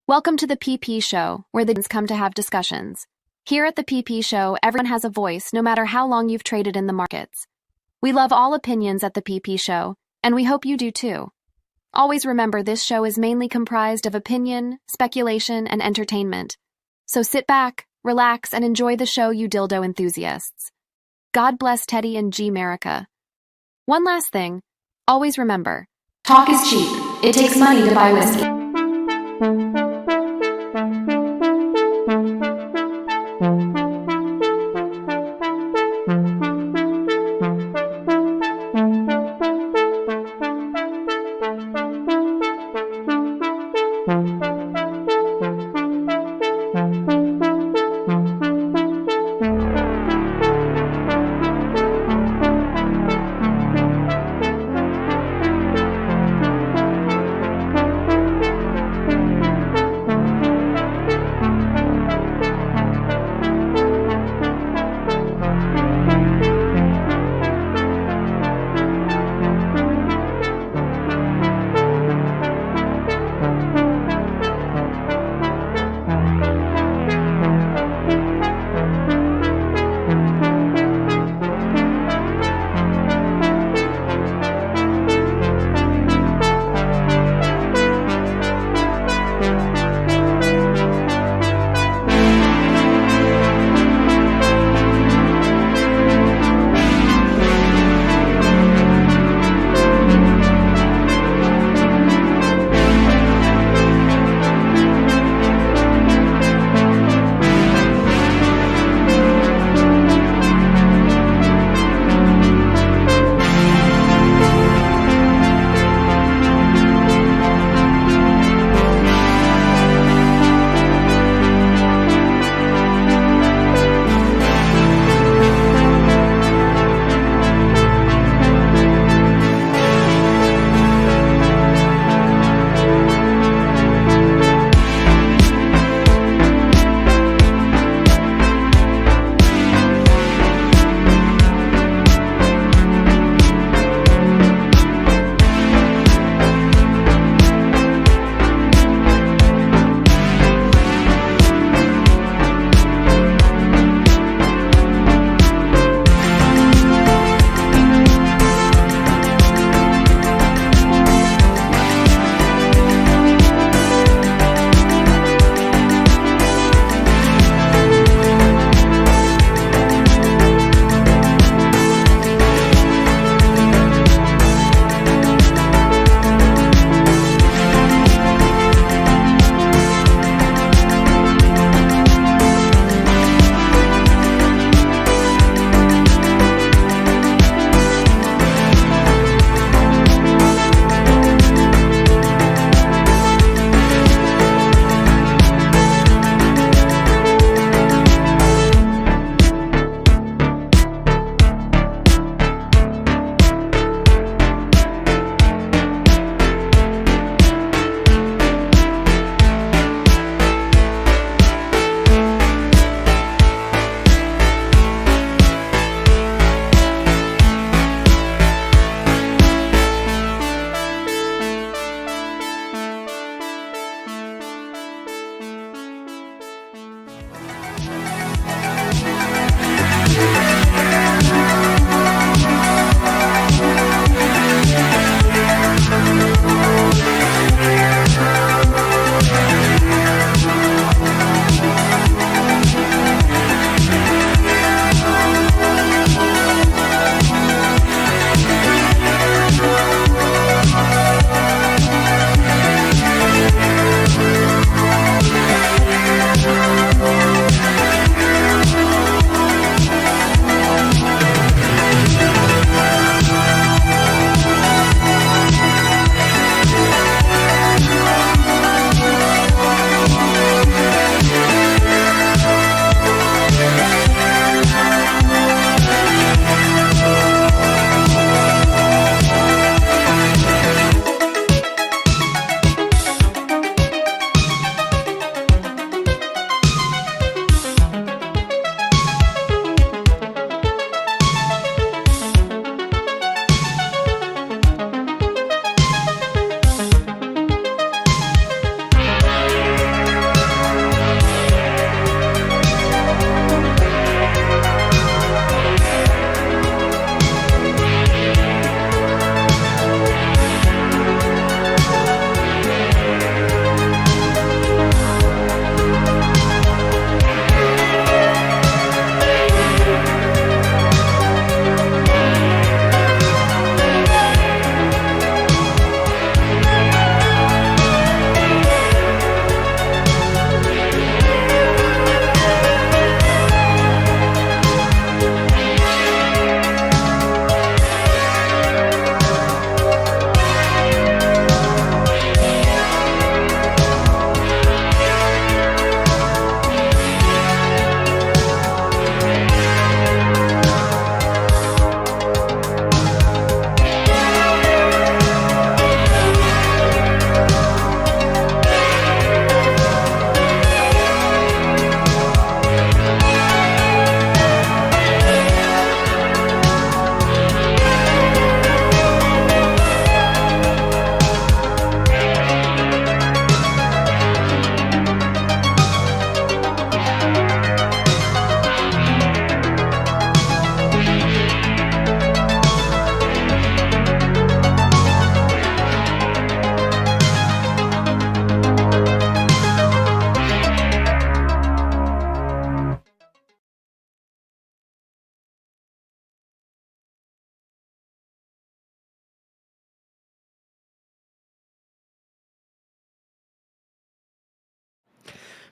Welcome to the PP Show, where the come to have discussions. Here at the PP Show, everyone has a voice, no matter how long you've traded in the markets. We love all opinions at the PP Show, and we hope you do too. Always remember this show is mainly comprised of opinion, speculation, and entertainment. So sit back, relax, and enjoy the show, you dildo enthusiasts. God bless Teddy and G-Merica. One last thing, always remember, talk is cheap. It takes money to buy whiskey.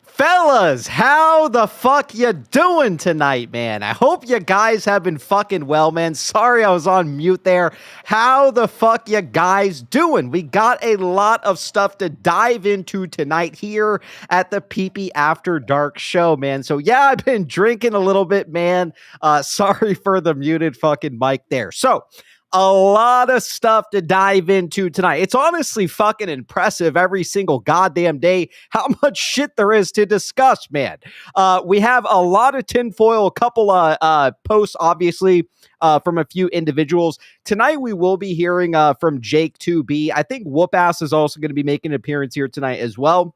Fellas, how the fuck you doing tonight, man? I hope you guys have been fucking well, man. Sorry I was on mute there. How the fuck you guys doing? We got a lot of stuff to dive into tonight here at the PP After Dark show, man. So yeah, I've been drinking a little bit, man. Sorry for the muted fucking mic there. So a lot of stuff to dive into tonight. It's honestly fucking impressive every single goddamn day how much shit there is to discuss, man. We have a lot of tinfoil, a couple of posts, obviously, from a few individuals. Tonight, we will be hearing from Jake2b. I think Whoop-Ass is also going to be making an appearance here tonight as well.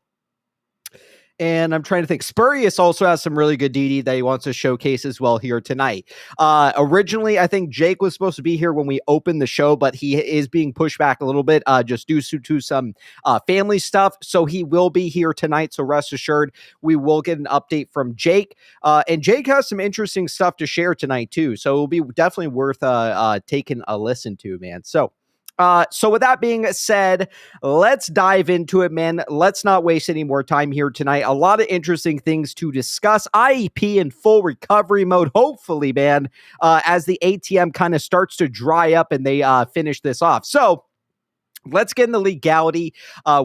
And I'm trying to think. Spurious also has some really good DD that he wants to showcase as well here tonight. Originally, I think Jake was supposed to be here when we opened the show, but he is being pushed back a little bit just due to some family stuff. So he will be here tonight. So rest assured, we will get an update from Jake. And Jake has some interesting stuff to share tonight, too. So it'll be definitely worth taking a listen to, man. So with that being said, let's dive into it, man. Let's not waste any more time here tonight. A lot of interesting things to discuss. IEP in full recovery mode, hopefully, man, as the ATM kind of starts to dry up and they finish this off. So let's get in the legality.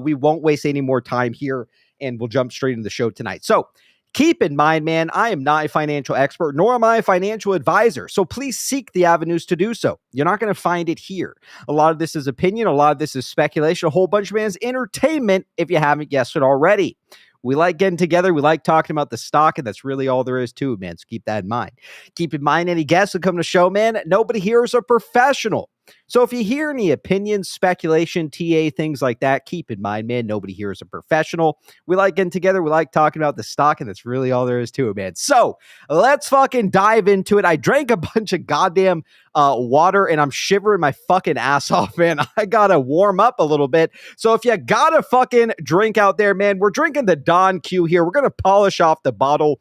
We won't waste any more time here, and we'll jump straight into the show tonight. So keep in mind, man, I am not a financial expert, nor am I a financial advisor. So please seek the avenues to do so. You're not going to find it here. A lot of this is opinion. A lot of this is speculation. A whole bunch of it is entertainment, if you haven't guessed it already. We like getting together. We like talking about the stock, and that's really all there is to it, man. So keep that in mind. Keep in mind, any guests that come to the show, man, nobody here is a professional. So if you hear any opinions, speculation, TA, things like that, keep in mind, man, nobody here is a professional. We like getting together. We like talking about the stock, and that's really all there is to it, man. So let's fucking dive into it. I drank a bunch of goddamn water, and I'm shivering my fucking ass off, man. I gotta warm up a little bit. So if you got a fucking drink out there, man, we're drinking the Don Q here. We're gonna polish off the bottle.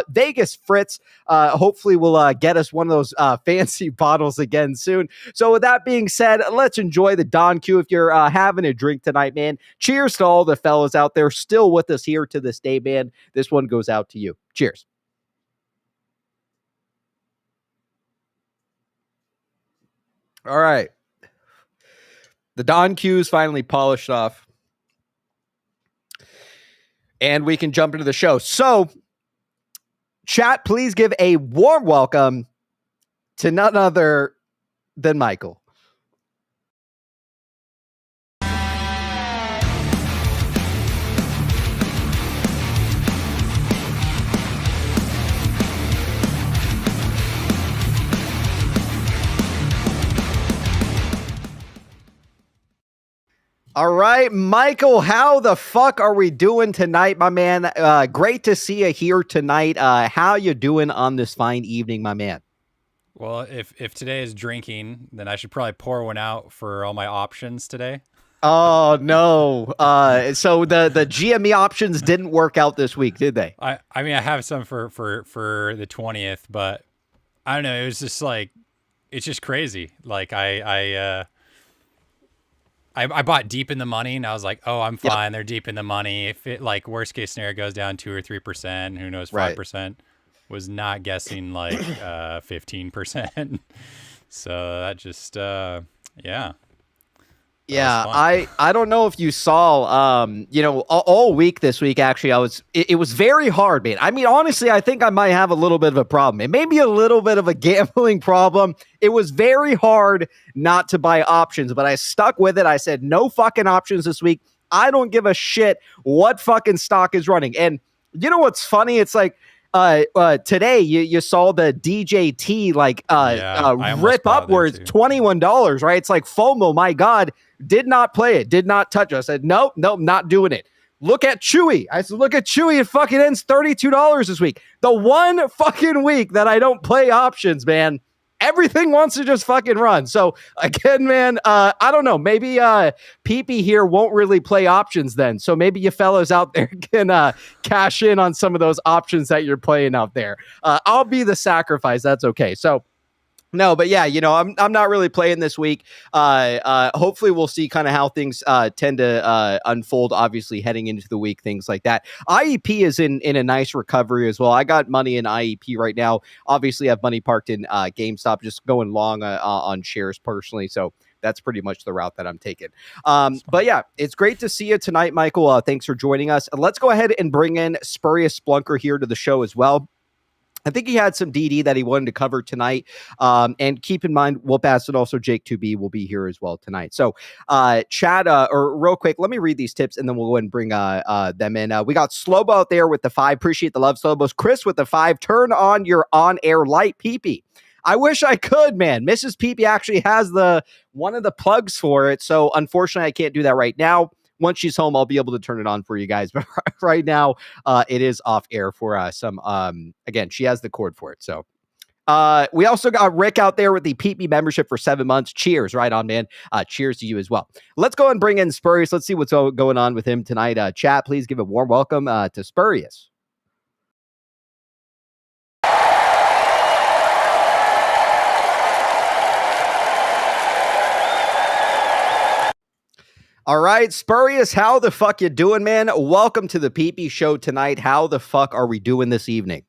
Vegas Fritz hopefully will get us one of those fancy bottles again soon. So with that being said, let's enjoy the Don Q. If you're having a drink tonight, man, cheers to all the fellas out there still with us here to this day, man. This one goes out to you. Cheers. All right. The Don Q is finally polished off. And we can jump into the show. So, chat, please give a warm welcome to none other than Michael. All right, Michael, how the fuck are we doing tonight, my man? Great to see you here tonight. How you doing on this fine evening, my man? Well, if today is drinking, then I should probably pour one out for all my options today. Oh, no. So the GME options didn't work out this week, did they? I mean, I have some for the 20th, but I don't know. It was just like, it's just crazy. Like I bought deep in the money, and I was like, oh, I'm fine. Yep. They're deep in the money. If it, like, worst case scenario goes down 2 or 3%, who knows, 5%. Right. Was not guessing like 15%. So that just yeah. Yeah, I don't know if you saw, all week this week, actually, it was very hard, man. I mean, honestly, I think I might have a little bit of a problem. It may be a little bit of a gambling problem. It was very hard not to buy options, but I stuck with it. I said, no fucking options this week. I don't give a shit what fucking stock is running. And you know what's funny? It's like, today you saw the DJT rip upwards $21, right? It's like FOMO, my God, did not play it, did not touch us. I said, nope, not doing it. Look at Chewy. I said, look at Chewy. It fucking ends $32 this week. The one fucking week that I don't play options, man. Everything wants to just fucking run. So again, man, I don't know. Maybe PP here won't really play options then. So maybe you fellas out there can cash in on some of those options that you're playing out there. I'll be the sacrifice. That's okay. So No, but yeah, I'm not really playing this week. Hopefully we'll see kind of how things tend to unfold. Obviously, heading into the week, things like that. IEP is in a nice recovery as well. I got money in IEP right now. Obviously, I have money parked in GameStop, just going long on shares personally. So that's pretty much the route that I'm taking. But yeah, it's great to see you tonight, Michael. Thanks for joining us. Let's go ahead and bring in Spurious Splunker here to the show as well. I think he had some DD that he wanted to cover tonight. And keep in mind, Whoop-Ass and also Jake2b will be here as well tonight. So, Chad, or real quick, let me read these tips and then we'll go ahead and bring them in. We got Slobo out there with the 5. Appreciate the love, Slobos. Chris with the 5. Turn on your on-air light, Pee-Pee. I wish I could, man. Mrs. Pee-Pee actually has one of the plugs for it. So, unfortunately, I can't do that right now. Once she's home, I'll be able to turn it on for you guys. But right now, it is off air for some. Again, she has the cord for it. So we also got Rick out there with the PP membership for 7 months. Cheers, right on, man. Cheers to you as well. Let's go and bring in Spurious. Let's see what's going on with him tonight. Chat, please give a warm welcome to Spurious. All right, Spurious, how the fuck you doing, man? Welcome to the PP Show tonight. How the fuck are we doing this evening?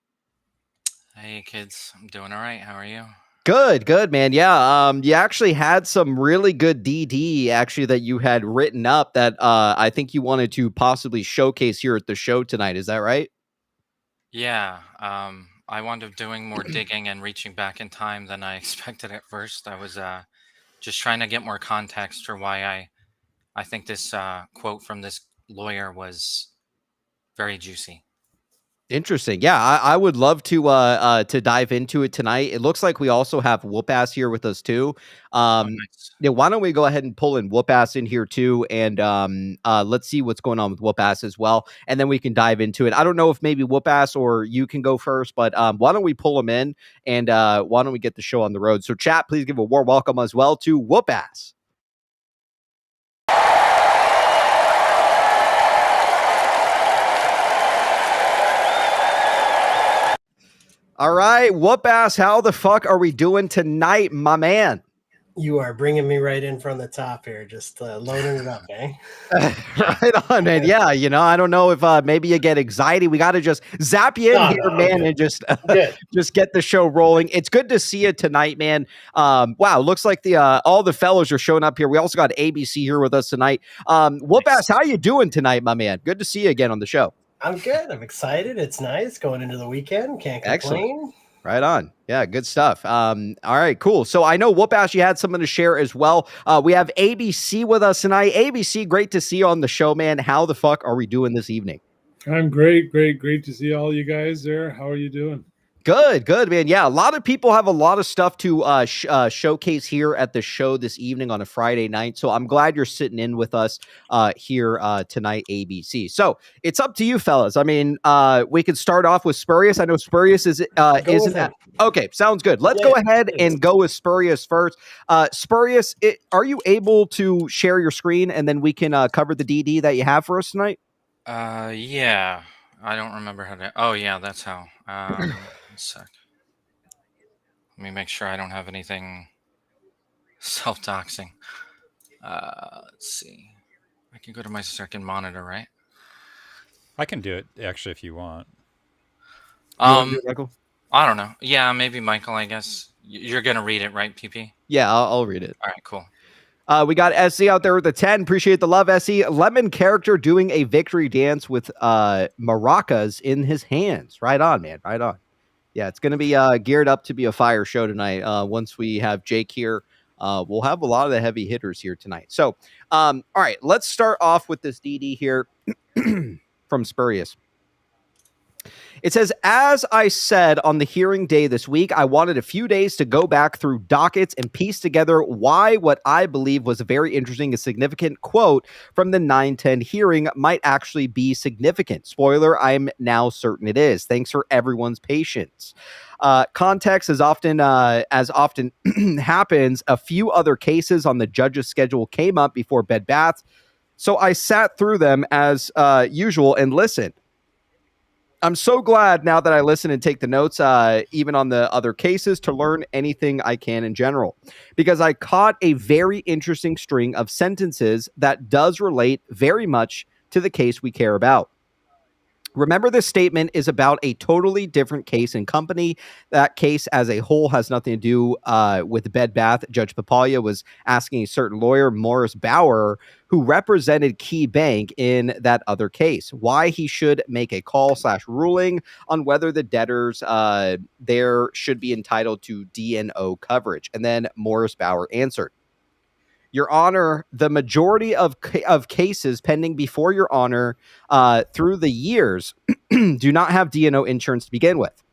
Hey, kids. I'm doing all right. How are you? Good, man. Yeah, you actually had some really good DD, actually, that you had written up that I think you wanted to possibly showcase here at the show tonight. Is that right? Yeah. I wound up doing more digging and reaching back in time than I expected at first. I was just trying to get more context for why I think this quote from this lawyer was very juicy. Interesting. Yeah, I would love to dive into it tonight. It looks like we also have Whoop-Ass here with us too. Nice. Yeah, why don't we go ahead and pull in Whoop-Ass in here too, and let's see what's going on with Whoop-Ass as well, and then we can dive into it. I don't know if maybe Whoop-Ass or you can go first, but why don't we pull him in, and why don't we get the show on the road? So chat, please give a warm welcome as well to Whoop-Ass. All right, Whoop-Ass, how the fuck are we doing tonight, my man? You are bringing me right in from the top here, just loading it up, eh? Right on, man. Yeah, I don't know if maybe you get anxiety. We got to just zap you in here, man, and just get the show rolling. It's good to see you tonight, man. Wow, looks like all the fellows are showing up here. We also got ABC here with us tonight. Whoop-Ass, how you doing tonight, my man? Good to see you again on the show. I'm good. I'm excited. It's nice going into the weekend. Can't complain. Excellent. Right on. Yeah, good stuff. All right, cool. So I know Whoop-Ass, you had something to share as well. We have ABC with us tonight. ABC, great to see you on the show, man. How the fuck are we doing this evening? I'm great to see all you guys there. How are you doing? Good, man. Yeah, a lot of people have a lot of stuff to showcase here at the show this evening on a Friday night. So I'm glad you're sitting in with us here tonight, ABC. So it's up to you, fellas. I mean, we could start off with Spurious. I know Spurious isn't that. Okay, sounds good. Let's go ahead and go with Spurious first. Spurious, are you able to share your screen and then we can cover the DD that you have for us tonight? Yeah. I don't remember how to. Oh, yeah, that's how. One sec. Let me make sure I don't have anything self-doxing. Let's see. I can go to my second monitor, right? I can do it actually if you want. Michael? I don't know. Yeah, maybe Michael. I guess you're gonna read it, right, PP? Yeah, I'll read it. All right, cool. We got SC out there with the 10. Appreciate the love, SC. Lemon character doing a victory dance with maracas in his hands. Right on, man. Right on. Yeah, it's going to be geared up to be a fire show tonight. Once we have Jake here, we'll have a lot of the heavy hitters here tonight. So, all right, let's start off with this DD here from Spurious. It says, as I said on the hearing day this week, I wanted a few days to go back through dockets and piece together why what I believe was a very interesting and significant quote from the 9/10 hearing might actually be significant. Spoiler, I'm now certain it is. Thanks for everyone's patience. Context as often happens, a few other cases on the judge's schedule came up before Bed Bath. So I sat through them as usual and listened. I'm so glad now that I listen and take the notes, even on the other cases, to learn anything I can in general, because I caught a very interesting string of sentences that does relate very much to the case we care about. Remember, this statement is about a totally different case and company. That case as a whole has nothing to do with Bed Bath. Judge Papaya was asking a certain lawyer, Morris Bauer, who represented Key Bank in that other case, why he should make a call/ruling on whether the debtors there should be entitled to D&O coverage. And then Morris Bauer answered, Your Honor, the majority of cases pending before Your Honor through the years do not have D&O insurance to begin with.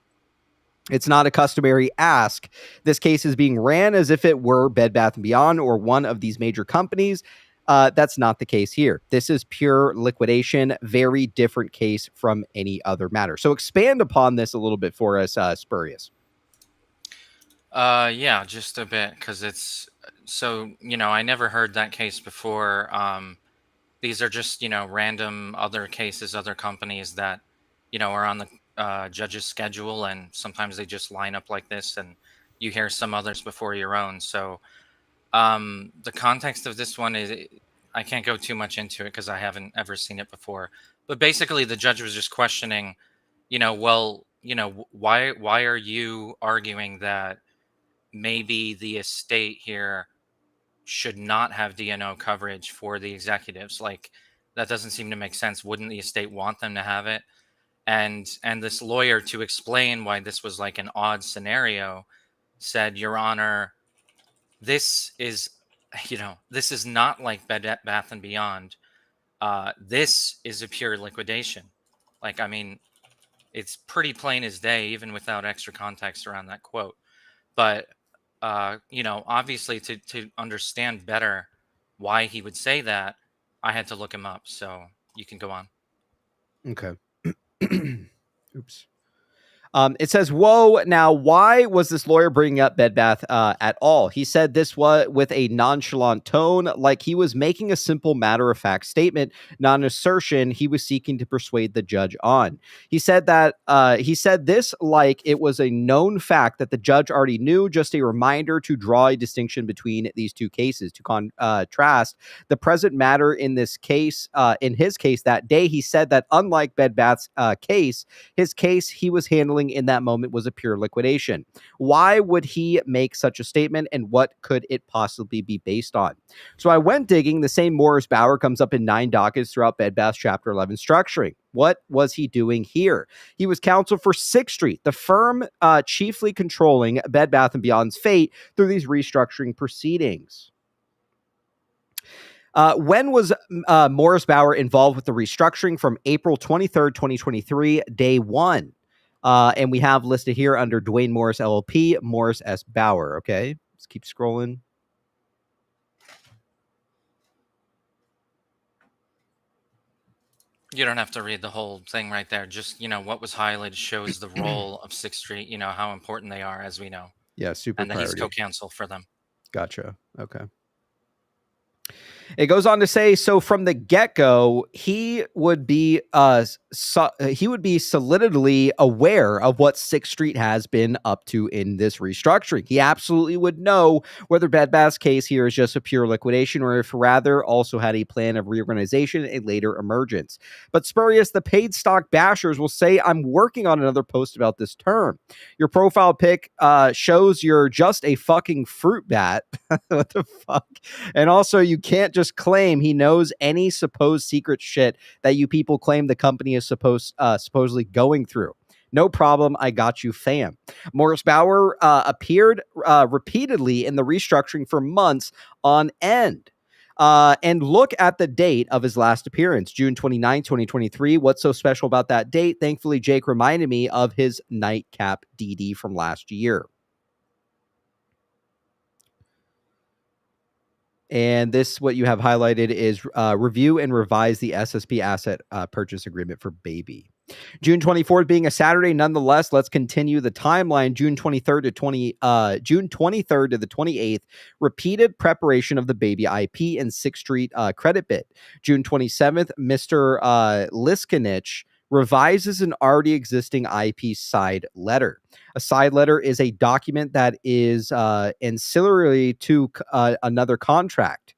It's not a customary ask. This case is being ran as if it were Bed Bath & Beyond or one of these major companies. That's not the case here. This is pure liquidation, very different case from any other matter. So expand upon this a little bit for us, Spurious. Yeah, just a bit, because it's so, I never heard that case before. These are just, random other cases, other companies that, are on the judge's schedule, and sometimes they just line up like this, and you hear some others before your own. So the context of this one is, I can't go too much into it because I haven't ever seen it before. But basically, the judge was just questioning, why are you arguing that maybe the estate here should not have D&O coverage for the executives? Like, that doesn't seem to make sense. Wouldn't the estate want them to have it? And this lawyer, to explain why this was like an odd scenario, said, Your Honor, this is this is not like Bed Bath and Beyond. This is a pure liquidation. Like, I mean, it's pretty plain as day, even without extra context around that quote. But obviously, to understand better why he would say that, I had to look him up. So you can go on. Okay. Oops. It says, whoa, now why was this lawyer bringing up Bed Bath at all? He said this was with a nonchalant tone, like he was making a simple matter-of-fact statement, not an assertion he was seeking to persuade the judge on. He said this like it was a known fact that the judge already knew, just a reminder to draw a distinction between these two cases. To contrast the present matter in this case, in his case that day, he said that unlike Bed Bath's case, his case he was handling in that moment was a pure liquidation. Why would he make such a statement, and what could it possibly be based on? So I went digging. The same Morris Bauer comes up in 9 dockets throughout Bed Bath Chapter 11 Structuring. What was he doing here? He was counsel for 6th Street, the firm chiefly controlling Bed Bath & Beyond's fate through these restructuring proceedings. When was Morris Bauer involved with the restructuring? From April 23rd, 2023, day 1. And we have listed here under Dwayne Morris LLP, Morris S. Bauer. Okay, let's keep scrolling. You don't have to read the whole thing right there. Just, what was highlighted shows the role of 6th Street, how important they are, as we know. Yeah, super And that he's priority. co-counsel for them. Gotcha. Okay. It goes on to say, so from the get-go, he would be solidly aware of what 6th Street has been up to in this restructuring. He absolutely would know whether Bed Bath's case here is just a pure liquidation, or if rather also had a plan of reorganization and later emergence. But Spurious, the paid stock bashers will say, I'm working on another post about this term. Your profile pic shows you're just a fucking fruit bat. What the fuck? And also, you can't just claim he knows any supposed secret shit that you people claim the company is supposedly going through. No problem, I got you, fam. Morris Bauer appeared repeatedly in the restructuring for months on end. And look at the date of his last appearance, June 29, 2023. What's so special about that date? Thankfully, Jake reminded me of his nightcap DD from last year. And this, what you have highlighted, is review and revise the SSP asset purchase agreement for Baby. June 24th being a Saturday, nonetheless, let's continue the timeline. June 23rd to the 28th, repeated preparation of the Baby IP and 6th Street credit bid. June 27th, Mr. Liskinich revises an already existing IEP side letter. A side letter is a document that is ancillary to another contract,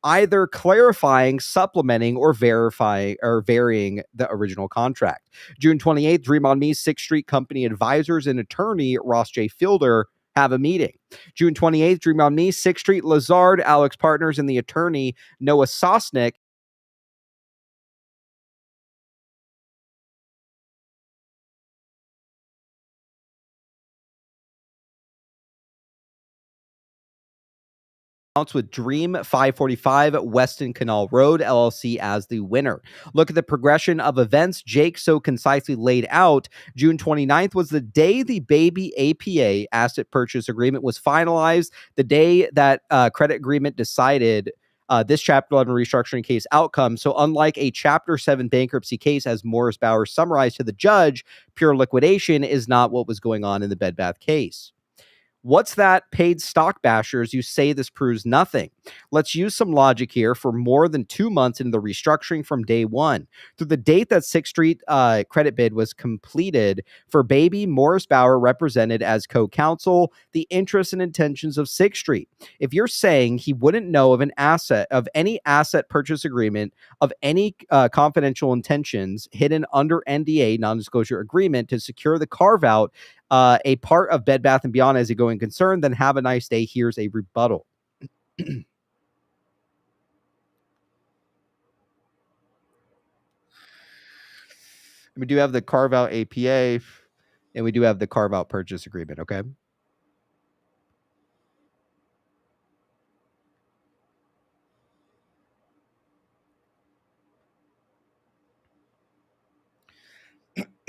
either clarifying, supplementing, or verifying or varying the original contract. June 28th, Dream on Me, 6th Street Company advisors and attorney Ross J. Fielder have a meeting. June 28th, Dream on Me, 6th Street, Lazard, Alex Partners, and the attorney Noah Sosnick with Dream 545 Weston Canal Road LLC as the winner. Look at the progression of events Jake so concisely laid out. June 29th was the day the baby APA asset purchase agreement was finalized, the day that credit agreement decided this Chapter 11 restructuring case outcome. So unlike a Chapter 7 bankruptcy case, as Morris Bauer summarized to the judge, pure liquidation is not what was going on in the Bed Bath case. What's that, paid stock bashers? You say this proves nothing. Let's use some logic here. For more than 2 months into the restructuring from day one, through the date that 6th Street credit bid was completed, for baby, Morris Bauer represented as co-counsel the interests and intentions of 6th Street. If you're saying he wouldn't know of any asset purchase agreement, of any confidential intentions hidden under NDA, non-disclosure agreement, to secure the carve-out, a part of Bed Bath & Beyond as a going concern, then have a nice day. Here's a rebuttal. We do have the carve-out APA, and we do have the carve-out purchase agreement, okay?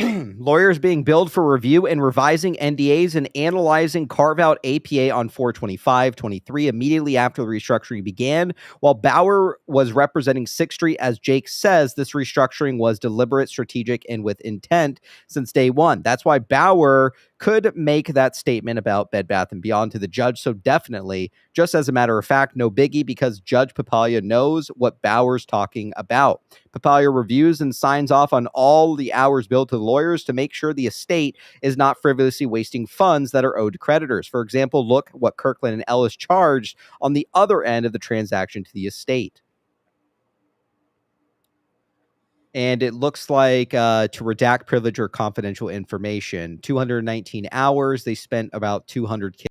Lawyers being billed for review and revising NDAs and analyzing carve-out APA on 4/25/23 immediately after the restructuring began. While Bauer was representing 6th Street, as Jake says, this restructuring was deliberate, strategic, and with intent since day one. That's why Bauer could make that statement about Bed Bath & Beyond to the judge. So definitely, just as a matter of fact, no biggie, because Judge Papalia knows what Bauer's talking about. Papalia reviews and signs off on all the hours billed to the lawyers to make sure the estate is not frivolously wasting funds that are owed to creditors. For example, look what Kirkland and Ellis charged on the other end of the transaction to the estate. And it looks like to redact privilege or confidential information, 219 hours. They spent about $200K.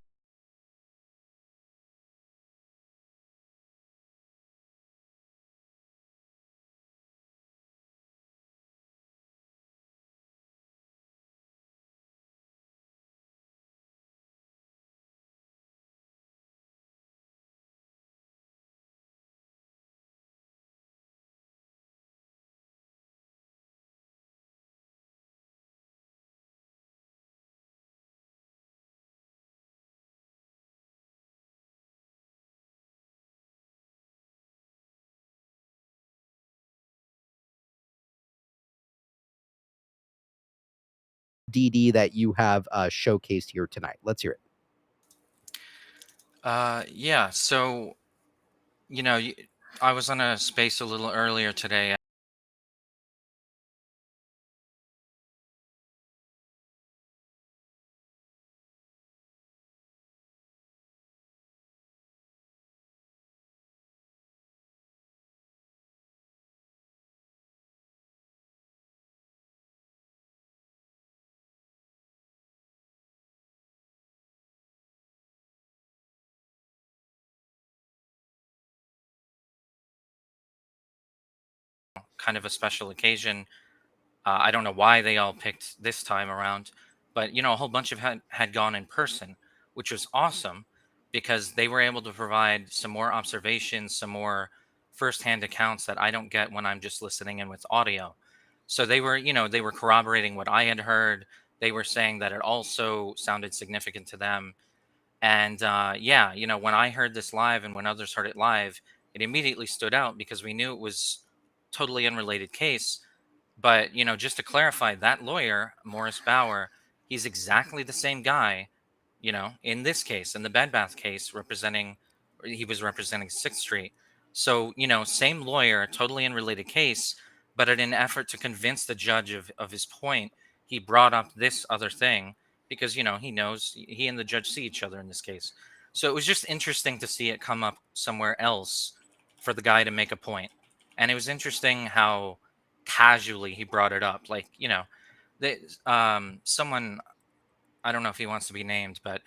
DD that you have showcased here tonight. Let's hear it. Yeah. So, I was on a space a little earlier today. Kind of a special occasion. I don't know why they all picked this time around, but a whole bunch of had gone in person, which was awesome because they were able to provide some more observations, some more firsthand accounts that I don't get when I'm just listening in with audio. So they were corroborating what I had heard. They were saying that it also sounded significant to them. And yeah, when I heard this live and when others heard it live, it immediately stood out because we knew it was totally unrelated case. But, just to clarify, that lawyer, Morris Bauer, he's exactly the same guy, in this case, in the Bed Bath case, he was representing 6th Street. So, same lawyer, totally unrelated case, but in an effort to convince the judge of his point, he brought up this other thing because, you know, he knows he and the judge see each other in this case. So it was just interesting to see it come up somewhere else for the guy to make a point. And it was interesting how casually he brought it up. Like, you know, someone, I don't know if he wants to be named, but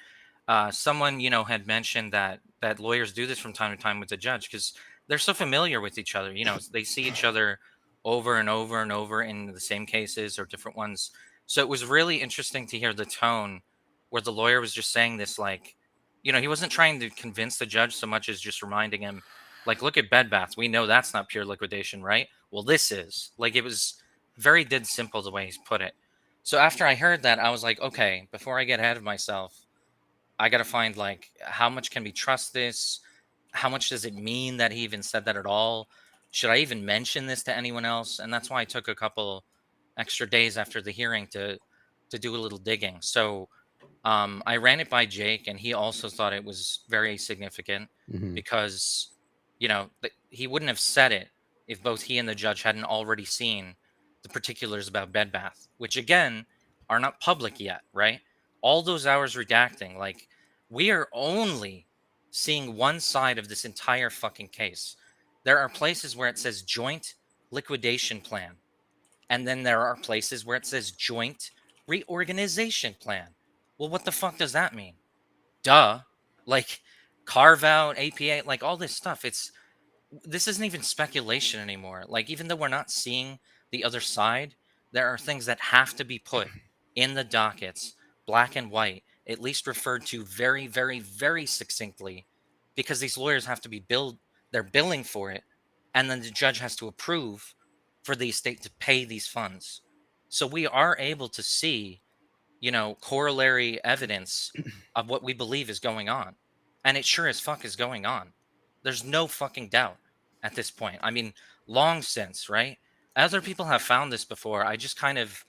someone, you know, had mentioned that lawyers do this from time to time with the judge because they're so familiar with each other. You know, they see each other over and over and over in the same cases or different ones. So it was really interesting to hear the tone where the lawyer was just saying this, like, you know, he wasn't trying to convince the judge so much as just reminding him, like, look at Bed Bath. We know that's not pure liquidation, right? Well, this is. Like, it was very dead simple the way he's put it. So after I heard that, I was like, okay, before I get ahead of myself, I got to find, like, how much can we trust this? How much does it mean that he even said that at all? Should I even mention this to anyone else? And that's why I took a couple extra days after the hearing to do a little digging. So I ran it by Jake, and he also thought it was very significant because, you know, he wouldn't have said it if both he and the judge hadn't already seen the particulars about Bed Bath, which again are not public yet, right? All those hours redacting, like, we are only seeing one side of this entire fucking case. There are places where it says joint liquidation plan, and then there are places where it says joint reorganization plan. Well, what the fuck does that mean? Duh. Like, carve out, APA, like all this stuff. This isn't even speculation anymore. Like, even though we're not seeing the other side, there are things that have to be put in the dockets, black and white, at least referred to very, very, very succinctly, because these lawyers have to be they're billing for it, and then the judge has to approve for the estate to pay these funds. So we are able to see, you know, corollary evidence of what we believe is going on. And it sure as fuck is going on. There's no fucking doubt at this point. I mean, long since, right? Other people have found this before. I just kind of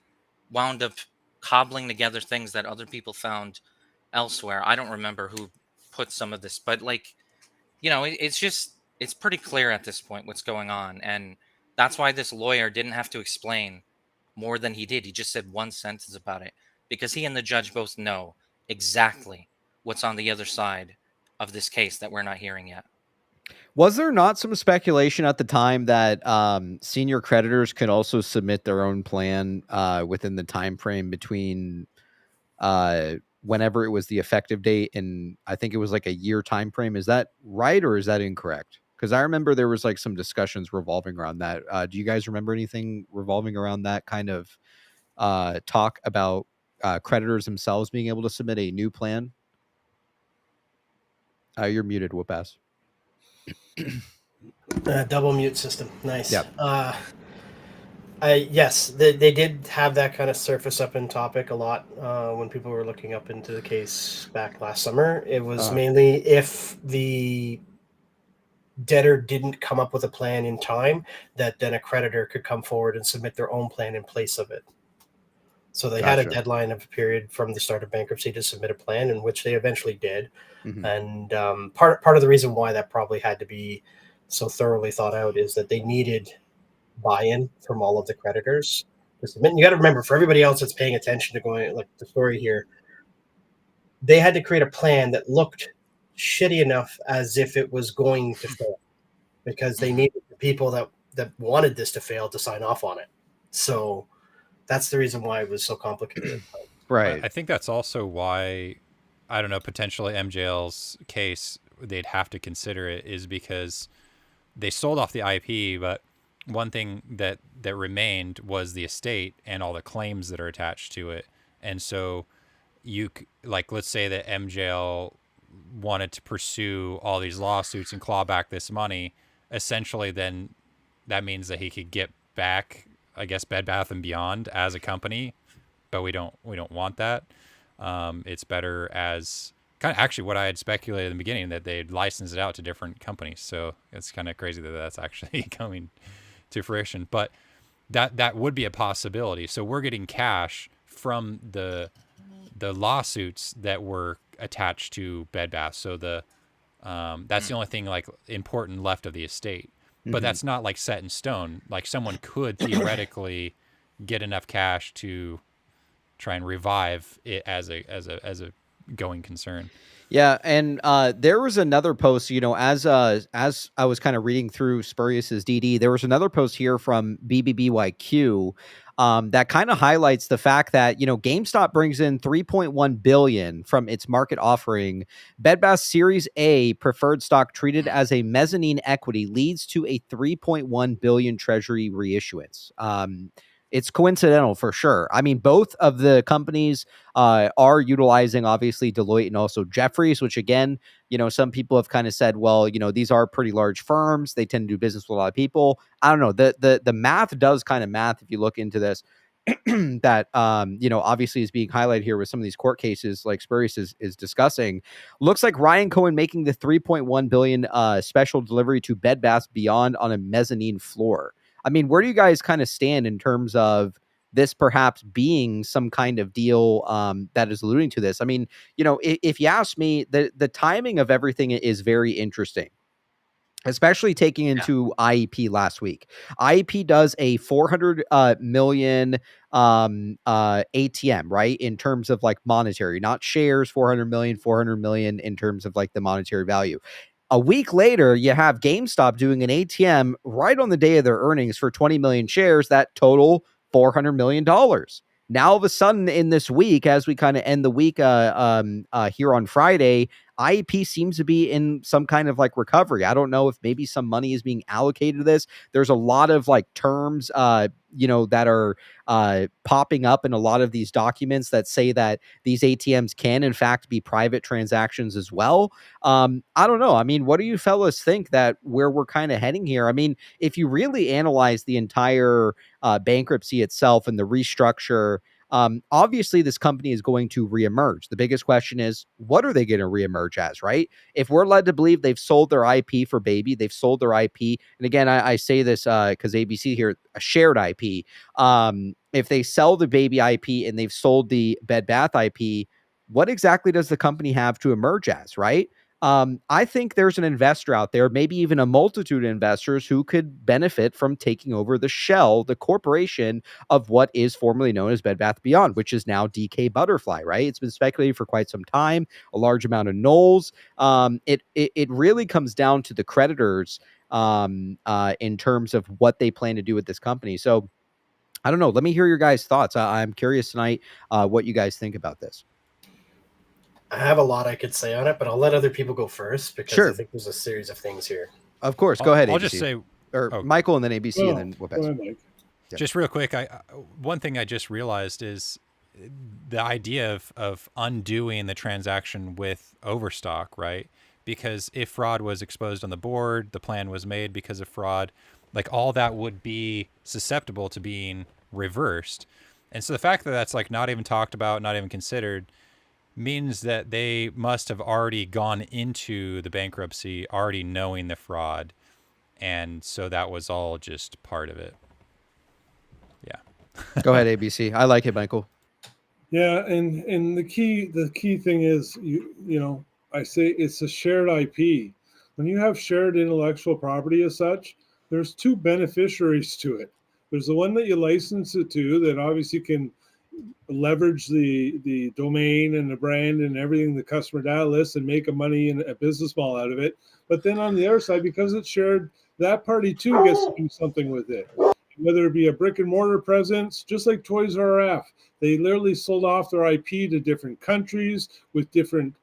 wound up cobbling together things that other people found elsewhere. I don't remember who put some of this, but, like, you know, it's pretty clear at this point what's going on. And that's why this lawyer didn't have to explain more than he did. He just said one sentence about it because he and the judge both know exactly what's on the other side of this case that we're not hearing yet. Was there not some speculation at the time that senior creditors could also submit their own plan within the time frame between whenever it was the effective date and I think it was like a year time frame? Is that right or is that incorrect? Because I remember there was like some discussions revolving around that. Do you guys remember anything revolving around that kind of talk about creditors themselves being able to submit a new plan? You're muted, Whoop-ass. Double mute system. Nice. Yep. Yes, they did have that kind of surface up in topic a lot when people were looking up into the case back last summer. It was mainly if the debtor didn't come up with a plan in time, that then a creditor could come forward and submit their own plan in place of it. So they had a deadline of a period from the start of bankruptcy to submit a plan, in which they eventually did. And part of the reason why that probably had to be so thoroughly thought out is that they needed buy-in from all of the creditors to submit. You got to remember, for everybody else that's paying attention to going like the story here, they had to create a plan that looked shitty enough as if it was going to fail, because they needed the people that wanted this to fail to sign off on it. So that's the reason why it was so complicated. Right. I think that's also why, I don't know, potentially MJL's case, they'd have to consider it, is because they sold off the IEP, but one thing that remained was the estate and all the claims that are attached to it. And so let's say that MJL wanted to pursue all these lawsuits and claw back this money. Essentially, then that means that he could get back, I guess, Bed Bath & Beyond as a company, but we don't want that. It's better as kind of actually what I had speculated in the beginning, that they'd license it out to different companies. So it's kind of crazy that that's actually coming to fruition, but that would be a possibility. So we're getting cash from the lawsuits that were attached to Bed Bath. So that's the only thing like important left of the estate. but that's not like set in stone. Like someone could theoretically get enough cash to try and revive it as a going concern. Yeah, and there was another post, as I was kind of reading through Spurious's DD, there was another post here from BBBYQ that kind of highlights the fact that, GameStop brings in $3.1 billion from its market offering. Bed Bath Series A preferred stock treated as a mezzanine equity leads to a $3.1 billion treasury reissuance. It's coincidental for sure. I mean, both of the companies are utilizing obviously Deloitte and also Jeffries, which again, some people have kind of said, well, these are pretty large firms. They tend to do business with a lot of people. I don't know. The math does kind of math if you look into this. That obviously is being highlighted here with some of these court cases like Spurious is discussing. Looks like Ryan Cohen making the $3.1 billion special delivery to Bed Bath Beyond on a mezzanine floor. I mean, where do you guys kind of stand in terms of this perhaps being some kind of deal that is alluding to this? I mean, if you ask me, the timing of everything is very interesting, especially taking into IEP last week. IEP does a 400 million ATM, right? In terms of like monetary, not shares, 400 million in terms of like the monetary value. A week later, you have GameStop doing an ATM right on the day of their earnings for 20 million shares that total $400 million. Now, all of a sudden in this week, as we kind of end the week here on Friday, IEP seems to be in some kind of like recovery. I don't know if maybe some money is being allocated to this. There's a lot of like terms, that are popping up in a lot of these documents that say that these ATMs can in fact be private transactions as well. I don't know. I mean, what do you fellas think that where we're kind of heading here? I mean, if you really analyze the entire bankruptcy itself and the restructure, obviously this company is going to reemerge. The biggest question is, what are they going to reemerge as, right? If we're led to believe they've sold their IP for baby, they've sold their IP. And again, I say this because ABC here, a shared IP. If they sell the baby IP and they've sold the Bed Bath IP, what exactly does the company have to emerge as, right? I think there's an investor out there, maybe even a multitude of investors who could benefit from taking over the shell, the corporation of what is formerly known as Bed Bath Beyond, which is now DK Butterfly, right? It's been speculated for quite some time, a large amount of nulls. It really comes down to the creditors in terms of what they plan to do with this company. So I don't know. Let me hear your guys' thoughts. I'm curious tonight what you guys think about this. I have a lot I could say on it, but I'll let other people go first because I think there's a series of things here. Of course. Go ahead, I'll ABC. just say... Michael and then ABC and then we'll pass. Just real quick, one thing I just realized is the idea of undoing the transaction with Overstock, right? Because if fraud was exposed on the board, the plan was made because of fraud, like all that would be susceptible to being reversed. And so the fact that that's like not even talked about, not even considered, means that they must have already gone into the bankruptcy already knowing the fraud. And so that was all just part of it. Yeah. Go ahead, ABC. I like it, Michael. Yeah, and the key thing is I say it's a shared IP. When you have shared intellectual property as such, there's two beneficiaries to it. There's the one that you license it to that obviously can leverage the domain and the brand and everything, the customer data list, and make a money and a business model out of it. But then on the other side, because it's shared, that party too gets to do something with it. Whether it be a brick and mortar presence, just like Toys R Us, they literally sold off their IP to different countries with different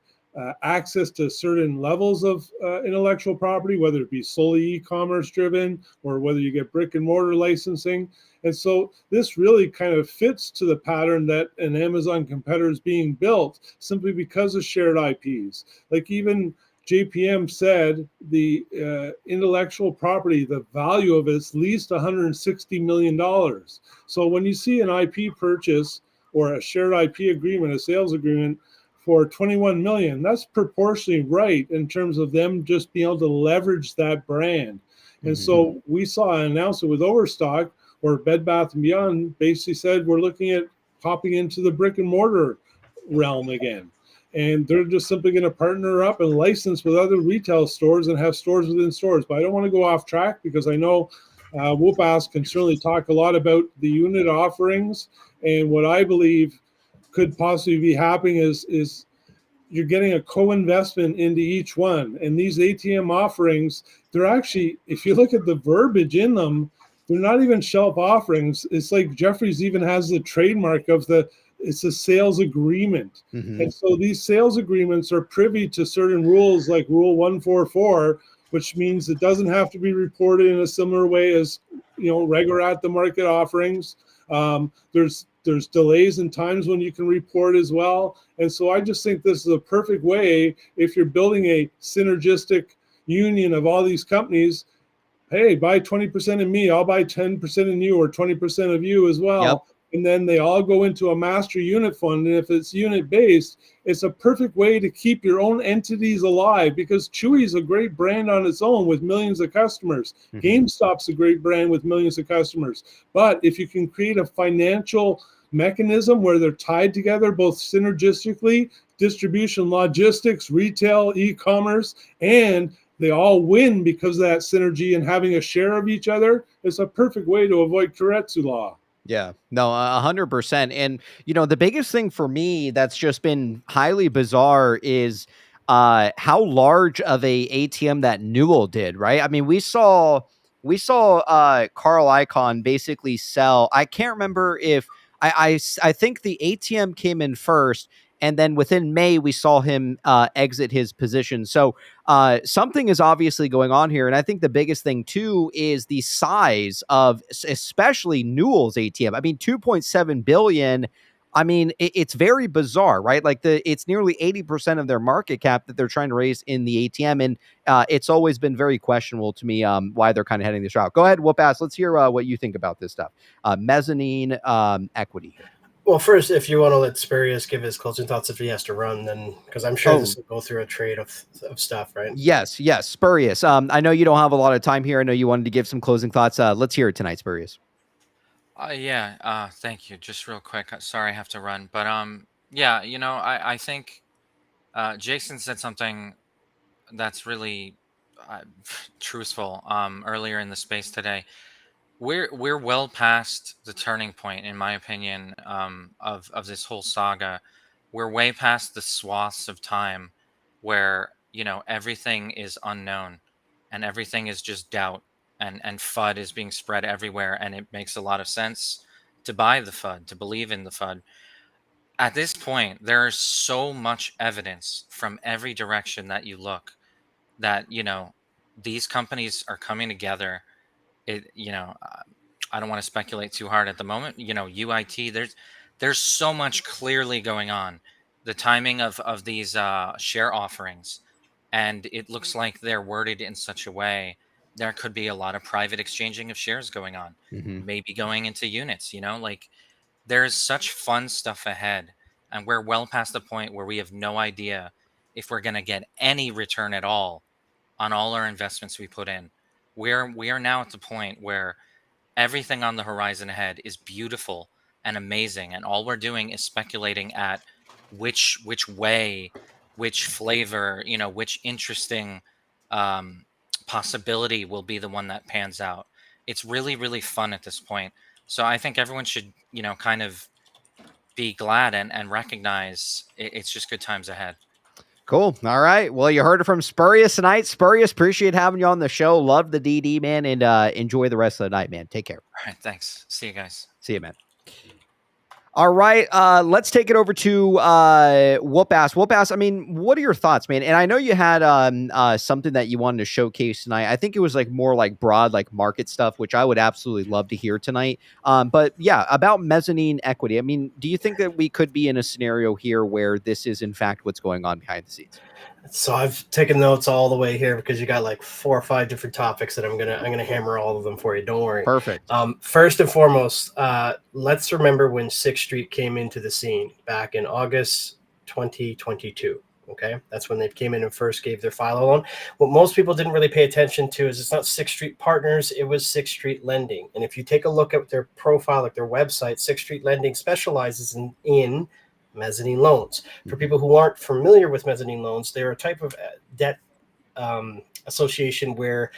access to certain levels of intellectual property, whether it be solely e-commerce driven or whether you get brick and mortar licensing. And so this really kind of fits to the pattern that an Amazon competitor is being built simply because of shared IPs. Like even JPM said the intellectual property, the value of it is at least $160 million. So when you see an IP purchase or a shared IP agreement, a sales agreement for $21 million, that's proportionally right in terms of them just being able to leverage that brand. And so we saw an announcement with Overstock or Bed Bath & Beyond basically said we're looking at popping into the brick and mortar realm again. and they're just simply going to partner up and license with other retail stores and have stores within stores. But I don't want to go off track because I know Whoopass can certainly talk a lot about the unit offerings, and what I believe could possibly be happening is you're getting a co-investment into each one. And these ATM offerings, they're actually, if you look at the verbiage in them, they're not even shelf offerings. It's like Jeffries even has the trademark of it's a sales agreement. Mm-hmm. And so these sales agreements are privy to certain rules like Rule 144, which means it doesn't have to be reported in a similar way as, regular at the market offerings. There's delays in times when you can report as well. And so I just think this is a perfect way, if you're building a synergistic union of all these companies, hey, buy 20% of me, I'll buy 10% in you, or 20% of you as well. Yep. And then they all go into a master unit fund. And if it's unit based, it's a perfect way to keep your own entities alive, because Chewy is a great brand on its own with millions of customers. Mm-hmm. GameStop's a great brand with millions of customers. But if you can create a financial mechanism where they're tied together both synergistically, distribution, logistics, retail, e-commerce, and they all win because of that synergy and having a share of each other, it's a perfect way to avoid Keiretsu law. Yeah, no, 100%. And, the biggest thing for me that's just been highly bizarre is how large of a ATM that Newell did, right? I mean, we saw Carl Icahn basically sell. I can't remember if I think the ATM came in first, and then within May we saw him exit his position. So something is obviously going on here, and I think the biggest thing too is the size of especially Newell's ATM. I mean, 2.7 billion. I mean, it's very bizarre, right? Like it's nearly 80% of their market cap that they're trying to raise in the ATM, and it's always been very questionable to me why they're kind of heading this route. Go ahead, Whoopass. Let's hear what you think about this stuff. Mezzanine equity. Well, first, if you want to let Spurious give his closing thoughts if he has to run, then because I'm sure this will go through a trade of stuff, right? Yes, Spurious. I know you don't have a lot of time here. I know you wanted to give some closing thoughts. Let's hear it tonight, Spurious. Thank you. Just real quick. Sorry, I have to run. But yeah, I think Jason said something that's really truthful earlier in the space today. We're well past the turning point, in my opinion, of this whole saga. We're way past the swaths of time where everything is unknown and everything is just doubt, and FUD is being spread everywhere, and it makes a lot of sense to buy the FUD, to believe in the FUD. At this point, there is so much evidence from every direction that you look that these companies are coming together. I don't want to speculate too hard at the moment. UIT, there's so much clearly going on. The timing of these share offerings, and it looks like they're worded in such a way there could be a lot of private exchanging of shares going on, maybe going into units. Like there's such fun stuff ahead, and we're well past the point where we have no idea if we're going to get any return at all on all our investments we put in. We are now at the point where everything on the horizon ahead is beautiful and amazing, and all we're doing is speculating at which way, which flavor, which interesting possibility will be the one that pans out. It's really, really fun at this point. So I think everyone should, kind of be glad and recognize it's just good times ahead. Cool. All right. Well, you heard it from Spurious tonight. Spurious, appreciate having you on the show. Love the DD, man, and enjoy the rest of the night, man. Take care. All right. Thanks. See you guys. See you, man. All right, let's take it over to Whoopass. Whoopass, I mean, what are your thoughts, man? And I know you had something that you wanted to showcase tonight. I think it was like more like broad, like market stuff, which I would absolutely love to hear tonight. But yeah, about mezzanine equity. I mean, do you think that we could be in a scenario here where this is in fact what's going on behind the scenes? So I've taken notes all the way here because you got like 4 or 5 different topics that I'm gonna hammer all of them for you. Don't worry. Perfect. First and foremost, let's remember when 6th Street came into the scene back in August 2022. Okay, that's when they came in and first gave their FILO loan. What most people didn't really pay attention to is it's not 6th Street Partners, it was 6th Street Lending. And if you take a look at their profile, like their website, 6th Street Lending specializes in mezzanine loans. For people who aren't familiar with mezzanine loans, they're a type of debt association where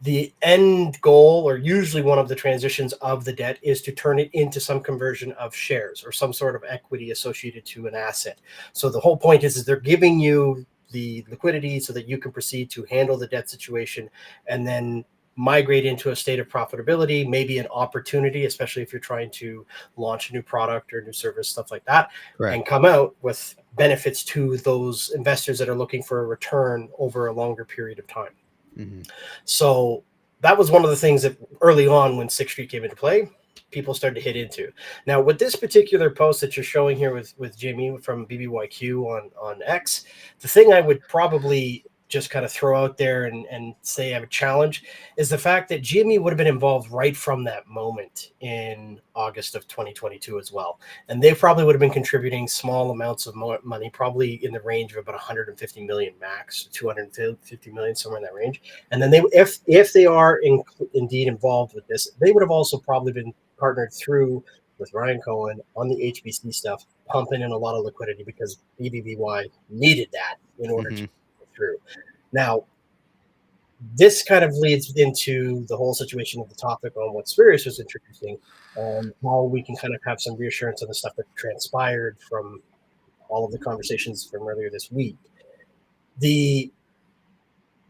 the end goal, or usually one of the transitions of the debt, is to turn it into some conversion of shares or some sort of equity associated to an asset. So the whole point is they're giving you the liquidity so that you can proceed to handle the debt situation and then migrate into a state of profitability, maybe an opportunity, especially if you're trying to launch a new product or new service, stuff like that, and come out with benefits to those investors that are looking for a return over a longer period of time. So that was one of the things that early on when 6th Street came into play, people started to hit into. Now, with this particular post that you're showing here with GME from BBYQ on X, the thing I would probably just kind of throw out there and say I have a challenge is the fact that GME would have been involved right from that moment in August of 2022 as well. And they probably would have been contributing small amounts of money, probably in the range of about 150 million max, 250 million, somewhere in that range. And then they, if they are indeed involved with this, they would have also probably been partnered through with Ryan Cohen on the HBC stuff, pumping in a lot of liquidity because BBBY needed that in order to through. Now, this kind of leads into the whole situation of the topic on what Spurious was introducing, and how we can kind of have some reassurance on the stuff that transpired from all of the conversations from earlier this week. The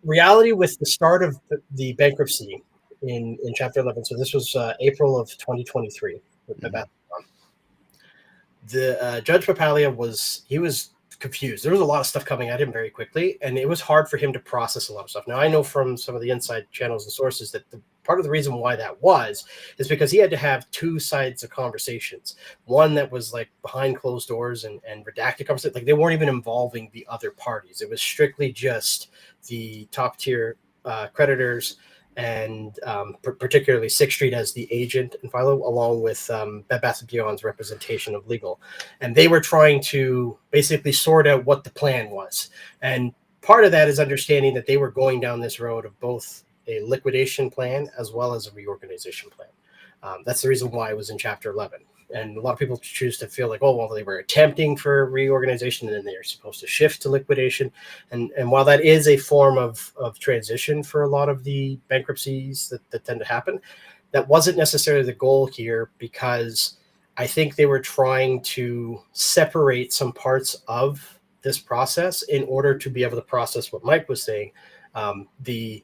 reality with the start of the bankruptcy in Chapter 11, so this was April of 2023 with the Judge Papalia was confused. There was a lot of stuff coming at him very quickly, and it was hard for him to process a lot of stuff. Now, I know from some of the inside channels and sources that part of the reason why that was is because he had to have two sides of conversations. One that was like behind closed doors and redacted conversations. Like they weren't even involving the other parties. It was strictly just the top tier creditors and particularly 6th Street as the agent and Philo, along with Bed Bath & Beyond's representation of legal. And they were trying to basically sort out what the plan was. And part of that is understanding that they were going down this road of both a liquidation plan as well as a reorganization plan. That's the reason why it was in Chapter 11. And a lot of people choose to feel like, oh, well, they were attempting for reorganization and then they're supposed to shift to liquidation. And while that is a form of transition for a lot of the bankruptcies that tend to happen, that wasn't necessarily the goal here, because I think they were trying to separate some parts of this process in order to be able to process what Mike was saying, the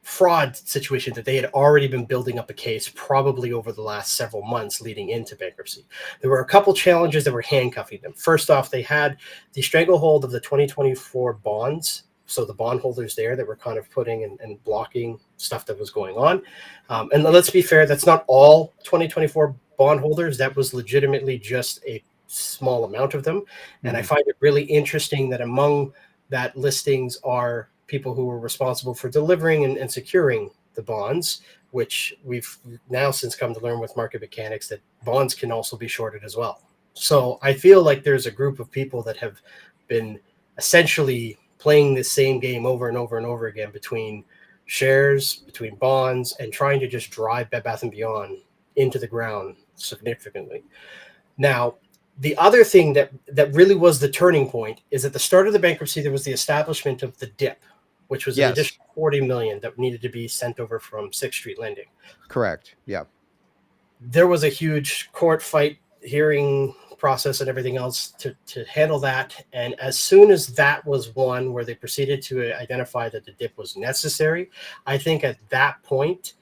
fraud situation that they had already been building up a case probably over the last several months leading into bankruptcy. There were a couple challenges that were handcuffing them. First off, they had the stranglehold of the 2024 bonds. So the bondholders there that were kind of putting and blocking stuff that was going on. And let's be fair, that's not all 2024 bondholders. That was legitimately just a small amount of them. And I find it really interesting that among that listings are people who were responsible for delivering and securing the bonds, which we've now since come to learn with market mechanics that bonds can also be shorted as well. So I feel like there's a group of people that have been essentially playing this same game over and over and over again between shares, between bonds, and trying to just drive Bed Bath & Beyond into the ground significantly. Now, the other thing that really was the turning point is at the start of the bankruptcy, there was the establishment of the DIP, which was an additional 40 million that needed to be sent over from 6th Street Lending. Correct. Yeah. There was a huge court fight, hearing process and everything else to handle that. And as soon as that was won, where they proceeded to identify that the DIP was necessary, I think at that point,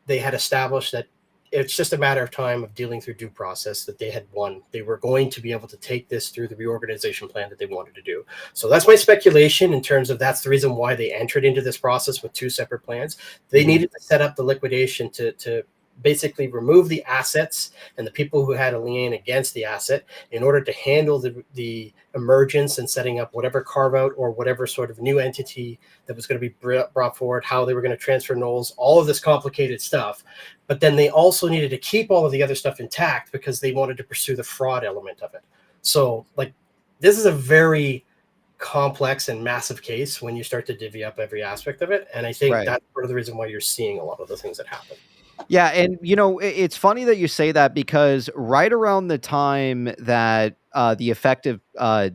they had established that it's just a matter of time of dealing through due process, that they had won. They were going to be able to take this through the reorganization plan that they wanted to do. So that's my speculation in terms of that's the reason why they entered into this process with two separate plans. They needed to set up the liquidation to basically remove the assets and the people who had a lien against the asset in order to handle the emergence and setting up whatever carve out or whatever sort of new entity that was going to be brought forward, how they were going to transfer NOLs, all of this complicated stuff. But then they also needed to keep all of the other stuff intact because they wanted to pursue the fraud element of it. So like, this is a very complex and massive case when you start to divvy up every aspect of it. And I think that's part of the reason why you're seeing a lot of the things that happen. Yeah, and it's funny that you say that, because right around the time that the effective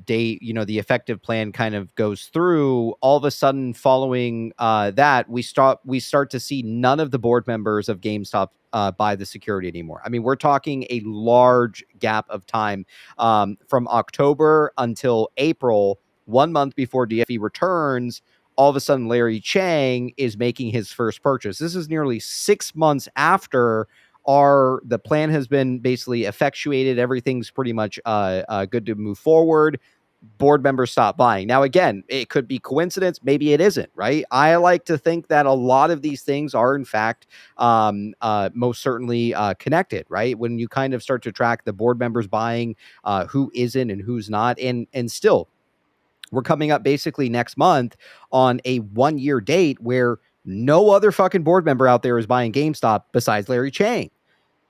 date, the effective plan kind of goes through, all of a sudden following that, we start to see none of the board members of GameStop buy the security anymore. I mean, we're talking a large gap of time from October until April, 1 month before DFE returns. All of a sudden Larry Chang is making his first purchase. This is nearly 6 months after the plan has been basically effectuated. Everything's pretty much good to move forward. Board members stop buying. Now, again, it could be coincidence. Maybe it isn't, right? I like to think that a lot of these things are, in fact, most certainly connected, right? When you kind of start to track the board members buying, who isn't and who's not. And still, we're coming up basically next month on a 1-year date where no other fucking board member out there is buying GameStop besides Larry Chang.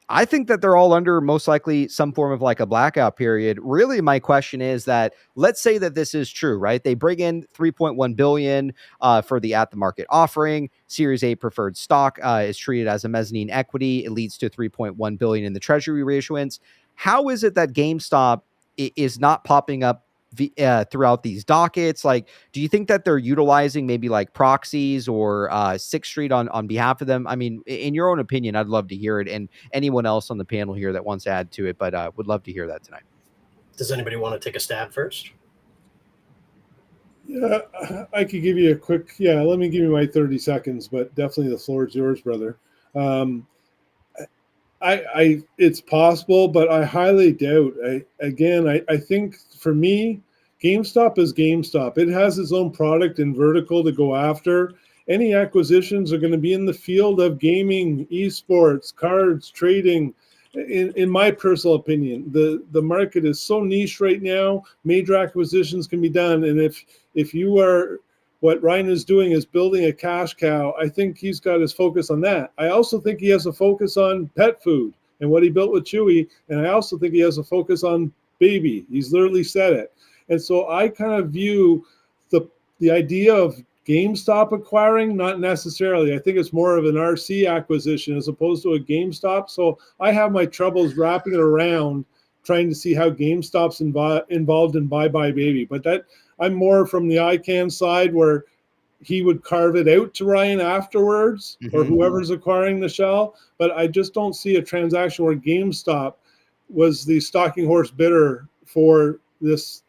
I think that they're all under most likely some form of like a blackout period. Really, my question is that, let's say that this is true, right? They bring in $3.1 billion for the at the market offering. Series A preferred stock is treated as a mezzanine equity. It leads to $3.1 billion in the treasury reissuance. How is it that GameStop is not popping up throughout these dockets? Like, do you think that they're utilizing maybe like proxies or 6th Street on behalf of them? I mean, in your own opinion, I'd love to hear it. And anyone else on the panel here that wants to add to it, but would love to hear that tonight. Does anybody want to take a stab first? Yeah, I could give you a quick, let me give you my 30 seconds, but definitely the floor is yours, brother. It's possible, but I highly doubt. I think for me, GameStop is GameStop. It has its own product and vertical to go after. Any acquisitions are going to be in the field of gaming, esports, cards, trading. In my personal opinion, the market is so niche right now. Major acquisitions can be done, and if you are, what Ryan is doing is building a cash cow, I think he's got his focus on that. I also think he has a focus on pet food and what he built with Chewy, and I also think he has a focus on baby. He's literally said it, and so I kind of view the idea of GameStop acquiring, not necessarily. I think it's more of an RC acquisition as opposed to a GameStop. So I have my troubles wrapping it around, trying to see how GameStop's involved in Bye Bye Baby. But that I'm more from the ICANN side, where he would carve it out to Ryan afterwards, or whoever's acquiring the shell. But I just don't see a transaction where GameStop was the stalking horse bidder for this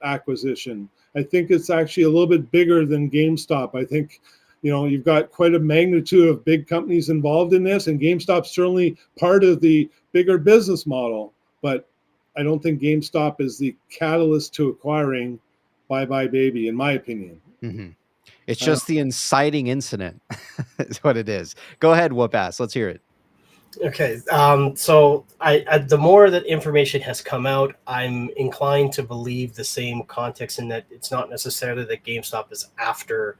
acquisition. I think it's actually a little bit bigger than GameStop. I think, you've got quite a magnitude of big companies involved in this, and GameStop's certainly part of the bigger business model. But I don't think GameStop is the catalyst to acquiring Bye Bye Baby, in my opinion. It's just the inciting incident is what it is. Go ahead, Whoop Ass. Let's hear it. Okay, so I the more that information has come out, I'm inclined to believe the same context, in that it's not necessarily that GameStop is after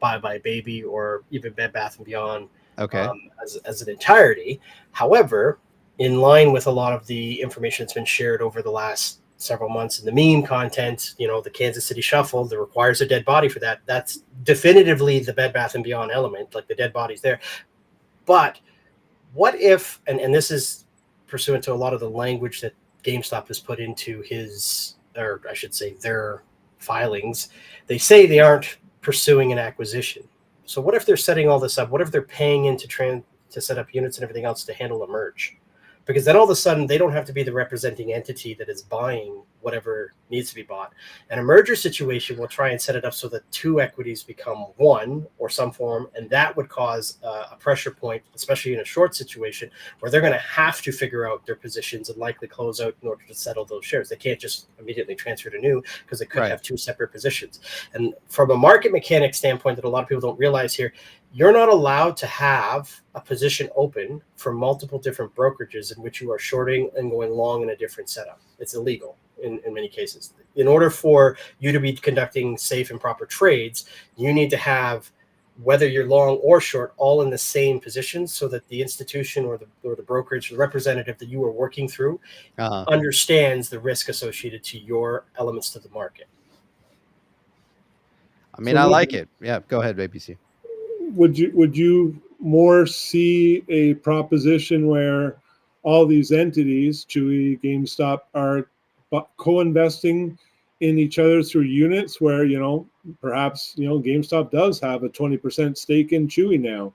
Bye Bye Baby or even Bed Bath & Beyond as an entirety. However, in line with a lot of the information that's been shared over the last several months in the meme content, the Kansas City Shuffle that requires a dead body for that, that's definitively the Bed Bath & Beyond element, like the dead body's there. But what if, and this is pursuant to a lot of the language that GameStop has put into their filings, they say they aren't pursuing an acquisition. So what if they're setting all this up? What if they're paying in to set up units and everything else to handle a merge? Because then all of a sudden they don't have to be the representing entity that is buying whatever needs to be bought. And a merger situation will try and set it up so that two equities become one or some form, and that would cause a pressure point, especially in a short situation, where they're going to have to figure out their positions and likely close out in order to settle those shares. They can't just immediately transfer to new, because they could have two separate positions. And from a market mechanic standpoint that a lot of people don't realize here, you're not allowed to have a position open for multiple different brokerages in which you are shorting and going long in a different setup. It's illegal in many cases. In order for you to be conducting safe and proper trades, you need to have, whether you're long or short, all in the same positions, so that the institution or the brokerage, the representative that you are working through understands the risk associated to your elements to the market. I mean, I like it. Yeah, go ahead, ABC. Would you more see a proposition where all these entities, Chewy, GameStop, are co-investing in each other through units where, perhaps, GameStop does have a 20% stake in Chewy now.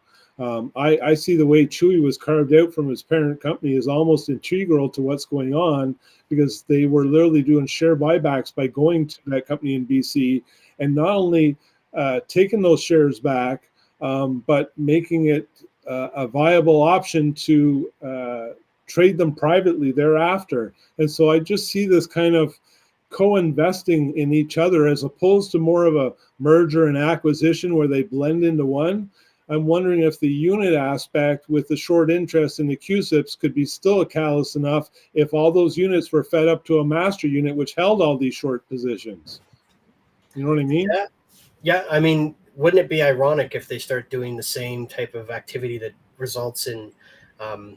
I see the way Chewy was carved out from its parent company is almost integral to what's going on, because they were literally doing share buybacks by going to that company in BC and not only taking those shares back, but making it a viable option to trade them privately thereafter. And so I just see this kind of co-investing in each other as opposed to more of a merger and acquisition where they blend into one. I'm wondering if the unit aspect with the short interest in the QSIPs could be still a callous enough if all those units were fed up to a master unit which held all these short positions. You know what I mean? Yeah. I mean, wouldn't it be ironic if they start doing the same type of activity that results in, well,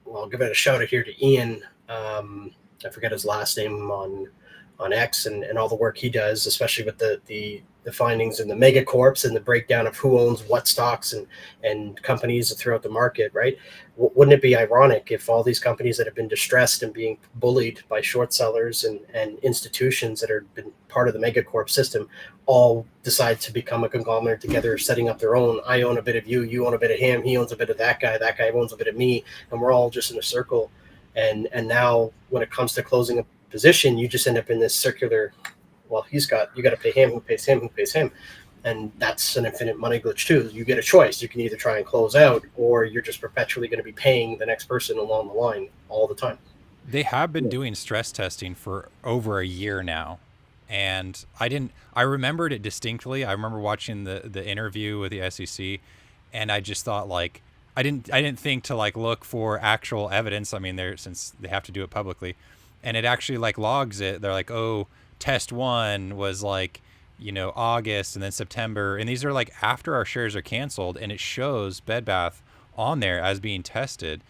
I'll give it a shout out here to Ian. I forget his last name on X and all the work he does, especially with the findings in the megacorps and the breakdown of who owns what stocks and companies throughout the market, right? Wouldn't it be ironic if all these companies that have been distressed and being bullied by short sellers and institutions that have been part of the megacorp system all decide to become a conglomerate together, setting up their own, I own a bit of you, you own a bit of him, he owns a bit of that guy owns a bit of me, and we're all just in a circle. And now when it comes to closing a position, you just end up in this circular, well, you got to pay him, who pays him, who pays him. And that's an infinite money glitch too. You get a choice. You can either try and close out, or you're just perpetually going to be paying the next person along the line all the time. They have been doing stress testing for over a year now. And I remembered it distinctly. I remember watching the interview with the SEC, and I just thought, like, I didn't think to like look for actual evidence. I mean, since they have to do it publicly, and it actually like logs it. They're like, oh, test 1 was like, August, and then September, and these are like after our shares are canceled, and it shows Bed Bath on there as being tested,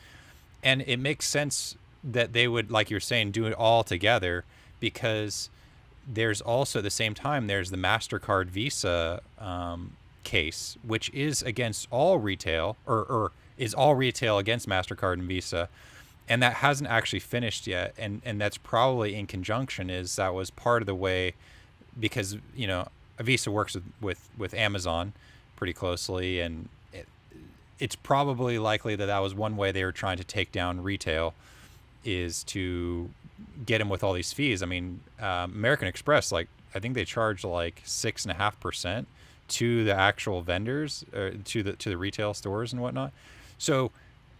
and it makes sense that they would, like you're saying, do it all together, because there's also at the same time there's the MasterCard Visa case, which is against all retail, or is all retail against MasterCard and Visa, and that hasn't actually finished yet, and that's probably in conjunction, is that was part of the way, because Visa works with Amazon pretty closely, and it's probably likely that was one way they were trying to take down retail, is to get them with all these fees. I mean, American Express, like, I think they charge like 6.5% to the actual vendors, or to the retail stores and whatnot. So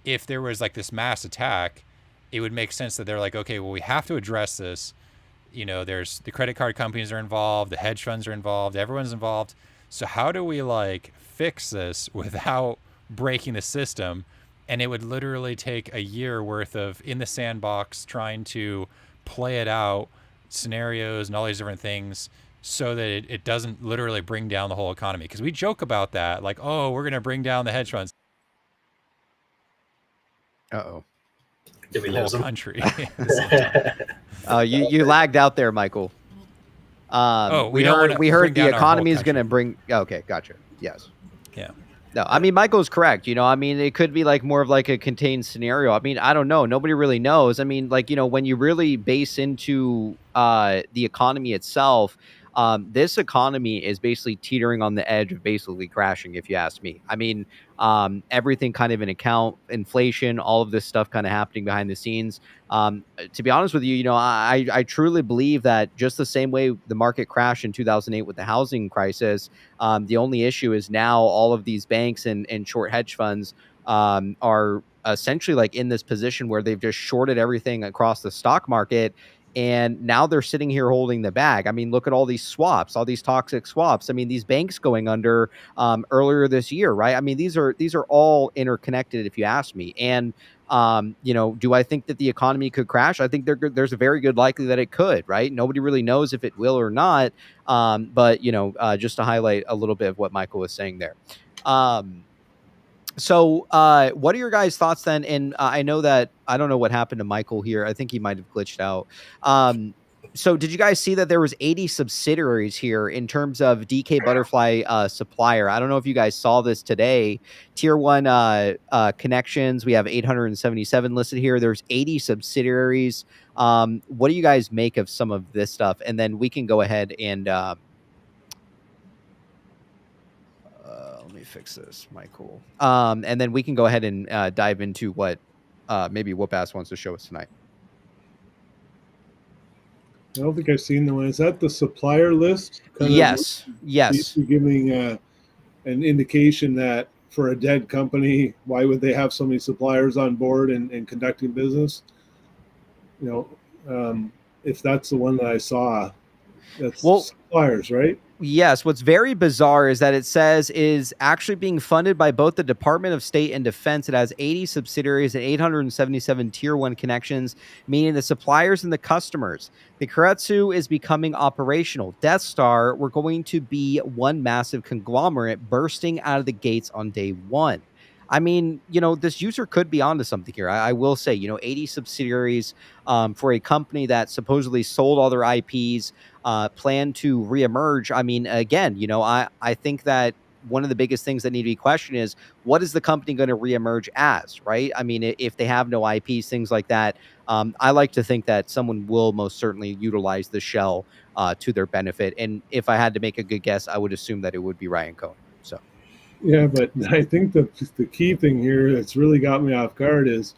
if there was like this mass attack, it would make sense that they're like, okay, well, we have to address this. There's the credit card companies are involved, the hedge funds are involved, everyone's involved. So how do we like fix this without breaking the system? And it would literally take a year worth of in the sandbox trying to play it out, scenarios and all these different things, so that it doesn't literally bring down the whole economy. Because we joke about that, like, oh, we're going to bring down the hedge funds. Uh-oh. Did we The whole lose him? country. You lagged out there, Michael. We heard the economy is going to bring. Okay, gotcha. Yes. Yeah. No, I mean, Michael's correct. I mean, it could be like more of like a contained scenario. I mean, I don't know. Nobody really knows. I mean, like, when you really base into the economy itself, this economy is basically teetering on the edge of basically crashing, if you ask me. I mean, everything kind of in account, inflation, all of this stuff kind of happening behind the scenes. To be honest with you, I truly believe that just the same way the market crashed in 2008 with the housing crisis, the only issue is now all of these banks and short hedge funds are essentially like in this position where they've just shorted everything across the stock market. And now they're sitting here holding the bag. I mean, look at all these swaps, all these toxic swaps. I mean, these banks going under earlier this year, right? I mean, these are all interconnected, if you ask me. And do I think that the economy could crash? I think there's a very good likely that it could, right? Nobody really knows if it will or not. But just to highlight a little bit of what Michael was saying there. So what are your guys' thoughts then? And I know that I don't know what happened to Michael here. I think he might have glitched out. So did you guys see that there was 80 subsidiaries here in terms of DK Butterfly supplier? I don't know if you guys saw this today. Tier 1 connections, we have 877 listed here. There's 80 subsidiaries. What do you guys make of some of this stuff? And then we can go ahead and let me fix this, Michael. And then we can go ahead and dive into what maybe Whoop-Ass wants to show us tonight. I don't think I've seen the one. Is that the supplier list? Yes. Giving an indication that for a dead company, why would they have so many suppliers on board and conducting business? If that's the one that I saw, that's suppliers, right? Yes. What's very bizarre is that it says is actually being funded by both the Department of State and Defense. It has 80 subsidiaries and 877 tier 1 connections, meaning the suppliers and the customers. The Keiretsu is becoming operational. Death Star, we're going to be one massive conglomerate bursting out of the gates on day one. I mean, this user could be onto something here. I will say, 80 subsidiaries for a company that supposedly sold all their IPs, plan to reemerge. I mean, again, I think that one of the biggest things that need to be questioned is what is the company going to reemerge as, right? I mean, if they have no IPs, things like that, I like to think that someone will most certainly utilize the shell to their benefit. And if I had to make a good guess, I would assume that it would be Ryan Cohen. So. Yeah, but I think the key thing here that's really got me off guard is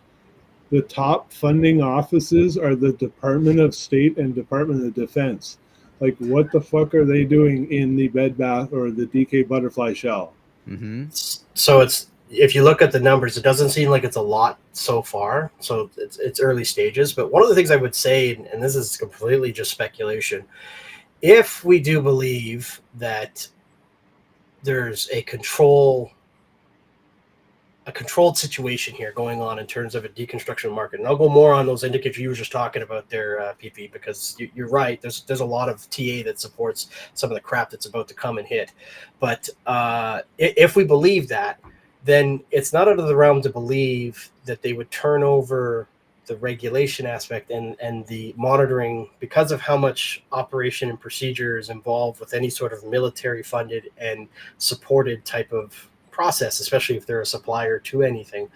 the top funding offices are the Department of State and Department of Defense. Like, what the fuck are they doing in the Bed Bath or the DK Butterfly shell? Mm-hmm. So if you look at the numbers, it doesn't seem like it's a lot so far. So it's early stages. But one of the things I would say, and this is completely just speculation, if we do believe that there's a controlled situation here going on in terms of a deconstruction market, and I'll go more on those indicators you were just talking about there, PP, because you're right. There's a lot of TA that supports some of the crap that's about to come and hit. But if we believe that, then it's not out of the realm to believe that they would turn over the regulation aspect and the monitoring, because of how much operation and procedure is involved with any sort of military funded and supported type of process, especially if they're a supplier to anything,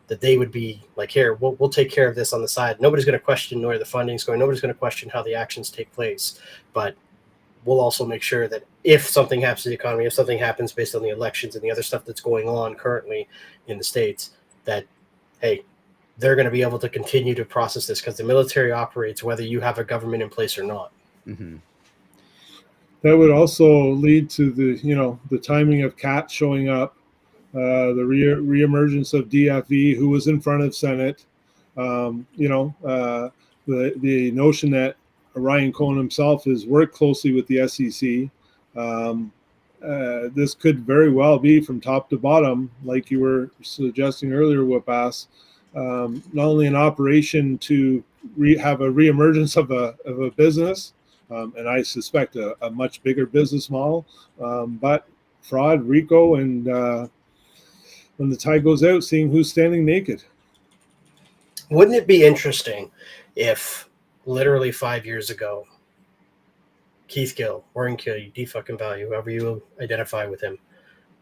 that they would be like, here, we'll take care of this on the side. Nobody's going to question where the funding's going. Nobody's going to question how the actions take place. But we'll also make sure that if something happens to the economy, if something happens based on the elections and the other stuff that's going on currently in the States, that, hey, they're going to be able to continue to process this because the military operates whether you have a government in place or not. Mm-hmm. That would also lead to the timing of Cat showing up, the reemergence of DFE, who was in front of Senate, the notion that Ryan Cohen himself has worked closely with the SEC. This could very well be from top to bottom, like you were suggesting earlier, Whoop-Ass, not only an operation to have a reemergence of a business, and I suspect a much bigger business model, but fraud, RICO, and when the tide goes out, seeing who's standing naked. Wouldn't it be interesting if literally 5 years ago, Keith Gill, Warren Gill, D-fucking value, whoever you identify with him,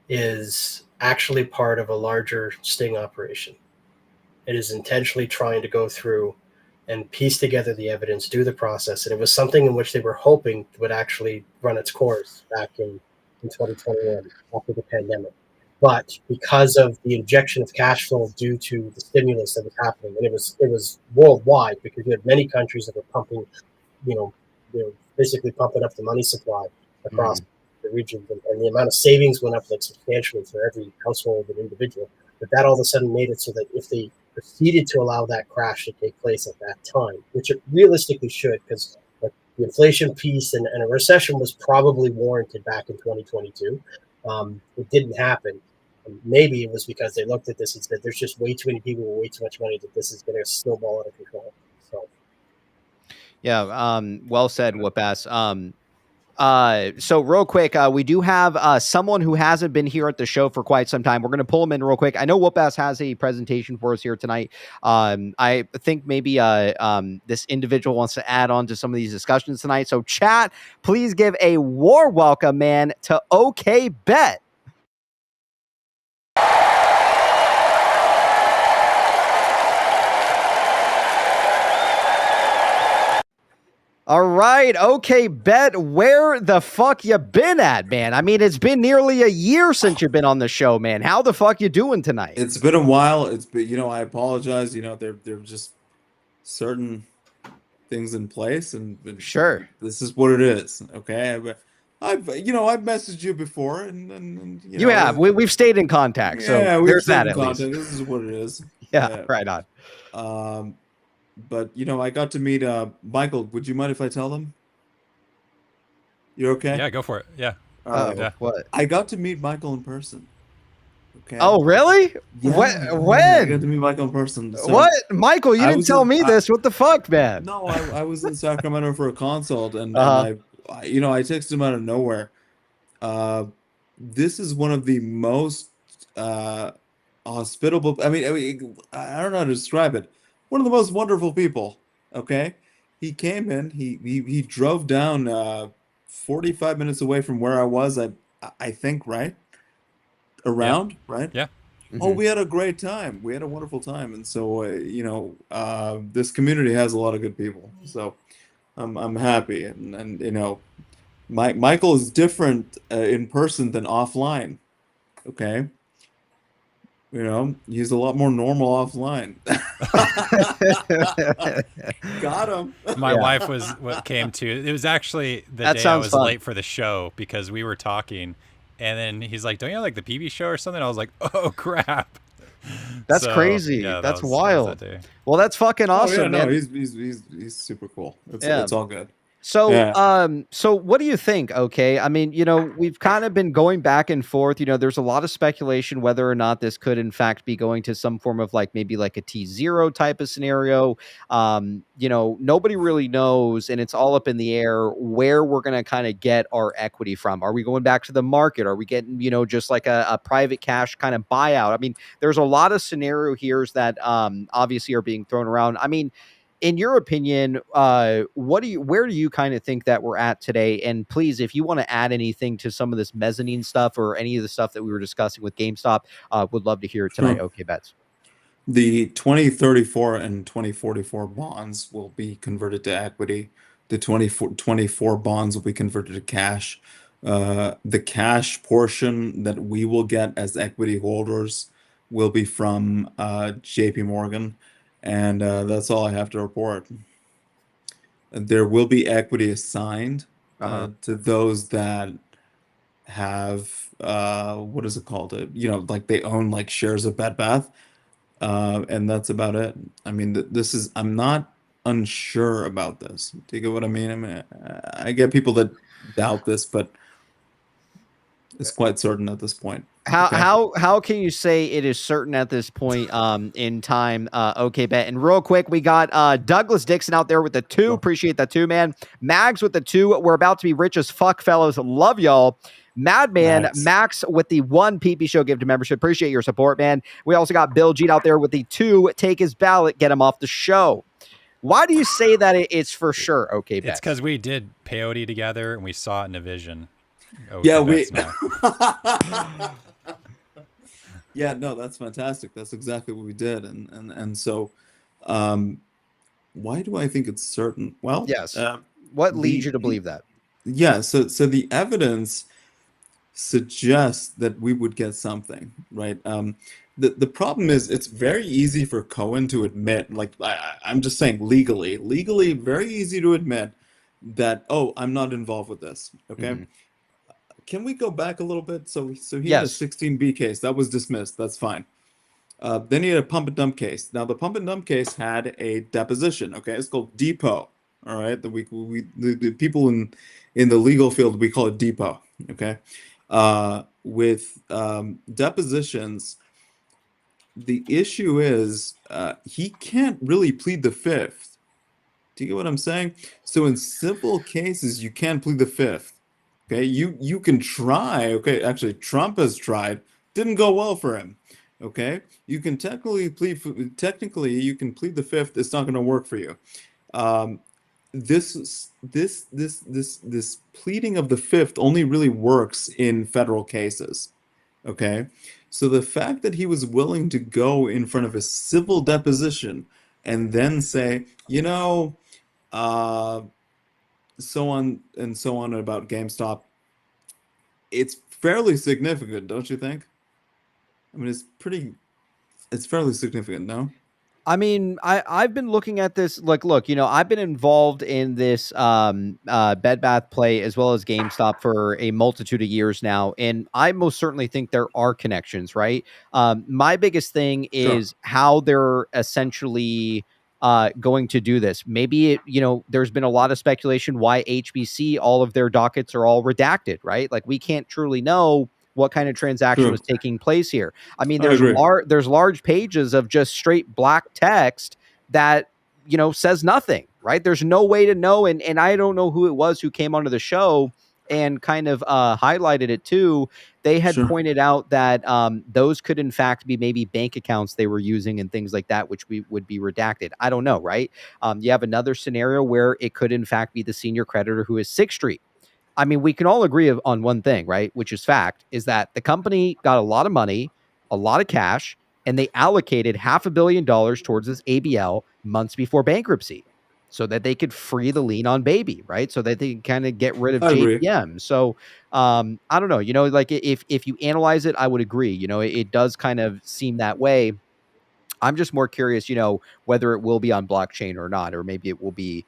is actually part of a larger sting operation? It is intentionally trying to go through and piece together the evidence, do the process. And it was something in which they were hoping would actually run its course back in 2021 after the pandemic. But because of the injection of cash flow due to the stimulus that was happening, and it was worldwide, because you had many countries that were pumping, basically pumping up the money supply across the region, and the amount of savings went up like substantially for every household and individual. But that all of a sudden made it so that if they proceeded to allow that crash to take place at that time, which it realistically should, because the inflation piece and a recession was probably warranted back in 2022. It didn't happen. Maybe it was because they looked at this and said, there's just way too many people with way too much money that this is going to snowball out of control. So, yeah, well said, Whoop-Ass. So real quick, we do have someone who hasn't been here at the show for quite some time. We're going to pull him in real quick. I know Whoop-Ass has a presentation for us here tonight. I think maybe this individual wants to add on to some of these discussions tonight. So chat, please give a warm welcome, man, to OK Bet. All right, OK Bet, where the fuck you been at, man? I mean, it's been nearly a year since you've been on the show, man. How the fuck you doing tonight? It's been a while. It's been, I apologize. There are just certain things in place, and Sure, this is what it is. Okay, I've messaged you before, and you have. We've stayed in contact, so there's that at least. This is what it is. Yeah, right on. But I got to meet Michael. Would you mind if I tell them? You're okay? Yeah, go for it. Yeah. Yeah. What? I got to meet Michael in person. Okay. Oh, really? Yeah, when? I got to meet Michael in person. So what? Michael, you didn't tell me this. What the fuck, man? No, I was in Sacramento for a consult, and I texted him out of nowhere. This is one of the most hospitable. I mean, I don't know how to describe it. One of the most wonderful people. Okay, he came in. He drove down 45 minutes away from where I was. I think right around right. Yeah. Oh, we had a great time. We had a wonderful time, and so this community has a lot of good people. So I'm happy, and Michael is different in person than offline. Okay. He's a lot more normal offline. Got him. My wife was what came to. It was actually the day I was late for the show because we were talking, and then he's like, "Don't you have like the PB show or something?" I was like, "Oh crap." That's crazy. Yeah, that's wild. That well, that's fucking awesome. No, man. He's super cool. It's all good. So, so what do you think? Okay. I mean, we've kind of been going back and forth, there's a lot of speculation whether or not this could in fact be going to some form of maybe a T0 type of scenario. Nobody really knows, and it's all up in the air where we're going to kind of get our equity from. Are we going back to the market? Are we getting, just like a private cash kind of buyout? I mean, there's a lot of scenario here that obviously are being thrown around. I mean, in your opinion, where do you kind of think that we're at today? And please, if you want to add anything to some of this mezzanine stuff or any of the stuff that we were discussing with GameStop, would love to hear it tonight. Sure. Okay, Bets. The 2034 and 2044 bonds will be converted to equity. The 2024 bonds will be converted to cash. The cash portion that we will get as equity holders will be from JP Morgan. And that's all I have to report. There will be equity assigned to those that have what is it called? They own shares of Bed Bath, and that's about it. I mean, I'm not unsure about this. Do you get what I mean? I mean, I get people that doubt this, but it's quite certain at this point. How can you say it is certain at this point in time? Okay, Bet. And real quick, we got Douglas Dixon out there with the 2. Appreciate that too, man. Mags with the 2. We're about to be rich as fuck, fellows. Love y'all. Madman Max with the 1 PP Show gift to membership. Appreciate your support, man. We also got Bill Jeet out there with the 2. Take his ballot, get him off the show. Why do you say that it's for sure? Okay, Bet. It's because we did peyote together and we saw it in a vision. Yeah, no, that's fantastic. That's exactly what we did, and so, why do I think it's certain? Well, yes. What leads you to believe that? Yeah, so the evidence suggests that we would get something, right? The problem is it's very easy for Cohen to admit, I'm just saying legally, very easy to admit that, oh, I'm not involved with this. Okay. Mm-hmm. Can we go back a little bit? So he had a 16B case that was dismissed. That's fine. Then he had a pump and dump case. Now the pump and dump case had a deposition. Okay, it's called depot. All right, the people in the legal field, we call it depot. Okay, with depositions, the issue is he can't really plead the 5th. Do you get what I'm saying? So in civil cases, you can't plead the 5th. Okay, you can try. Okay, actually, Trump has tried. Didn't go well for him. Okay, you can technically you can plead the fifth. It's not going to work for you. Um, this pleading of the fifth only really works in federal cases. Okay, so the fact that he was willing to go in front of a civil deposition and then say, uh, so on and so on about GameStop, it's fairly significant, don't you think? I mean, it's fairly significant, no? I mean, I've been looking at this. Like, look, I've been involved in this Bed Bath play as well as GameStop for a multitude of years now, and I most certainly think there are connections, right? My biggest thing Sure. is how they're essentially going to do this. Maybe there's been a lot of speculation why HBC, all of their dockets are all redacted, right? Like, we can't truly know what kind of transaction was True. taking place here. I mean, I agree. there's large pages of just straight black text that says nothing, right? There's no way to know, and I don't know who it was who came onto the show and kind of highlighted it too. They had Sure. pointed out that those could in fact be maybe bank accounts they were using and things like that, which would be redacted. I don't know, right? You have another scenario where it could in fact be the senior creditor who is Sixth Street. I mean, we can all agree on one thing, right? Which is fact, is that the company got a lot of money, a lot of cash, and they allocated $500 million towards this ABL months before bankruptcy so that they could free the lien on baby, right? So that they can kind of get rid of I agree. JPM. So I don't know, like if you analyze it, I would agree, it does kind of seem that way. I'm just more curious, whether it will be on blockchain or not, or maybe it will be,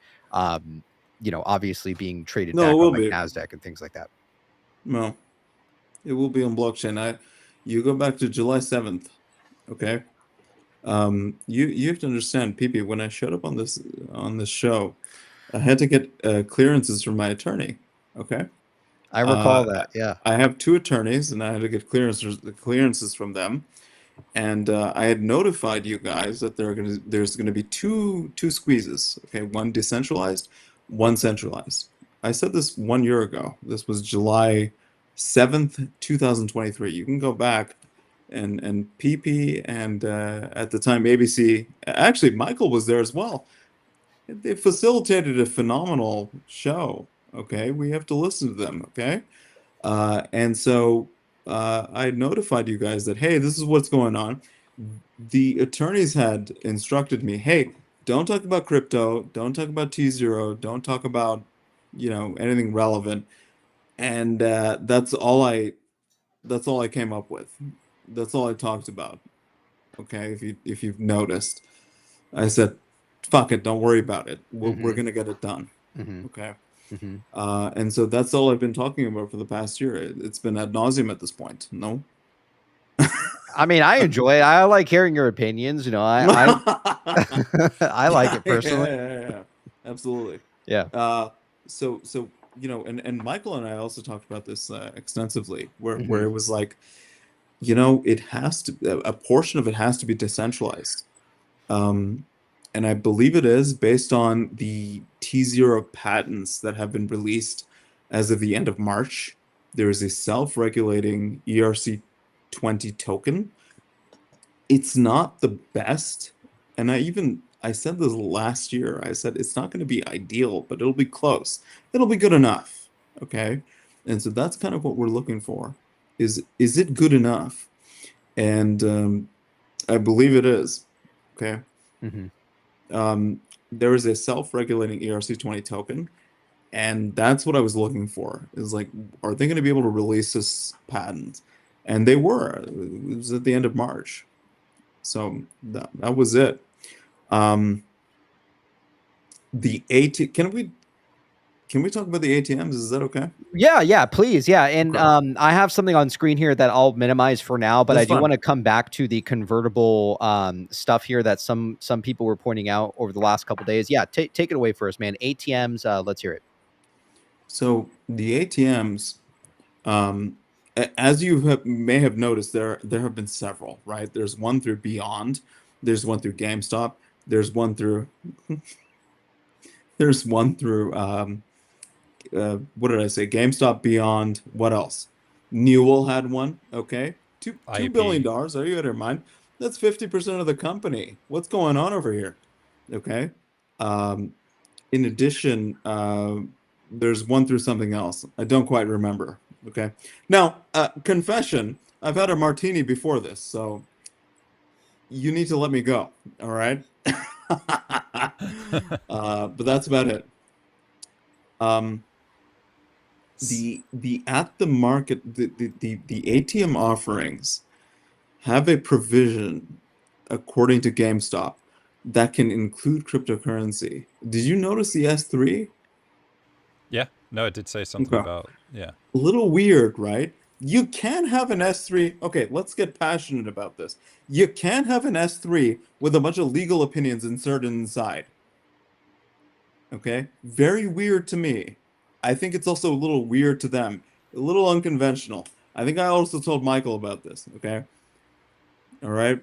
obviously being traded No, it back on will like be. NASDAQ and things like that. No, it will be on blockchain. You go back to July 7th, okay? You have to understand, PP, when I showed up on this show, I had to get clearances from my attorney, okay? I recall that. Yeah. I have two attorneys, and I had to get clearances from them. And I had notified you guys that there's gonna be two squeezes, okay? One decentralized, one centralized. I said this 1 year ago. This was July 7th, 2023. You can go back and PP and at the time ABC. Actually, Michael was there as well. They facilitated a phenomenal show. Okay, we have to listen to them. Okay, and so I notified you guys that, hey, this is what's going on. The attorneys had instructed me, hey, don't talk about crypto, don't talk about T0, don't talk about, anything relevant. And that's all I came up with. That's all I talked about. Okay, if you've noticed, I said, fuck it, don't worry about it. We're gonna get it done. Okay. And so that's all I've been talking about for the past year. It's been ad nauseum at this point. No. I mean, I enjoy it. I like hearing your opinions. I I like it personally. Yeah. Absolutely. Yeah. So and Michael and I also talked about this extensively, where it was like, it has to, a portion of it has to be decentralized. And I believe it is based on the T0 patents that have been released as of the end of March. There is a self-regulating ERC20 token. It's not the best. And I said this last year. I said it's not going to be ideal, but it'll be close. It'll be good enough. Okay. And so that's kind of what we're looking for. Is it good enough? And I believe it is. Okay. There is a self-regulating ERC20 token, and that's what I was looking for. Is like, are they going to be able to release this patent? And they were. It was at the end of March, so that was it. The AT. Can we talk about the ATMs? Is that okay? Yeah, please. Yeah. And Okay. I have something on screen here that I'll minimize for now, but That's I do fine. want to come back to the convertible stuff here that some people were pointing out over the last couple of days. Yeah, take it away for us, man. ATMs, let's hear it. So the ATMs, as you may have noticed, there have been several, right? There's one through Beyond, there's one through GameStop, there's one through what did I say? GameStop, Beyond. What else? Newell had one. Okay, $2 IEP. billion. Are you out of your mind? That's 50% of the company. What's going on over here? Okay. In addition, there's one through something else. I don't quite remember. Okay. Now, confession. I've had a martini before this, so you need to let me go. All right. But that's about it. The at the market, the ATM offerings have a provision, according to GameStop, that can include cryptocurrency. Did you notice the S3? Yeah. No, it did say something about, yeah. A little weird, right? You can have an S3. Okay, let's get passionate about this. You can have an S3 with a bunch of legal opinions inserted inside. Okay? Very weird to me. I think it's also a little weird to them. A little unconventional. I think I also told Michael about this. Okay? All right?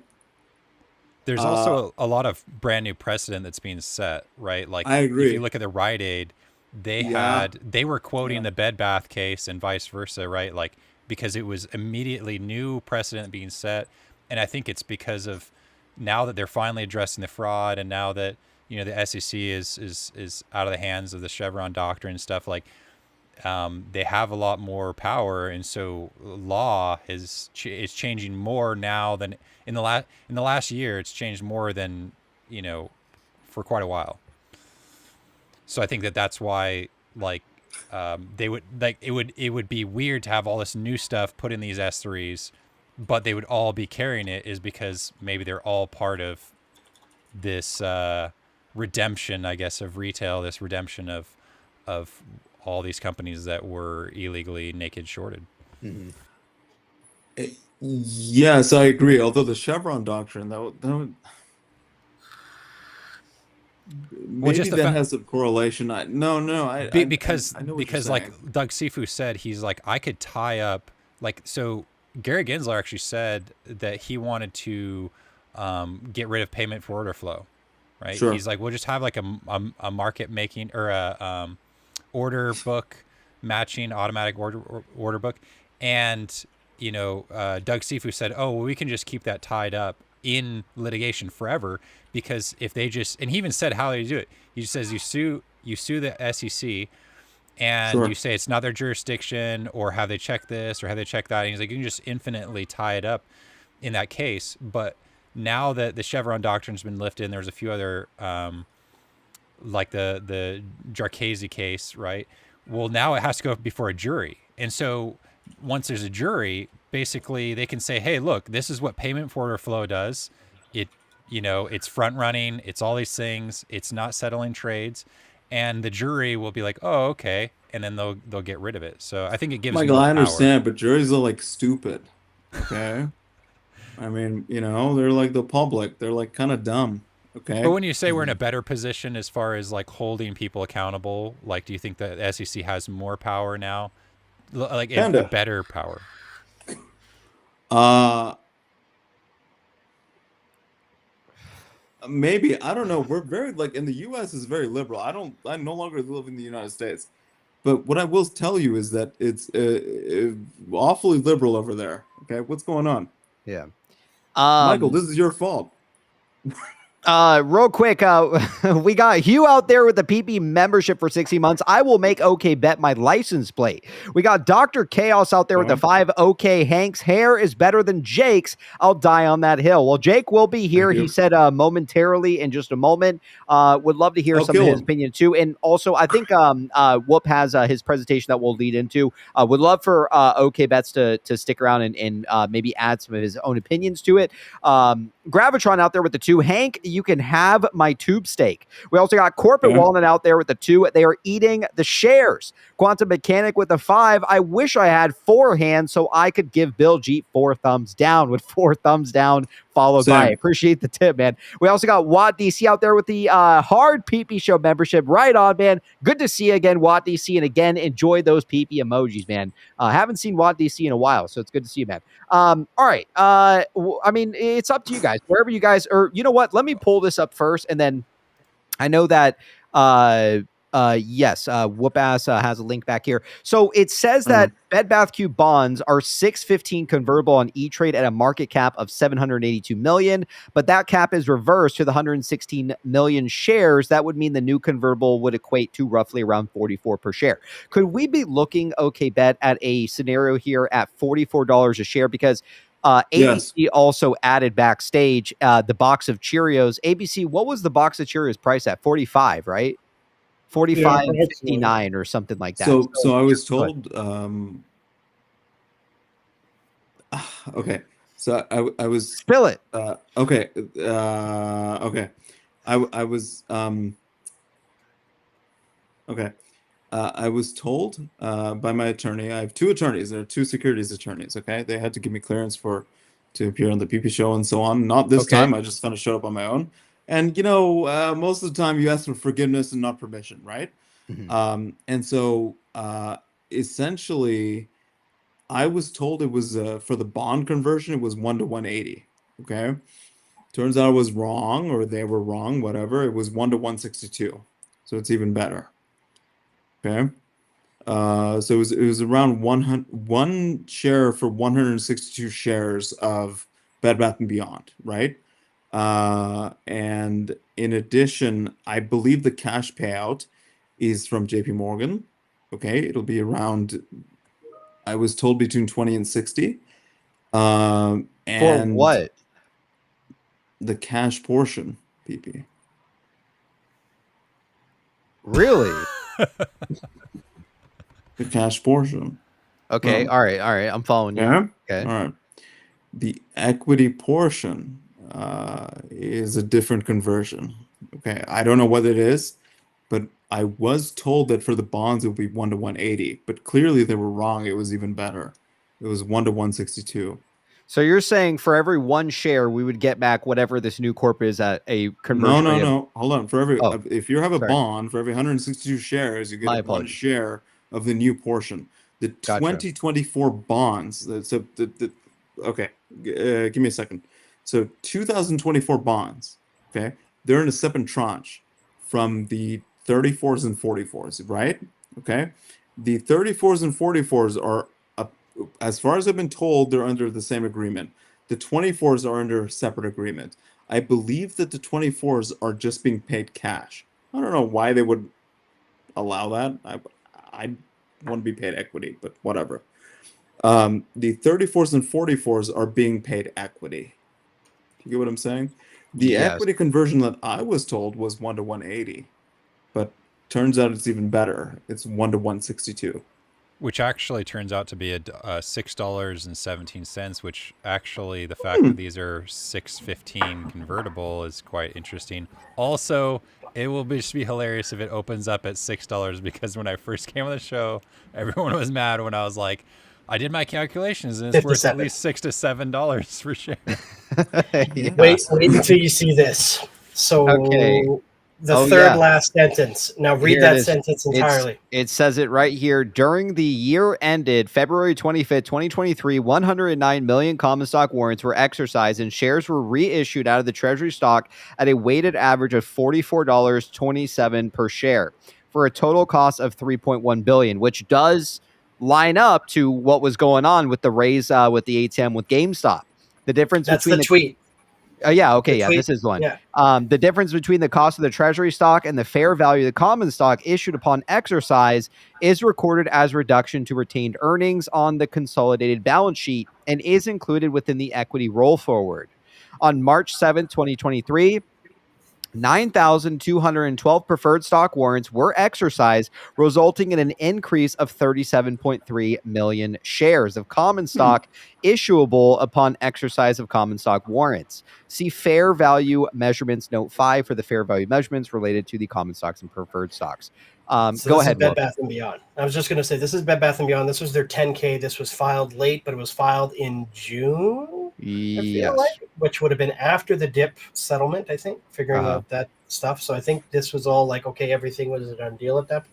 There's also a lot of brand new precedent that's being set, right? Like, I agree. If you look at the Rite Aid, they were quoting the Bed Bath case and vice versa, right? Like, because it was immediately new precedent being set. And I think it's because of now that they're finally addressing the fraud, and now that, you know, the SEC is out of the hands of the Chevron doctrine and stuff, like, they have a lot more power, and so law is changing more now than in the last year. It's changed more than, you know, for quite a while. So I think that's why, like, they would, like, it would be weird to have all this new stuff put in these S3s, but they would all be carrying it, is because maybe they're all part of this redemption, I guess, of retail, this redemption of all these companies that were illegally naked shorted. Mm-hmm. Yes, I agree. Although the Chevron doctrine, that would maybe that has some correlation. I know what because you're like saying. Doug Sifu said, he's like, I could tie up, like, so Gary Gensler actually said that he wanted to get rid of payment for order flow, right? Sure. He's like, we'll just have like a market making, or a order book matching, automatic order book. And, you know, Doug Sifu said, oh, well, we can just keep that tied up in litigation forever, because if they just, and he even said how they do it. He just says you sue the SEC, and you say it's not their jurisdiction, or have they checked this, or have they checked that. And he's like, you can just infinitely tie it up in that case. But now that the Chevron doctrine's been lifted, and there's a few other, like the Jarchese case, right? Well, now it has to go before a jury. And so once there's a jury, basically they can say, hey, look, this is what payment for order flow does. It, you know, it's front running, it's all these things, it's not settling trades. And the jury will be like, oh, okay. And then they'll get rid of it. So I think it gives Michael, more I power. understand, but juries are like stupid. Okay. I mean, you know, they're like the public. They're like kind of dumb. Okay. But when you say we're in a better position as far as like holding people accountable, like, do you think that the SEC has more power now? Like a better power? Maybe. I don't know. We're very, like, in the US is very liberal. I no longer live in the United States. But what I will tell you is that it's awfully liberal over there. Okay. What's going on? Yeah. Michael, this is your fault. Real quick, we got Hugh out there with the PP membership for 60 months. I will make OK bet my license plate. We got Dr. Chaos out there with the 5 OK. Hank's hair is better than Jake's. I'll die on that hill. Well, Jake will be here. He said momentarily in just a moment. Would love to hear some of his opinion too. And also, I think Whoop has his presentation that we'll lead into. Would love for OK Bets to stick around and maybe add some of his own opinions to it. Gravitron out there with the 2. Hank, you can have my tube steak. We also got Corporate Walnut out there with the 2. They are eating the shares. Quantum Mechanic with the 5. I wish I had 4 hands so I could give Bill Jeep 4 thumbs down, with 4 thumbs down followed by. Appreciate the tip, man. We also got Watt DC out there with the hard PP Show membership. Right on, man. Good to see you again, Watt DC. And again, enjoy those PP emojis, man. Haven't seen Watt DC in a while, so it's good to see you, man. All right. I mean, it's up to you guys. Wherever you guys, or you know what? Let me pull this up first, and then I know that Yes, Whoop-Ass has a link back here. So it says that Bed Bath Q bonds are 615 convertible on E-Trade at a market cap of 782 million, but that cap is reversed to the 116 million shares. That would mean the new convertible would equate to roughly around 44 per share. Could we be looking, okay, Bet, at a scenario here at $44 a share? Because ABC also added backstage the box of Cheerios. ABC, what was the box of Cheerios price at? 45, right? 45.59 or something like that. So I was told okay. So I was spill it. Okay. Okay. I was okay. I was told by my attorney. I have two attorneys. There are two securities attorneys. Okay, they had to give me clearance to appear on the PP show and so on. Not this time. I just kind of showed up on my own. And most of the time you ask for forgiveness and not permission, right? And so essentially, I was told it was for the bond conversion, it was 1 to 180. Okay, turns out I was wrong, or they were wrong, whatever. It was 1 to 162, so it's even better. Okay, so it was around one share for 162 shares of Bed Bath & Beyond, right? And in addition, I believe the cash payout is from JP Morgan. Okay, it'll be around, I was told, between 20 and 60. And for what? The cash portion, PP. Really? The cash portion. Okay. All right. I'm following you. Yeah. Okay. All right. The equity portion is a different conversion. Okay. I don't know what it is, but I was told that for the bonds it would be 1 to 180, but clearly they were wrong. It was even better. It was 1 to 162. So you're saying for every one share, we would get back whatever this new corp is at a conversion? No. Hold on. For every if you have a bond, for every 162 shares, you get one share of the new portion. The 2024 bonds. So okay, give me a second. So 2024 bonds. Okay, they're in a separate tranche from the 34s and 44s, right? Okay, the 34s and 44s are, as far as I've been told, they're under the same agreement. The 24s are under a separate agreement. I believe that the 24s are just being paid cash. I don't know why they would allow that. I want to be paid equity, but whatever. The 34s and 44s are being paid equity. You get what I'm saying? The equity conversion that I was told was 1 to 180, but turns out it's even better. It's 1 to 162. Which actually turns out to be a $6.17, which actually the fact that these are 615 convertible is quite interesting. Also, it will just be hilarious if it opens up at $6, because when I first came on the show, everyone was mad when I was like, I did my calculations and it's worth at least $6 to $7 per share. Wait until you see this. So the third last sentence. Now read that sentence entirely. It says it right here. During the year ended February 25th, 2023, 109 million common stock warrants were exercised and shares were reissued out of the treasury stock at a weighted average of $44.27 per share for a total cost of $3.1 billion, which does line up to what was going on with the raise with the ATM with GameStop. The difference between the tweet. This is one. Yeah. The difference between the cost of the treasury stock and the fair value of the common stock issued upon exercise is recorded as reduction to retained earnings on the consolidated balance sheet and is included within the equity roll forward. On March 7th, 2023, 9,212 preferred stock warrants were exercised, resulting in an increase of 37.3 million shares of common stock issuable upon exercise of common stock warrants. See fair value measurements note 5 for the fair value measurements related to the common stocks and preferred stocks. Go ahead, Bed Bath & Beyond. I was just going to say, this is Bed Bath & Beyond. This was their 10K. This was filed late, but it was filed in June, which would have been after the dip settlement, I think, figuring out that stuff. So I think this was all like, okay, everything was a done deal at that point.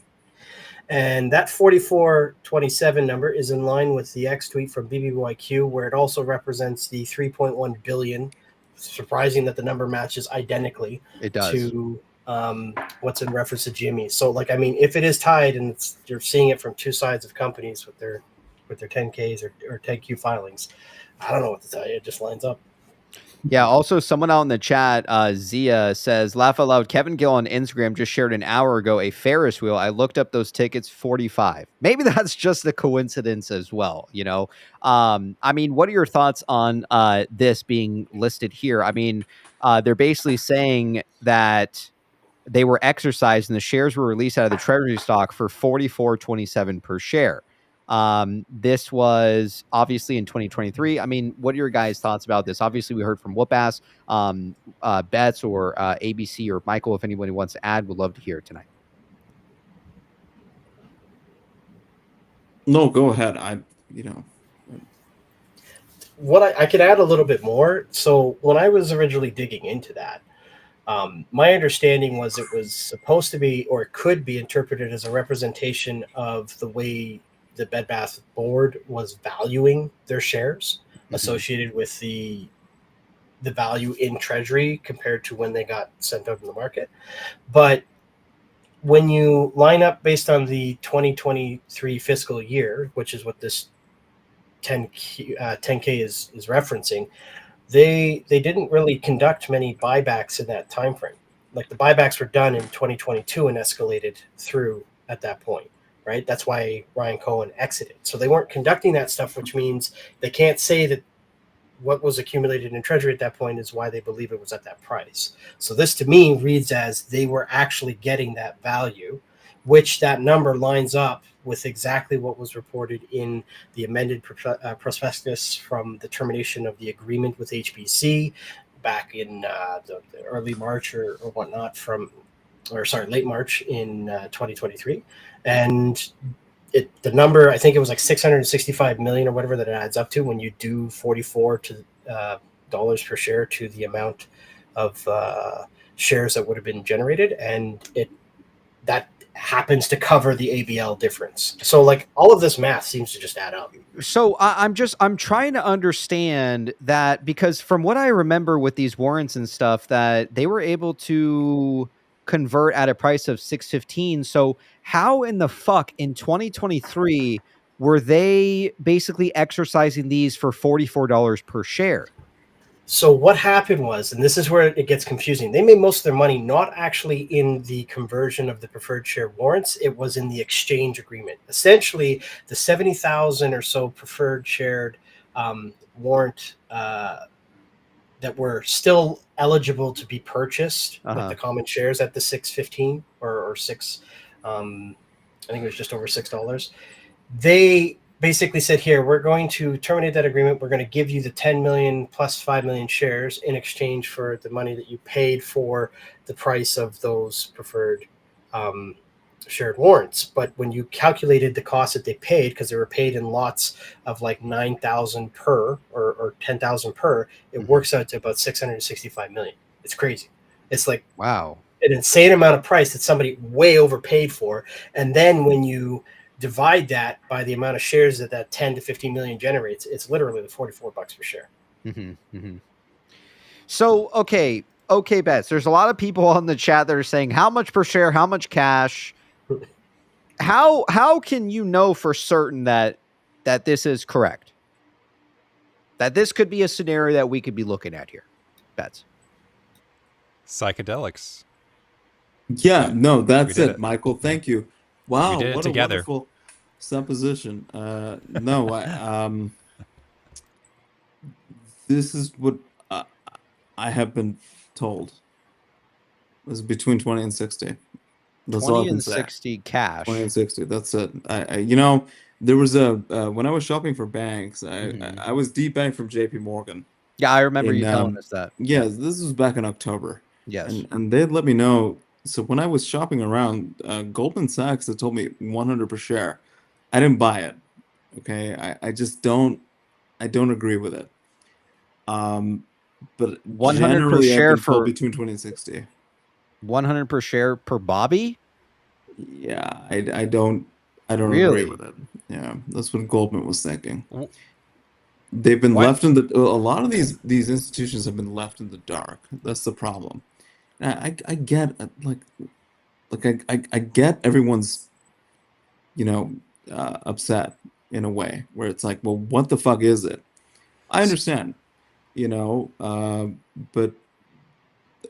And that 4427 number is in line with the X tweet from BBBYQ, where it also represents the 3.1 billion. Surprising that the number matches identically to what's in reference to GME. So, like, I mean, if it is tied and you're seeing it from two sides of companies with their 10Ks or 10Q filings, I don't know what to tell you. It just lines up. Yeah, also someone out in the chat, Zia says, laugh out loud, Kevin Gill on Instagram just shared an hour ago a Ferris wheel. I looked up those tickets, 45. Maybe that's just a coincidence as well, you know? I mean, what are your thoughts on this being listed here? I mean, they're basically saying that they were exercised and the shares were released out of the treasury stock for $44.27 per share. This was obviously in 2023. I mean, what are your guys' thoughts about this? Obviously, we heard from Whoopass, Betts, or ABC, or Michael. If anybody wants to add, would love to hear it tonight. No, go ahead. What I could add a little bit more. So when I was originally digging into that, my understanding was it was supposed to be, or it could be interpreted as a representation of the way the Bed Bath board was valuing their shares associated with the value in treasury compared to when they got sent out in the market. But when you line up based on the 2023 fiscal year, which is what this 10K is referencing, they didn't really conduct many buybacks in that time frame. Like, the buybacks were done in 2022 and escalated through at that point, right? That's why Ryan Cohen exited. So they weren't conducting that stuff, which means they can't say that what was accumulated in treasury at that point is why they believe it was at that price. So this to me reads as they were actually getting that value, which that number lines up with exactly what was reported in the amended prospectus from the termination of the agreement with HBC back in the early March or whatnot late March in 2023. And the number, I think it was like 665 million or whatever that it adds up to when you do $44 per share to the amount of shares that would have been generated, and that happens to cover the ABL difference. So, like, all of this math seems to just add up. So I'm trying to understand that, because from what I remember with these warrants and stuff, that they were able to convert at a price of 615. So how in the fuck in 2023 were they basically exercising these for $44 per share? So what happened was, and this is where it gets confusing, they made most of their money not actually in the conversion of the preferred share warrants. It was in the exchange agreement. Essentially, the 70,000 or so preferred shared warrant that were still eligible to be purchased, like the common shares at the 615 or six, I think it was just over $6. They basically said, here, we're going to terminate that agreement. We're going to give you the 10 million plus 5 million shares in exchange for the money that you paid for the price of those preferred shared warrants. But when you calculated the cost that they paid, because they were paid in lots of like 9,000 per or 10,000 per, it works out to about 665 million. It's crazy. It's like, wow, an insane amount of price that somebody way overpaid for. And then when you divide that by the amount of shares that 10 to 15 million generates, it's literally the $44 per share. So, okay, Bets, there's a lot of people on the chat that are saying how much per share, how much cash. How can you know for certain that this is correct? That this could be a scenario that we could be looking at here, Bets? Psychedelics. Yeah, no, that's it, Michael. Thank you. Wow, we did what it a together. wonderful supposition. No, this is what I have been told. It was between 20 and 60. That's 20 and 60 cash. 20 and 60. That's it. There was when I was shopping for banks, I was deep bank from JP Morgan. Yeah, I remember you telling us that. Yeah, this was back in October. Yes. And they had let me know. So when I was shopping around, Goldman Sachs had told me 100 per share. I didn't buy it. Okay, I just don't agree with it. But 100 per share for between 20 and 60. 100 per share per Bobby. Yeah, I don't really agree with it. Yeah, that's what Goldman was thinking. They've been left in a lot of these institutions have been left in the dark. That's the problem. I get I get everyone's upset in a way where it's like, well, what the fuck is it? I understand, but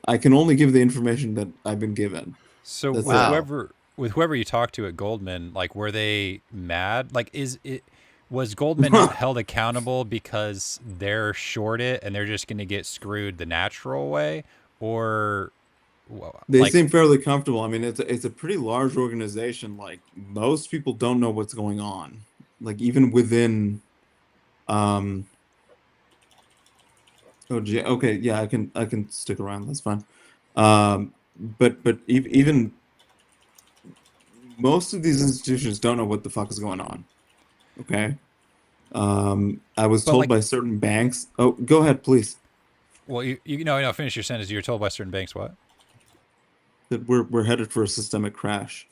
I can only give the information that I've been given. So That's with it. whoever you talked to at Goldman, like, were they mad? Like, was Goldman not held accountable because they're short it and they're just going to get screwed the natural way, or They like, seem fairly comfortable. I mean, it's a pretty large organization. Like most people don't know what's going on. Like even within, um, oh, gee, okay, yeah, I can stick around. That's fine. But even most of these institutions don't know what the fuck is going on. Okay. I was but told like, by certain banks. Oh, go ahead, please. well, you know, finish your sentence. You're told by certain banks what? That we're headed for a systemic crash.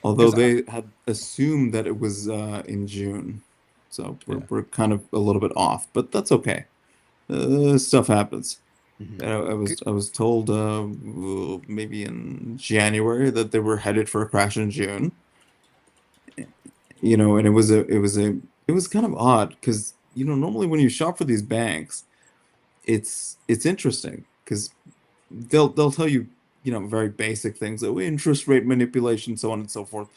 Although Because they had assumed that it was in June, so yeah. we're kind of a little bit off, but that's okay. Stuff happens. I was told maybe in January that they were headed for a crash in June. And it was kind of odd because normally when you shop for these banks, it's interesting because they'll tell you very basic things like interest rate manipulation, so on and so forth.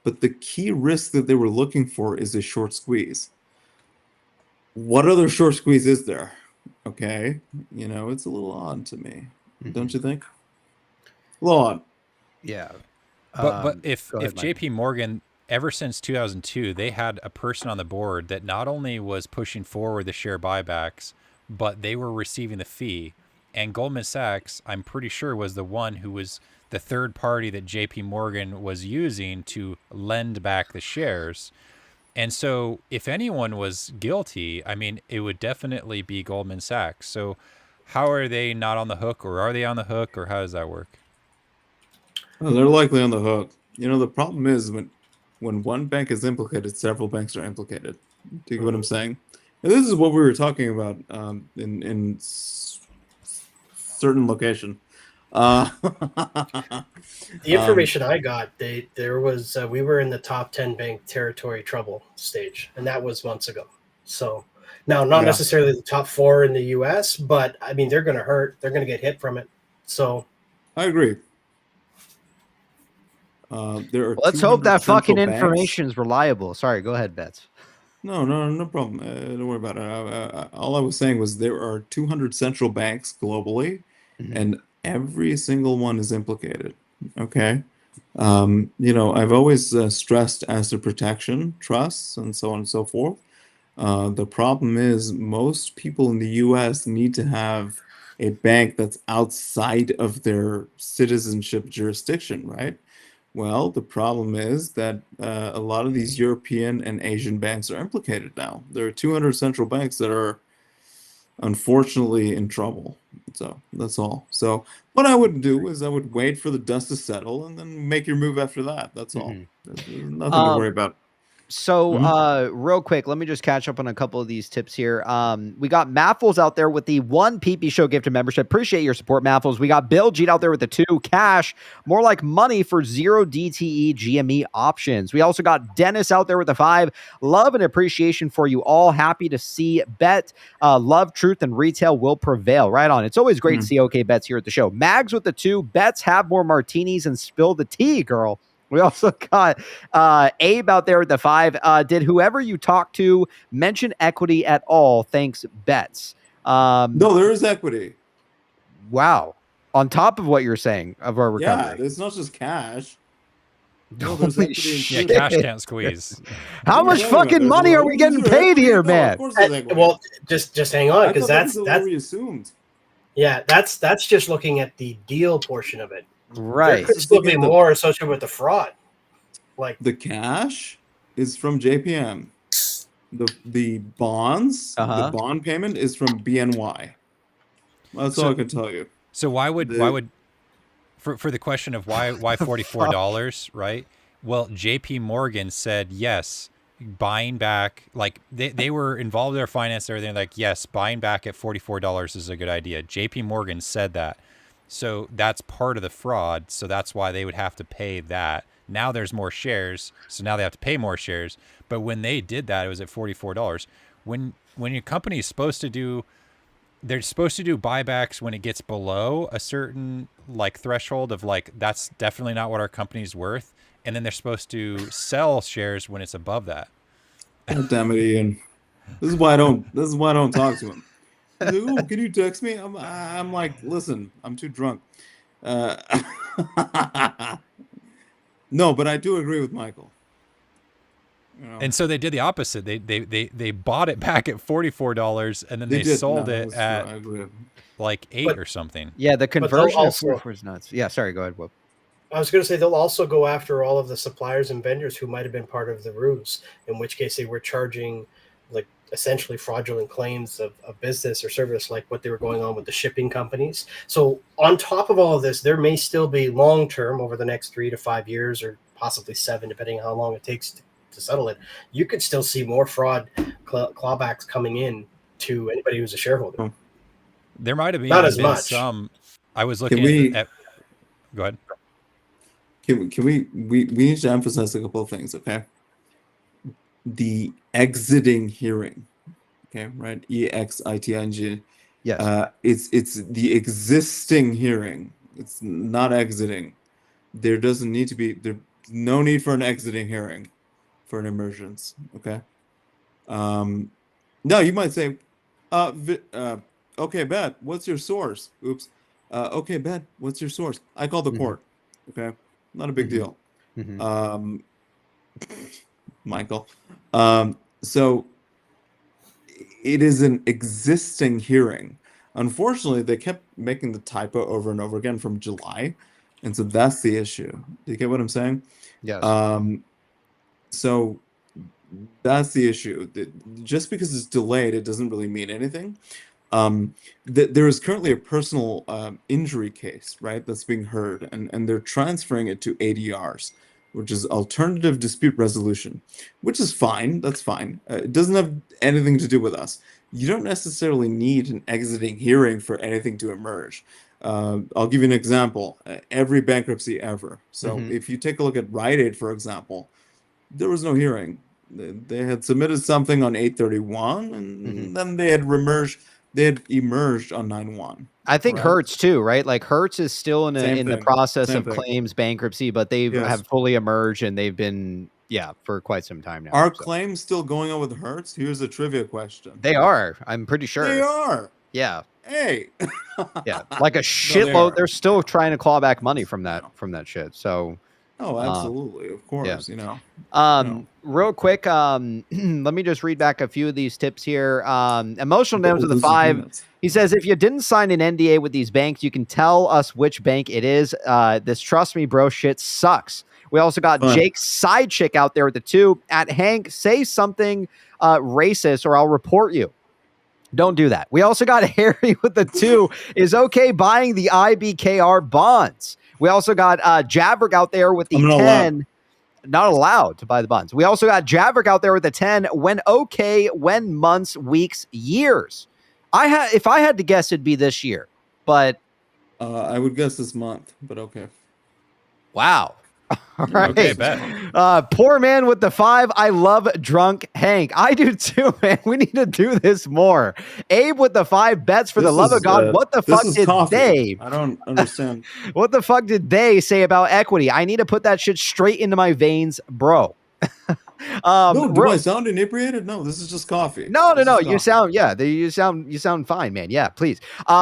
But the key risk that they were looking for is a short squeeze. What other short squeeze is there? Okay, it's a little odd to me, don't you think? A little odd. Yeah. But if Go ahead, Mike. JP Morgan, ever since 2002, they had a person on the board that not only was pushing forward the share buybacks, but they were receiving the fee. And Goldman Sachs, I'm pretty sure, was the one who was the third party that JP Morgan was using to lend back the shares. And so if anyone was guilty, I mean, it would definitely be Goldman Sachs. So how are they not on the hook, or are they on the hook, or how does that work? Well, they're likely on the hook. The problem is when one bank is implicated, several banks are implicated. Do you get what I'm saying? And this is what we were talking about in certain location. The information I got, we were in the top 10 bank territory trouble stage, and that was months ago. So now, not necessarily the top 4 in the U.S., but I mean they're going to hurt. They're going to get hit from it. So I agree. There are Let's hope 200 that central fucking banks. information is reliable. Sorry, go ahead, Betts. No problem. Don't worry about it. All I was saying was there are 200 central banks globally, and every single one is implicated. Okay. I've always stressed asset protection, trusts, and so on and so forth. The problem is most people in the US need to have a bank that's outside of their citizenship jurisdiction, right? Well, the problem is that a lot of these European and Asian banks are implicated now. There are 200 central banks that are unfortunately in trouble. So that's all. So what I would do is I would wait for the dust to settle and then make your move after that. That's all. There's nothing to worry about. So, real quick, let me just catch up on a couple of these tips here. We got Maffles out there with the 1 PP Show gift of membership. Appreciate your support, Maffles. We got Bill Jeet out there with the 2 cash, more like money for 0 DTE GME options. We also got Dennis out there with the 5. Love and appreciation for you all. Happy to see Bet. Love, truth, and retail will prevail. Right on. It's always great to see OK Bets here at the show. Mags with the 2. Bets have more martinis and spill the tea, girl. We also got Abe out there at the 5. Did whoever you talked to mention equity at all? Thanks, Bets. No, there is equity. Wow. On top of what you're saying of our recovery. Yeah, it's not just cash. No, there's Holy equity in shit. Yeah, cash can't squeeze. How much fucking money are we getting paid here, man? Of course there's equity. well, just hang on, I because thought that was that's what we assumed. yeah, that's just looking at the deal portion of it. Right. There could still be more associated with the fraud. Like The cash is from JPM. The bonds, the bond payment is from BNY. That's all I can tell you. So why would for the question of why $44, right? Well, JP Morgan said yes, buying back, like they were involved in their finance and everything, like yes, buying back at $44 is a good idea. JP Morgan said that. So that's part of the fraud. So that's why they would have to pay that. Now there's more shares, so now they have to pay more shares. But when they did that, it was at $44. When your company is supposed to do, they're supposed to do buybacks when it gets below a certain like threshold of like, that's definitely not what our company's worth. And then they're supposed to sell shares when it's above that. God damn it, Ian. This is why I don't talk to him. He's like, oh, can you text me? I'm like, listen, I'm too drunk. No, but I do agree with Michael. You know, And so they did the opposite. They bought it back at $44, and then they sold it at like $8 or something. Yeah, the conversion also, of 44 is nuts. Yeah, sorry, go ahead, Whoop. I was going to say they'll also go after all of the suppliers and vendors who might have been part of the ruse, in which case they were charging like essentially fraudulent claims of business or service, like what they were going on with the shipping companies. So on top of all of this, there may still be long-term over the next 3 to 5 years or possibly 7, depending on how long it takes to settle it. You could still see more fraud clawbacks coming in to anybody who's a shareholder. There might have Not as been much. some. I was looking at. Go ahead. We need to emphasize a couple of things, okay? The exiting hearing, okay, right? EXITING. Yes. It's the existing hearing. It's not exiting. There's no need for an exiting hearing for an emergence, okay? Now you might say, okay, Bet, what's your source? Oops. Okay, Bet, what's your source? I call the court, okay? Not a big deal. Michael. So it is an existing hearing. Unfortunately, they kept making the typo over and over again from July. And so that's the issue. Do you get what I'm saying? Yes. So that's the issue. Just because it's delayed, it doesn't really mean anything. There is currently a personal injury case, right, that's being heard, and they're transferring it to ADRs, which is alternative dispute resolution, which is fine. That's fine. It doesn't have anything to do with us. You don't necessarily need an exiting hearing for anything to emerge. I'll give you an example. Every bankruptcy ever. So if you take a look at Rite Aid, for example, there was no hearing. They had submitted something on 8/31, and then they had emerged on 9/1. I think Hertz too, right? Like Hertz is still in the process of claims bankruptcy, but they have fully emerged and they've been for quite some time now. Are claims still going on with Hertz? Here's a trivia question. They are. I'm pretty sure. They are. Yeah. Hey. Yeah. Like a shitload. They're still trying to claw back money from that shit. So oh, absolutely. Of course, real quick, let me just read back a few of these tips here. Emotional damage to the 5. He says, if you didn't sign an NDA with these banks, you can tell us which bank it is. This trust me, bro shit sucks. We also got Jake's side chick out there with the 2. At Hank, say something racist or I'll report you. Don't do that. We also got Harry with the 2. Is okay buying the IBKR bonds. We also got Javerick out there with the 10. Not allowed to buy the bonds. We also got Javerick out there with the 10. When okay, when months, weeks, years. If I had to guess, it'd be this year. But I would guess this month. But okay. Wow. All right. Okay, bet. Poor man with the 5. I love drunk Hank. I do too, man. We need to do this more. Abe with the 5 bets for the love of God. What the fuck did they? I don't understand. What the fuck did they say about equity? I need to put that shit straight into my veins, bro. No, do I sound inebriated? No, this is just coffee. No. You sound, you sound fine, man. Yeah, please.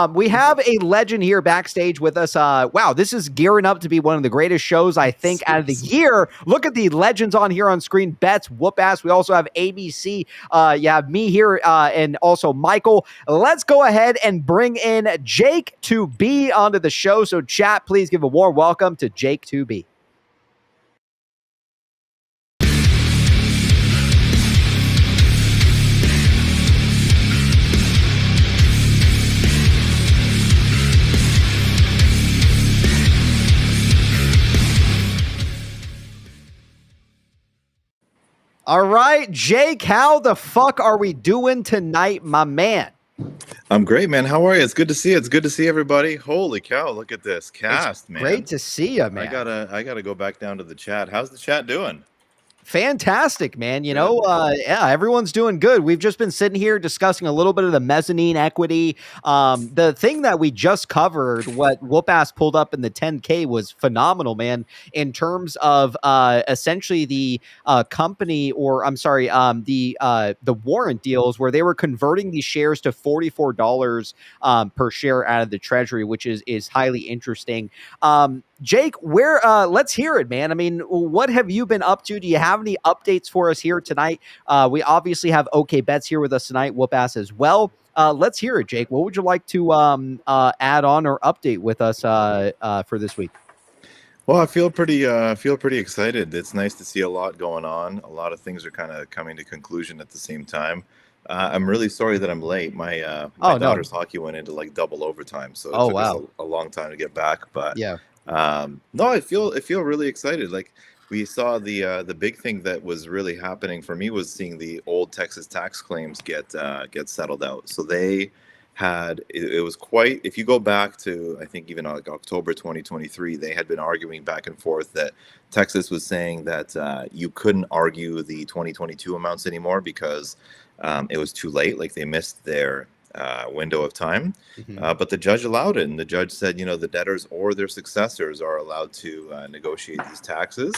We have a legend here backstage with us. Wow, this is gearing up to be one of the greatest shows, I think, out of the year. Look at the legends on here on screen. Bets, whoop ass. We also have ABC. You have me here, and also Michael. Let's go ahead and bring in Jake2b onto the show. So chat, please give a warm welcome to Jake2b. All right, Jake, how the fuck are we doing tonight, my man? I'm great, man. How are you? It's good to see you. It's good to see everybody. Holy cow, look at this cast, man. Great to see you, man. I gotta go back down to the chat. How's the chat doing? Fantastic, man. You know, yeah, everyone's doing good. We've just been sitting here discussing a little bit of the mezzanine equity. The thing that we just covered, what Whoop-Ass pulled up in the 10K was phenomenal, man, in terms of essentially the company, or I'm sorry, the warrant deals where they were converting these shares to $44 per share out of the treasury, which is highly interesting. Jake, where let's hear it, man. I mean, what have you been up to? Do you have any updates for us here tonight? We obviously have OK Bets here with us tonight, Whoop-Ass as well. Let's hear it, Jake. What would you like to add on or update with us for this week? Well, I feel pretty excited. It's nice to see a lot going on. A lot of things are kind of coming to conclusion at the same time. I'm really sorry that I'm late. My daughter's hockey went into like double overtime, so it took us a long time to get back. But yeah, no, I feel really excited. Like we saw the big thing that was really happening for me was seeing the old Texas tax claims get settled out. So they had it was quite. If you go back to I think even like October 2023, they had been arguing back and forth that Texas was saying that you couldn't argue the 2022 amounts anymore because it was too late. Like they missed their window of time, but the judge allowed it, and the judge said, you know, the debtors or their successors are allowed to negotiate these taxes,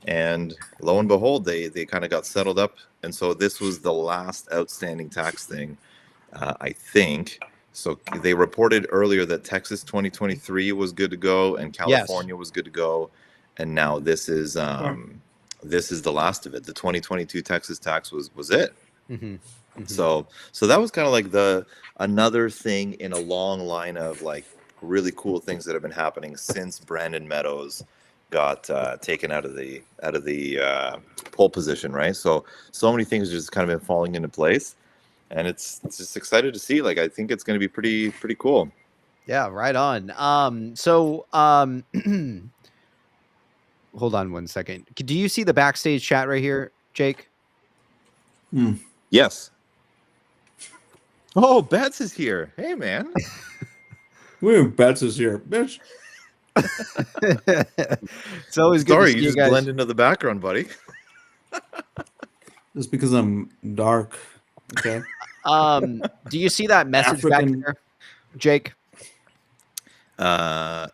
and lo and behold, they kind of got settled up, and so this was the last outstanding tax thing, I think. So they reported earlier that Texas 2023 was good to go, and California was good to go, and now this is the last of it. The 2022 Texas tax was it. So that was kind of like another thing in a long line of like really cool things that have been happening since Brandon Meadows got taken out of the pole position, right? So many things just kind of been falling into place, and it's just excited to see. Like I think it's going to be pretty cool. Yeah, right on. Hold on one second. Do you see the backstage chat right here, Jake? Yes. Oh, Bets is here. Hey, man. Bets is here, bitch. It's always good. Sorry, you just blend into the background, buddy. Just because I'm dark. Okay. Do you see that message back there, Jake? Yep.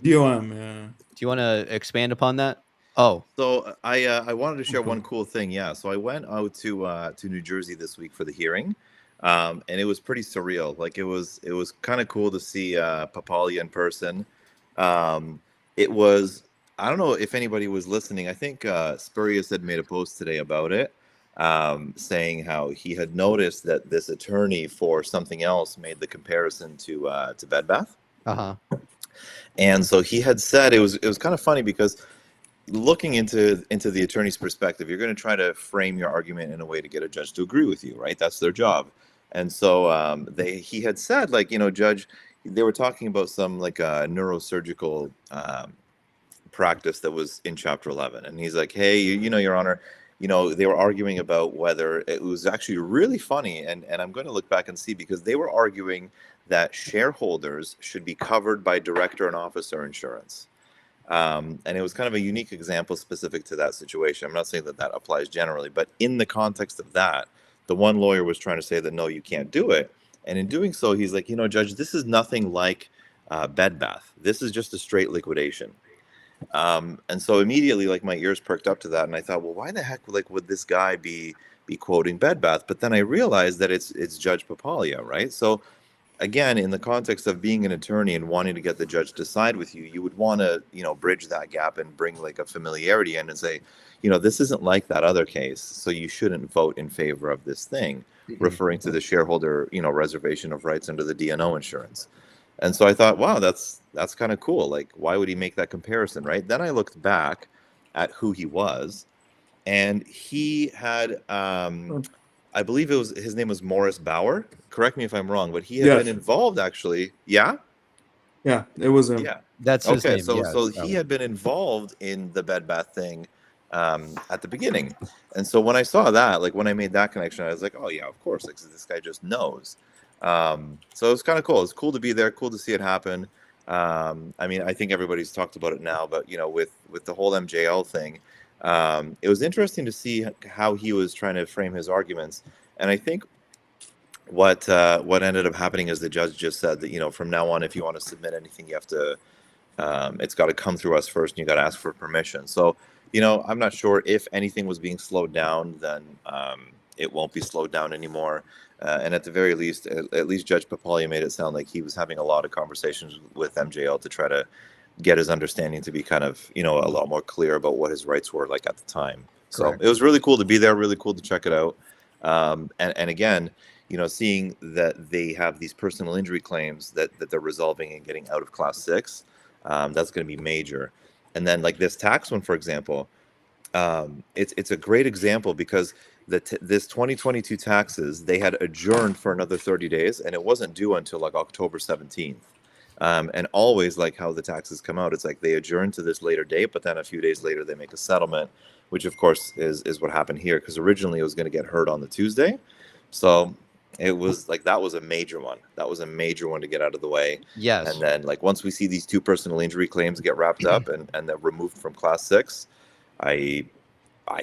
Do you want to expand upon that? Oh, so I wanted to share one cool thing. Yeah, so I went out to New Jersey this week for the hearing, and it was pretty surreal. Like it was kind of cool to see Papalia in person. It was, I don't know if anybody was listening. I think Spurious had made a post today about it, saying how he had noticed that this attorney for something else made the comparison to Bed Bath. And so he had said it was kind of funny because looking into the attorney's perspective, you're going to try to frame your argument in a way to get a judge to agree with you, right? That's their job. And so he had said, like, you know, Judge, they were talking about some like neurosurgical practice that was in Chapter 11. And he's like, hey, you know, Your Honor, you know, they were arguing about whether it was actually really funny. And I'm going to look back and see, because they were arguing that shareholders should be covered by director and officer insurance. And it was kind of a unique example specific to that situation. I'm not saying that applies generally, but in the context of that, the one lawyer was trying to say that, no, you can't do it. And in doing so, he's like, you know, Judge, this is nothing like Bed Bath. This is just a straight liquidation. And so immediately, like, my ears perked up to that. And I thought, well, why the heck would this guy be quoting Bed Bath? But then I realized that it's Judge Papalia, right? So again, in the context of being an attorney and wanting to get the judge to side with you, you would want to, you know, bridge that gap and bring like a familiarity in and say, you know, this isn't like that other case, so you shouldn't vote in favor of this thing, referring to the shareholder, you know, reservation of rights under the D&O insurance. And so I thought, wow, that's kind of cool. Like, why would he make that comparison, right? Then I looked back at who he was, and he had, I believe his name was Morris Bauer. Correct me if I'm wrong, but he had been involved actually. Yeah, it was him. Yeah, that's his name. So he had been involved in the Bed Bath thing at the beginning. And so when I saw that, like when I made that connection, I was like, oh yeah, of course, like this guy just knows. So it's kind of cool. It's cool to be there, cool to see it happen. I mean, I think everybody's talked about it now, but with the whole MJL thing, it was interesting to see how he was trying to frame his arguments. And I think what ended up happening is the judge just said that, from now on, if you want to submit anything, you have to, it's got to come through us first, and you got to ask for permission. So, I'm not sure if anything was being slowed down, then it won't be slowed down anymore. And at the very least, at least Judge Papalia made it sound like he was having a lot of conversations with MJL to try to get his understanding to be kind of, a lot more clear about what his rights were like at the time. So Correct. It was really cool to be there, really cool to check it out. And again, seeing that they have these personal injury claims that they're resolving and getting out of class 6, that's going to be major. And then like this tax one, for example, it's a great example because this 2022 taxes, they had adjourned for another 30 days and it wasn't due until like October 17th. And always like how the taxes come out, it's like they adjourn to this later date, but then a few days later they make a settlement, which of course is what happened here, because originally it was going to get heard on the Tuesday. So it was like, that was a major one. That was a major one to get out of the way. Yes. And then like once we see these 2 personal injury claims get wrapped up and they're removed from class 6, I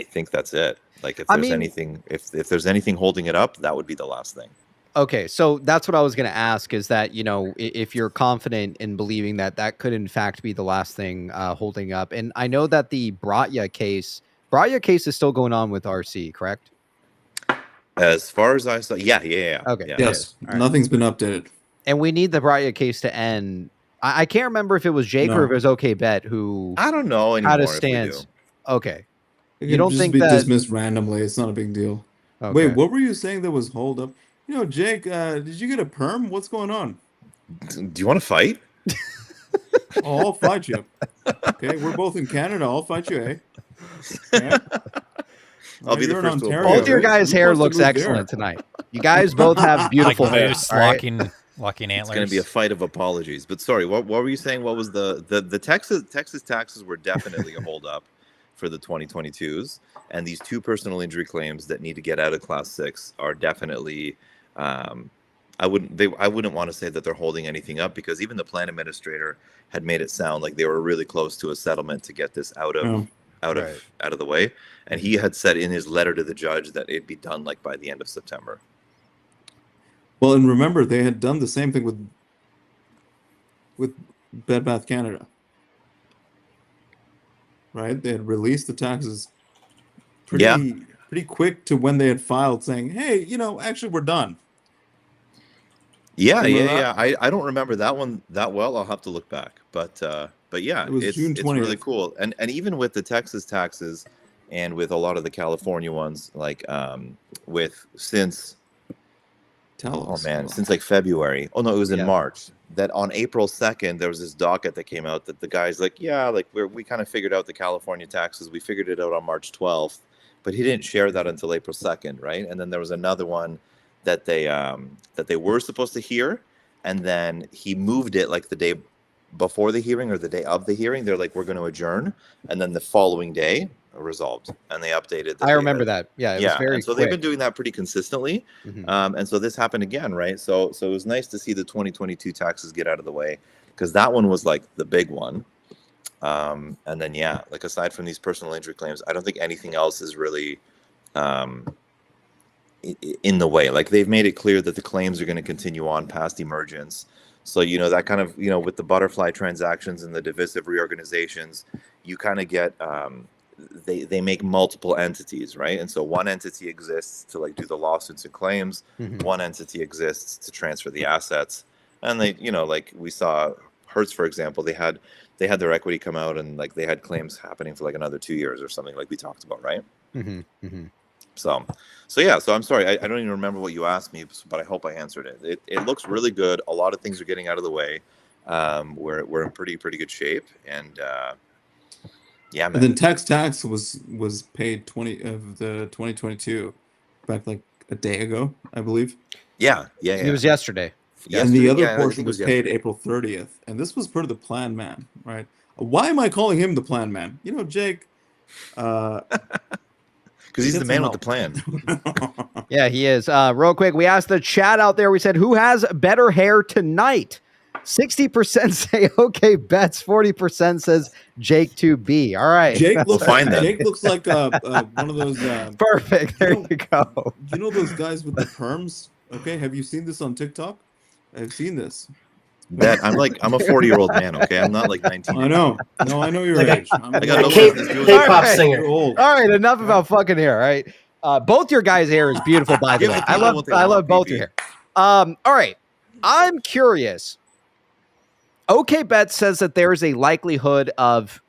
think that's it. Like if there's anything, if there's anything holding it up, that would be the last thing. Okay, so that's what I was going to ask, is that, if you're confident in believing that could in fact be the last thing holding up. And I know that the Bratya case is still going on with RC, correct? As far as I saw, yeah. Okay. Yeah. Yes, All right. nothing's been updated. And we need the Bratya case to end. I can't remember if it was Jake or if it was OK Bet who I don't know anymore had a if we stance. do. Okay. It You can don't just think be that- dismissed randomly. It's not a big deal. Okay. Wait, what were you saying that was hold up? Jake, did you get a perm? What's going on? Do you want to fight? Oh, I'll fight you. Okay, we're both in Canada. I'll fight you, eh? Yeah. I'll be the You're in first to Ontario, Both of your right? guys' You hair must have looks moved excellent there. tonight. You guys both have beautiful hair. Moose all right? locking antlers. It's going to be a fight of apologies. But sorry, what were you saying? What was the Texas taxes were definitely a hold up for the 2022s, and these 2 personal injury claims that need to get out of class 6 are definitely. I wouldn't want to say that they're holding anything up, because even the plan administrator had made it sound like they were really close to a settlement to get this out of the way, and he had said in his letter to the judge that it'd be done like by the end of September. Well, and remember, they had done the same thing with Bed Bath Canada, right? They had released the taxes pretty quick to when they had filed, saying, "Hey, actually, we're done." Yeah. Remember I don't remember that one that well. I'll have to look back, but yeah, It was June it's 20th. really cool. And even with the Texas taxes, and with a lot of the California ones, like since like February. Oh no, it was in March. That on April 2nd, there was this docket that came out that the guy's like, yeah, like we kind of figured out the California taxes. We figured it out on March 12th, but he didn't share that until April 2nd, right? And then there was another one that they were supposed to hear, and then he moved it like the day before the hearing or the day of the hearing. They're like, we're going to adjourn, and then the following day resolved, and they updated. I remember that. Yeah, it was very and so quick. they've been doing that pretty consistently. Mhm. And so this happened again, right? So it was nice to see the 2022 taxes get out of the way, because that one was like the big one. And then like aside from these personal injury claims, I don't think anything else is really in the way. Like they've made it clear that the claims are going to continue on past emergence. So that kind of with the butterfly transactions and the divisive reorganizations, you kind of get they make multiple entities, right? And so one entity exists to like do the lawsuits and claims. Mhm. One entity exists to transfer the assets. And they, like we saw Hertz, for example, they had their equity come out, and like they had claims happening for like another 2 years or something, like we talked about, right? Mhm. Mhm. So I'm sorry, I don't even remember what you asked me, but I hope I answered it. It looks really good. A lot of things are getting out of the way. We're in pretty good shape, and yeah, man. And then tax was paid 20 of the 2022 back like a day ago, I believe. Yeah. It was yesterday. And the other I portion think it was yesterday. paid April 30th. And this was per the plan man, right? Why am I calling him the plan man? Jake, Because he's the man with the plan. Yeah, he is. Real quick, we asked the chat out there. We said, who has better hair tonight? 60% say okay bets. 40% says Jake2b. All right. Jake looks find that. Jake looks like one of those. Perfect. There you go. You know those guys with the perms? Okay, have you seen this on TikTok? I've seen this. That I'm a 40-year-old man. Okay, I'm not like 19. I know. No, I know your Like age. I got no K-pop business doing that. singer. You're old. All right, enough about fucking hair. All right. Both your guys' hair is beautiful, by the Give way. the I people what they love want, both BB. your hair. All right. I'm curious. Okay Bet says that there is a likelihood of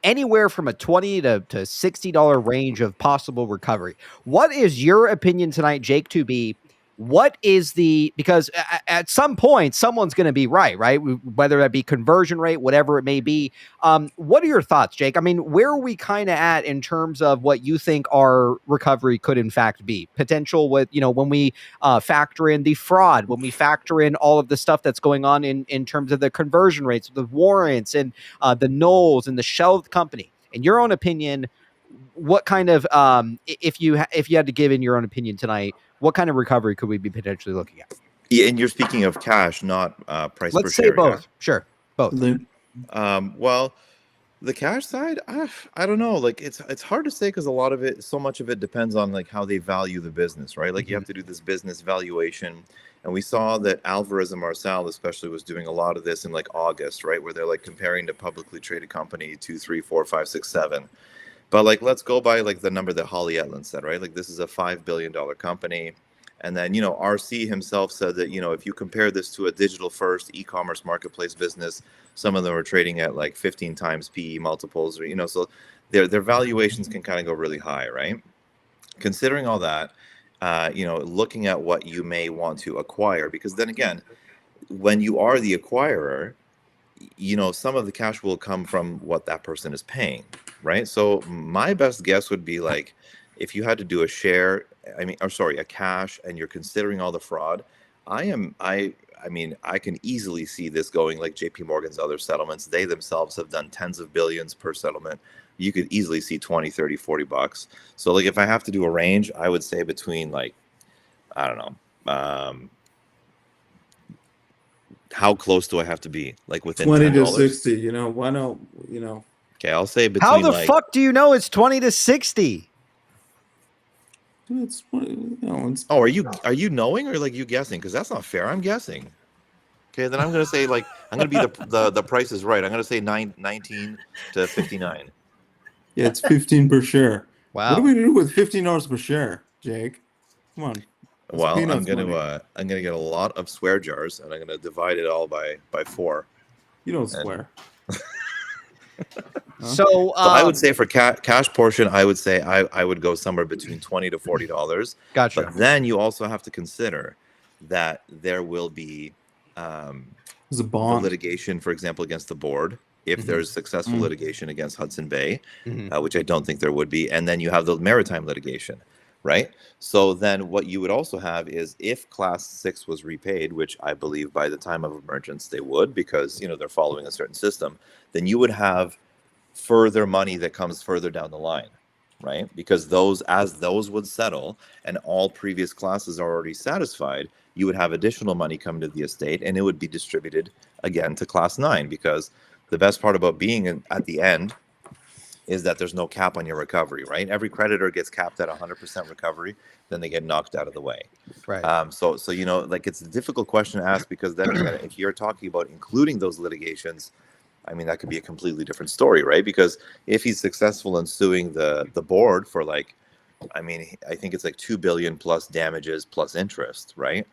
anywhere from a $20 to $60 range of possible recovery. What is your opinion tonight, Jake2b? What is because at some point, someone's going to be right? Whether that be conversion rate, whatever it may be. What are your thoughts, Jake? I mean, where are we kind of at in terms of what you think our recovery could in fact be? Potential with, when we factor in the fraud, when we factor in all of the stuff that's going on in terms of the conversion rates, the warrants and the nulls and the shelved company. In your own opinion, what kind of, if you had to give in your own opinion tonight, what kind of recovery could we be potentially looking at? Yeah, and you're speaking of cash, not price per share. Let's say both. Yeah? Sure, both. Well, the cash side, I don't know. Like it's hard to say because so much of it depends on like how they value the business, right? Like you have to do this business valuation, and we saw that Alvarez and Marcel especially was doing a lot of this in like August, right, where they're like comparing to publicly traded company 2, 3, 4, 5, 6, 7. But like, let's go by like the number that Holly Etland said, right? Like this is a $5 billion company. And then, RC himself said that, if you compare this to a digital first e-commerce marketplace business, some of them are trading at like 15 times PE multiples, or, so their valuations can kind of go really high, right? Considering all that, looking at what you may want to acquire, because then again, when you are the acquirer, some of the cash will come from what that person is paying, right? So my best guess would be like, if you had to do a cash, and you're considering all the fraud, I can easily see this going like JP Morgan's other settlements. They themselves have done tens of billions per settlement. You could easily see 20, 30, $40. So like, if I have to do a range, I would say between like, I don't know, how close do I have to be? Like within 20 $10? to 60, why not, Okay, I'll say between. How the fuck do you know it's 20 to 60? It's, Oh, are you knowing or like you guessing? Because that's not fair. I'm guessing. Okay, then I'm gonna say like I'm gonna be the price is right. I'm gonna say 19 to 59. Yeah, it's 15 per share. Wow. What do we do with $15 per share, Jake? Come on. Well, I'm gonna get a lot of swear jars, and I'm gonna divide it all by 4. You don't swear. So I would say for cash portion, I would say I would go somewhere between $20 to $40. Gotcha. But then you also have to consider that there will be There's a bond litigation, for example, against the board. If there's successful litigation against Hudson Bay, which I don't think there would be, and then you have the maritime litigation, right? So then what you would also have is if Class 6 was repaid, which I believe by the time of emergence they would, because they're following a certain system, then you would have further money that comes further down the line, right? Because those would settle and all previous classes are already satisfied, you would have additional money come to the estate, and it would be distributed again to Class 9, because the best part about being at the end is that there's no cap on your recovery, right? Every creditor gets capped at 100% recovery, then they get knocked out of the way. Right. So like it's a difficult question to ask, because then again, if you're talking about including those litigations, I mean, that could be a completely different story, right? Because if he's successful in suing the board for like, I think it's like $2 billion plus damages plus interest, right?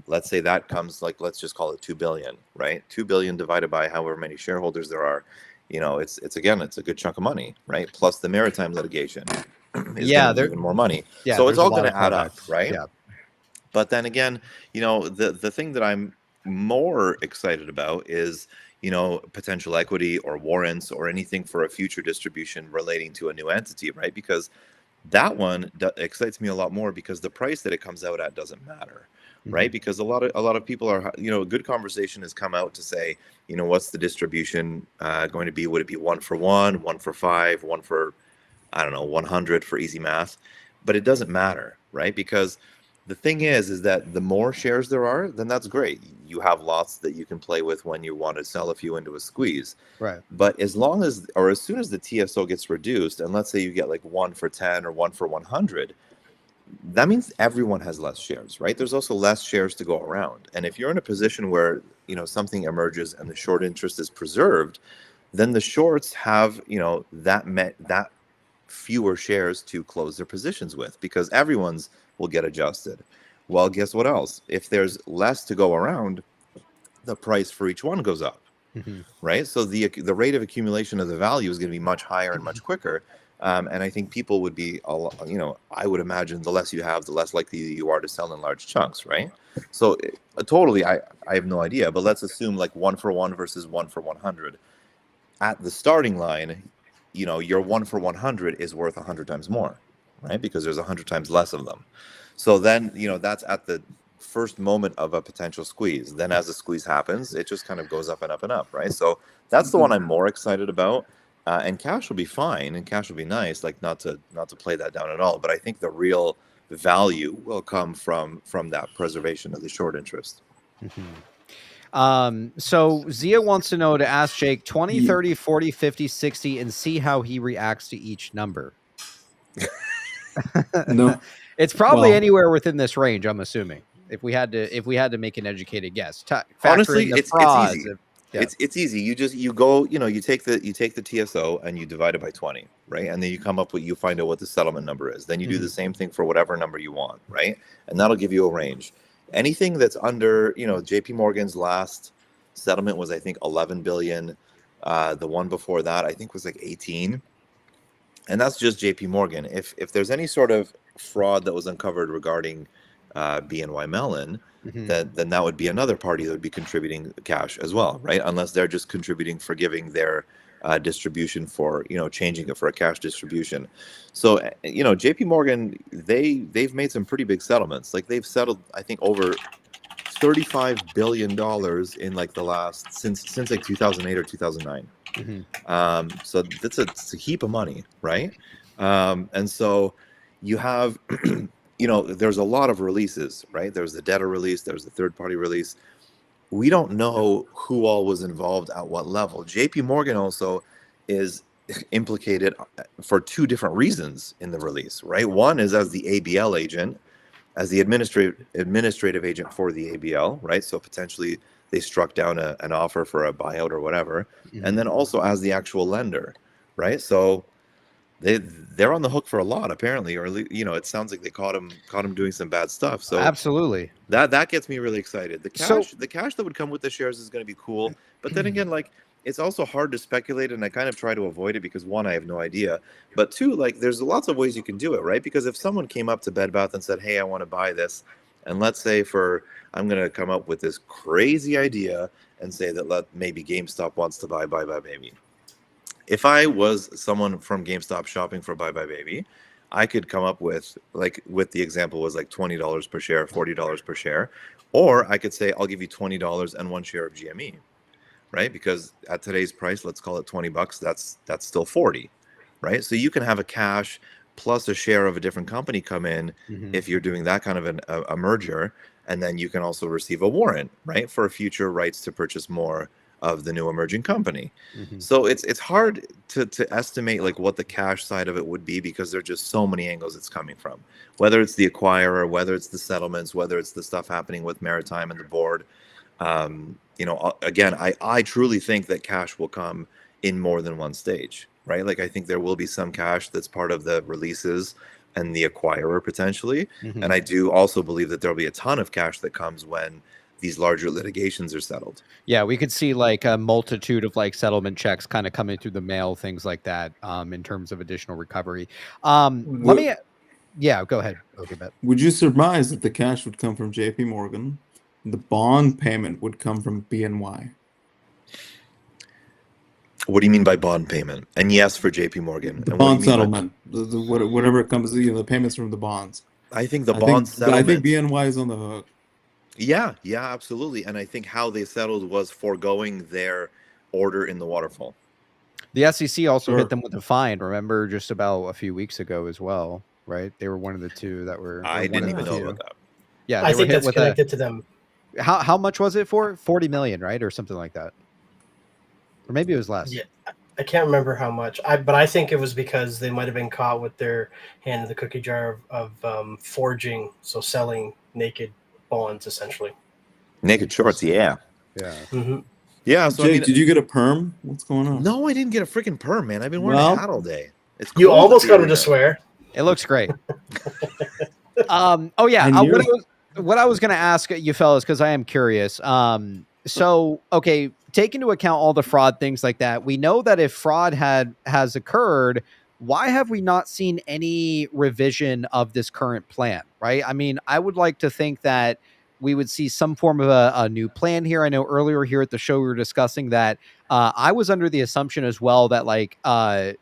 Let's say that comes like, let's just call it 2 billion, right? 2 billion divided by however many shareholders there are, it's a good chunk of money, right? Plus the maritime litigation is even more money. Yeah, so it's all going to to add up, products. right? Yeah. But then again, the thing that I'm more excited about is, potential equity or warrants or anything for a future distribution relating to a new entity, right? Because that one excites me a lot more, because the price that it comes out at doesn't matter, right? Because a lot of people are, a good conversation has come out to say, what's the distribution going to be? Would it be 1 for 1, 1 for 5, 1 for, I don't know, 100 for easy math? But it doesn't matter, right? Because the thing is that the more shares there are, then that's great. You have lots that you can play with when you want to sell a few into a squeeze. Right. But as soon as the TSO gets reduced, and let's say you get like 1 for 10 or 1 for 100, that means everyone has less shares, right? There's also less shares to go around. And if you're in a position where, something emerges and the short interest is preserved, then the shorts have, that fewer shares to close their positions with, because everyone's will get adjusted. Well, guess what else? If there's less to go around, the price for each one goes up, right? So the rate of accumulation of the value is going to be much higher and much quicker. And I think people would be, I would imagine the less you have, the less likely you are to sell in large chunks, right? So totally, I have no idea, but let's assume like 1 for 1 versus 1 for 100. At the starting line, your 1 for 100 is worth 100 times more, right? Because there's 100 times less of them. So then, that's at the first moment of a potential squeeze. Then as the squeeze happens, it just kind of goes up and up and up, right? So that's the one I'm more excited about. And cash will be fine, and cash will be nice, like not to play that down at all. But I think the real value will come from that preservation of the short interest. So Zia wants to ask Jake 20, 30, 40, 50, 60, and see how he reacts to each number. No, it's probably anywhere within this range, I'm assuming. If we had to make an educated guess. Honestly, it's easy. Yeah. It's easy. You go, you take the TSO and you divide it by 20, right? And then you find out what the settlement number is. Then you do the same thing for whatever number you want, right? And that'll give you a range. Anything that's under, JP Morgan's last settlement was, I think, 11 billion. The one before that, I think, was like 18. And that's just JP Morgan. If there's any sort of fraud that was uncovered regarding BNY Mellon, then that would be another party that would be contributing cash as well, right? Unless they're just contributing for giving their distribution for, changing it for a cash distribution. So, JP Morgan, they've made some pretty big settlements. Like they've settled, I think, over $35 billion in like the last, since like 2008 or 2009. So it's a heap of money, right? And so you have, there's a lot of releases, right? There's the debtor release, there's the third party release. We don't know who all was involved at what level. JP Morgan also is implicated for two different reasons in the release, right? One is as the ABL agent, as the administrative agent for the ABL, right? So potentially they struck down an offer for a buyout or whatever. And then also as the actual lender, right? So they're on the hook for a lot, apparently, or it sounds like they caught him doing some bad stuff. So absolutely, that gets me really excited. The cash that would come with the shares is going to be cool, but then again, like it's also hard to speculate, and I kind of try to avoid it because one, I have no idea, but two, like there's lots of ways you can do it, right? Because if someone came up to Bed Bath and said, "Hey, I want to buy this," and let's say I'm going to come up with this crazy idea and say that maybe GameStop wants to buy Baby. If I was someone from GameStop shopping for Buy Baby, I could come up with the example was like $20 per share, $40 per share, or I could say I'll give you $20 and 1 share of GME, right? Because at today's price, let's call it $20. That's still 40, right? So you can have a cash plus a share of a different company come in if you're doing that kind of a merger, and then you can also receive a warrant, right, for future rights to purchase more of the new emerging company. So it's hard to estimate like what the cash side of it would be, because there are just so many angles it's coming from, whether it's the acquirer, whether it's the settlements, whether it's the stuff happening with Maritime and the board. Again, I truly think that cash will come in more than one stage, right? Like I think there will be some cash that's part of the releases and the acquirer potentially. And I do also believe that there'll be a ton of cash that comes when these larger litigations are settled. Yeah, we could see like a multitude of like settlement checks kind of coming through the mail, things like that, in terms of additional recovery. Go ahead. Okay, Bet. Would you surmise that the cash would come from JP Morgan? The bond payment would come from BNY. What do you mean by bond payment? And yes, for JP Morgan. The bond settlement, whatever it comes, the payments from the bonds. I think the bond settlement. I think BNY is on the hook. Yeah, absolutely. And I think how they settled was foregoing their order in the waterfall. The SEC also Sure. hit them with a fine. Remember, just about a few weeks ago as well, right? They were one of the two that were. Or I one didn't of even the know few. about that. Yeah, I they were think hit that's with a. connected to them. How much was it for? 40 million, right, or something like that, or maybe it was less. Yeah, I can't remember how much. But I think it was because they might have been caught with their hand in the cookie jar of forging, so selling naked bonds essentially. Naked shorts, yeah. Yeah. Mm-hmm. Yeah, so Jake, I mean, did you get a perm? What's going on? no, I didn't get a freaking perm, man. I've been wearing Well- a hat all day. It's You cold almost up got him here. to swear. It looks great. Oh yeah. And you're- What I was going to ask you fellas, because I am curious. So okay, take into account all the fraud things like that. We know that if fraud has occurred, why have we not seen any revision of this current plan? Right. I mean, I would like to think that we would see some form of a new plan here. I know earlier here at the show we were discussing that. I was under the assumption as well that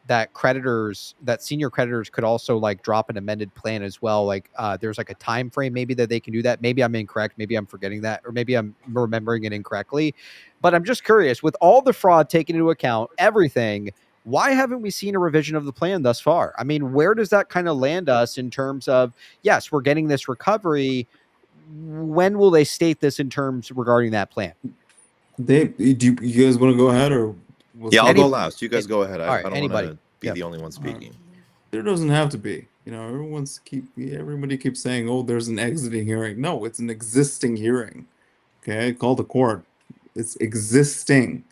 that senior creditors could also like drop an amended plan as well. Like there's like a time frame maybe that they can do that. Maybe I'm incorrect. Maybe I'm forgetting that, or maybe I'm remembering it incorrectly. But I'm just curious, with all the fraud taken into account, everything, why haven't we seen a revision of the plan thus far? I mean, where does that kind of land us in terms of, yes, we're getting this recovery. When will they state this in terms regarding that plan? Do you guys want to go ahead, or Yeah, I'll Any- go last. You guys go ahead. all right, I don't want anybody. to be Yeah. the only one speaking. There doesn't have to be. You know, everybody keeps saying, "Oh, there's an exiting hearing." No, it's an existing hearing. Okay, call the court. It's existing.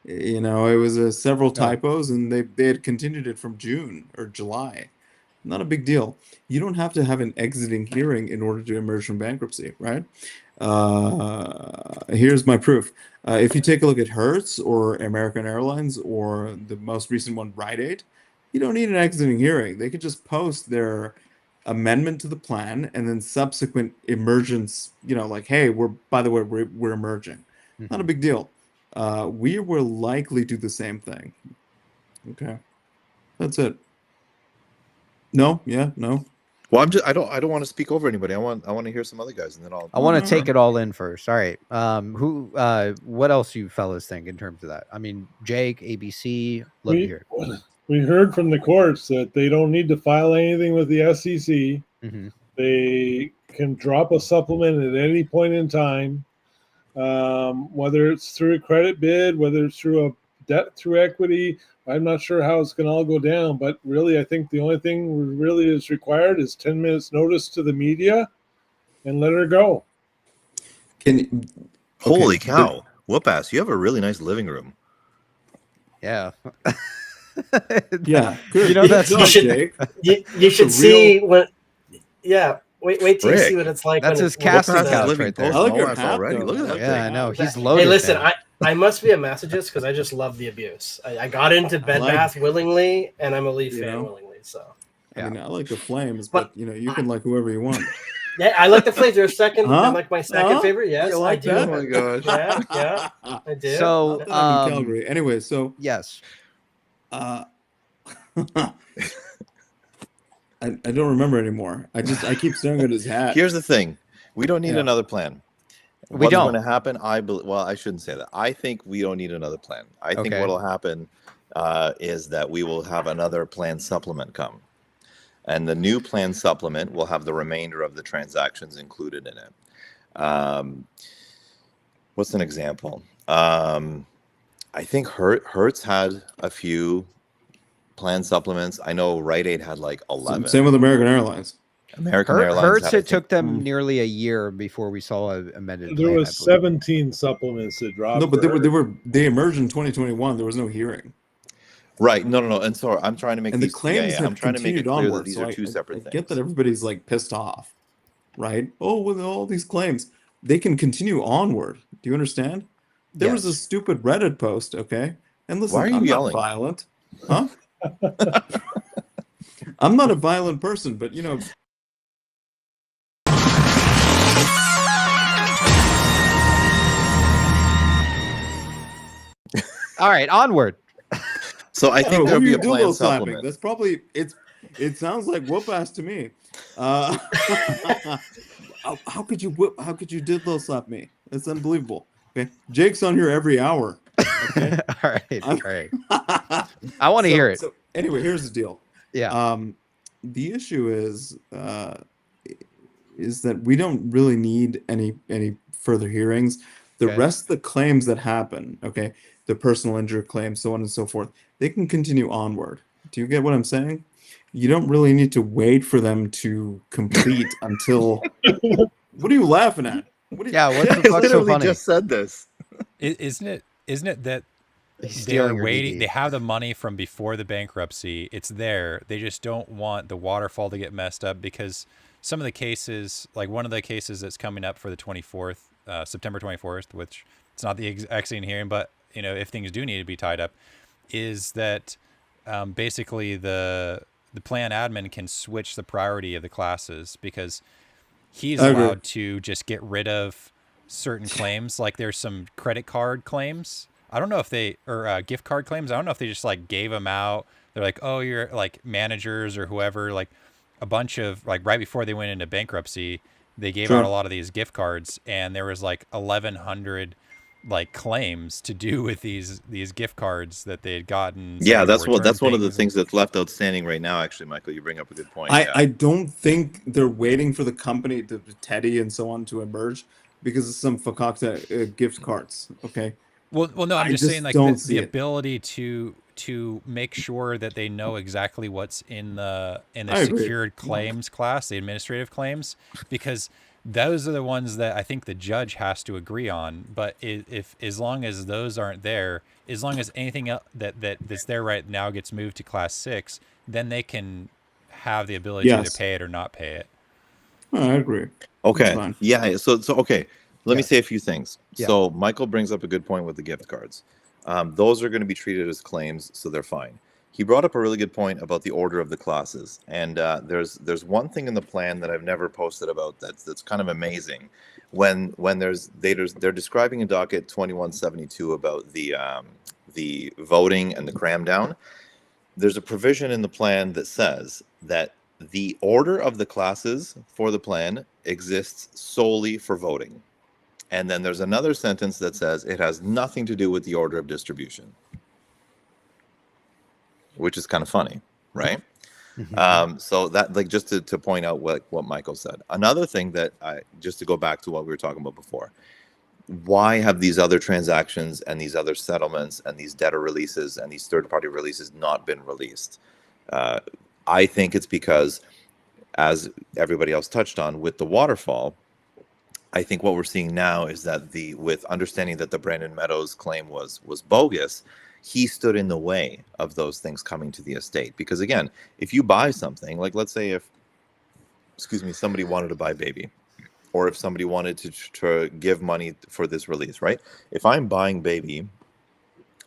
You know, it was several typos, and they had continued it from June or July. Not a big deal. You don't have to have an exiting hearing in order to emerge from bankruptcy, right? Here's my proof. If you take a look at Hertz or American Airlines or the most recent one, Rite Aid, you don't need an exiting hearing. They could just post their amendment to the plan and then subsequent emergence, you know, like, hey, by the way, we're emerging. Not a big deal. We will likely do the same thing. Okay. That's it. No? Yeah? No? Well, I don't want to speak over anybody. I want to hear some other guys, and then I want to take it all in first. All right. What else you fellas think in terms of that? I mean, Jake, ABC, love to hear it. We heard from the courts that they don't need to file anything with the SEC. Mm-hmm. They can drop a supplement at any point in time, whether it's through a credit bid, whether it's through a debt through equity. I'm not sure how it's going to all go down, but really, I think the only thing really is required is 10 minutes notice to the media and let her go. Holy cow. Whoop ass. You have a really nice living room. Yeah. Yeah. Good. You know, that's you should see what. Yeah. Wait till you see what it's like. That's his casting couch right there. I like your hat already. Look at that. Yeah, I know. He's loaded. Hey, listen, I must be a masochist because I just love the abuse. I got into Bed Bath willingly, and I'm a Leaf fan willingly. So. I mean, I like the Flames, but you know, you can like whoever you want. Yeah, I like the Flames. They're second. They're like my second favorite. Yes, like I do. that? Oh my gosh. Yeah, I do. So, in Calgary. Anyway, so yes. I don't remember anymore. I keep staring at his hat. Here's the thing: we don't need another plan. We What's don't. going to happen? Well, I shouldn't say that. I think we don't need another plan. I think Okay. what will happen is that we will have another plan supplement come, and the new plan supplement will have the remainder of the transactions included in it. What's an example? I think Hertz had a few plan supplements. I know Rite Aid had like 11. Same with American Airlines. American Airlines. Hertz, had, it took them nearly a year before we saw an amended There plan, was 17 supplements that dropped. No, but they emerged in 2021. There was no hearing. Right. No. And so I'm trying to make And these, the claims have I'm trying to make it continued clear onward. that these So are two separate I things. get that everybody's like pissed off, right? Oh, with all these claims, they can continue onward. Do you understand? There was a stupid Reddit post, okay? And listen, Why are you I'm yelling? not violent. Huh? I'm not a violent person, but you know. All right, onward. So I think Oh, there'll who be you a do plan those slapping? supplement. That's probably it sounds like whoop ass to me. How could you diddle slap me? That's unbelievable. Okay, Jake's on here every hour. Okay, all right. I want to hear it. So anyway, here's the deal. Yeah. The issue is that we don't really need any further hearings. The Okay. rest of the claims that happen, okay, the personal injury claims, so on and so forth, they can continue onward. Do you get what I'm saying? You don't really need to wait for them to complete until. What are you laughing at? What Yeah, what I the fuck's so literally funny? just said this. Isn't it that He's they're stealing your waiting? DD. They have the money from before the bankruptcy. It's there. They just don't want the waterfall to get messed up, because some of the cases, like one of the cases that's coming up for the 24th, September 24th, which it's not the exact same hearing, but if things do need to be tied up, is that basically the plan admin can switch the priority of the classes, because he's allowed to just get rid of certain claims. Like there's some credit card claims. I don't know if they, or gift card claims. I don't know if they just like gave them out. They're like, oh, you're like managers or whoever, like a bunch of, like right before they went into bankruptcy, they gave out a lot of these gift cards, and there was like 1,100 like claims to do with these gift cards that they had gotten. Yeah, that's one of the things that's left outstanding right now. Actually, Michael, you bring up a good point. I don't think they're waiting for the company, the Teddy and so on, to emerge because of some fakakta gift cards. Okay. Well, no, I'm just saying, like the ability to make sure that they know exactly what's in the secured claims class, the administrative claims, because those are the ones that I think the judge has to agree on. But if as long as those aren't there, as long as anything else that's there right now gets moved to class 6, then they can have the ability to either pay it or not pay it. I agree. Okay. Yeah. So okay. Let me say a few things. Yeah. So Michael brings up a good point with the gift cards. Those are going to be treated as claims, so they're fine. He brought up a really good point about the order of the classes, and there's one thing in the plan that I've never posted about that's kind of amazing. When they're describing in docket 2172 about the voting and the cram down. There's a provision in the plan that says that the order of the classes for the plan exists solely for voting. And then there's another sentence that says it has nothing to do with the order of distribution, which is kind of funny, right? Mm-hmm. So that, like, just to point out what Michael said. Another thing that just to go back to what we were talking about before, why have these other transactions and these other settlements and these debtor releases and these third-party releases not been released? I think it's because, as everybody else touched on, with the waterfall, I think what we're seeing now is that with understanding that the Brandon Meadows claim was bogus, he stood in the way of those things coming to the estate. Because again, if you buy something, like let's say somebody wanted to buy baby, or if somebody wanted to give money for this release, right? If I'm buying baby,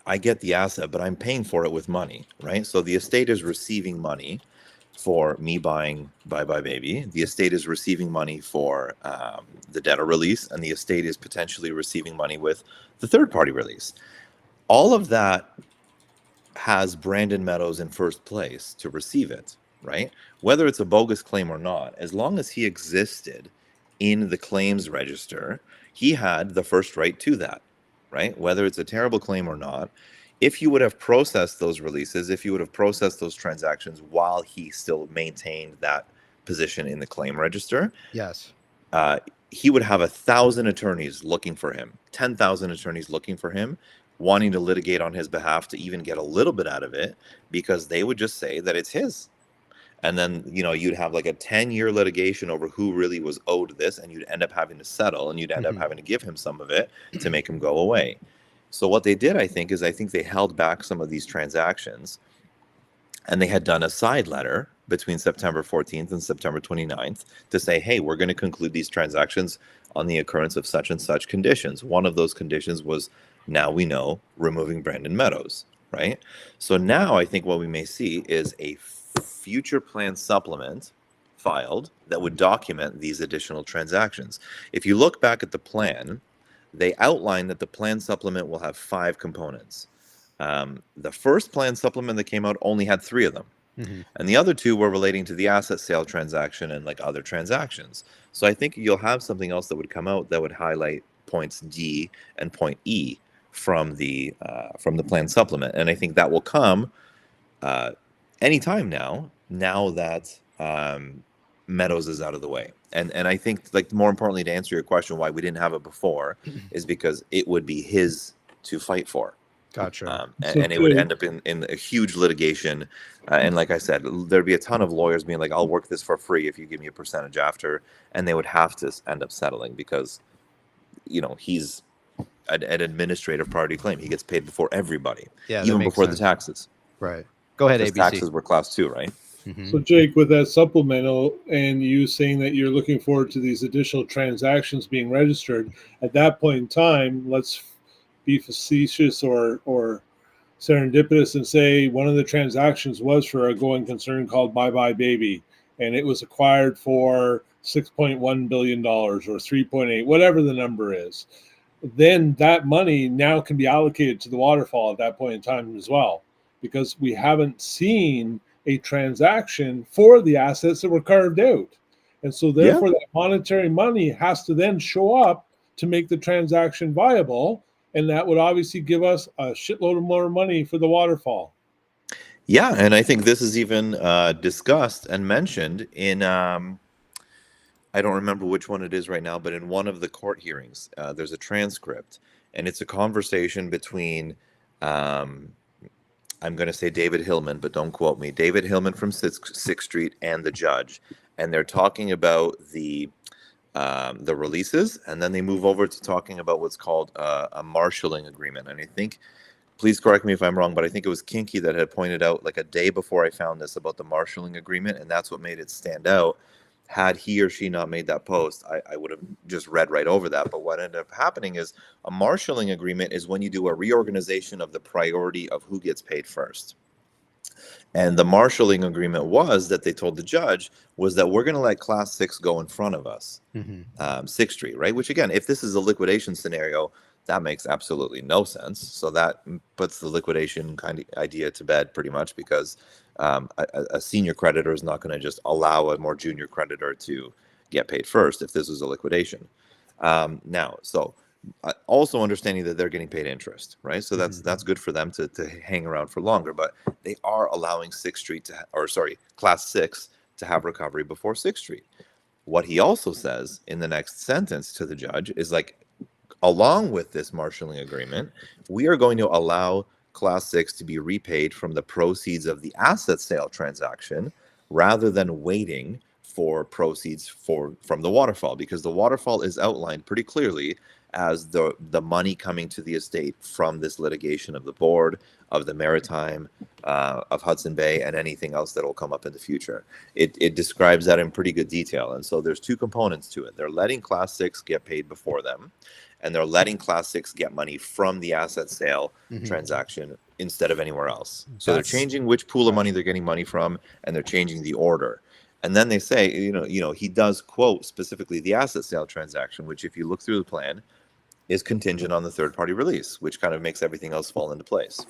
I get the asset, but I'm paying for it with money, right? So the estate is receiving money for me buying Bye Bye Baby. The estate is receiving money for the debtor release, and the estate is potentially receiving money with the third-party release. All of that has Brandon Meadows in first place to receive it, right? Whether it's a bogus claim or not, as long as he existed in the claims register, he had the first right to that, right? Whether it's a terrible claim or not. If you would have processed those releases, if you would have processed those transactions while he still maintained that position in the claim register, yes, he would have 1,000 attorneys looking for him, 10,000 attorneys looking for him, wanting to litigate on his behalf to even get a little bit out of it, because they would just say that it's his. And then, you'd have like a 10-year litigation over who really was owed this, and you'd end up having to settle, and you'd end up having to give him some of it to make him go away. So what they did, I think they held back some of these transactions, and they had done a side letter between September 14th and September 29th to say, hey, we're going to conclude these transactions on the occurrence of such and such conditions. One of those conditions was, now we know, removing Brandon Meadows, right? So now I think what we may see is a future plan supplement filed that would document these additional transactions. If you look back at the plan, they outline that the plan supplement will have 5 components. The first plan supplement that came out only had 3 of them, And the other two were relating to the asset sale transaction and like other transactions. So I think you'll have something else that would come out that would highlight points D and point E from the plan supplement, and I think that will come anytime now that Meadows is out of the way. And I think, like, more importantly, to answer your question, why we didn't have it before is because it would be his to fight for. Gotcha. And it would end up in a huge litigation. And like I said, there'd be a ton of lawyers being like, I'll work this for free if you give me a percentage after. And they would have to end up settling because, you know, he's an administrative party claim. He gets paid before everybody, even before the taxes. Right. Go ahead, ABC. Taxes were class 2, right? So, Jake, with that supplemental and you saying that you're looking forward to these additional transactions being registered, at that point in time, let's be facetious or serendipitous and say one of the transactions was for a going concern called Bye Bye Baby, and it was acquired for $6.1 billion or 3.8, whatever the number is. Then that money now can be allocated to the waterfall at that point in time as well, because we haven't seen a transaction for the assets that were carved out. And so therefore that monetary money has to then show up to make the transaction viable. And that would obviously give us a shitload of more money for the waterfall. Yeah, and I think this is even discussed and mentioned in, I don't remember which one it is right now, but in one of the court hearings, there's a transcript, and it's a conversation between, I'm going to say David Hillman, but don't quote me, David Hillman from Sixth Street and the judge, and they're talking about the releases, and then they move over to talking about what's called a marshalling agreement. And I think, please correct me if I'm wrong, but I think it was Kinky that had pointed out like a day before I found this about the marshalling agreement, and that's what made it stand out. Had he or she not made that post, I would have just read right over that. But what ended up happening is a marshalling agreement is when you do a reorganization of the priority of who gets paid first. And the marshalling agreement was that they told the judge was that we're going to let class 6 go in front of us, 6th Street, right? Which again, if this is a liquidation scenario, that makes absolutely no sense. So that puts the liquidation kind of idea to bed pretty much, because a senior creditor is not going to just allow a more junior creditor to get paid first if this is a liquidation. Now, so also understanding that they're getting paid interest, right? So that's good for them to hang around for longer, but they are allowing 6th Street class 6 to have recovery before 6th Street. What he also says in the next sentence to the judge is like, along with this marshalling agreement, we are going to allow class 6 to be repaid from the proceeds of the asset sale transaction rather than waiting for proceeds from the waterfall, because the waterfall is outlined pretty clearly as the money coming to the estate from this litigation of the board, of the maritime, of Hudson Bay, and anything else that will come up in the future. It describes that in pretty good detail. And so there's two components to it. They're letting class 6 get paid before them, and they're letting class 6 get money from the asset sale transaction instead of anywhere else. So they're changing which pool of money they're getting money from, and they're changing the order. And then they say, he does quote specifically the asset sale transaction, which if you look through the plan is contingent on the third party release, which kind of makes everything else fall into place.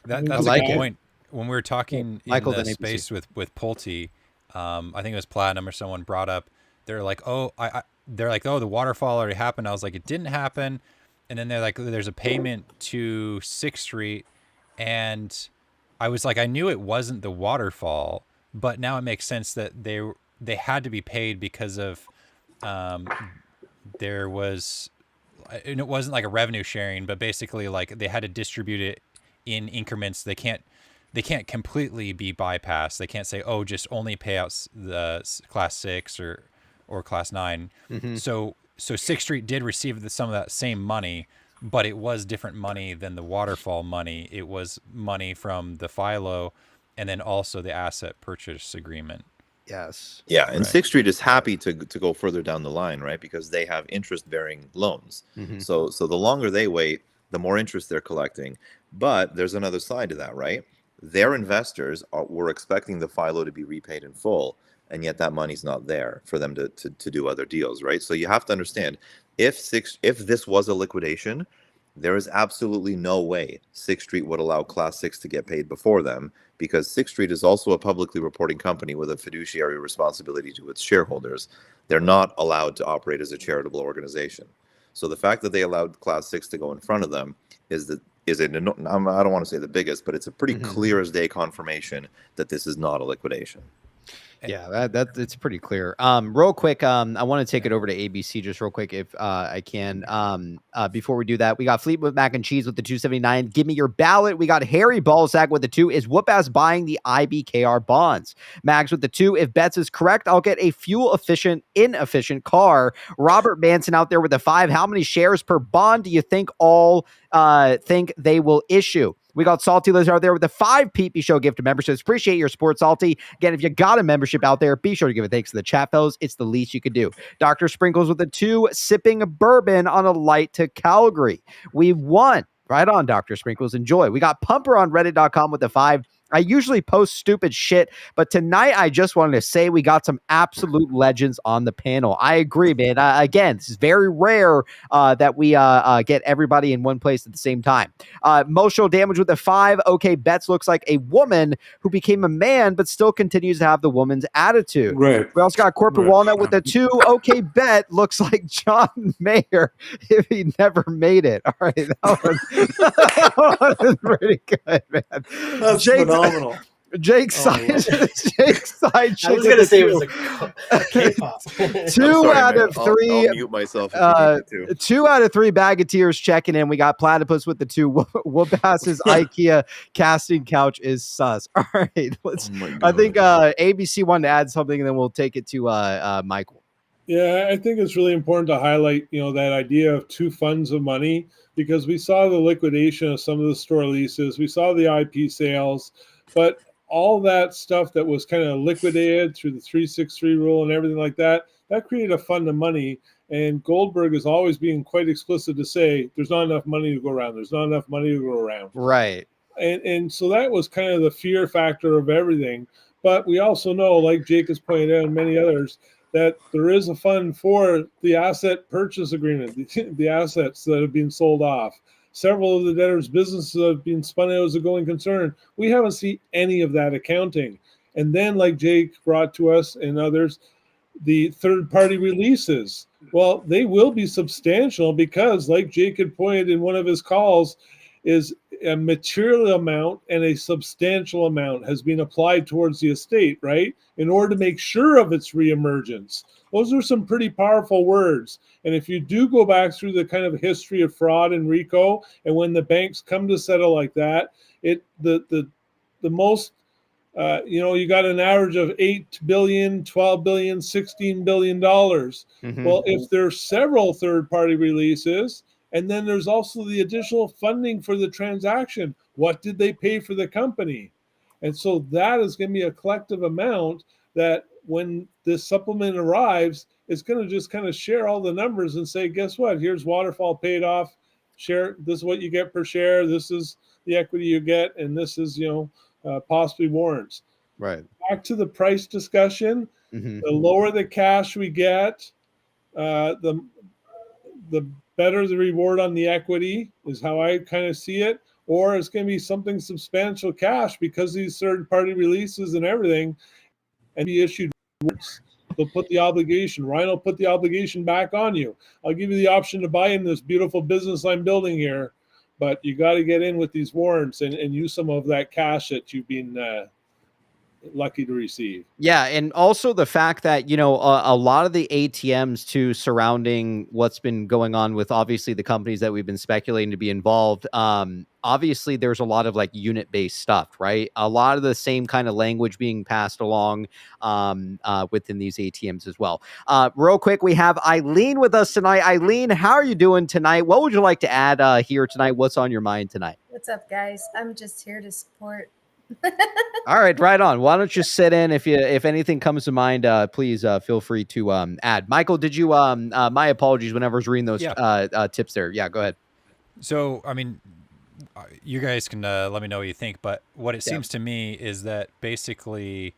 That's a good point. When we were talking in Michael, the space with Pulte, I think it was Platinum or someone brought up, they're like, oh, the waterfall already happened. I was like, it didn't happen. And then they're like, there's a payment to 6th Street. And I was like, I knew it wasn't the waterfall, but now it makes sense that they had to be paid because of there was, and it wasn't like a revenue sharing, but basically like they had to distribute it in increments. They can't completely be bypassed. They can't say, oh, just only pay out the class 6 or class 9. So 6th Street did receive some of that same money, but it was different money than the waterfall money. It was money from the FILO and then also the asset purchase agreement. Yes. Yeah, and right. 6th Street is happy to go further down the line, right? Because they have interest-bearing loans. So the longer they wait, the more interest they're collecting. But there's another side to that, right? Their investors were expecting the FILO to be repaid in full, and yet that money's not there for them to do other deals, right? So you have to understand, if this was a liquidation, there is absolutely no way 6th Street would allow Class 6 to get paid before them, because 6th Street is also a publicly reporting company with a fiduciary responsibility to its shareholders. They're not allowed to operate as a charitable organization. So the fact that they allowed Class 6 to go in front of them is I don't want to say the biggest, but it's a pretty clear as day confirmation that this is not a liquidation. Yeah, that it's pretty clear. Real quick, I want to take it over to ABC just real quick if I can. Before we do that, we got Fleetwood Mac and Cheese with the 279. Give me your ballot. We got Harry Ballsack with the 2. Is Whoop-Ass buying the IBKR bonds? Mags with the 2. If Betts is correct, I'll get a fuel efficient, inefficient car. Robert Manson out there with the 5. How many shares per bond do you think all think they will issue? We got Salty Liz out there with the 5 PP Show gift of memberships. Appreciate your support, Salty. Again, if you got a membership out there, be sure to give it thanks to the chat, fellas. It's the least you could do. Dr. Sprinkles with the 2, sipping bourbon on a light to Calgary. We won. Right on, Dr. Sprinkles. Enjoy. We got Pumper on Reddit.com with the 5. I usually post stupid shit, but tonight I just wanted to say we got some absolute legends on the panel. I agree, man. Again, this is very rare that we get everybody in one place at the same time. Emotional damage with the 5. Okay, Betts looks like a woman who became a man, but still continues to have the woman's attitude. Right. We also got Corporate Walnut with the 2. Okay, Bet looks like John Mayer if he never made it. All right, that one is pretty good, man. That's phenomenal. Jake's side. Jake's side. I was gonna say it was a K-pop. 2 out of 3. I'll mute myself. If you need me to. 2 out of 3 Bagateers checking in. We got Platypus with the 2. Whoop-Ass's IKEA casting couch is sus. All right, let's. I think ABC wanted to add something, and then we'll take it to Michael. Yeah, I think it's really important to highlight, that idea of 2 funds of money, because we saw the liquidation of some of the store leases, we saw the IP sales, but all that stuff that was kind of liquidated through the 363 rule and everything like that, that created a fund of money. And Goldberg is always being quite explicit to say there's not enough money to go around. There's not enough money to go around. Right. And so that was kind of the fear factor of everything. But we also know, like Jake has pointed out and many others, that there is a fund for the asset purchase agreement, the assets that have been sold off. Several of the debtors' businesses have been spun out as a going concern. We haven't seen any of that accounting. And then, like Jake brought to us and others, the third-party releases. Well, they will be substantial because, like Jake had pointed in one of his calls, is a material amount and a substantial amount has been applied towards the estate, right? In order to make sure of its reemergence. Those are some pretty powerful words. And if you do go back through the kind of history of fraud and RICO, and when the banks come to settle like that, the most, you got an average of $8 billion, $12 billion, $16 billion. Well, if there's several third-party releases, and then there's also the additional funding for the transaction. What did they pay for the company? And so that is going to be a collective amount that when this supplement arrives, it's going to just kind of share all the numbers and say, guess what? Here's waterfall paid off. Share. This is what you get per share. This is the equity you get. And this is, possibly warrants. Right. Back to the price discussion. The lower the cash we get, the better the reward on the equity is how I kind of see it, or it's going to be something substantial cash because these third-party releases and everything, and be issued warrants. They'll put the obligation. Ryan will put the obligation back on you. I'll give you the option to buy in this beautiful business I'm building here, but you got to get in with these warrants and use some of that cash that you've been lucky to receive. Yeah, and also the fact that, a lot of the ATMs too surrounding what's been going on with obviously the companies that we've been speculating to be involved. Obviously there's a lot of like unit-based stuff, right? A lot of the same kind of language being passed along within these ATMs as well. Real quick, we have Eileen with us tonight. Eileen, how are you doing tonight? What would you like to add here tonight? What's on your mind tonight? What's up, guys? I'm just here to support. All right, right on. Why don't you sit in? If anything comes to mind, please feel free to add. Michael, did you my apologies whenever I was reading those tips there. Yeah, go ahead. So, I mean, you guys can let me know what you think, but what it seems to me is that basically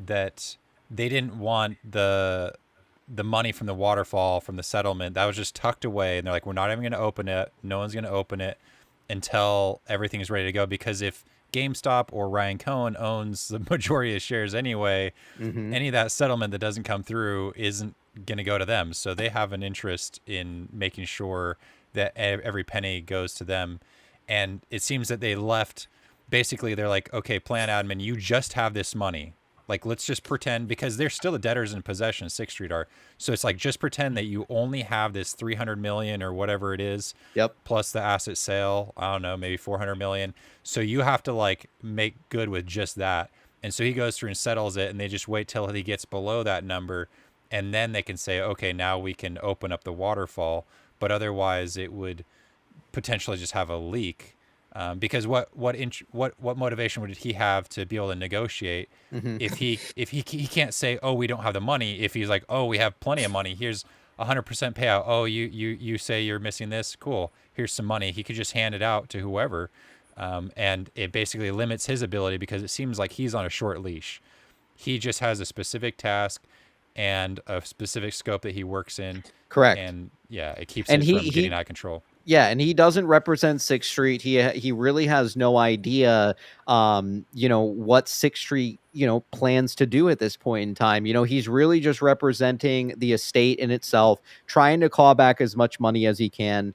that they didn't want the the money from the waterfall, from the settlement, that was just tucked away. And they're like, we're not even going to open it. No one's going to open it until everything is ready to go. Because if GameStop or Ryan Cohen owns the majority of shares anyway, any of that settlement that doesn't come through isn't going to go to them. So they have an interest in making sure that every penny goes to them. And it seems that they left, basically, they're like, okay, plan admin, you just have this money. Like, let's just pretend, because they're still the debtors in possession, 6th Street are. So it's like, just pretend that you only have this 300 million or whatever it is. Yep. Plus the asset sale, I don't know, maybe 400 million. So you have to like make good with just that. And so he goes through and settles it, and they just wait till he gets below that number. And then they can say, okay, now we can open up the waterfall. But otherwise it would potentially just have a leak. Because what motivation would he have to be able to negotiate if he can't say, oh, we don't have the money, if he's like, oh, we have plenty of money, here's 100% payout, oh, you say you're missing this, cool, here's some money. He could just hand it out to whoever, and it basically limits his ability, because it seems like he's on a short leash. He just has a specific task and a specific scope that he works in. Correct. And yeah, it keeps And it from getting out of control. Yeah, and he doesn't represent 6th Street. He really has no idea, what 6th Street, plans to do at this point in time. He's really just representing the estate in itself, trying to claw back as much money as he can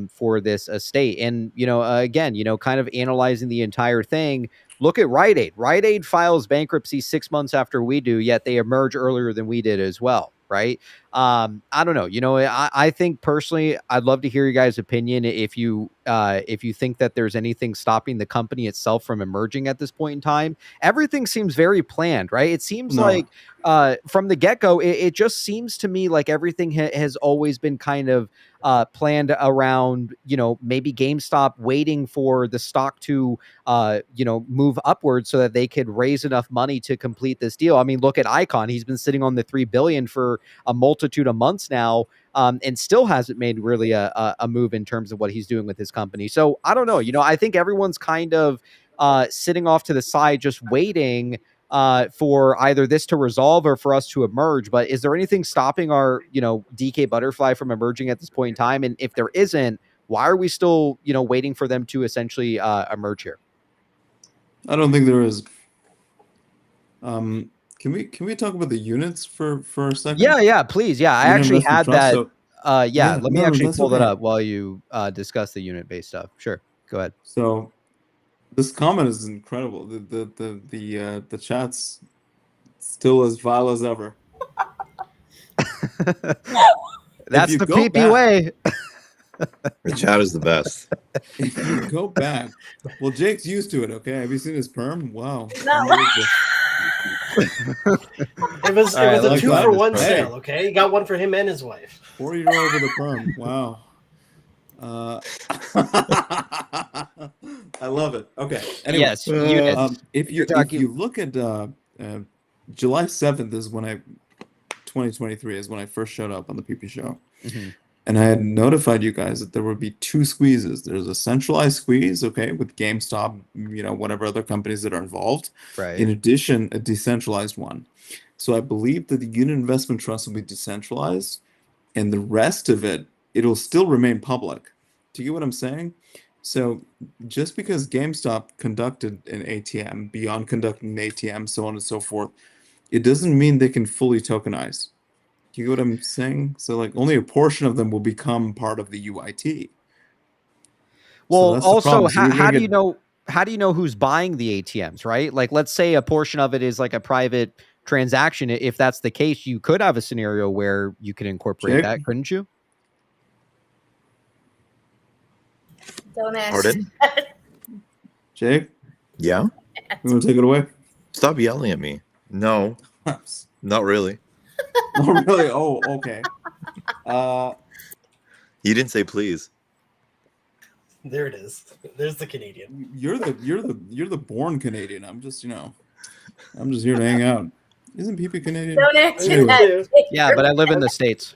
for this estate. And, again, kind of analyzing the entire thing. Look at Rite Aid. Rite Aid files bankruptcy 6 months after we do, yet they emerge earlier than we did as well. Right. I don't know. I think personally, I'd love to hear your guys' opinion. If you think that there's anything stopping the company itself from emerging at this point in time. Everything seems very planned, right? It seems like from the get-go, it just seems to me like everything has always been kind of planned around, maybe GameStop waiting for the stock to, move upwards so that they could raise enough money to complete this deal. I mean, look at Icon. He's been sitting on the $3 billion for a multitude of months now, and still hasn't made really a move in terms of what he's doing with his company. So I don't know. I think everyone's kind of sitting off to the side, just waiting for either this to resolve or for us to emerge. But is there anything stopping our, DK Butterfly from emerging at this point in time? And if there isn't, why are we still, waiting for them to essentially emerge here? I don't think there is. Can we talk about the units for a second? Yeah, please. Yeah, I actually had that. So, let me actually pull that okay. up while you discuss the unit-based stuff. Sure, go ahead. So this comment is incredible. The chat's still as vile as ever. That's the PP way. The chat is the best. If you go back, well, Jake's used to it. Okay, have you seen his perm? Wow. It was a 2-for-1 sale. Okay, you got one for him and his wife. 4-year-old with a perm. Wow. I love it. Okay. Anyway, yes. If you look at July 7th is when 2023 is when I first showed up on the PP show. And I had notified you guys that there would be 2 squeezes. There's a centralized squeeze, okay, with GameStop, whatever other companies that are involved. Right. In addition, a decentralized one. So I believe that the unit investment trust will be decentralized, and the rest of it'll still remain public. Do you get what I'm saying? So just because GameStop conducted an ATM, beyond conducting an ATM, so on and so forth, it doesn't mean they can fully tokenize. Do you get what I'm saying? So like only a portion of them will become part of the UIT. Well, so also, how do you know who's buying the ATMs, right? Like, let's say a portion of it is like a private transaction. If that's the case, you could have a scenario where you could incorporate that, couldn't you? Don't ask. Pardon? Jake? Yeah? You want to take it away? Stop yelling at me. No, not really. Oh, really? Oh, okay. You didn't say please. There it is. There's the Canadian. You're the born Canadian. I'm just here to hang out. Isn't PP Canadian? Don't answer that. Yeah, but I live in the States.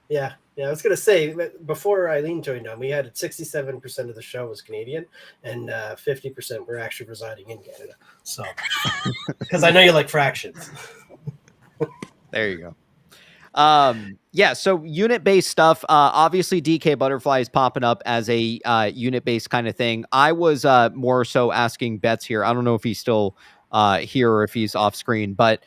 Yeah. I was gonna say, before Eileen joined on, we had 67% of the show was Canadian, and 50% were actually residing in Canada. So, because I know you like fractions. There you go. Yeah, so unit-based stuff. Obviously, DK Butterfly is popping up as a unit-based kind of thing. I was more so asking Bets here. I don't know if he's still here or if he's off screen, but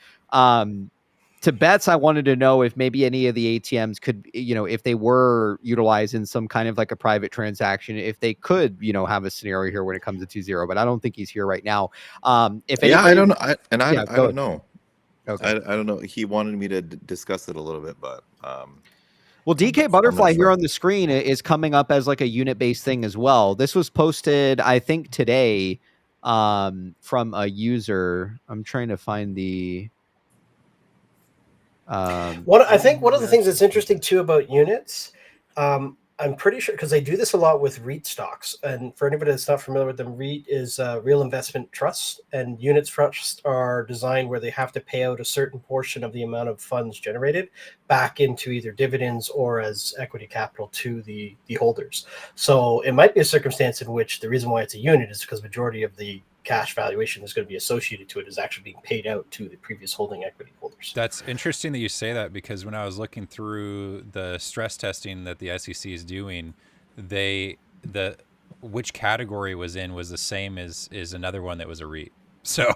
to Bets, I wanted to know if maybe any of the ATMs could, if they were utilized in some kind of like a private transaction, if they could, have a scenario here when it comes to 2-0. But I don't think he's here right now. If anybody, I don't know. I go don't know. Okay. I don't know. He wanted me to discuss it a little bit, but well, DK Butterfly here on the screen is coming up as like a unit-based thing as well. This was posted, I think, today from a user. I'm trying to find the. I think one of the things that's interesting too about units, I'm pretty sure because they do this a lot with REIT stocks. And for anybody that's not familiar with them, REIT is a real investment trust, and units trusts are designed where they have to pay out a certain portion of the amount of funds generated back into either dividends or as equity capital to the holders. So it might be a circumstance in which the reason why it's a unit is because majority of the cash valuation is going to be associated to it is actually being paid out to the previous holding equity holders. That's interesting that you say that, because when I was looking through the stress testing that the SEC is doing, which category was in was the same as another one that was a REIT. So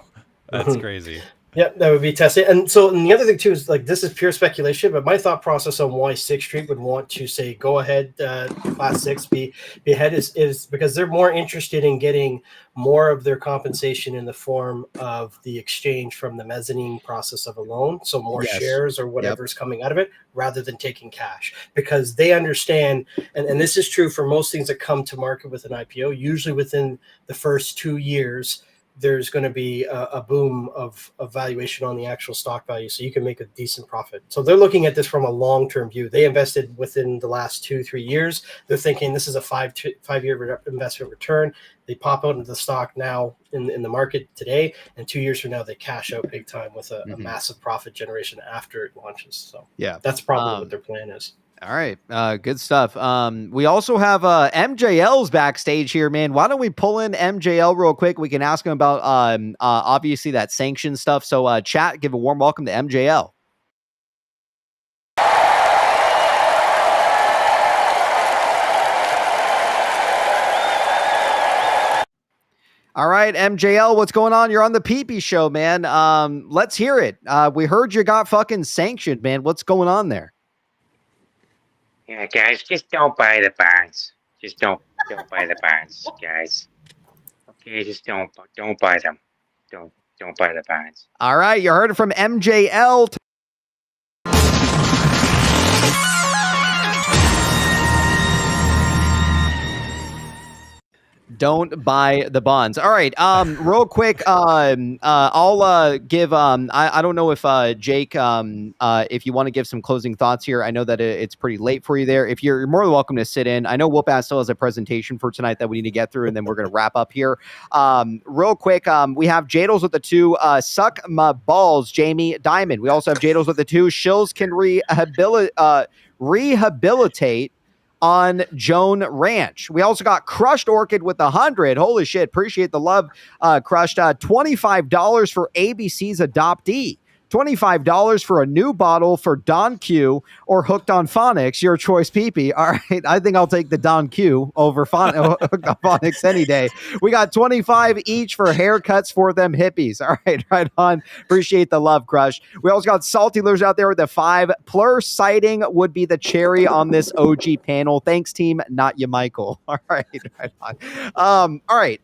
that's crazy. Yeah, that would be tested. And the other thing too is like, this is pure speculation, but my thought process on why 6th Street would want to say, go ahead, class 6, be ahead is because they're more interested in getting more of their compensation in the form of the exchange from the mezzanine process of a loan. So more shares or whatever's coming out of it rather than taking cash, because they understand. And this is true for most things that come to market with an IPO, usually within the first 2 years, there's going to be a boom of valuation on the actual stock value, so you can make a decent profit. So they're looking at this from a long-term view. They invested within the last 2-3 years. They're thinking this is a five-year investment return. They pop out into the stock now in the market today, and 2 years from now they cash out big time with a massive profit generation after it launches. So yeah, that's probably what their plan is. All right. Good stuff. We also have MJL's backstage here, man. Why don't we pull in MJL real quick? We can ask him about obviously that sanction stuff. So chat, give a warm welcome to MJL. All right, MJL, what's going on? You're on the PPShow, man. Let's hear it. We heard you got fucking sanctioned, man. What's going on there? Yeah, guys, just don't buy the bonds. Just don't buy the bonds, guys. Okay, just don't buy them. Don't buy the bonds. All right, you heard it from MJL. Don't buy the bonds. All right. Real quick. I'll give. I don't know if Jake, if you want to give some closing thoughts here. I know that it's pretty late for you there. If you're more than welcome to sit in. I know Whoop-Ass still has a presentation for tonight that we need to get through, and then we're gonna wrap up here. Real quick. We have Jadles with the 2. Suck my balls, Jamie Diamond. We also have Jadles with the 2. Shills can rehabilitate on Joan Ranch. We also got Crushed Orchid with 100. Holy shit. Appreciate the love. Crushed. $25 for ABC's adoptee. $25 for a new bottle for Don Q or Hooked on Phonics. Your choice, PP. All right. I think I'll take the Don Q over Hooked on Phonics any day. We got 25 each for haircuts for them hippies. All right. Right on. Appreciate the love, Crush. We also got Salty Lures out there with the 5. Plur sighting would be the cherry on this OG panel. Thanks, team. Not you, Michael. All right. Right on. All right.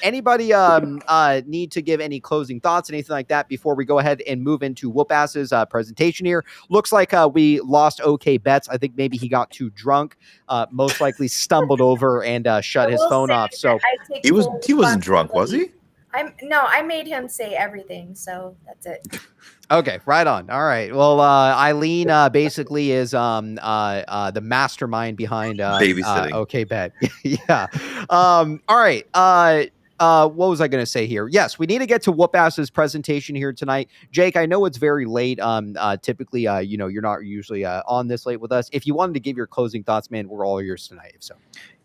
Anybody need to give any closing thoughts, anything like that before we go ahead and move into Whoop-Ass's presentation here? Looks like we lost OK Bets. I think maybe he got too drunk, most likely stumbled over and shut his phone off. So he wasn't drunk, was he? I made him say everything, so that's it. Okay, right on. All right. Well, Eileen basically is the mastermind behind babysitting. OK Bet. Yeah. All right. What was I going to say here? Yes, we need to get to Whoop-Ass's presentation here tonight. Jake, I know it's very late. Typically, you're not usually on this late with us. If you wanted to give your closing thoughts, man, we're all yours tonight. So.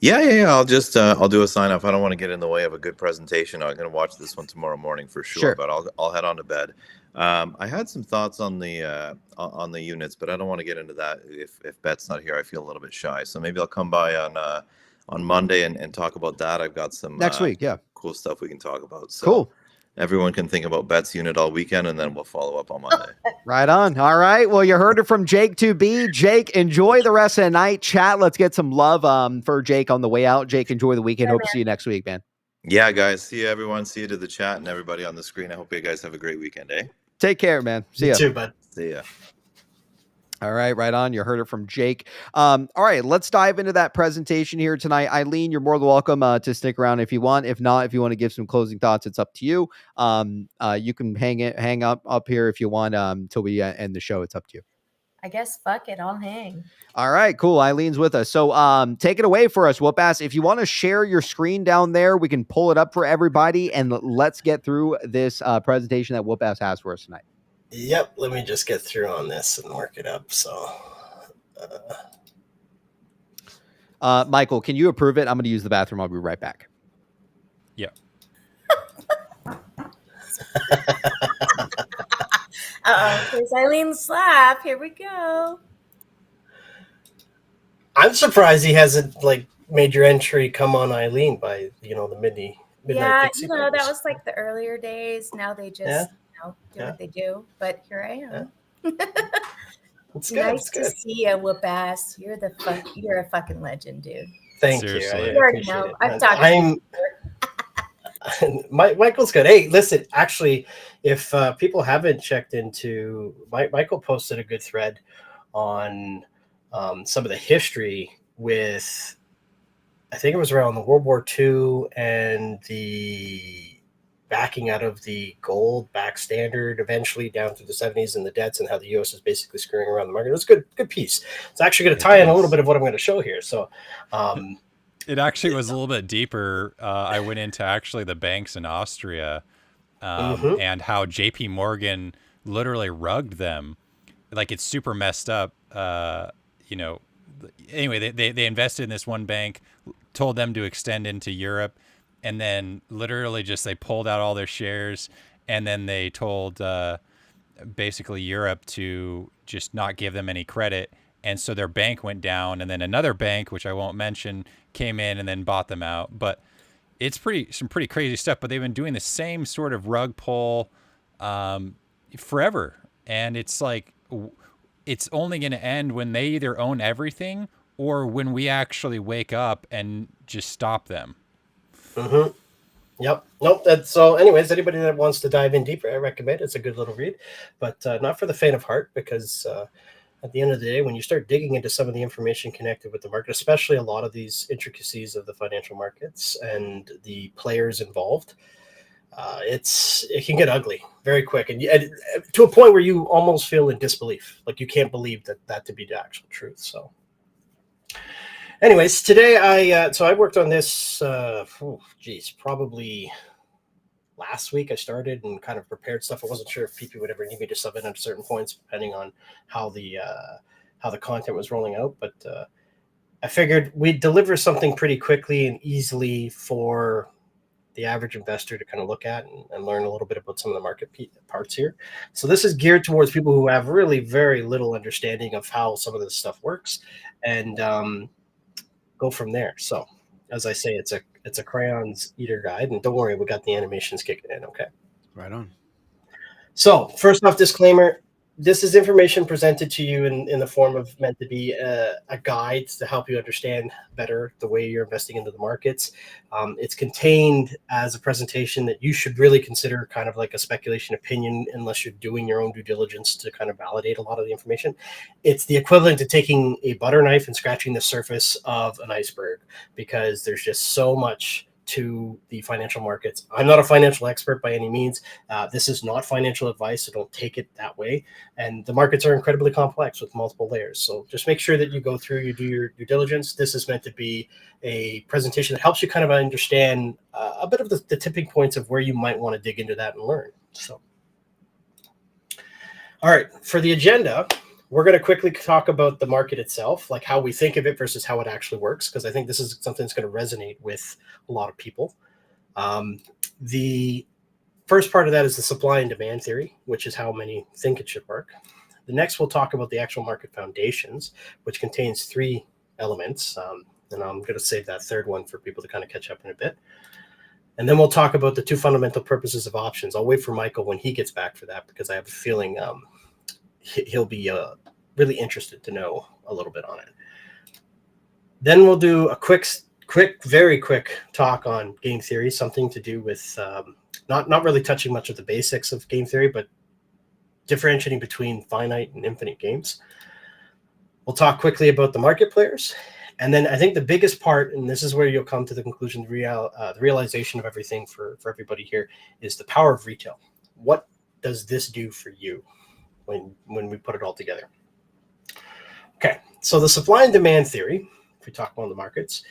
Yeah. I'll just I'll do a sign off. I don't want to get in the way of a good presentation. I'm going to watch this one tomorrow morning for sure. But I'll head on to bed. I had some thoughts on the units, but I don't want to get into that. If Bet's not here, I feel a little bit shy. So maybe I'll come by on Monday and talk about that. I've got some Next week, yeah. cool stuff we can talk about. So Cool. everyone can think about Bet's unit all weekend, and then we'll follow up on Monday. Right on. All right. Well, you heard it from Jake2b. Jake, enjoy the rest of the night. Chat, let's get some love for Jake on the way out. Jake, enjoy the weekend. Hope to see you next week, man. Yeah, guys. See you, everyone. See you to the chat and everybody on the screen. I hope you guys have a great weekend, eh? Take care, man. See ya. You too, bud. See ya. All right, right on. You heard it from Jake. All right, let's dive into that presentation here tonight. Eileen, you're more than welcome to stick around if you want. If not, if you want to give some closing thoughts, it's up to you. You can hang up here if you want till we end the show. It's up to you. I guess fuck it, I'll hang. All right, cool. Eileen's with us. So take it away for us, Whoop-Ass. If you want to share your screen down there, we can pull it up for everybody, and let's get through this presentation that Whoop-Ass has for us tonight. Yep, let me just get through on this and work it up. So, Michael, can you approve it? I'm going to use the bathroom. I'll be right back. Yeah. There's Eileen's slap. Here we go. I'm surprised he hasn't made your entry come on Eileen by the midnight. Yeah, Dixie that Bros. was like the earlier days. Now they just do what they do. But here I am. It's Nice good. to see you, Whoop-Ass. You're a fucking legend, dude. Thank Seriously. you. I You already appreciate know. it. I've talked to you. Michael's good. Hey, listen, actually, if people haven't checked into Michael posted a good thread on some of the history with, I think it was around the World War II and the backing out of the gold back standard eventually down through the 70s and the debts and how the U.S. is basically screwing around the market. It was a good piece. It's actually going to tie in a little bit of what I'm going to show here. So it actually was a little bit deeper. I went into actually the banks in Austria and how JP Morgan literally rugged them. Like, it's super messed up. Anyway, they invested in this one bank, told them to extend into Europe, and then literally just they pulled out all their shares, and then they told basically Europe to just not give them any credit. And so their bank went down, and then another bank, which I won't mention, came in and then bought them out. But it's some pretty crazy stuff. But they've been doing the same sort of rug pull forever. And it's like, it's only going to end when they either own everything or when we actually wake up and just stop them. Mm-hmm. Yep. Nope. So anyways, anybody that wants to dive in deeper, I recommend it. It's a good little read, but not for the faint of heart, because at the end of the day, when you start digging into some of the information connected with the market, especially a lot of these intricacies of the financial markets and the players involved, it can get ugly very quick, and to a point where you almost feel in disbelief, like you can't believe that to be the actual truth. So anyways, today I worked on this probably last week. I started and kind of prepared stuff. I wasn't sure if PP would ever need me to sub in at certain points depending on how the content was rolling out, but I figured we'd deliver something pretty quickly and easily for the average investor to kind of look at and learn a little bit about some of the market parts here. So this is geared towards people who have really very little understanding of how some of this stuff works, and go from there. So as I say, it's a Crayon's eater guide, and don't worry, we got the animations kicking in. Okay. Right on. So first off, disclaimer, this is information presented to you in the form of meant to be a guide to help you understand better the way you're investing into the markets. It's contained as a presentation that you should really consider kind of like a speculation opinion unless you're doing your own due diligence to kind of validate a lot of the information. It's the equivalent to taking a butter knife and scratching the surface of an iceberg, because there's just so much to the financial markets. I'm not a financial expert by any means. This is not financial advice, so don't take it that way. And the markets are incredibly complex with multiple layers. So just make sure that you go through, you do your due diligence. This is meant to be a presentation that helps you kind of understand a bit of the tipping points of where you might want to dig into that and learn. So, all right, for the agenda, we're going to quickly talk about the market itself, like how we think of it versus how it actually works, because I think this is something that's going to resonate with a lot of people. The first part of that is the supply and demand theory, which is how many think it should work. The next, we'll talk about the actual market foundations, which contains 3 elements. And I'm going to save that third one for people to kind of catch up in a bit. And then we'll talk about the 2 fundamental purposes of options. I'll wait for Michael when he gets back for that, because I have a feeling he'll be really interested to know a little bit on it. Then we'll do a very quick talk on game theory, something to do with not really touching much of the basics of game theory, but differentiating between finite and infinite games. We'll talk quickly about the market players. And then I think the biggest part, and this is where you'll come to the conclusion, the realization of everything for everybody here, is the power of retail. What does this do for you when we put it all together? Okay, so the supply and demand theory, if we talk about the markets,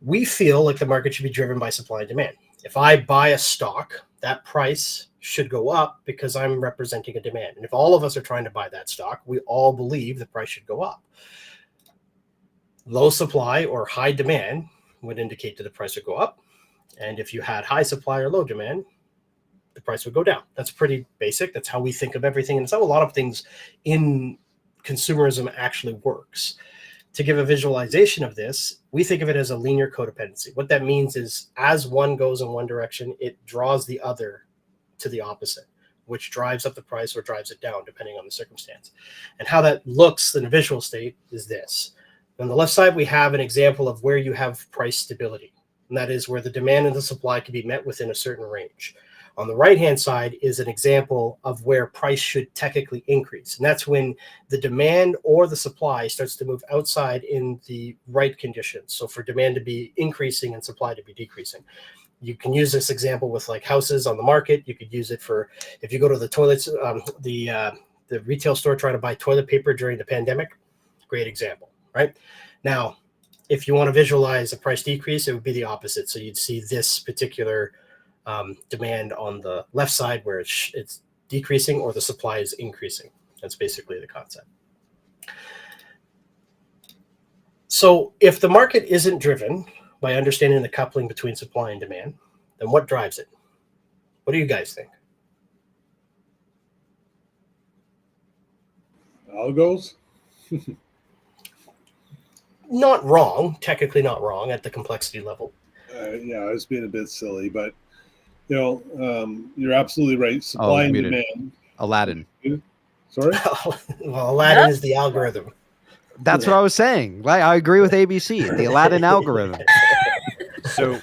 we feel like the market should be driven by supply and demand. If I buy a stock, that price should go up because I'm representing a demand. And if all of us are trying to buy that stock, we all believe the price should go up. Low supply or high demand would indicate that the price would go up. And if you had high supply or low demand, the price would go down. That's pretty basic. That's how we think of everything. And it's how a lot of things in consumerism actually works. To give a visualization of this, we think of it as a linear codependency. What that means is as one goes in one direction, it draws the other to the opposite, which drives up the price or drives it down, depending on the circumstance. And how that looks in a visual state is this. On the left side, we have an example of where you have price stability. And that is where the demand and the supply can be met within a certain range. On the right-hand side is an example of where price should technically increase. And that's when the demand or the supply starts to move outside in the right conditions. So for demand to be increasing and supply to be decreasing. You can use this example with like houses on the market. You could use it for if you go to the toilets, the retail store trying to buy toilet paper during the pandemic. Great example, right? Now, if you want to visualize a price decrease, it would be the opposite. So you'd see this particular demand on the left side where it's decreasing or the supply is increasing. That's basically the concept. So if the market isn't driven by understanding the coupling between supply and demand, then what drives it? What do you guys think? Algos? Not wrong, technically not wrong at the complexity level. Yeah, I was being a bit silly, but you know, you're absolutely right. Supply and demand. Aladdin. Sorry? Well, Aladdin is the algorithm. That's what I was saying. I agree with ABC, the Aladdin algorithm. So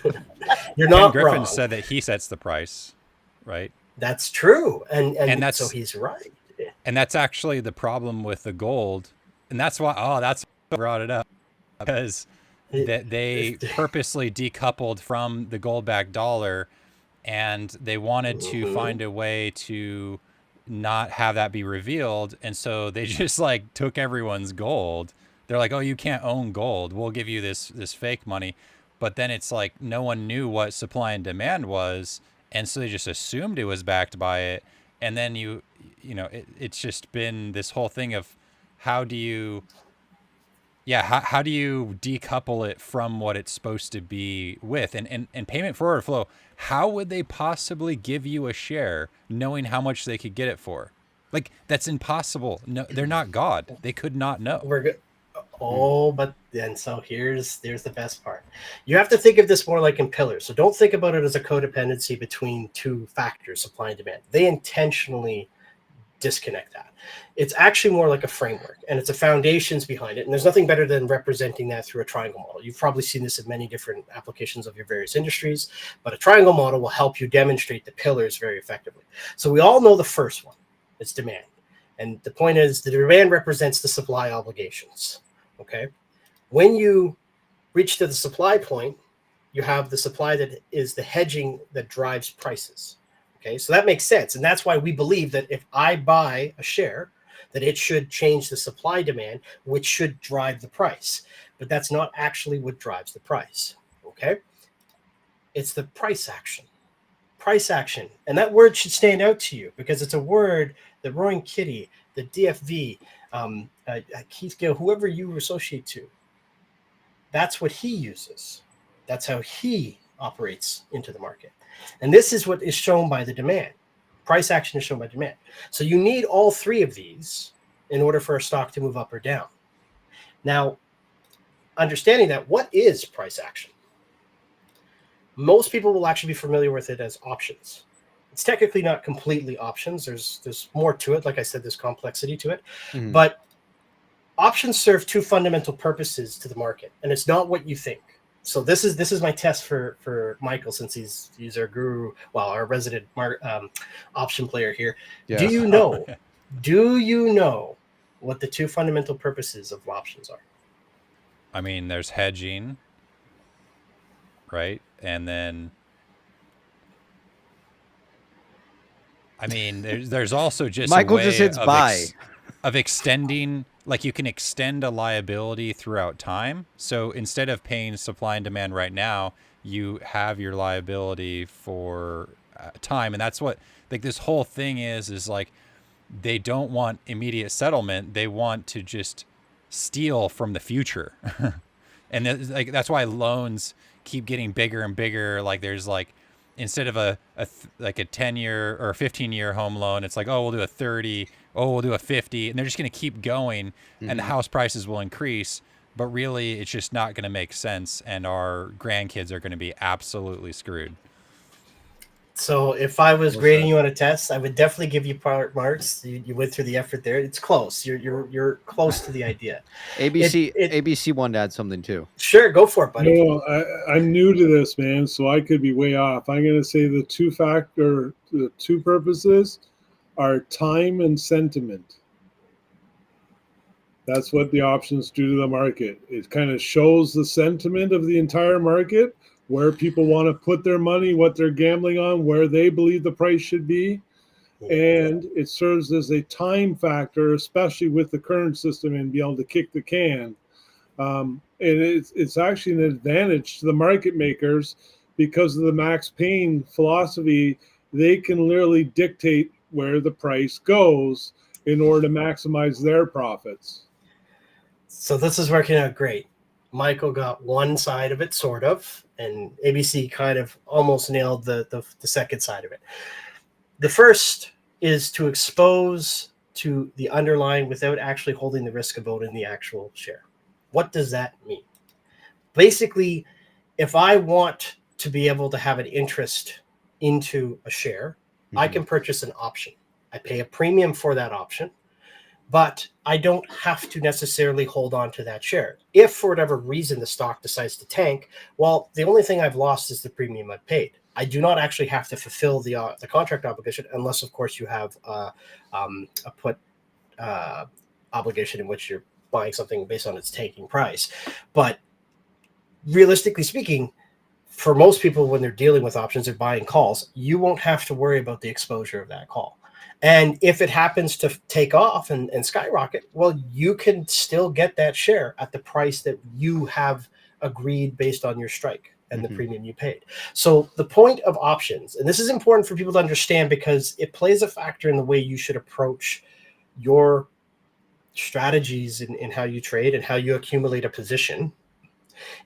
you're not Ken Griffin wrong. said that he sets the price, right? That's true. And that's, so he's right. And that's actually the problem with the gold. And that's why, that's what brought it up. Because that they purposely decoupled from the gold-backed dollar, and they wanted to find a way to not have that be revealed. And so they just like took everyone's gold. They're like, oh, you can't own gold. We'll give you this fake money. But then it's like no one knew what supply and demand was. And so they just assumed it was backed by it. And then you know, it's just been this whole thing of how do you decouple it from what it's supposed to be with? And payment for order flow, how would they possibly give you a share knowing how much they could get it for? Like, that's impossible. No, they're not God. They could not know. We're good. Oh, but then so here's the best part. You have to think of this more like in pillars. So don't think about it as a codependency between 2 factors, supply and demand. They intentionally disconnect that. It's actually more like a framework, and it's the foundations behind it. And there's nothing better than representing that through a triangle model. You've probably seen this in many different applications of your various industries, but a triangle model will help you demonstrate the pillars very effectively. So we all know the first one, it's demand. And the point is the demand represents the supply obligations. Okay. When you reach to the supply point, you have the supply that is the hedging that drives prices. Okay, so that makes sense. And that's why we believe that if I buy a share, that it should change the supply demand, which should drive the price. But that's not actually what drives the price. Okay, it's the price action. Price action. And that word should stand out to you because it's a word that Roaring Kitty, the DFV, Keith Gill, whoever you associate to, that's what he uses. That's how he operates into the market. And this is what is shown by the demand. price action is shown by demand. So you need all three of these in order for a stock to move up or down. Now, understanding that, what is price action? Most people will actually be familiar with it as options. It's technically not completely options. There's more to it. Like I said, there's complexity to it. Mhm. But options serve two fundamental purposes to the market, and it's not what you think. So this is my test for Michael, since he's our guru, well, our resident option player here. Yes. Do you know what the two fundamental purposes of options are? I mean, there's hedging, right? And then, I mean, there's also just Michael a way just hits buy. of extending, like you can extend a liability throughout time. So instead of paying supply and demand right now, you have your liability for time. And that's what, like, this whole thing is like, they don't want immediate settlement. They want to just steal from the future. And that's why loans keep getting bigger and bigger. Like there's like, instead of a 10-year or 15-year home loan, it's like, oh, we'll do a 30, oh, we'll do a 50, and they're just going to keep going, and the house prices will increase. But really, it's just not going to make sense, and our grandkids are going to be absolutely screwed. So if I was grading you on a test, I would definitely give you part marks. You went through the effort there. It's close. You're close to the idea. ABC wanted to add something too. Sure, go for it, buddy. No, I'm new to this, man, so I could be way off. I'm going to say the two purposes are time and sentiment. That's what the options do to the market. It kind of shows the sentiment of the entire market, where people want to put their money, what they're gambling on, where they believe the price should be. And it serves as a time factor, especially with the current system, and be able to kick the can. And it's actually an advantage to the market makers because of the Max Payne philosophy. They can literally dictate where the price goes in order to maximize their profits. So this is working out great. Michael got one side of it, sort of, and ABC kind of almost nailed the second side of it. The first is to expose to the underlying without actually holding the risk of owning the actual share. What does that mean? Basically, if I want to be able to have an interest into a share, I can purchase an option. I pay a premium for that option, but I don't have to necessarily hold on to that share. If for whatever reason the stock decides to tank, well, the only thing I've lost is the premium I've paid. I do not actually have to fulfill the contract obligation, unless, of course, you have a put obligation in which you're buying something based on its tanking price. But realistically speaking, for most people, when they're dealing with options or buying calls, you won't have to worry about the exposure of that call. And if it happens to take off and skyrocket, well, you can still get that share at the price that you have agreed based on your strike and the premium you paid. So the point of options, and this is important for people to understand because it plays a factor in the way you should approach your strategies in how you trade and how you accumulate a position,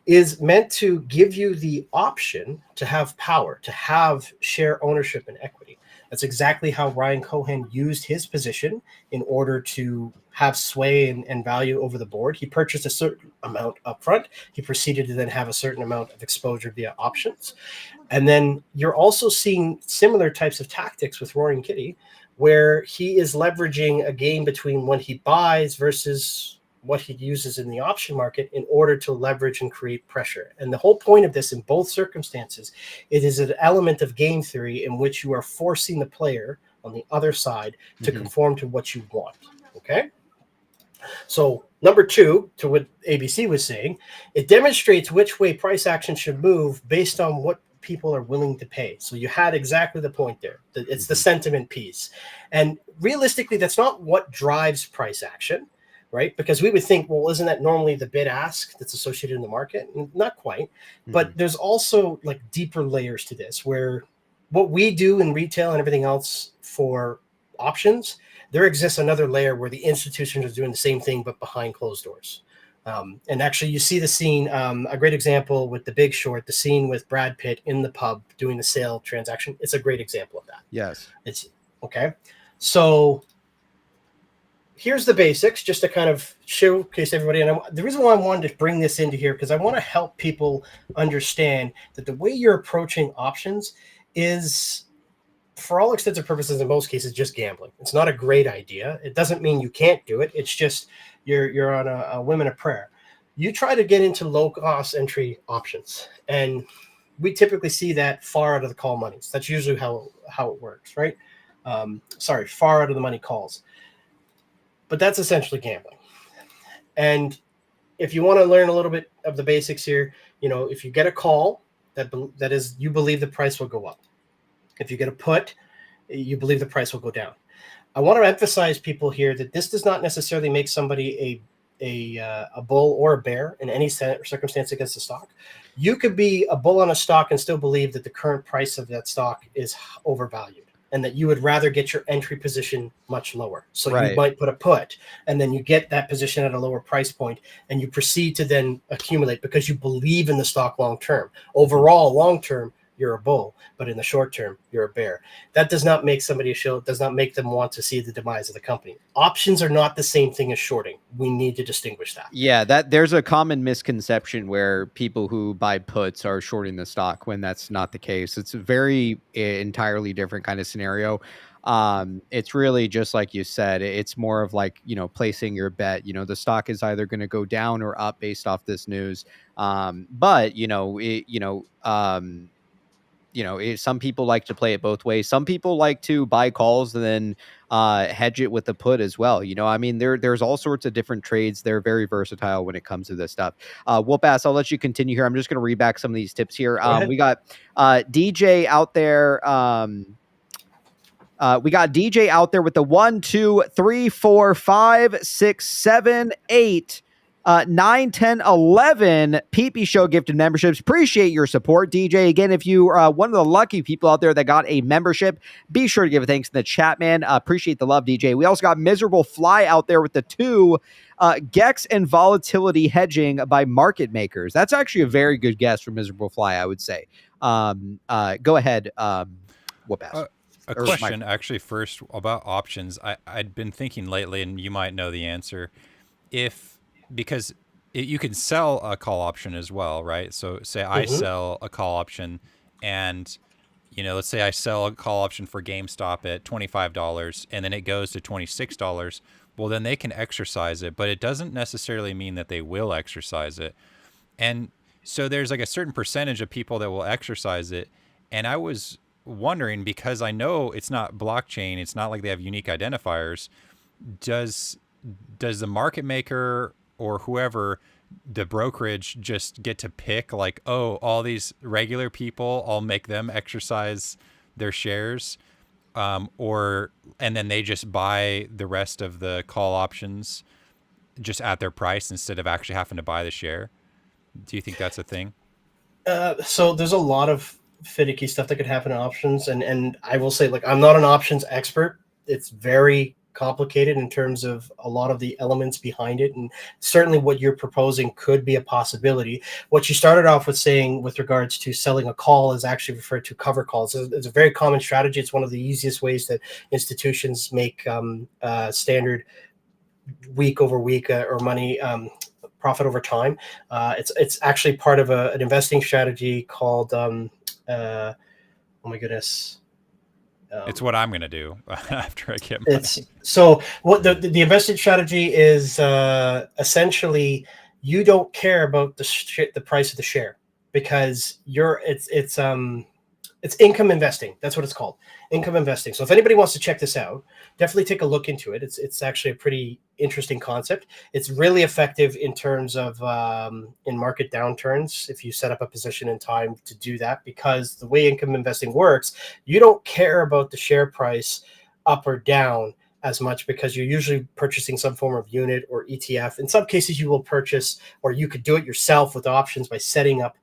is meant to give you the option to have power, to have share ownership and equity. That's exactly how Ryan Cohen used his position in order to have sway and value over the board. He purchased a certain amount upfront. He proceeded to then have a certain amount of exposure via options. And then you're also seeing similar types of tactics with Roaring Kitty, where he is leveraging a game between when he buys versus what he uses in the option market in order to leverage and create pressure. And the whole point of this in both circumstances, it is an element of game theory in which you are forcing the player on the other side to conform to what you want. Okay? So number two, to what ABC was saying, it demonstrates which way price action should move based on what people are willing to pay. So you had exactly the point there. It's the sentiment piece. And realistically, that's not what drives price action, right? Because we would think, well, isn't that normally the bid ask that's associated in the market? Not quite. But there's also like deeper layers to this, where what we do in retail and everything else for options, there exists another layer where the institutions are doing the same thing, but behind closed doors. And actually, you see the scene, a great example with The Big Short, the scene with Brad Pitt in the pub doing the sale transaction. It's a great example of that. Yes. It's Okay, so here's the basics, just to kind of showcase everybody. And the reason why I wanted to bring this into here, because I want to help people understand that the way you're approaching options is, for all extents and purposes, in most cases, just gambling. It's not a great idea. It doesn't mean you can't do it. It's just you're on a whim and a prayer. You try to get into low-cost entry options, and we typically see that far out of the call monies. That's usually how it works, right? Far out of the money calls. But that's essentially gambling. And if you want to learn a little bit of the basics here, if you get a call that is, you believe the price will go up. If you get a put, you believe the price will go down. I want to emphasize people here that this does not necessarily make somebody a bull or a bear in any circumstance against the stock. You could be a bull on a stock and still believe that the current price of that stock is overvalued, and that you would rather get your entry position much lower. So you might put a put, and then you get that position at a lower price point, and you proceed to then accumulate because you believe in the stock long term. Overall, long term, you're a bull, but in the short term, you're a bear. That does not make somebody a shill. It does not make them want to see the demise of the company. Options are not the same thing as shorting. We need to distinguish that. Yeah, there's a common misconception where people who buy puts are shorting the stock when that's not the case. It's a very entirely different kind of scenario. It's really just like you said, it's more of like, placing your bet. The stock is either going to go down or up based off this news. Some people like to play it both ways. Some people like to buy calls and then hedge it with the put as well. There's all sorts of different trades. They're very versatile when it comes to this stuff. Whoop-ass, I'll let you continue here. I'm just going to read back some of these tips here. We got DJ out there. We got DJ out there with the 1, 2, 3, 4, 5, 6, 7, 8. 9, 10, 11 PP Show gifted memberships. Appreciate your support, DJ. Again, if you are one of the lucky people out there that got a membership, be sure to give a thanks in the chat, man. Appreciate the love, DJ. We also got Miserable Fly out there with the 2 Gex and volatility hedging by market makers. That's actually a very good guess for Miserable Fly, I would say. Go ahead, Whoop-ass. A question, actually, first about options. I'd been thinking lately, and you might know the answer. Because you can sell a call option as well, right? So say I sell a call option, and let's say I sell a call option for GameStop at $25, and then it goes to $26. Well, then they can exercise it, but it doesn't necessarily mean that they will exercise it. And so there's like a certain percentage of people that will exercise it. And I was wondering, because I know it's not blockchain, it's not like they have unique identifiers. Does the market maker or whoever, the brokerage, just get to pick like, oh, all these regular people, I'll make them exercise their shares, and then they just buy the rest of the call options just at their price instead of actually having to buy the share? Do you think that's a thing? So there's a lot of finicky stuff that could happen in options, and I will say, I'm not an options expert. It's very complicated in terms of a lot of the elements behind it, and certainly what you're proposing could be a possibility. What you started off with saying with regards to selling a call is actually referred to cover calls. It's a very common strategy. It's one of the easiest ways that institutions make standard week over week or money profit over time. It's actually part of an investing strategy called oh my goodness. It's what I'm going to do after I get money. So what the investing strategy is, essentially, you don't care about the price of the share, because it's income investing. That's what it's called, income investing. So if anybody wants to check this out, definitely take a look into it. It's actually a pretty interesting concept. It's really effective in terms of in market downturns, if you set up a position in time to do that, because the way income investing works, you don't care about the share price up or down as much, because you're usually purchasing some form of unit or ETF. In some cases, you will purchase, or you could do it yourself with options by setting up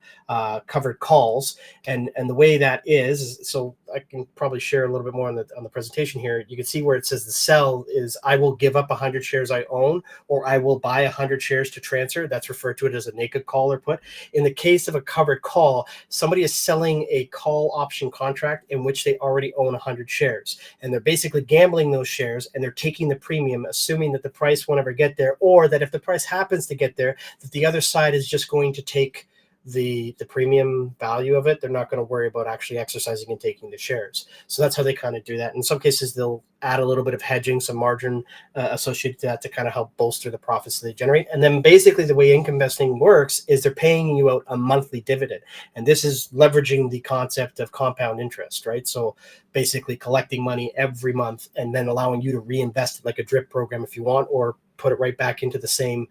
covered calls. And the way that is, so I can probably share a little bit more on the presentation here. You can see where it says the sell is I will give up 100 shares I own, or I will buy 100 shares to transfer. That's referred to it as a naked call or put. In the case of a covered call, somebody is selling a call option contract in which they already own 100 shares, and they're basically gambling those shares, and they're taking the premium, assuming that the price won't ever get there, or that if the price happens to get there, that the other side is just going to take the premium value of it. They're not going to worry about actually exercising and taking the shares. So that's how they kind of do that. In some cases, they'll add a little bit of hedging, some margin associated to that to kind of help bolster the profits that they generate. And then basically the way income investing works is they're paying you out a monthly dividend. And this is leveraging the concept of compound interest, right? So basically collecting money every month and then allowing you to reinvest it like a drip program if you want, or put it right back into the same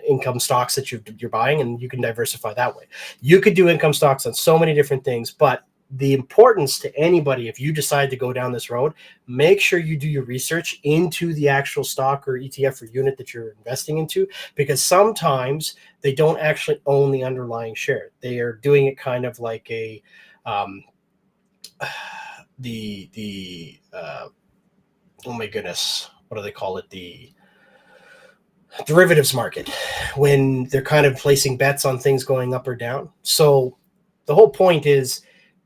income stocks that you're buying, and you can diversify that way. You could do income stocks on so many different things, but the importance to anybody, if you decide to go down this road, make sure you do your research into the actual stock or ETF or unit that you're investing into, because sometimes they don't actually own the underlying share. They are doing it kind of like a oh my goodness, what do they call it? The derivatives market, when they're kind of placing bets on things going up or down. So the whole point is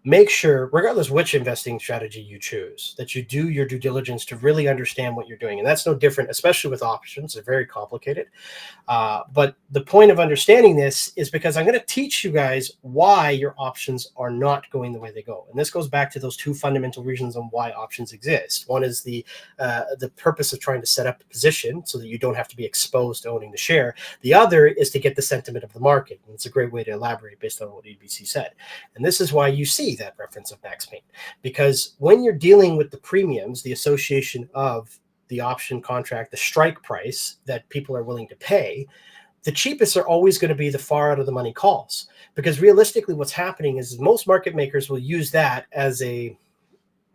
make sure, regardless which investing strategy you choose, that you do your due diligence to really understand what you're doing. And that's no different, especially with options. They're very complicated. But the point of understanding this is because I'm going to teach you guys why your options are not going the way they go. And this goes back to those two fundamental reasons on why options exist. One is the purpose of trying to set up a position so that you don't have to be exposed to owning the share. The other is to get the sentiment of the market. And it's a great way to elaborate based on what EBC said. And this is why you see that reference of Max Payne, because when you're dealing with the premiums, the association of the option contract, the strike price that people are willing to pay, the cheapest are always going to be the far out of the money calls, because realistically what's happening is most market makers will use that as a,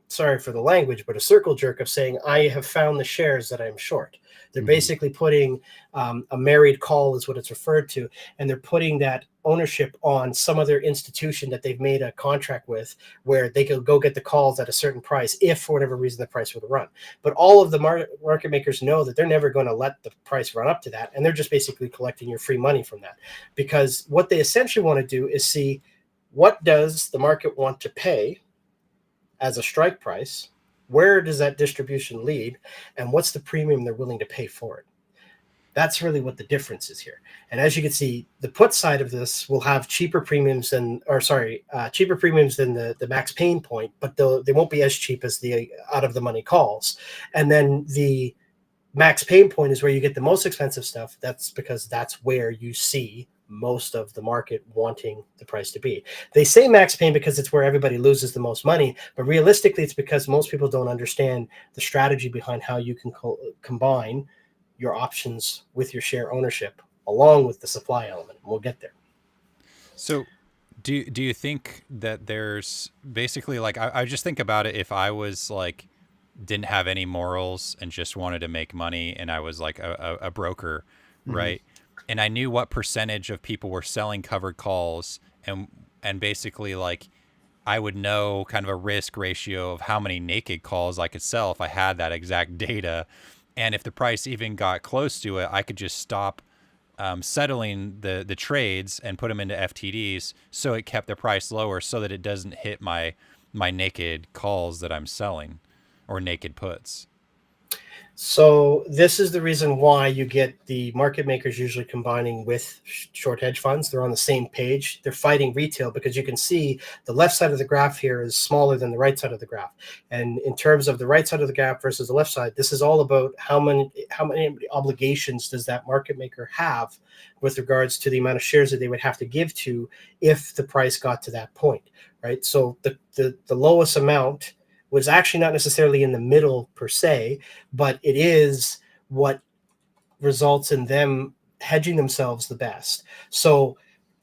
sorry for the language, but a circle jerk of saying, I have found the shares that I'm short. They're basically putting a married call is what it's referred to. And they're putting that ownership on some other institution that they've made a contract with, where they could go get the calls at a certain price if for whatever reason the price would run. But all of the market makers know that they're never going to let the price run up to that. And they're just basically collecting your free money from that, because what they essentially want to do is see, what does the market want to pay as a strike price? Where does that distribution lead? And what's the premium they're willing to pay for it? That's really what the difference is here. And as you can see, the put side of this will have cheaper premiums than, cheaper premiums than the Max Payne point, but they won't be as cheap as the out of the money calls. And then the Max Payne point is where you get the most expensive stuff. That's because that's where you see most of the market wanting the price to be. They say Max Payne because it's where everybody loses the most money, but realistically it's because most people don't understand the strategy behind how you can combine your options with your share ownership along with the supply element. We'll get there. So do you think that there's basically, like, I just think about it, if I was like didn't have any morals and just wanted to make money, and I was like a broker, right? And I knew what percentage of people were selling covered calls, and basically, like, I would know kind of a risk ratio of how many naked calls I could sell if I had that exact data. And if the price even got close to it, I could just stop settling the trades and put them into FTDs, so it kept the price lower, so that it doesn't hit my naked calls that I'm selling, or naked puts. So this is the reason why you get the market makers usually combining with short hedge funds. They're on the same page. They're fighting retail, because you can see the left side of the graph here is smaller than the right side of the graph. And in terms of the right side of the graph versus the left side, this is all about how many obligations does that market maker have with regards to the amount of shares that they would have to give to if the price got to that point, right? So the lowest amount was actually not necessarily in the middle per se, but it is what results in them hedging themselves the best. So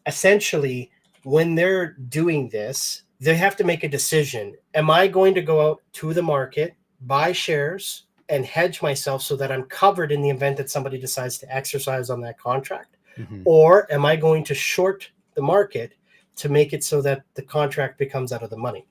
essentially, when they're doing this, they have to make a decision. Am I going to go out to the market, buy shares, and hedge myself so that I'm covered in the event that somebody decides to exercise on that contract? Or am I going to short the market to make it so that the contract becomes out of the money?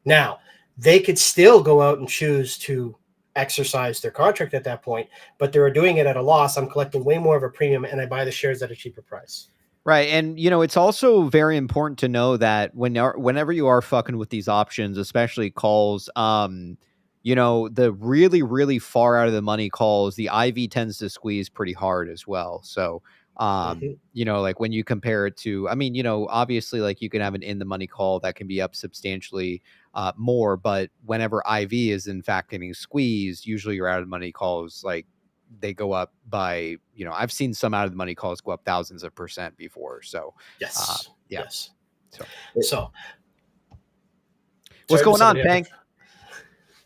Now, they could still go out and choose to exercise their contract at that point, but they're doing it at a loss. I'm collecting way more of a premium, and I buy the shares at a cheaper price. Right. And, it's also very important to know that whenever you are fucking with these options, especially calls, the really, really far out of the money calls, the IV tends to squeeze pretty hard as well. So, like when you compare it to, obviously, like you can have an in the money call that can be up substantially more, but whenever IV is in fact getting squeezed, usually your out of the money calls, like, they go up by, I've seen some out of the money calls go up thousands of % before. So yes. So what's going on, Pang?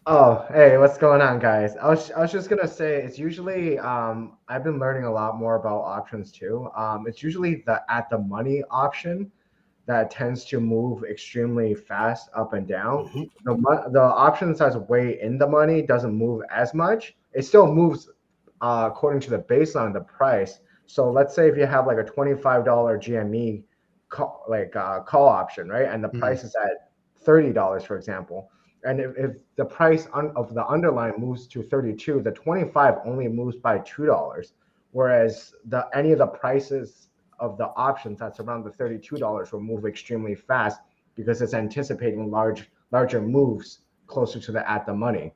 Oh, hey, what's going on, guys? I was just gonna say it's usually I've been learning a lot more about options too. It's usually the at the money option that tends to move extremely fast up and down. The option that's way in the money doesn't move as much. It still moves according to the baseline of the price. So let's say if you have like a $25 GME call option, right? And the price is at $30, for example. And if the price of the underlying moves to 32, the 25 only moves by $2. Whereas any of the prices of the options that's around the $32 will move extremely fast because it's anticipating larger moves closer to the at the money.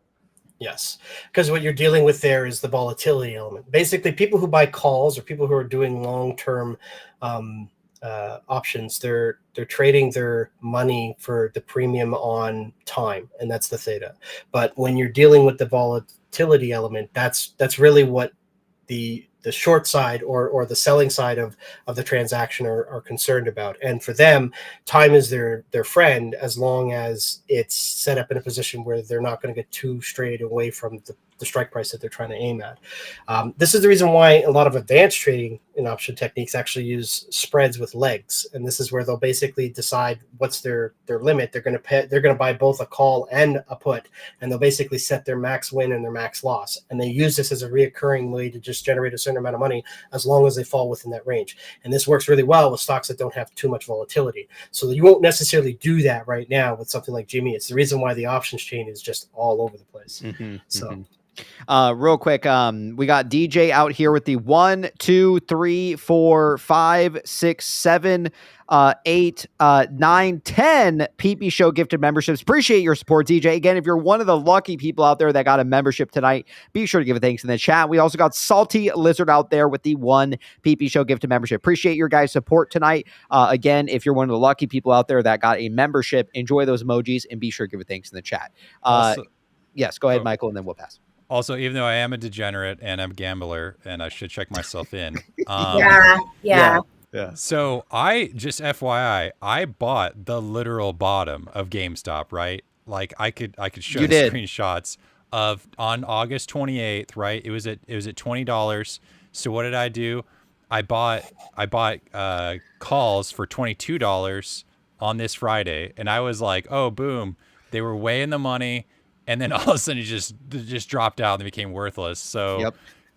Yes, because what you're dealing with there is the volatility element. Basically, people who buy calls or people who are doing long-term options, they're trading their money for the premium on time, and that's the theta. But when you're dealing with the volatility element, that's really what the short side or the selling side of the transaction are concerned about. And for them, time is their friend, as long as it's set up in a position where they're not going to get too strayed away from the strike price that they're trying to aim at. This is the reason why a lot of advanced trading in option techniques actually use spreads with legs, and this is where they'll basically decide what's their limit. They're going to buy both a call and a put, and they'll basically set their max win and their max loss, and they use this as a reoccurring way to just generate a certain amount of money as long as they fall within that range. And this works really well with stocks that don't have too much volatility. So you won't necessarily do that right now with something like GME. It's the reason why the options chain is just all over the place. Real quick, we got DJ out here with the 1, 2, 3, 4, 5, 6, 7, 8, 9, 10 PPShow gifted memberships. Appreciate your support, DJ. Again, if you're one of the lucky people out there that got a membership tonight, be sure to give a thanks in the chat. We also got Salty Lizard out there with the 1 PPShow gifted membership. Appreciate your guys' support tonight. Again, if you're one of the lucky people out there that got a membership, enjoy those emojis and be sure to give a thanks in the chat. Yes, go ahead, Michael, and then we'll pass. Also, even though I am a degenerate and I'm a gambler and I should check myself in. Yeah. So I just FYI, I bought the literal bottom of GameStop, right? Like I could show you screenshots of on August 28th, right? It was at $20. So what did I do? I bought calls for $22 on this Friday, and I was like, oh, boom, they were way in the money. And then all of a sudden, it just dropped out and they became worthless. So,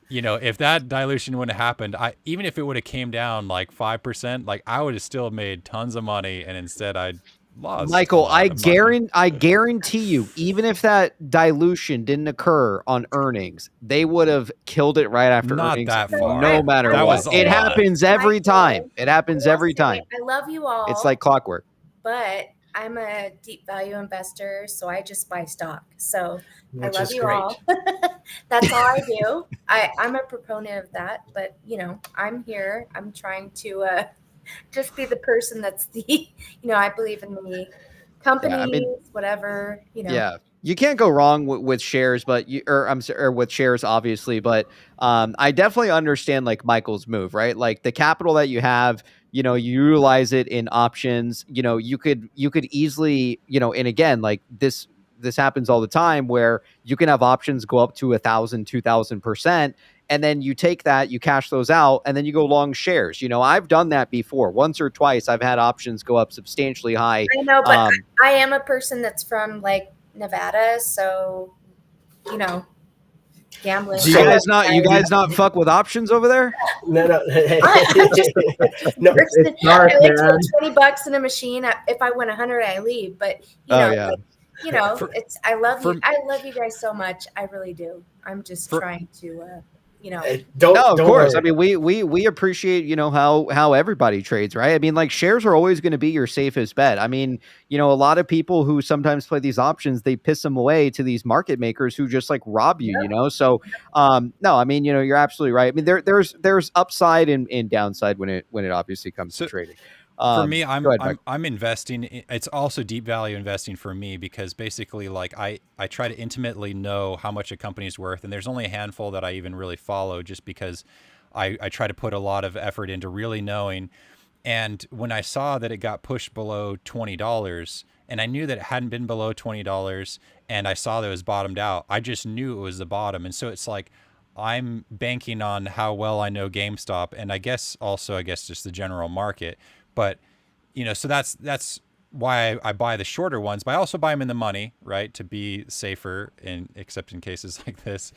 if that dilution wouldn't have happened, even if it would have came down like 5%, like I would have still made tons of money. And instead, I lost. Michael, I guarantee you, even if that dilution didn't occur on earnings, they would have killed it right after earnings. Not that far. No matter what. It happens every time. It happens every time. I love you all. It's like clockwork. But I'm a deep value investor, so I just buy stock. So Which I love is you great. all. That's all I do. I'm a proponent of that, but I'm here. I'm trying to just be the person that's the, I believe in the companies, whatever, Yeah. You can't go wrong with shares, but with shares, obviously. But I definitely understand like Michael's move, right? Like the capital that you have, you utilize it in options. You could easily, and again, like this happens all the time where you can have options go up to 1,000, 2,000%. And then you take that, you cash those out, and then you go long shares. I've done that before. Once or twice, I've had options go up substantially high. I know, but I am a person that's from like Nevada, so gambling. Do you guys not fuck with options over there? No. No, It's dark, I like to man. put $20 in a machine. If I win 100, I leave. But you know, I love you. for- I love you guys so much. I really do. I'm just For- trying to, you know. Don't, No, of don't course. worry. I mean, we appreciate, you know, how everybody trades, right? I mean, like, shares are always going to be your safest bet. I mean, you know, a lot of people who sometimes play these options, they piss them away to these market makers who just like rob you, you know? So, no, I mean, you know, you're absolutely right. I mean, there's upside and downside when it obviously comes to trading. For me, Go ahead, Mike. I'm investing. It's also deep value investing for me because basically, like I try to intimately know how much a company's worth, and there's only a handful that I even really follow, just because I try to put a lot of effort into really knowing. And when I saw that it got pushed below $20, and I knew that it hadn't been below $20, and I saw that it was bottomed out, I just knew it was the bottom. And so it's like I'm banking on how well I know GameStop, and I guess just the general market. But, you know, so that's why I buy the shorter ones, but I also buy them in the money, right, to be safer, except in cases like this.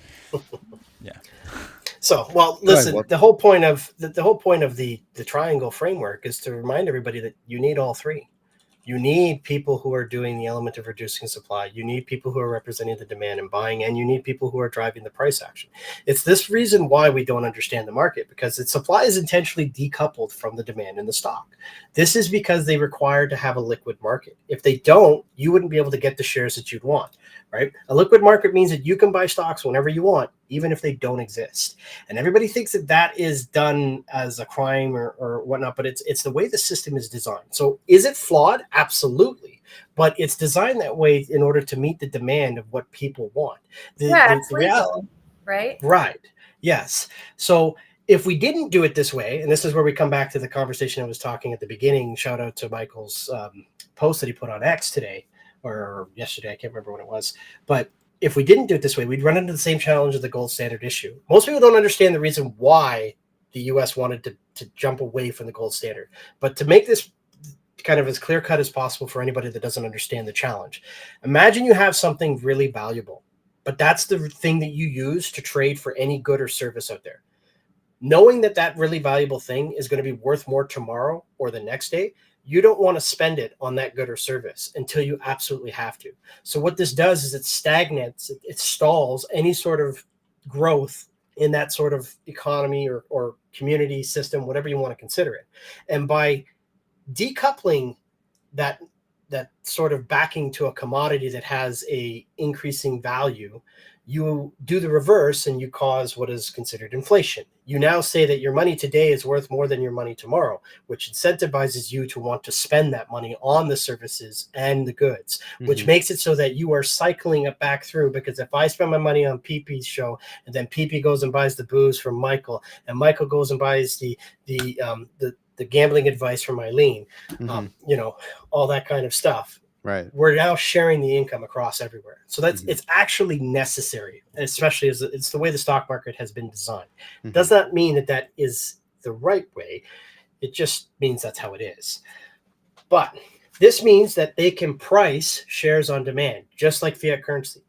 Yeah. So, well, listen, the whole point of the triangle framework is to remind everybody that you need all three. You need people who are doing the element of reducing supply. You need people who are representing the demand and buying, and you need people who are driving the price action. It's this reason why we don't understand the market, because its supply is intentionally decoupled from the demand in the stock. This is because they require to have a liquid market. If they don't, you wouldn't be able to get the shares that you'd want, right? A liquid market means that you can buy stocks whenever you want, even if they don't exist. And everybody thinks that that is done as a crime or whatnot, but it's the way the system is designed. So is it flawed? Absolutely. But it's designed that way in order to meet the demand of what people want. It's legal, right? Right. Yes. So if we didn't do it this way, and this is where we come back to the conversation I was talking at the beginning, shout out to Michael's post that he put on X today or yesterday, I can't remember when it was, but if we didn't do it this way, we'd run into the same challenge of the gold standard issue. Most people don't understand the reason why the U.S. wanted to jump away from the gold standard. But to make this kind of as clear-cut as possible for anybody that doesn't understand the challenge, imagine you have something really valuable, but that's the thing that you use to trade for any good or service out there. Knowing that that really valuable thing is going to be worth more tomorrow or the next day, you don't want to spend it on that good or service until you absolutely have to. So what this does is it stagnates, it stalls any sort of growth in that sort of economy or community system, whatever you want to consider it. And by decoupling that sort of backing to a commodity that has a increasing value, you do the reverse and you cause what is considered inflation. You now say that your money today is worth more than your money tomorrow, which incentivizes you to want to spend that money on the services and the goods, which makes it so that you are cycling it back through. Because if I spend my money on PP's show and then PP goes and buys the booze from Michael, and Michael goes and buys the gambling advice from Eileen, you know, all that kind of stuff. Right. We're now sharing the income across everywhere. So that's it's actually necessary, especially as it's the way the stock market has been designed. Does not mean that that is the right way. It just means that's how it is. But this means that they can price shares on demand, just like fiat currency.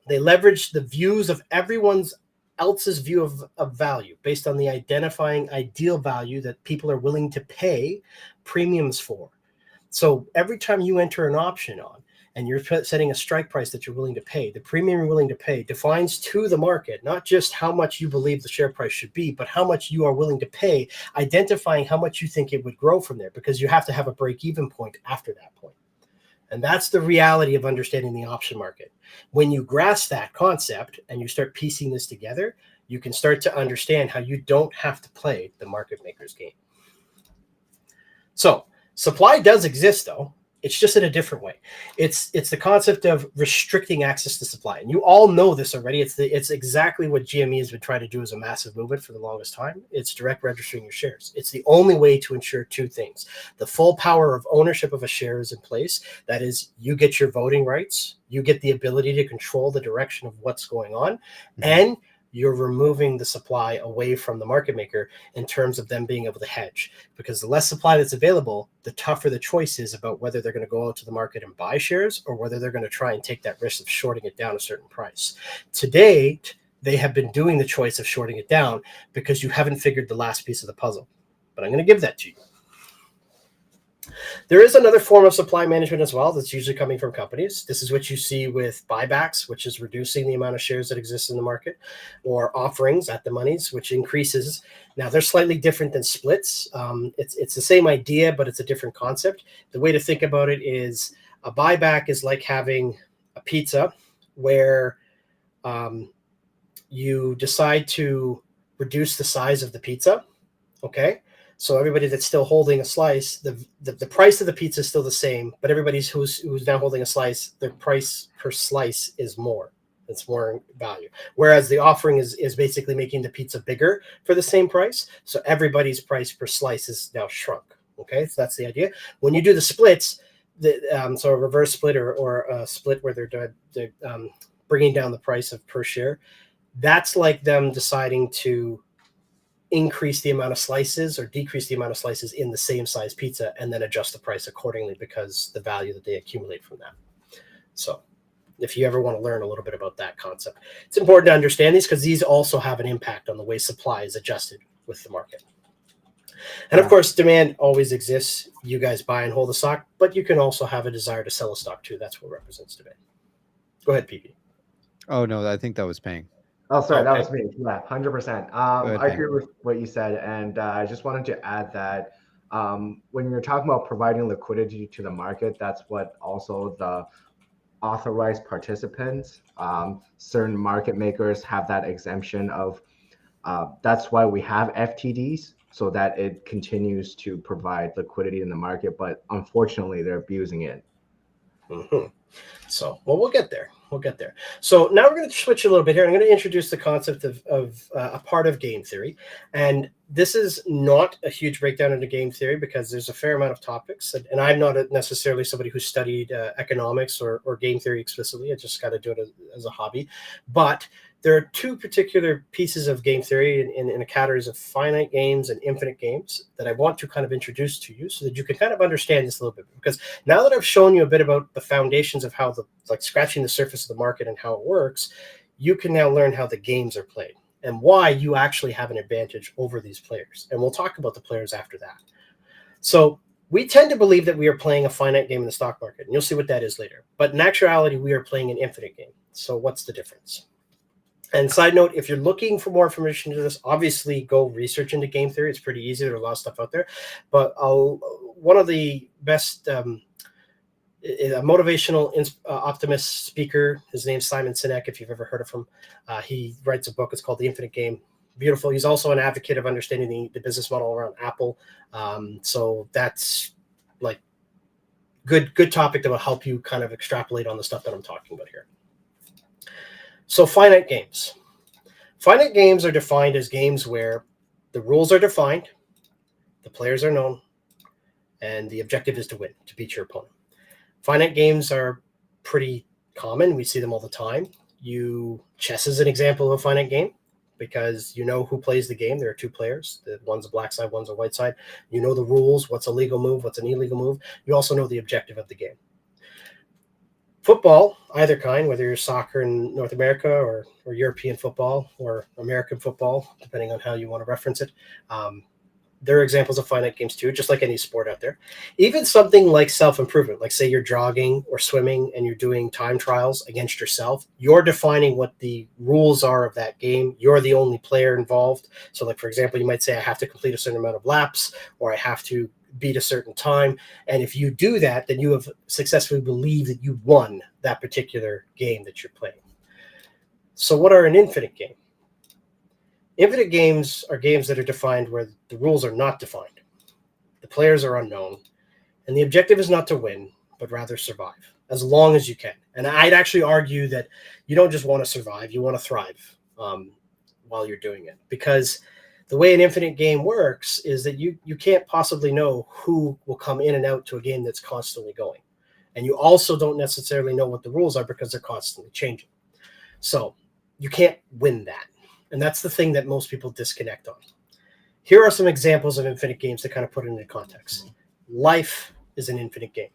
They leverage the views of everyone's else's view of value based on the identifying ideal value that people are willing to pay premiums for. So every time you enter an option on and you're setting a strike price that you're willing to pay, the premium you're willing to pay defines to the market not just how much you believe the share price should be, but how much you are willing to pay, identifying how much you think it would grow from there, because you have to have a break-even point after that point. And that's the reality of understanding the option market. When you grasp that concept and you start piecing this together, you can start to understand how you don't have to play the market maker's game. So supply does exist, though. It's just in a different way. It's the concept of restricting access to supply. And you all know this already. It's exactly what GME has been trying to do as a massive movement for the longest time. It's direct registering your shares. It's the only way to ensure two things. The full power of ownership of a share is in place. That is, you get your voting rights. You get the ability to control the direction of what's going on. And you're removing the supply away from the market maker in terms of them being able to hedge, because the less supply that's available, the tougher the choice is about whether they're going to go out to the market and buy shares or whether they're going to try and take that risk of shorting it down a certain price. To date, they have been doing the choice of shorting it down because you haven't figured the last piece of the puzzle. But I'm going to give that to you. There is another form of supply management as well that's usually coming from companies. This is what you see with buybacks, which is reducing the amount of shares that exist in the market, or offerings at the monies, which increases. Now, they're slightly different than splits. It's the same idea, but it's a different concept. The way to think about it is a buyback is like having a pizza where you decide to reduce the size of the pizza, okay? So everybody that's still holding a slice, the price of the pizza is still the same, but everybody who's now holding a slice, their price per slice is more. It's more value. Whereas the offering is basically making the pizza bigger for the same price. So everybody's price per slice is now shrunk. Okay, so that's the idea. When you do the splits, so a reverse split or a split where they're bringing down the price of per share, that's like them deciding to increase the amount of slices or decrease the amount of slices in the same size pizza and then adjust the price accordingly because the value that they accumulate from that. So if you ever want to learn a little bit about that concept, it's important to understand these because these also have an impact on the way supply is adjusted with the market. And of course, demand always exists. You guys buy and hold the stock, but you can also have a desire to sell a stock too. That's what represents demand. Go ahead, PP. Oh, no, I think that was Pang. Oh, sorry, Okay. that was me. Yeah, 100%. I agree with what you said, and I just wanted to add that when you're talking about providing liquidity to the market, that's what also the authorized participants, certain market makers have that exemption of. That's why we have FTDs, so that it continues to provide liquidity in the market. But unfortunately, they're abusing it. Mm-hmm. So, well, we'll get there. We'll get there. So now we're going to switch a little bit here. I'm going to introduce the concept of a part of game theory. And this is not a huge breakdown into game theory because there's a fair amount of topics. And I'm not necessarily somebody who studied economics or game theory explicitly. I just got to do it as a hobby. But there are two particular pieces of game theory in the categories of finite games and infinite games that I want to kind of introduce to you so that you can kind of understand this a little bit. Because now that I've shown you a bit about the foundations of how scratching the surface of the market and how it works, you can now learn how the games are played and why you actually have an advantage over these players. And we'll talk about the players after that. So we tend to believe that we are playing a finite game in the stock market, and you'll see what that is later. But in actuality, we are playing an infinite game. So what's the difference? And side note, if you're looking for more information to this, obviously go research into game theory. It's pretty easy. There's a lot of stuff out there. But one of the best a motivational optimist speaker, his name's Simon Sinek, if you've ever heard of him. He writes a book. It's called The Infinite Game. Beautiful. He's also an advocate of understanding the business model around Apple. So that's like good topic that will help you kind of extrapolate on the stuff that I'm talking about here. So finite games. Finite games are defined as games where the rules are defined, the players are known, and the objective is to win, to beat your opponent. Finite games are pretty common. We see them all the time. Chess is an example of a finite game because you know who plays the game. There are two players. One's a black side, one's a white side. You know the rules, what's a legal move, what's an illegal move. You also know the objective of the game. Football, either kind, whether you're soccer in North America or European football or American football, depending on how you want to reference it. There are examples of finite games too, just like any sport out there. Even something like self-improvement, like say you're jogging or swimming and you're doing time trials against yourself, you're defining what the rules are of that game. You're the only player involved. So like, for example, you might say, I have to complete a certain amount of laps, or I have to beat a certain time. And if you do that, then you have successfully believed that you won that particular game that you're playing. So what are an infinite game? Infinite games are games that are defined where the rules are not defined. The players are unknown. And the objective is not to win, but rather survive as long as you can. And I'd actually argue that you don't just want to survive, you want to thrive while you're doing it. Because the way an infinite game works is that you can't possibly know who will come in and out to a game that's constantly going. And you also don't necessarily know what the rules are because they're constantly changing. So you can't win that. And that's the thing that most people disconnect on. Here are some examples of infinite games to kind of put it into context. Life is an infinite game.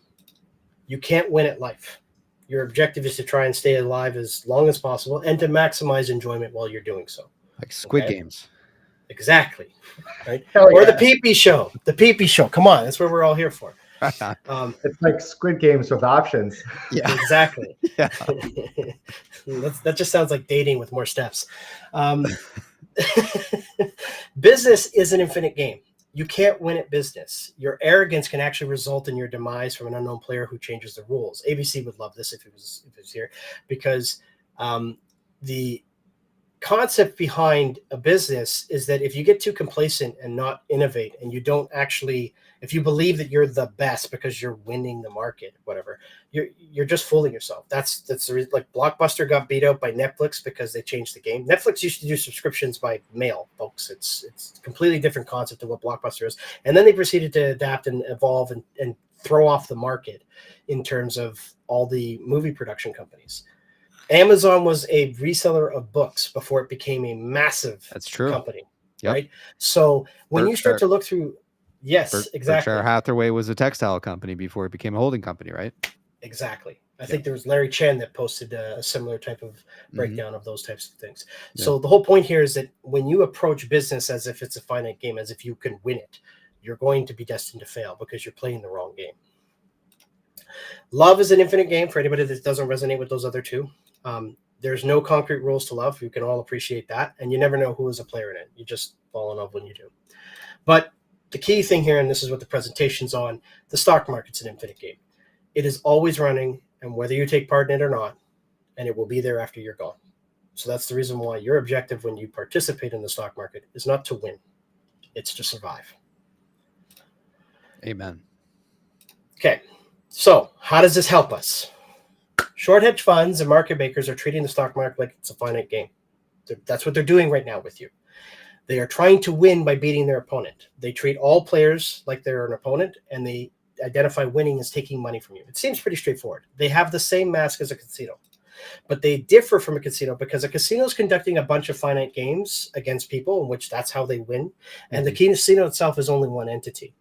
You can't win at life. Your objective is to try and stay alive as long as possible and to maximize enjoyment while you're doing so. Like Squid Games. Exactly. Right? Hell Or yeah. the PP Show. The PP Show. Come on, that's what we're all here for. It's like Squid Games with options. Yeah. Exactly. Yeah. That just sounds like dating with more steps. Business is an infinite game. You can't win at business. Your arrogance can actually result in your demise from an unknown player who changes the rules. ABC would love this if it was here, because the concept behind a business is that if you get too complacent and not innovate, and you don't actually, if you believe that you're the best because you're winning the market, whatever, you're just fooling yourself. That's the reason. Like Blockbuster got beat out by Netflix because they changed the game. Netflix used to do subscriptions by mail, folks. It's a completely different concept of what Blockbuster is. And then they proceeded to adapt and evolve and throw off the market in terms of all the movie production companies. Amazon was a reseller of books before it became a massive company. Yep. Right. So when you start to look through, exactly. Berkshire Hathaway was a textile company before it became a holding company, right? Exactly. I think there was Larry Chen that posted a similar type of breakdown of those types of things. Yeah. So the whole point here is that when you approach business as if it's a finite game, as if you can win it, you're going to be destined to fail because you're playing the wrong game. Love is an infinite game for anybody that doesn't resonate with those other two. There's no concrete rules to love. You can all appreciate that. And you never know who is a player in it. You just fall in love when you do. But the key thing here, and this is what the presentation's on, the stock market's an infinite game. It is always running, and whether you take part in it or not, and it will be there after you're gone. So that's the reason why your objective when you participate in the stock market is not to win. It's to survive. Amen. Okay. So how does this help us? Short hedge funds and market makers are treating the stock market like it's a finite game. That's what they're doing right now with you. They are trying to win by beating their opponent. They treat all players like they're an opponent, and they identify winning as taking money from you. It seems pretty straightforward. They have the same mask as a casino, but they differ from a casino because a casino is conducting a bunch of finite games against people, in which that's how they win. And the casino itself is only one entity.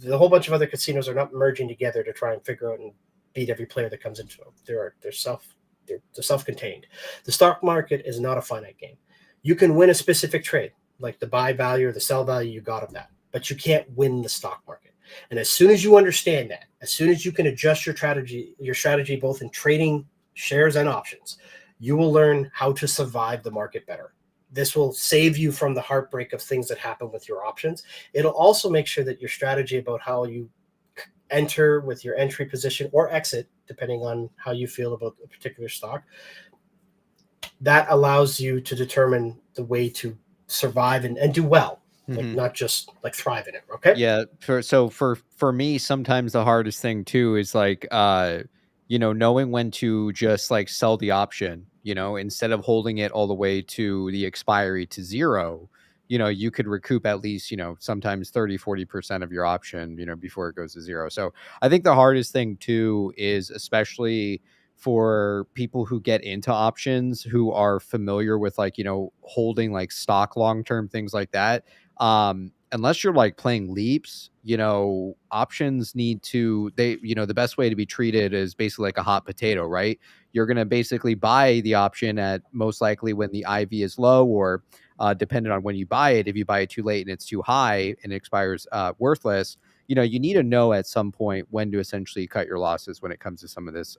The whole bunch of other casinos are not merging together to try and figure out and beat every player that comes into them. They're self-contained. The stock market is not a finite game. You can win a specific trade, like the buy value or the sell value you got of that, but you can't win the stock market. And as soon as you understand that, as soon as you can adjust your strategy both in trading shares and options, you will learn how to survive the market better. This will save you from the heartbreak of things that happen with your options. It'll also make sure that your strategy about how you enter with your entry position or exit, depending on how you feel about a particular stock, that allows you to determine the way to survive and do well, like not just like thrive in it. Okay. Yeah. For me, sometimes the hardest thing too is like, knowing when to just like sell the option, instead of holding it all the way to the expiry to zero. You could recoup at least, sometimes 30-40% of your option, before it goes to zero. So I think the hardest thing too is, especially for people who get into options, who are familiar with like, holding like stock long-term, things like that. Unless you're like playing leaps, options need to, the best way to be treated is basically like a hot potato, right? You're going to basically buy the option at most likely when the IV is low, or depending on when you buy it. If you buy it too late and it's too high and it expires worthless, you need to know at some point when to essentially cut your losses when it comes to some of this,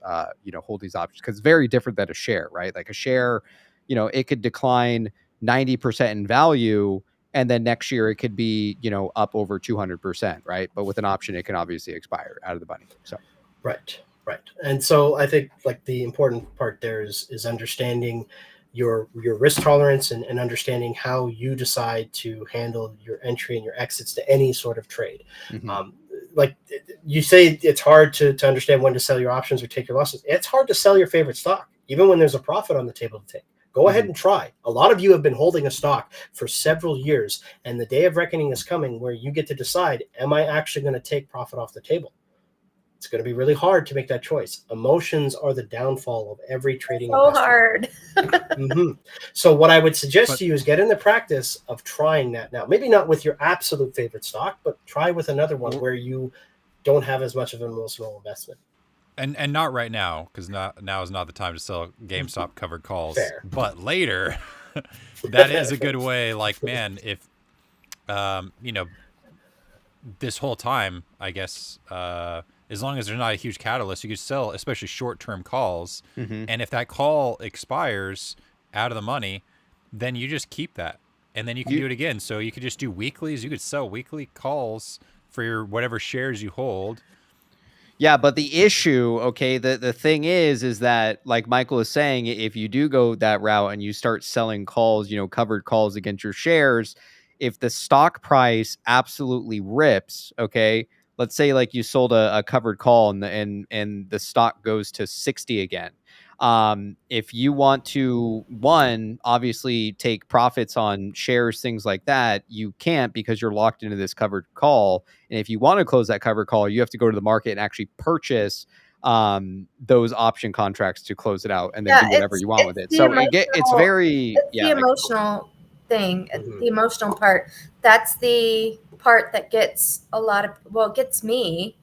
hold these options, because it's very different than a share, right? Like a share, it could decline 90% in value, and then next year it could be, up over 200%, right? But with an option, it can obviously expire out of the money. So, right. And so I think like the important part there is understanding your risk tolerance and understanding how you decide to handle your entry and your exits to any sort of trade. Like you say, it's hard to understand when to sell your options or take your losses. It's hard to sell your favorite stock, even when there's a profit on the table to take. Go ahead and try. A lot of you have been holding a stock for several years, and the day of reckoning is coming where you get to decide, am I actually going to take profit off the table? It's going to be really hard to make that choice. Emotions are the downfall of every trading investor. Hard. So what I would suggest to you is get in the practice of trying that now. Maybe not with your absolute favorite stock, but try with another one where you don't have as much of an emotional investment. And not right now, because now is not the time to sell GameStop covered calls. Fair. But later, that is a good way. Like, man, if this whole time, I guess, as long as there's not a huge catalyst, you could sell, especially short-term calls. And if that call expires out of the money, then you just keep that, and then you can do it again. So you could just do weeklies. You could sell weekly calls for your whatever shares you hold. Yeah, but the issue, okay, the thing is that, like Michael is saying, if you do go that route and you start selling calls, covered calls against your shares, if the stock price absolutely rips, okay, let's say like you sold a covered call and the stock goes to 60 again. If you want to, obviously take profits on shares, things like that, you can't because you're locked into this covered call. And if you want to close that covered call, you have to go to the market and actually purchase those option contracts to close it out and then do whatever you want with it. So it's very, the emotional thing, the emotional part. That's the part that gets gets me,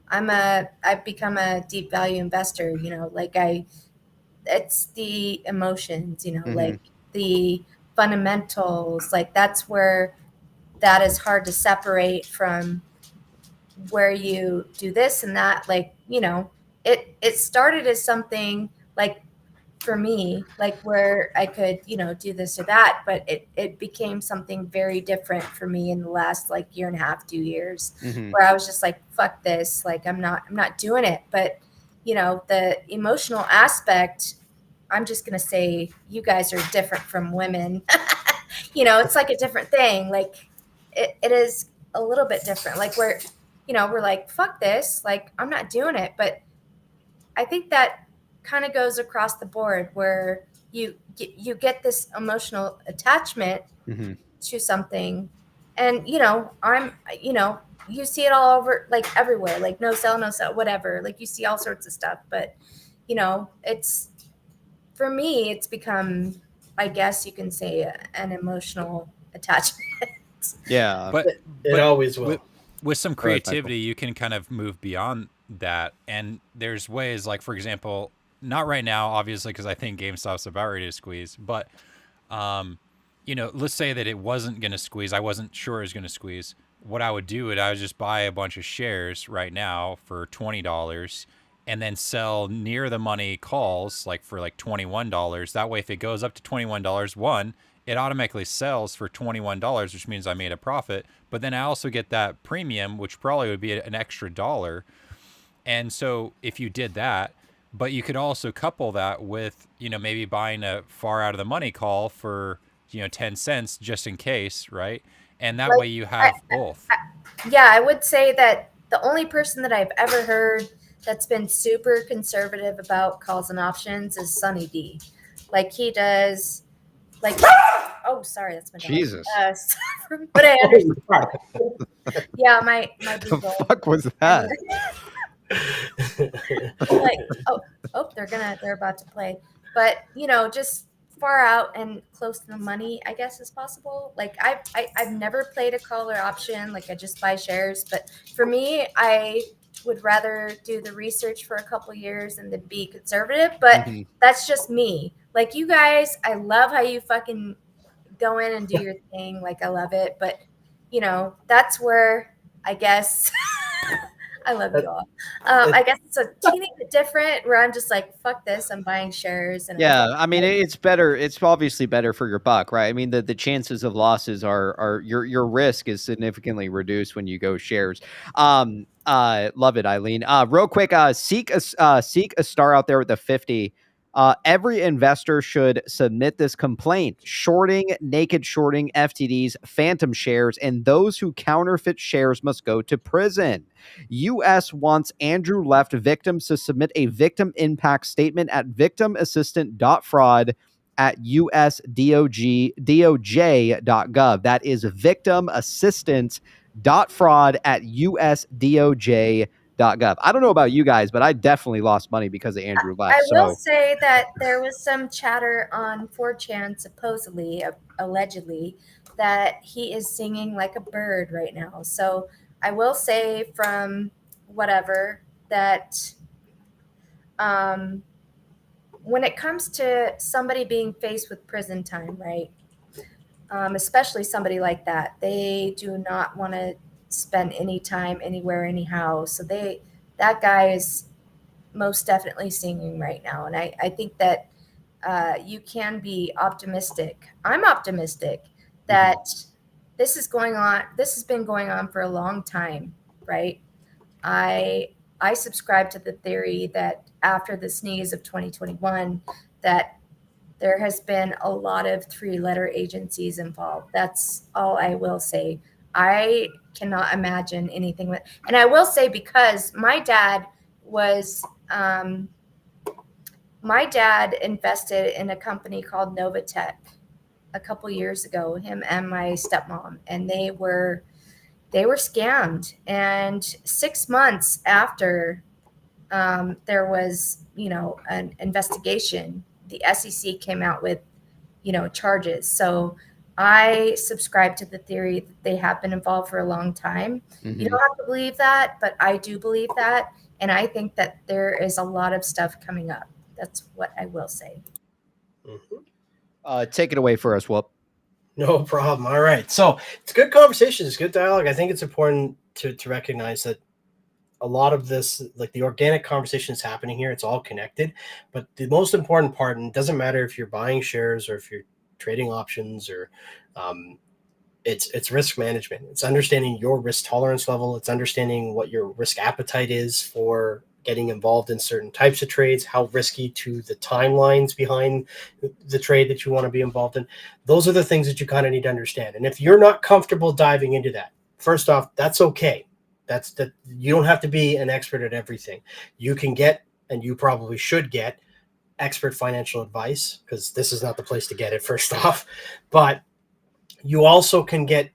I've become a deep value investor, it's the emotions, like the fundamentals, like that's where that is hard to separate from where you do this and that. Like, it started as something like for me, like where I could, do this or that, but it became something very different for me in the last like year and a half, 2 years, where I was just like, fuck this. Like, I'm not doing it. But, the emotional aspect, I'm just going to say you guys are different from women. It's like a different thing. Like it is a little bit different. Like we're like, fuck this. Like, I'm not doing it. But I think that kind of goes across the board where you get this emotional attachment to something. And, you see it all over, like everywhere, like no sell, whatever. Like you see all sorts of stuff. But, it's, for me, it's become, I guess you can say, an emotional attachment. Yeah. But it always will. With some creativity, you can kind of move beyond that. And there's ways, like, for example, not right now, obviously, because I think GameStop's about ready to squeeze. But, let's say that it wasn't going to squeeze. I wasn't sure it was going to squeeze. What I would do, I would just buy a bunch of shares right now for $20 and then sell near the money calls, like for like $21. That way, if it goes up to $21, it automatically sells for $21, which means I made a profit. But then I also get that premium, which probably would be an extra $1. And so if you did that, but you could also couple that with, maybe buying a far out of the money call for, 10 cents just in case, right? And that way you have both. I would say that the only person that I've ever heard that's been super conservative about calls and options is Sunny D. Like he does, like, oh, sorry, that's my dog. Jesus. But I understand. Yeah, my the fuck was that? Like, they're about to play. But just far out and close to the money, I guess, is possible. Like I've never played a call or option. Like I just buy shares. But for me, I would rather do the research for a couple years and then be conservative. But that's just me. Like you guys, I love how you fucking go in and do your thing. Like I love it. But that's where I guess I love you all. I guess it's a teeny bit different where I'm just like, fuck this, I'm buying shares. And I mean, it's better. It's obviously better for your buck, right? I mean, the chances of losses are your risk is significantly reduced when you go shares. Love it, Eileen. Real quick, seek a star out there with the 50. Every investor should submit this complaint: naked shorting, FTDs, phantom shares, and those who counterfeit shares must go to prison. U.S. wants Andrew Left victims to submit a victim impact statement at victimassistant.fraud at usdoj.gov. That is victimassistant.fraud at usdoj.gov. I don't know about you guys, but I definitely lost money because of Andrew Left. I will say that there was some chatter on 4chan, supposedly, allegedly, that he is singing like a bird right now. So I will say from whatever that when it comes to somebody being faced with prison time, right? Especially somebody like that, they do not want to spend any time anywhere, anyhow. So that guy is most definitely singing right now. And I think that you can be optimistic. I'm optimistic that this is going on. This has been going on for a long time, right? I subscribe to the theory that after the sneeze of 2021, that there has been a lot of 3-letter agencies involved. That's all I will say. I cannot imagine anything with, and I will say, because my dad invested in a company called Novatech a couple years ago, him and my stepmom, and they were scammed. And 6 months after there was, an investigation, the SEC came out with, charges. So I subscribe to the theory that they have been involved for a long time. You don't have to believe that, but I do believe that. And I think that there is a lot of stuff coming up. That's what I will say. Take it away for us, Whoop. No problem. All right. So it's good conversation. It's good dialogue. I think it's important to recognize that a lot of this, like the organic conversation is happening here. It's all connected. But the most important part, and it doesn't matter if you're buying shares or if you're trading options, or it's risk management. It's understanding your risk tolerance level. It's understanding what your risk appetite is for getting involved in certain types of trades, how risky to the timelines behind the trade that you want to be involved in. Those are the things that you kind of need to understand. And if you're not comfortable diving into that, first off, that's okay. That's that. You don't have to be an expert at everything. You can get, and you probably should get, expert financial advice, because this is not the place to get it, first off. But you also can get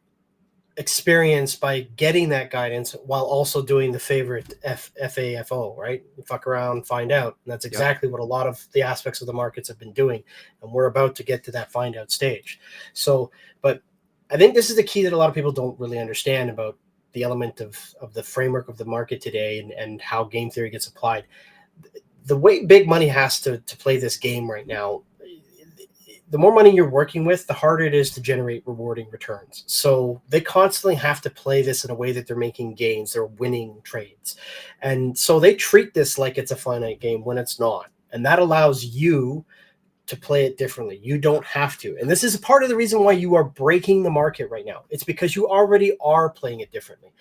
experience by getting that guidance while also doing the favorite FAFO, right? You fuck around, find out. And that's exactly what a lot of the aspects of the markets have been doing. And we're about to get to that find out stage. So, but I think this is the key that a lot of people don't really understand about the element of the framework of the market today, and how game theory gets applied. The way big money has to play this game right now, the more money you're working with, the harder it is to generate rewarding returns. So they constantly have to play this in a way that they're making gains, they're winning trades. And so they treat this like it's a finite game when it's not. And that allows you to play it differently. You don't have to. And this is part of the reason why you are breaking the market right now. It's because you already are playing it differently.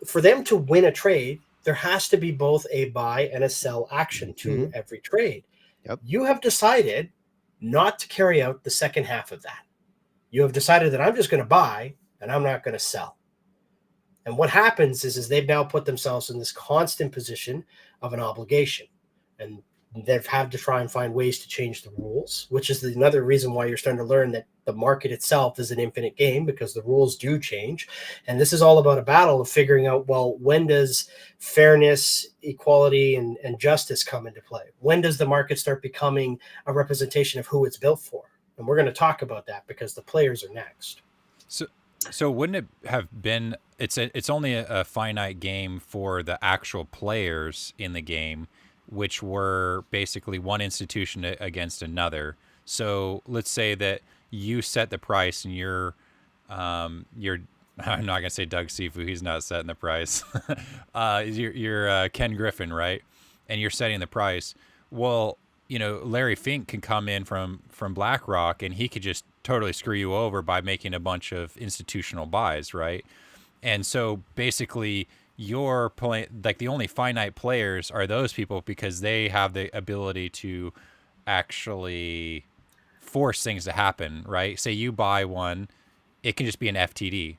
For them to win a trade, there has to be both a buy and a sell action to every trade. You have decided not to carry out the second half of that. You have decided that I'm just going to buy and I'm not going to sell. And what happens is they've now put themselves in this constant position of an obligation. And they've had to try and find ways to change the rules, which is another reason why you're starting to learn that the market itself is an infinite game, because the rules do change. And this is all about a battle of figuring out, well, when does fairness, equality, and justice come into play? When does the market start becoming a representation of who it's built for? And we're going to talk about that because the players are next. So wouldn't it have been, it's only a finite game for the actual players in the game, which were basically one institution against another. So let's say that you set the price and you're I'm not gonna say Doug Sifu, he's not setting the price. you're Ken Griffin, right? And you're setting the price. Well, Larry Fink can come in from BlackRock and he could just totally screw you over by making a bunch of institutional buys, right? And so basically you're playing, like, the only finite players are those people, because they have the ability to actually force things to happen, right? Say you buy one, it can just be an FTD,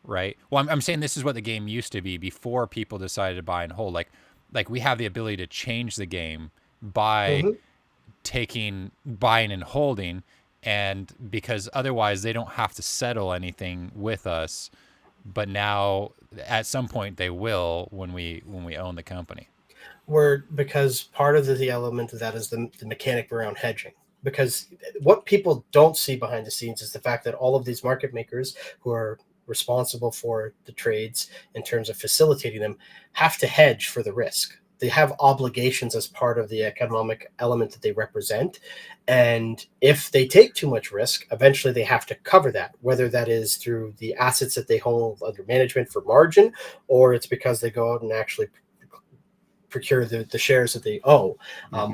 right? Well, I'm saying this is what the game used to be before people decided to buy and hold. Like we have the ability to change the game by buying and holding, and because otherwise they don't have to settle anything with us. But now, at some point, they will when we own the company. Because part of the element of that is the mechanic around hedging. Because what people don't see behind the scenes is the fact that all of these market makers who are responsible for the trades in terms of facilitating them have to hedge for the risk. they have obligations as part of the economic element that they represent. And if they take too much risk, eventually they have to cover that, whether that is through the assets that they hold under management for margin, or it's because they go out and actually procure the shares that they owe,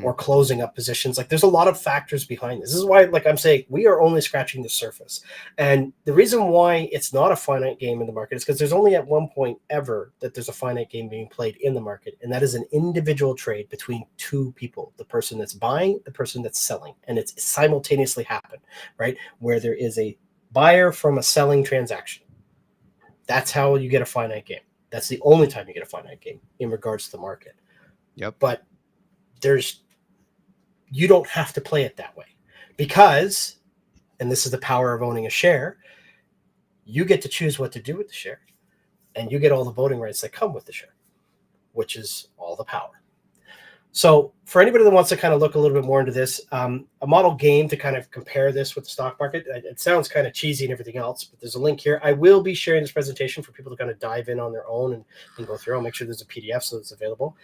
or closing up positions. Like, there's a lot of factors behind this. This is why, like I'm saying, we are only scratching the surface. And the reason why it's not a finite game in the market is because there's only at one point ever that there's a finite game being played in the market. And that is an individual trade between two people, the person that's buying, the person that's selling. And it's simultaneously happen, right? Where there is a buyer from a selling transaction. That's how you get a finite game. That's the only time you get a finite game in regards to the market. Yep. But you don't have to play it that way, because, and this is the power of owning a share, you get to choose what to do with the share, and you get all the voting rights that come with the share, which is all the power. So for anybody that wants to kind of look a little bit more into this, a model game to kind of compare this with the stock market, it sounds kind of cheesy and everything else, but there's a link here. I will be sharing this presentation for people to kind of dive in on their own and go through. I'll make sure there's a PDF so it's available.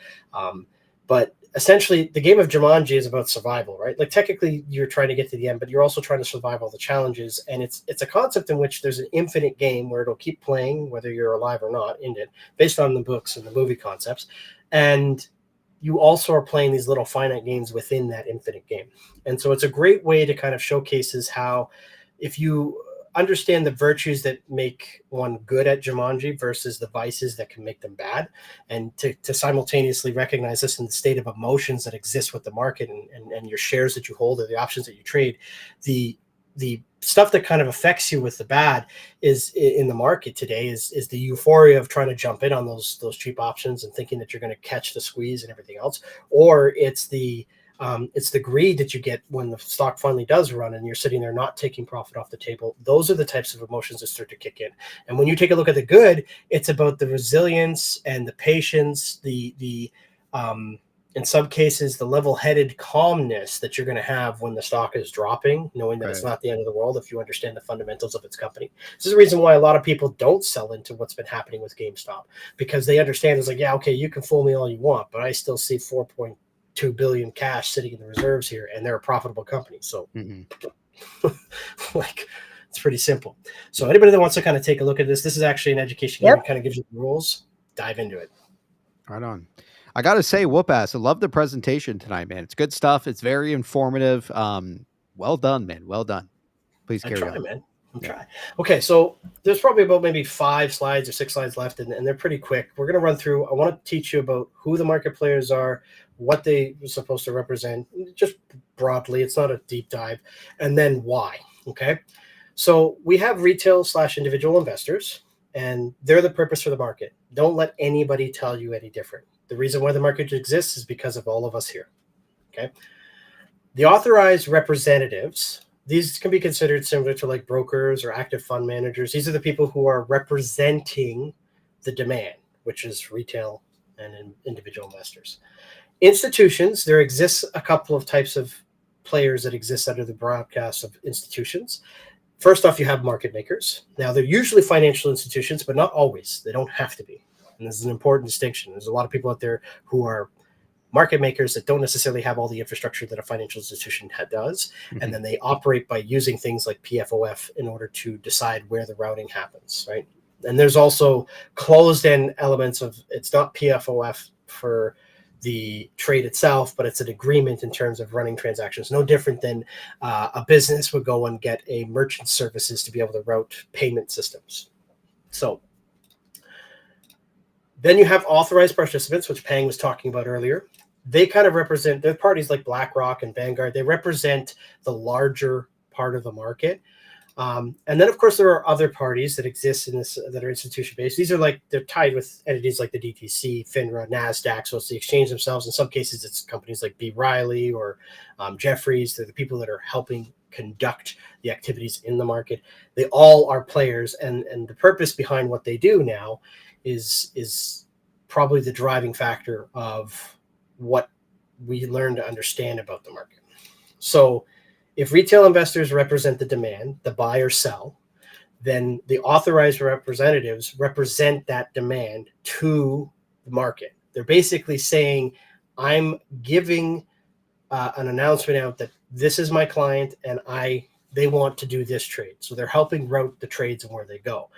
But essentially, the game of Jumanji is about survival, right? Like, technically, you're trying to get to the end, but you're also trying to survive all the challenges. And it's a concept in which there's an infinite game where it'll keep playing, whether you're alive or not, in it, based on the books and the movie concepts. And you also are playing these little finite games within that infinite game. And so it's a great way to kind of showcases how, if you understand the virtues that make one good at Jumanji versus the vices that can make them bad, and to simultaneously recognize this in the state of emotions that exist with the market and your shares that you hold or the options that you trade, the stuff that kind of affects you with the bad is in the market today is the euphoria of trying to jump in on those cheap options and thinking that you're going to catch the squeeze and everything else, or it's the greed that you get when the stock finally does run and you're sitting there not taking profit off the table. Those are the types of emotions that start to kick in. And when you take a look at the good, it's about the resilience and the patience, the in some cases, the level-headed calmness that you're going to have when the stock is dropping, knowing that it's not the end of the world if you understand the fundamentals of its company. This is the reason why a lot of people don't sell into what's been happening with GameStop, because they understand it's like, yeah, okay, you can fool me all you want, but I still see 4.2 billion cash sitting in the reserves here, and they're a profitable company. So like, it's pretty simple. So anybody that wants to kind of take a look at this is actually an education game. It kind of gives you the rules. Dive into it. Right on. I got to say, whoop ass, I love the presentation tonight, man. It's good stuff. It's very informative. Well done, man. Well done. Please carry on. Man. I'm trying. Okay, so there's probably about maybe 5 slides or 6 slides left, and they're pretty quick. We're going to run through. I want to teach you about who the market players are, what they are supposed to represent, just broadly. It's not a deep dive. And then why, okay? So we have retail/individual investors, and they're the purpose for the market. Don't let anybody tell you any different. The reason why the market exists is because of all of us here, okay? The authorized representatives, these can be considered similar to like brokers or active fund managers. These are the people who are representing the demand, which is retail and individual investors. Institutions, there exists a couple of types of players that exist under the broadcast of institutions. First off, you have market makers. Now, they're usually financial institutions, but not always. They don't have to be. And this is an important distinction. There's a lot of people out there who are market makers that don't necessarily have all the infrastructure that a financial institution does. And then they operate by using things like PFOF in order to decide where the routing happens, right? And there's also closed-end elements of, it's not PFOF for the trade itself, but it's an agreement in terms of running transactions. No different than a business would go and get a merchant services to be able to route payment systems. So then you have authorized participants, which Pang was talking about earlier. They kind of represent, they're parties like BlackRock and Vanguard. They represent the larger part of the market. And then, of course, there are other parties that exist in this that are institution-based. These are like, they're tied with entities like the DTC, FINRA, NASDAQ. So it's the exchange themselves. In some cases, it's companies like B. Riley or Jeffries. They're the people that are helping conduct the activities in the market. They all are players. And the purpose behind what they do now is probably the driving factor of what we learn to understand about the market. So if retail investors represent the demand, the buy or sell, then the authorized representatives represent that demand to the market. They're basically saying, I'm giving an announcement out that this is my client and they want to do this trade. So they're helping route the trades and where they go.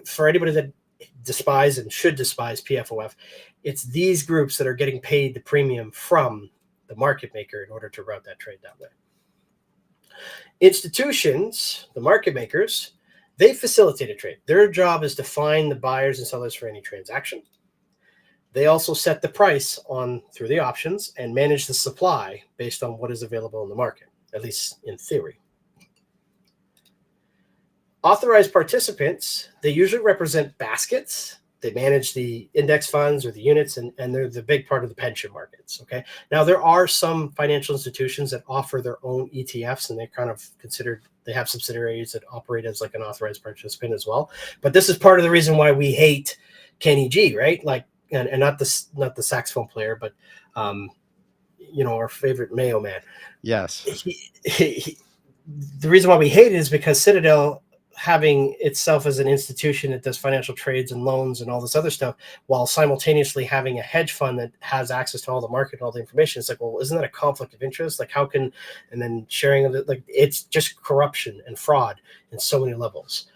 For anybody that despise and should despise PFOF, it's these groups that are getting paid the premium from the market maker in order to route that trade that way. Institutions, the market makers, they facilitate a trade. Their job is to find the buyers and sellers for any transaction. They also set the price through the options and manage the supply based on what is available in the market, at least in theory. Authorized participants, they usually represent baskets. They manage the index funds or the units, and they're the big part of the pension markets. Okay. Now, there are some financial institutions that offer their own ETFs, and they have subsidiaries that operate as like an authorized participant as well. But this is part of the reason why we hate Kenny G, right? Like, and not the saxophone player, but our favorite Mayo man. Yes. The reason why we hate it is because Citadel, having itself as an institution that does financial trades and loans and all this other stuff, while simultaneously having a hedge fund that has access to all the market and all the information, it's like, well, isn't that a conflict of interest? Like, how can, and then sharing of it, like, it's just corruption and fraud in so many levels.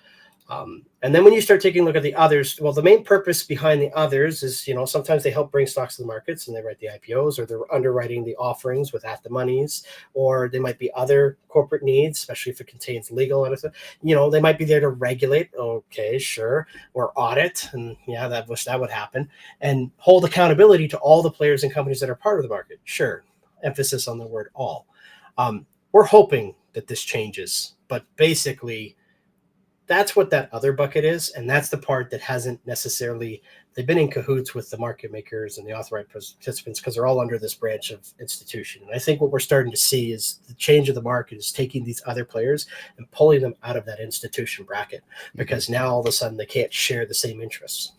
And then when you start taking a look at the others, well, the main purpose behind the others is, sometimes they help bring stocks to the markets and they write the IPOs, or they're underwriting the offerings with at the monies, or they might be other corporate needs, especially if it contains legal, they might be there to regulate. Okay, sure. Or audit. And yeah, that would happen, and hold accountability to all the players and companies that are part of the market. Sure. Emphasis on the word all. We're hoping that this changes, but basically, that's what that other bucket is, and that's the part that hasn't necessarily, they've been in cahoots with the market makers and the authorized participants because they're all under this branch of institution. And I think what we're starting to see is the change of the market is taking these other players and pulling them out of that institution bracket, because now all of a sudden they can't share the same interests.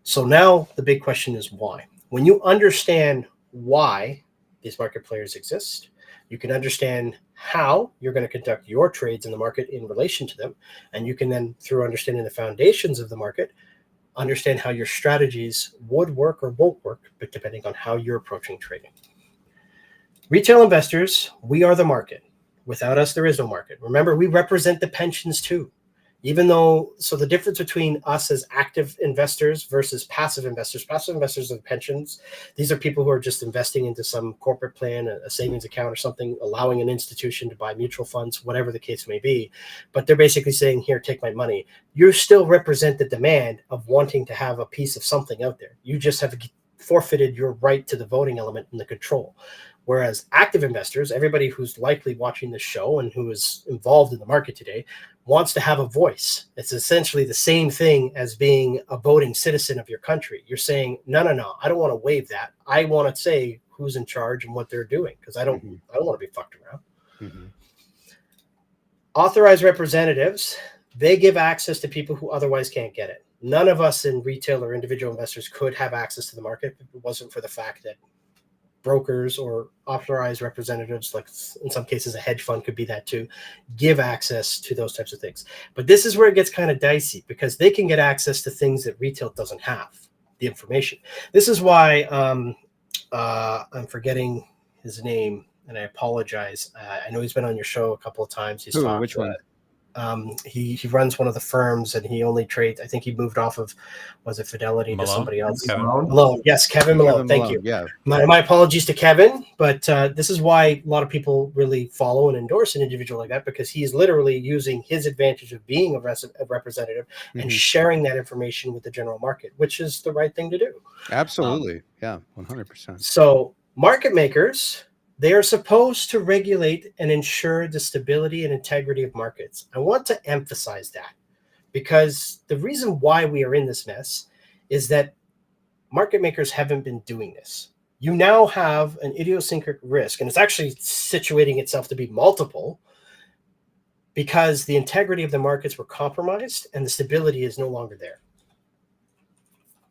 So now the big question is why? When you understand why these market players exist, you can understand how you're going to conduct your trades in the market in relation to them. And you can then, through understanding the foundations of the market, understand how your strategies would work or won't work, but depending on how you're approaching trading. Retail investors, we are the market. Without us, there is no market. Remember, we represent the pensions too. So the difference between us as active investors versus passive investors are the pensions. These are people who are just investing into some corporate plan, a savings account or something, allowing an institution to buy mutual funds, whatever the case may be. But they're basically saying, here, take my money. You still represent the demand of wanting to have a piece of something out there. You just have forfeited your right to the voting element and the control. Whereas active investors, everybody who's likely watching this show and who is involved in the market today, wants to have a voice. It's essentially the same thing as being a voting citizen of your country. You're saying, no, I don't want to waive that. I want to say who's in charge and what they're doing, because I don't want to be fucked around. Mm-hmm. Authorized representatives, they give access to people who otherwise can't get it. None of us in retail or individual investors could have access to the market if it wasn't for the fact that brokers or authorized representatives, like in some cases a hedge fund could be that too, give access to those types of things. But this is where it gets kind of dicey, because they can get access to things that retail doesn't have, the information. This is why I'm forgetting his name, and I apologize. I know he's been on your show a couple of times. He's talked. Which one? He runs one of the firms, and he only trades. I think he moved off of, was it Fidelity, to somebody else? Malone. Yes, Kevin Malone. Thank you. Yeah. My apologies to Kevin, but this is why a lot of people really follow and endorse an individual like that, because he's literally using his advantage of being a representative and sharing that information with the general market, which is the right thing to do. Absolutely. Yeah, 100%. So market makers, they are supposed to regulate and ensure the stability and integrity of markets. I want to emphasize that, because the reason why we are in this mess is that market makers haven't been doing this. You now have an idiosyncratic risk, and it's actually situating itself to be multiple, because the integrity of the markets were compromised and the stability is no longer there.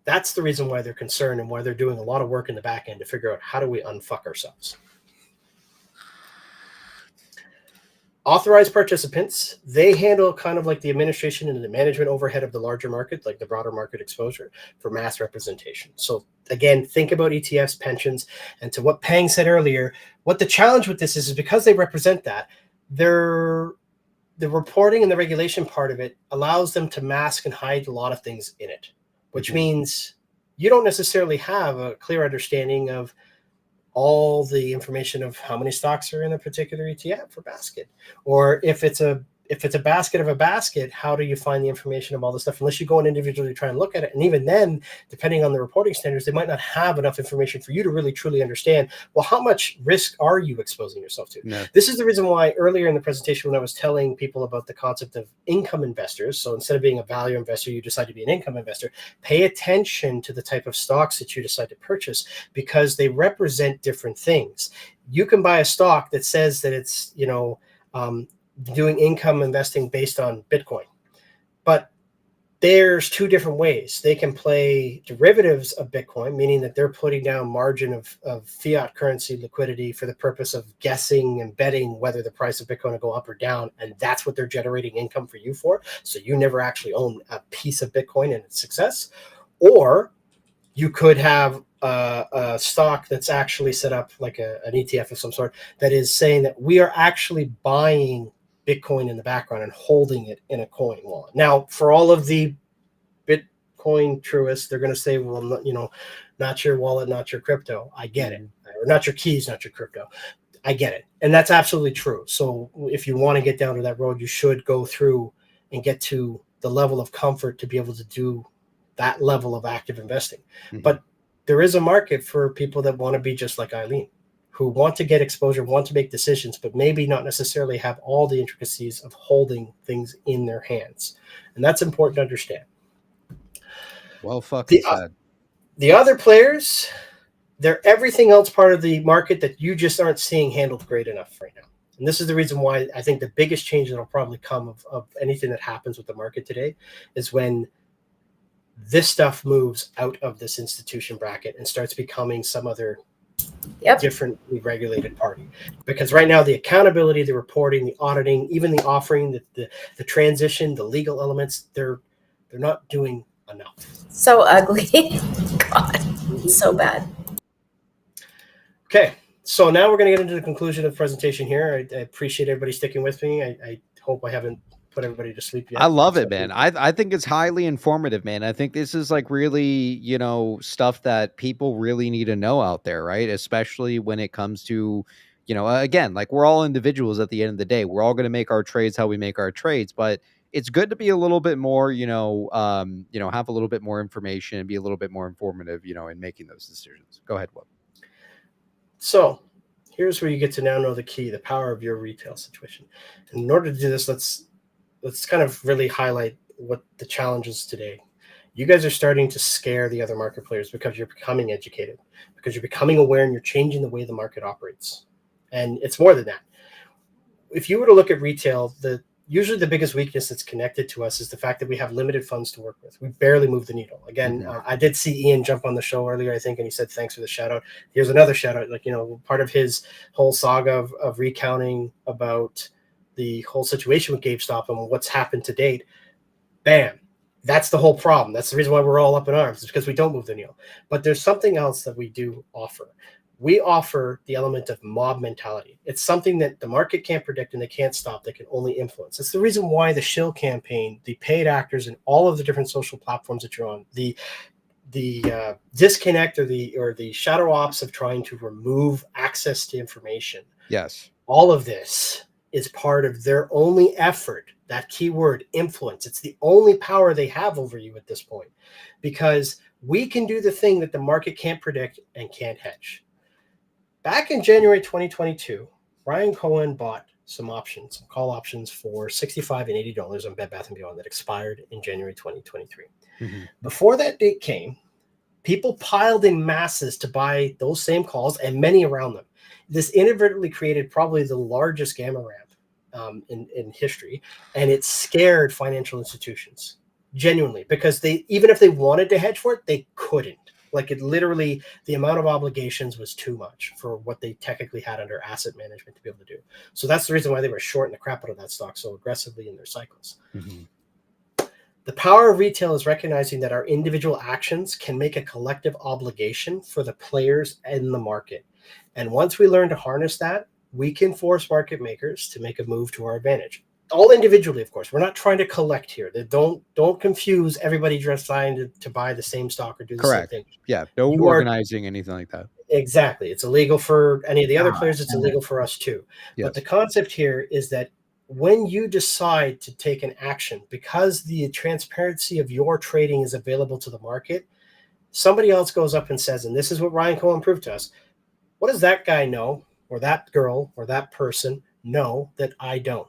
That's the reason why they're concerned and why they're doing a lot of work in the back end to figure out how do we unfuck ourselves. Authorized participants, they handle kind of like the administration and the management overhead of the larger market, like the broader market exposure for mass representation. So again, think about ETFs, pensions, and to what Pang said earlier, what the challenge with this is because they represent that, the reporting and the regulation part of it allows them to mask and hide a lot of things in it, which means you don't necessarily have a clear understanding of all the information of how many stocks are in a particular ETF or basket, or if it's a basket of a basket, how do you find the information of all the stuff unless you go and individually try and look at it? And even then, depending on the reporting standards, they might not have enough information for you to really truly understand, well, how much risk are you exposing yourself to? No. This is the reason why earlier in the presentation, when I was telling people about the concept of income investors, so instead of being a value investor, you decide to be an income investor, pay attention to the type of stocks that you decide to purchase because they represent different things. You can buy a stock that says that it's, doing income investing based on Bitcoin. But there's two different ways. They can play derivatives of Bitcoin, meaning that they're putting down margin of fiat currency liquidity for the purpose of guessing and betting whether the price of Bitcoin will go up or down. And that's what they're generating income for you for. So you never actually own a piece of Bitcoin and its success. Or you could have a stock that's actually set up like an ETF of some sort that is saying that we are actually buying Bitcoin in the background and holding it in a coin wallet. Now, for all of the Bitcoin truists, they're going to say, well, not your wallet, not your crypto. I get it. Or not your keys, not your crypto. I get it. And that's absolutely true. So if you want to get down to that road, you should go through and get to the level of comfort to be able to do that level of active investing. But there is a market for people that want to be just like Eileen, who want to get exposure, want to make decisions, but maybe not necessarily have all the intricacies of holding things in their hands. And that's important to understand. Well fucking said. The other players, they're everything else part of the market that you just aren't seeing handled great enough right now. And this is the reason why I think the biggest change that will probably come of anything that happens with the market today is when this stuff moves out of this institution bracket and starts becoming some other differently regulated party. Because right now the accountability, the reporting, the auditing, even the offering, the transition, the legal elements, they're not doing enough. So ugly. God, so bad. Okay, so now we're going to get into the conclusion of the presentation here. I appreciate everybody sticking with me. I hope I haven't put everybody to sleep yet. I love it, man. I think it's highly informative, man. I think this is like really, stuff that people really need to know out there, right? Especially when it comes to, again, like we're all individuals at the end of the day. We're all going to make our trades how we make our trades, but it's good to be a little bit more, have a little bit more information and be a little bit more informative, in making those decisions. Go ahead, Will. So here's where you get to now know the key, the power of your retail situation. And in order to do this, let's kind of really highlight what the challenge is today. You guys are starting to scare the other market players because you're becoming educated, because you're becoming aware and you're changing the way the market operates. And it's more than that. If you were to look at retail, usually the biggest weakness that's connected to us is the fact that we have limited funds to work with. We barely move the needle. Again, I did see Ian jump on the show earlier, I think, and he said, thanks for the shout out. Here's another shout out. Part of his whole saga of recounting about the whole situation with GameStop and what's happened to date. Bam. That's the whole problem. That's the reason why we're all up in arms. It's because we don't move the needle. But there's something else that we do offer. We offer the element of mob mentality. It's something that the market can't predict and they can't stop. They can only influence. It's the reason why the shill campaign, the paid actors, and all of the different social platforms that you're on, the disconnect or the shadow ops of trying to remove access to information. Yes. All of this is part of their only effort. That keyword, influence. It's the only power they have over you at this point, because we can do the thing that the market can't predict and can't hedge. Back in January 2022, Ryan Cohen bought some call options for $65 and $80 on Bed Bath & Beyond that expired in January 2023. Before that date came, people piled in masses to buy those same calls and many around them. This inadvertently created probably the largest gamma ramp in history, and it scared financial institutions genuinely, because even if they wanted to hedge for it, they couldn't. Like it literally, the amount of obligations was too much for what they technically had under asset management to be able to do. So that's the reason why they were shorting the crap out of that stock so aggressively in their cycles. The power of retail is recognizing that our individual actions can make a collective obligation for the players in the market. And once we learn to harness that, we can force market makers to make a move to our advantage. All individually, of course. We're not trying to collect here. Don't confuse everybody just trying to buy the same stock or do the Correct. same thing. Yeah, no organizing, anything like that. Exactly. It's illegal for any of the other players. It's illegal for us too. Yes. But the concept here is that when you decide to take an action, because the transparency of your trading is available to the market, somebody else goes up and says, and this is what Ryan Cohen proved to us, what does that guy know, or that girl, or that person know that I don't?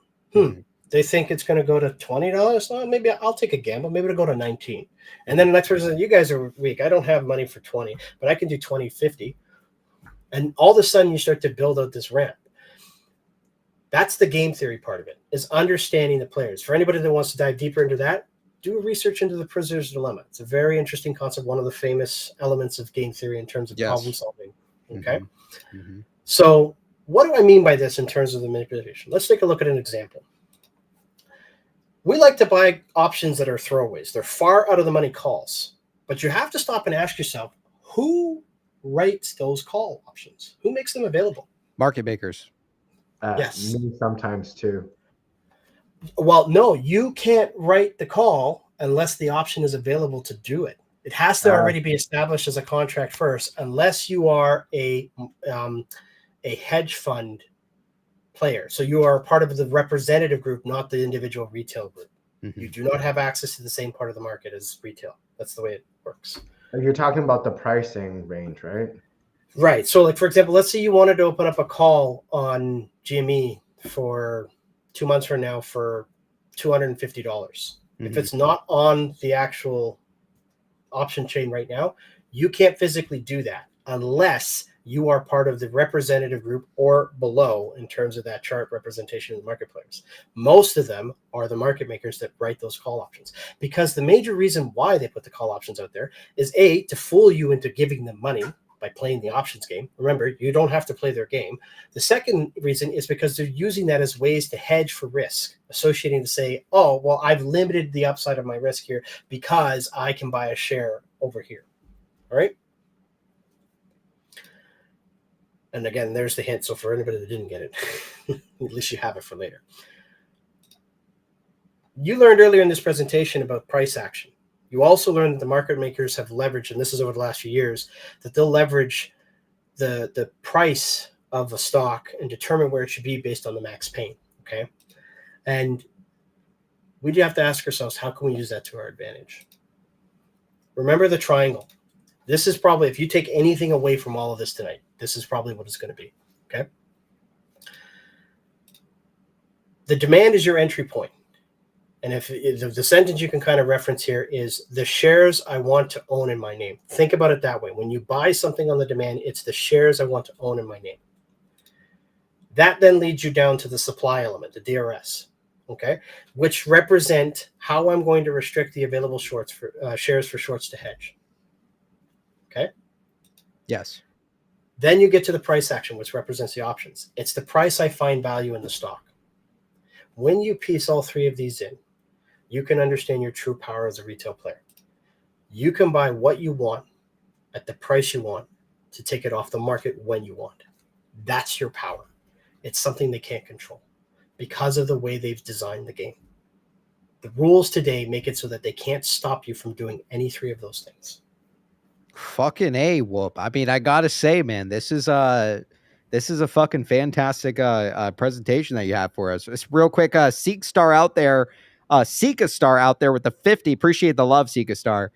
They think it's going to go to $20. Oh, maybe I'll take a gamble. Maybe it'll go to 19. And then the next person says, you guys are weak. I don't have money for 20, but I can do 20, 50. And all of a sudden you start to build out this ramp. That's the game theory part of it, is understanding the players. For anybody that wants to dive deeper into that, do research into the prisoner's dilemma. It's a very interesting concept, one of the famous elements of game theory in terms of problem solving. Okay. So what do I mean by this in terms of the manipulation? Let's take a look at an example. We like to buy options that are throwaways. They're far out of the money calls, but you have to stop and ask yourself, who writes those call options? Who makes them available? Market makers. Yes. Me sometimes too. Well, no, you can't write the call unless the option is available to do it. It has to already be established as a contract first, unless you are a hedge fund player. So you are part of the representative group, not the individual retail group. You do not have access to the same part of the market as retail. That's the way it works. You're talking about the pricing range, right? Right. So, like, for example, let's say you wanted to open up a call on GME for 2 months from now for $250. If it's not on the actual option chain right now, you can't physically do that unless you are part of the representative group or below in terms of that chart representation of the market players. Most of them are the market makers that write those call options, because the major reason why they put the call options out there is A, to fool you into giving them money by playing the options game. Remember, you don't have to play their game. The second reason is because they're using that as ways to hedge for risk, associating to say, oh, well, I've limited the upside of my risk here because I can buy a share over here. All right. And again, there's the hint. So for anybody that didn't get it, at least you have it for later. You learned earlier in this presentation about price action. You also learned that the market makers have leveraged, and this is over the last few years, that they'll leverage the price of a stock and determine where it should be based on the max pain. Okay. And we do have to ask ourselves, how can we use that to our advantage? Remember the triangle. This is probably, if you take anything away from all of this tonight, this is probably what it's going to be. Okay. The demand is your entry point. And if the sentence you can kind of reference here is the shares I want to own in my name. Think about it that way. When you buy something on the demand, it's the shares I want to own in my name. That then leads you down to the supply element, the DRS, okay, which represent how I'm going to restrict the available shorts for shares for shorts to hedge. Okay. Yes. Then you get to the price action, which represents the options. It's the price I find value in the stock. When you piece all three of these in, you can understand your true power as a retail player. You can buy what you want at the price you want to take it off the market when you want. That's your power. It's something they can't control because of the way they've designed the game. The rules today make it so that they can't stop you from doing any three of those things. Fucking A, whoop. I mean, I gotta say, man, this is a fucking fantastic presentation that you have for us. It's real quick. Seek Star out there, Seek a Star out there with the 50. Appreciate the love, Seek a Star.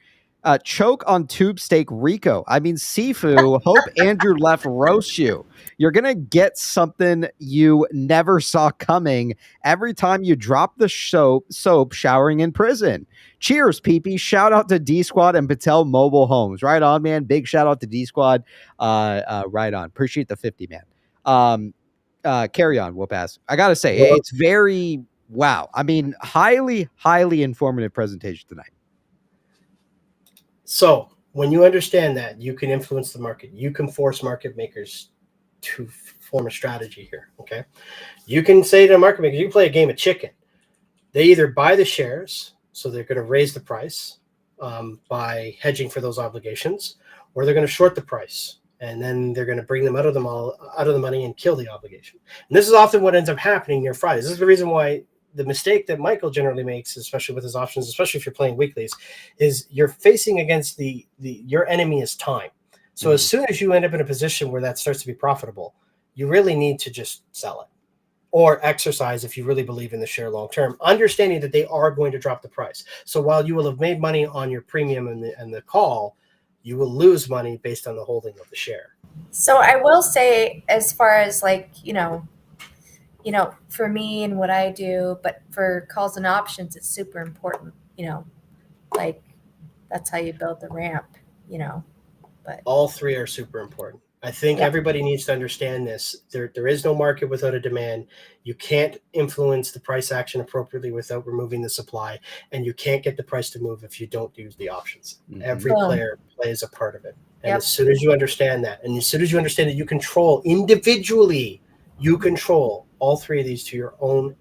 Choke on tube steak Rico. I mean, Sifu. Hope Andrew left roast you. You're gonna get something you never saw coming every time you drop the soap showering in prison. Cheers, PP. Shout out to D Squad and Patel Mobile Homes. Right on, man. Big shout out to D Squad. Right on. Appreciate the 50, man. Carry on, whoop ass. I gotta say, it's very wow. I mean, highly, highly informative presentation tonight. So when you understand that, you can influence the market. You can force market makers to form a strategy here. Okay, you can say to the market makers, you can play a game of chicken. They either buy the shares, so they're going to raise the price by hedging for those obligations, or they're going to short the price, and then they're going to bring them out of the money and kill the obligation. And this is often what ends up happening near Fridays. This is the reason why the mistake that Michael generally makes, especially with his options, especially if you're playing weeklies, is you're facing against your enemy is time. So as soon as you end up in a position where that starts to be profitable, you really need to just sell it or exercise if you really believe in the share long term, understanding that they are going to drop the price. So while you will have made money on your premium and the call, you will lose money based on the holding of the share. So I will say, as far as like, for me and what I do, but for calls and options, it's super important, like that's how you build the ramp, but all three are super important. I think everybody needs to understand this. There is no market without a demand. You can't influence the price action appropriately without removing the supply, and you can't get the price to move if you don't use the options. Every player plays a part of it. And as soon as you understand that, and as soon as you understand that you control individually, you control all three of these to your own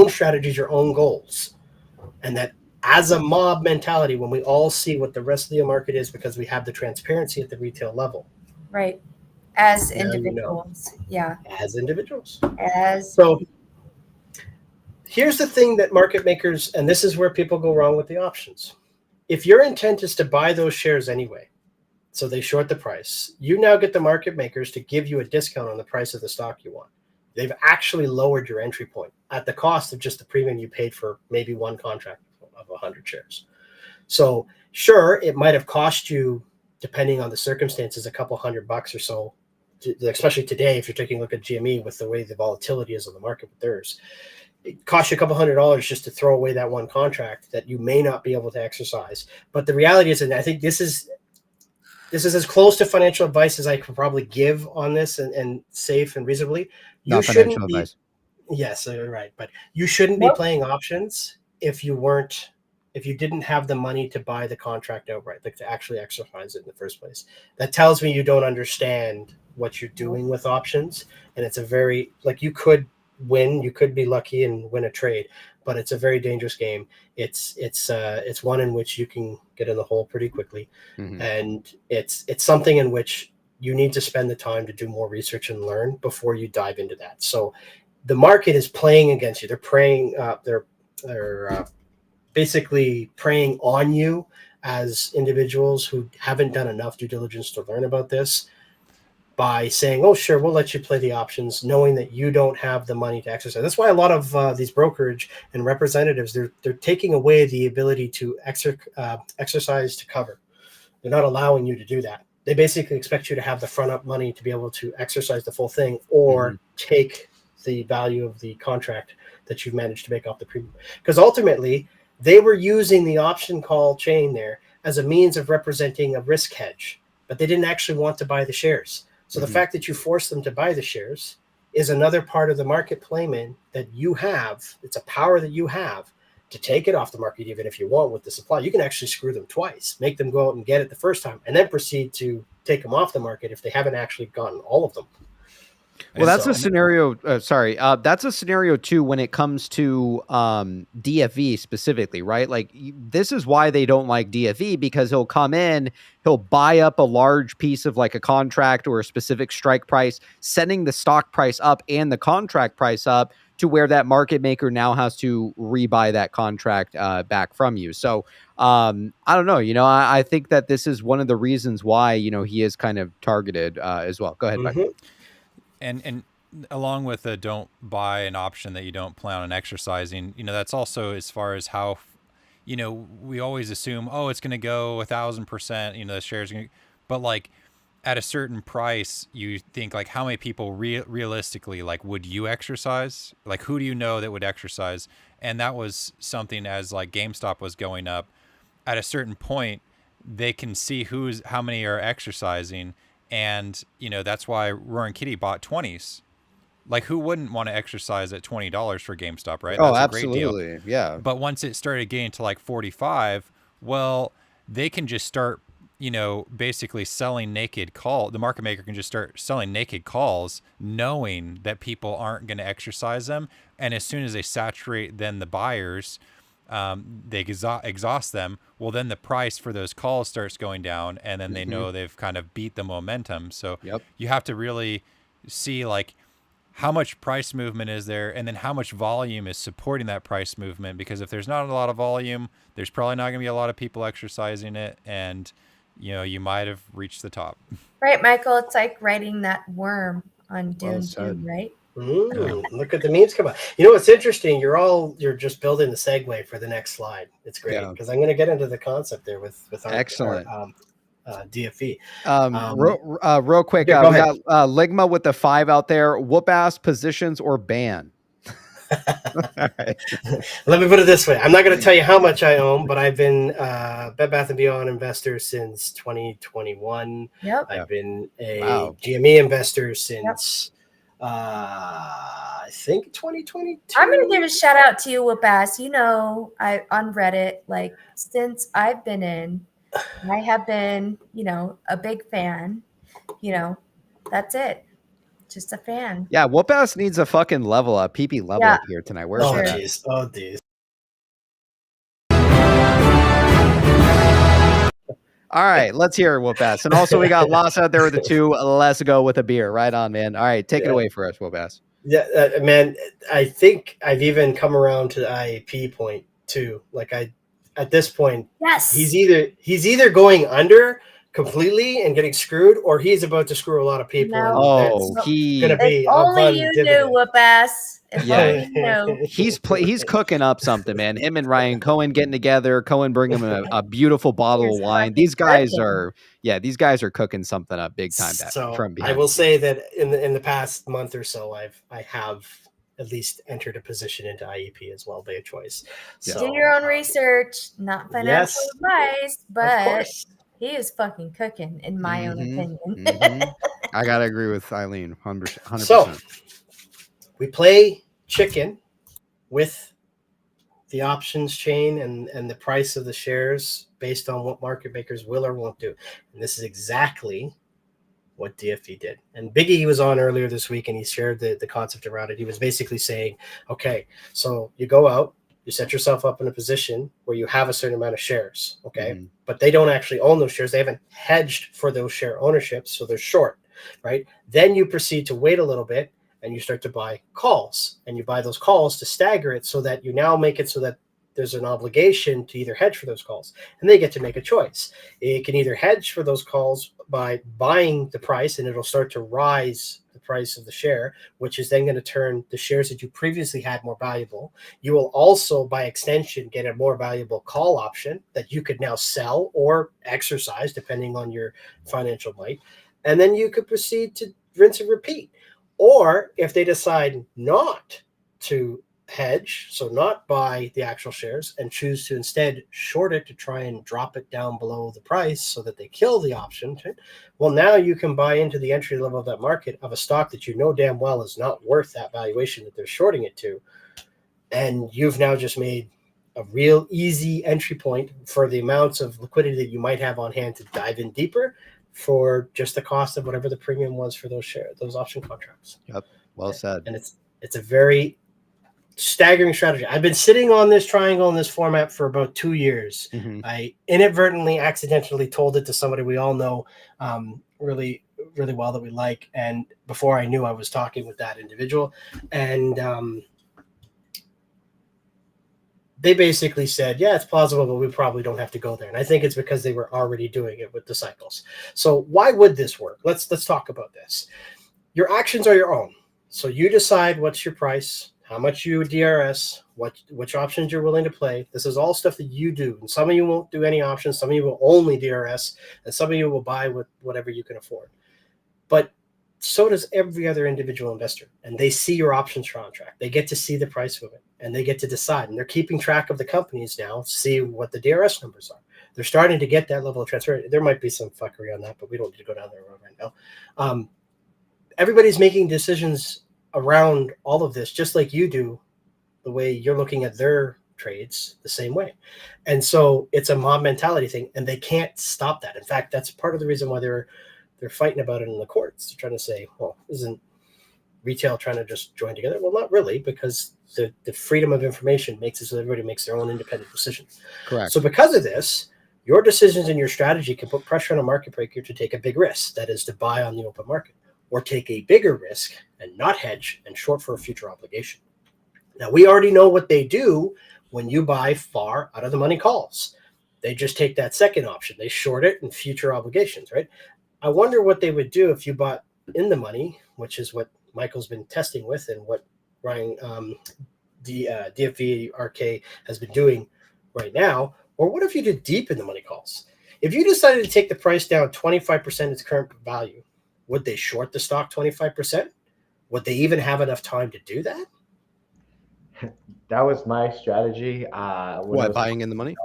strategies, your own goals, and that as a mob mentality, when we all see what the rest of the market is, because we have the transparency at the retail level. Right. As individuals. Yeah. As individuals. As so here's the thing that market makers, and this is where people go wrong with the options. If your intent is to buy those shares anyway, so they short the price, you now get the market makers to give you a discount on the price of the stock you want. They've actually lowered your entry point at the cost of just the premium you paid for maybe one contract of 100 shares. So sure, it might have cost you, depending on the circumstances, a couple $100 or so, especially today, if you're taking a look at GME with the way the volatility is on the market with theirs. It costs you a couple $100 just to throw away that one contract that you may not be able to exercise. But the reality is, and I think this is as close to financial advice as I could probably give on this, and safe and reasonably. You shouldn't be. Yes, right. But you shouldn't be playing options if you didn't have the money to buy the contract outright, like to actually exercise it in the first place. That tells me you don't understand what you're doing with options. And it's a very, like, you could win, you could be lucky and win a trade, but it's a very dangerous game. It's one in which you can get in the hole pretty quickly. And it's something in which you need to spend the time to do more research and learn before you dive into that. So the market is playing against you. They're preying, they're basically preying on you as individuals who haven't done enough due diligence to learn about this, by saying, oh, sure, we'll let you play the options, knowing that you don't have the money to exercise. That's why a lot of these brokerage and representatives, they're taking away the ability to exercise to cover. They're not allowing you to do that. They basically expect you to have the front up money to be able to exercise the full thing, or take the value of the contract that you've managed to make off the premium. Because ultimately, they were using the option call chain there as a means of representing a risk hedge, but they didn't actually want to buy the shares. So the fact that you force them to buy the shares is another part of the market playment that you have. It's a power that you have to take it off the market, even if you want, with the supply. You can actually screw them twice, make them go out and get it the first time, and then proceed to take them off the market if they haven't actually gotten all of them. Well, that's a scenario. That's a scenario too when it comes to DFV specifically, right? Like, this is why they don't like DFV, because he'll come in, he'll buy up a large piece of like a contract or a specific strike price, sending the stock price up and the contract price up to where that market maker now has to rebuy that contract back from you. So I don't know. I think that this is one of the reasons why he is kind of targeted as well. Go ahead, Mike. And along with the don't buy an option that you don't plan on exercising, that's also as far as how, we always assume, oh, it's going to go 1,000%, the shares, but like at a certain price, you think like, how many people realistically, like, would you exercise? Like, who do you know that would exercise? And that was something, as like GameStop was going up, at a certain point, they can see how many are exercising. And, that's why Roaring Kitty bought 20s. Like, who wouldn't want to exercise at $20 for GameStop, right? Oh, that's absolutely. A great deal. Yeah. But once it started getting to like 45, well, they can just start, basically selling naked call. The market maker can just start selling naked calls, knowing that people aren't going to exercise them. And as soon as they saturate, then the buyers, they exhaust them. Well, then the price for those calls starts going down, and then they know they've kind of beat the momentum. So you have to really see like how much price movement is there, and then how much volume is supporting that price movement. Because if there's not a lot of volume, there's probably not going to be a lot of people exercising it, and you might have reached the top. Right, Michael. It's like riding that worm on Dune 2, right? Look at the memes come out. You know what's interesting? You're just building the segue for the next slide. It's great because I'm going to get into the concept there with our excellent. DFE. Real quick, we got Ligma with the 5 out there. Whoop ass, positions, or ban. Right. Let me put it this way. I'm not going to tell you how much I own, but I've been Bed Bath & Beyond investor since 2021. I've been a GME investor since I think 2022. I'm going to give a shout out to you, Whoopass. I on Reddit, like since I've been in, I have been, a big fan. That's it. Just a fan. Yeah, Whoopass needs a fucking level up, PP level up here tonight. Where's that? Geez. Oh, geez. All right, let's hear it, Whoopass. And also, we got Loss out there with the 2. Let's go with a beer. Right on, man. All right, take it away for us, Whoopass. Yeah, man. I think I've even come around to the IEP point too. Like at this point, yes, he's either going under completely and getting screwed, or he's about to screw a lot of people. No. He's gonna be if only you knew, Whoopass. He's cooking up something, man. Him and Ryan Cohen getting together. Cohen bringing him a beautiful bottle of wine. These guys are cooking something up big time. I will say that in the past month or so, I have at least entered a position into IEP as well by choice. So, do your own research, not financial advice, but he is fucking cooking, in my own opinion. I gotta agree with Eileen, 100%. So we play chicken with the options chain and the price of the shares based on what market makers will or won't do. And this is exactly what DFE did. And Biggie was on earlier this week, and he shared the concept around it. He was basically saying, okay, so you go out, you set yourself up in a position where you have a certain amount of shares, okay? But they don't actually own those shares. They haven't hedged for those share ownerships, so they're short, right? Then you proceed to wait a little bit, and you start to buy calls. And you buy those calls to stagger it so that you now make it so that there's an obligation to either hedge for those calls. And they get to make a choice. It can either hedge for those calls by buying the price, and it'll start to rise the price of the share, which is then going to turn the shares that you previously had more valuable. You will also, by extension, get a more valuable call option that you could now sell or exercise, depending on your financial might. And then you could proceed to rinse and repeat. Or if they decide not to hedge, so not buy the actual shares, and choose to instead short it to try and drop it down below the price so that they kill the option, well, now you can buy into the entry level of that market of a stock that you know damn well is not worth that valuation that they're shorting it to. And you've now just made a real easy entry point for the amounts of liquidity that you might have on hand to dive in deeper for just the cost of whatever the premium was for those option contracts. Yep. Well said. And it's a very staggering strategy. I've been sitting on this triangle in this format for about 2 years. I inadvertently, accidentally told it to somebody we all know really, really well that we like. And before I knew, I was talking with that individual. And they basically said, yeah, it's plausible, but we probably don't have to go there. And I think it's because they were already doing it with the cycles. So why would this work? Let's talk about this. Your actions are your own. So you decide what's your price, how much you DRS, which options you're willing to play. This is all stuff that you do. And some of you won't do any options. Some of you will only DRS, and some of you will buy with whatever you can afford. But so does every other individual investor. And they see your options contract. They get to see the price of it, and they get to decide. And they're keeping track of the companies now, see what the DRS numbers are. They're starting to get that level of transparency. There might be some fuckery on that, but we don't need to go down that road right now. Everybody's making decisions around all of this, just like you do, the way you're looking at their trades the same way. And so it's a mob mentality thing, and they can't stop that. In fact, that's part of the reason why they're fighting about it in the courts. They're trying to say, well, isn't retail trying to just join together? Well, not really, because the freedom of information makes it so everybody makes their own independent decisions. Correct. So because of this, your decisions and your strategy can put pressure on a market breaker to take a big risk, that is to buy on the open market, or take a bigger risk and not hedge and short for a future obligation. Now, we already know what they do when you buy far out of the money calls. They just take that second option. They short it in future obligations, right? I wonder what they would do if you bought in the money, which is what Michael's been testing with and what Ryan, the DFVRK has been doing right now. Or what if you did deep in the money calls? If you decided to take the price down 25% of its current value, would they short the stock 25%? Would they even have enough time to do that? That was my strategy. What, buying in the money?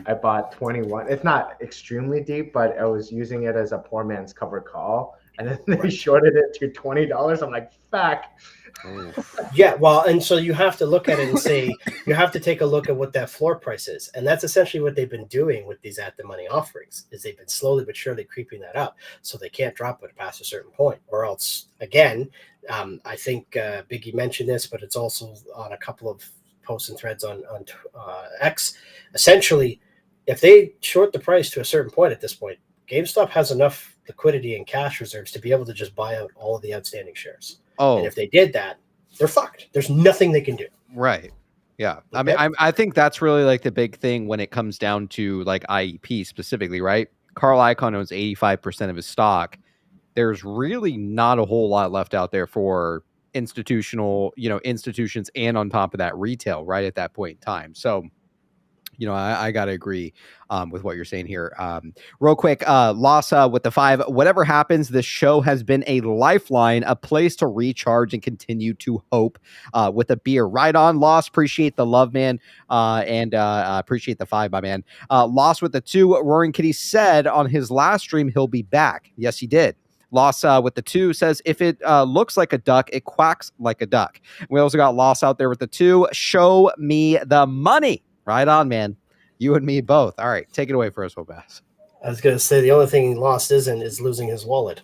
I bought 21. It's not extremely deep, but I was using it as a poor man's covered call. And then they shorted it to $20. I'm like, fuck. Yeah, well, and so you have to look at it and say, you have to take a look at what that floor price is. And that's essentially what they've been doing with these at-the-money offerings, is they've been slowly but surely creeping that up so they can't drop it past a certain point. Or else, again, I think Biggie mentioned this, but it's also on a couple of posts and threads on X. Essentially, if they short the price to a certain point at this point, GameStop has enough liquidity and cash reserves to be able to just buy out all of the outstanding shares. Oh, and if they did that, they're fucked. There's nothing they can do. Right. Yeah. Okay. I mean, I think that's really like the big thing when it comes down to like IEP specifically, right? Carl Icahn owns 85% of his stock. There's really not a whole lot left out there for institutional, institutions, and on top of that, retail, right at that point in time. So, I got to agree with what you're saying here. Real quick, Lassa with the 5. Whatever happens, this show has been a lifeline, a place to recharge and continue to hope with a beer. Right on, Loss. Appreciate the love, man. And appreciate the 5, my man. Loss with the 2. Roaring Kitty said on his last stream he'll be back. Yes, he did. Loss with the 2 says, if it looks like a duck, it quacks like a duck. We also got Loss out there with the 2. Show me the money. Right on, man. You and me both. All right, take it away for us, Bass. I was going to say the only thing he lost is losing his wallet.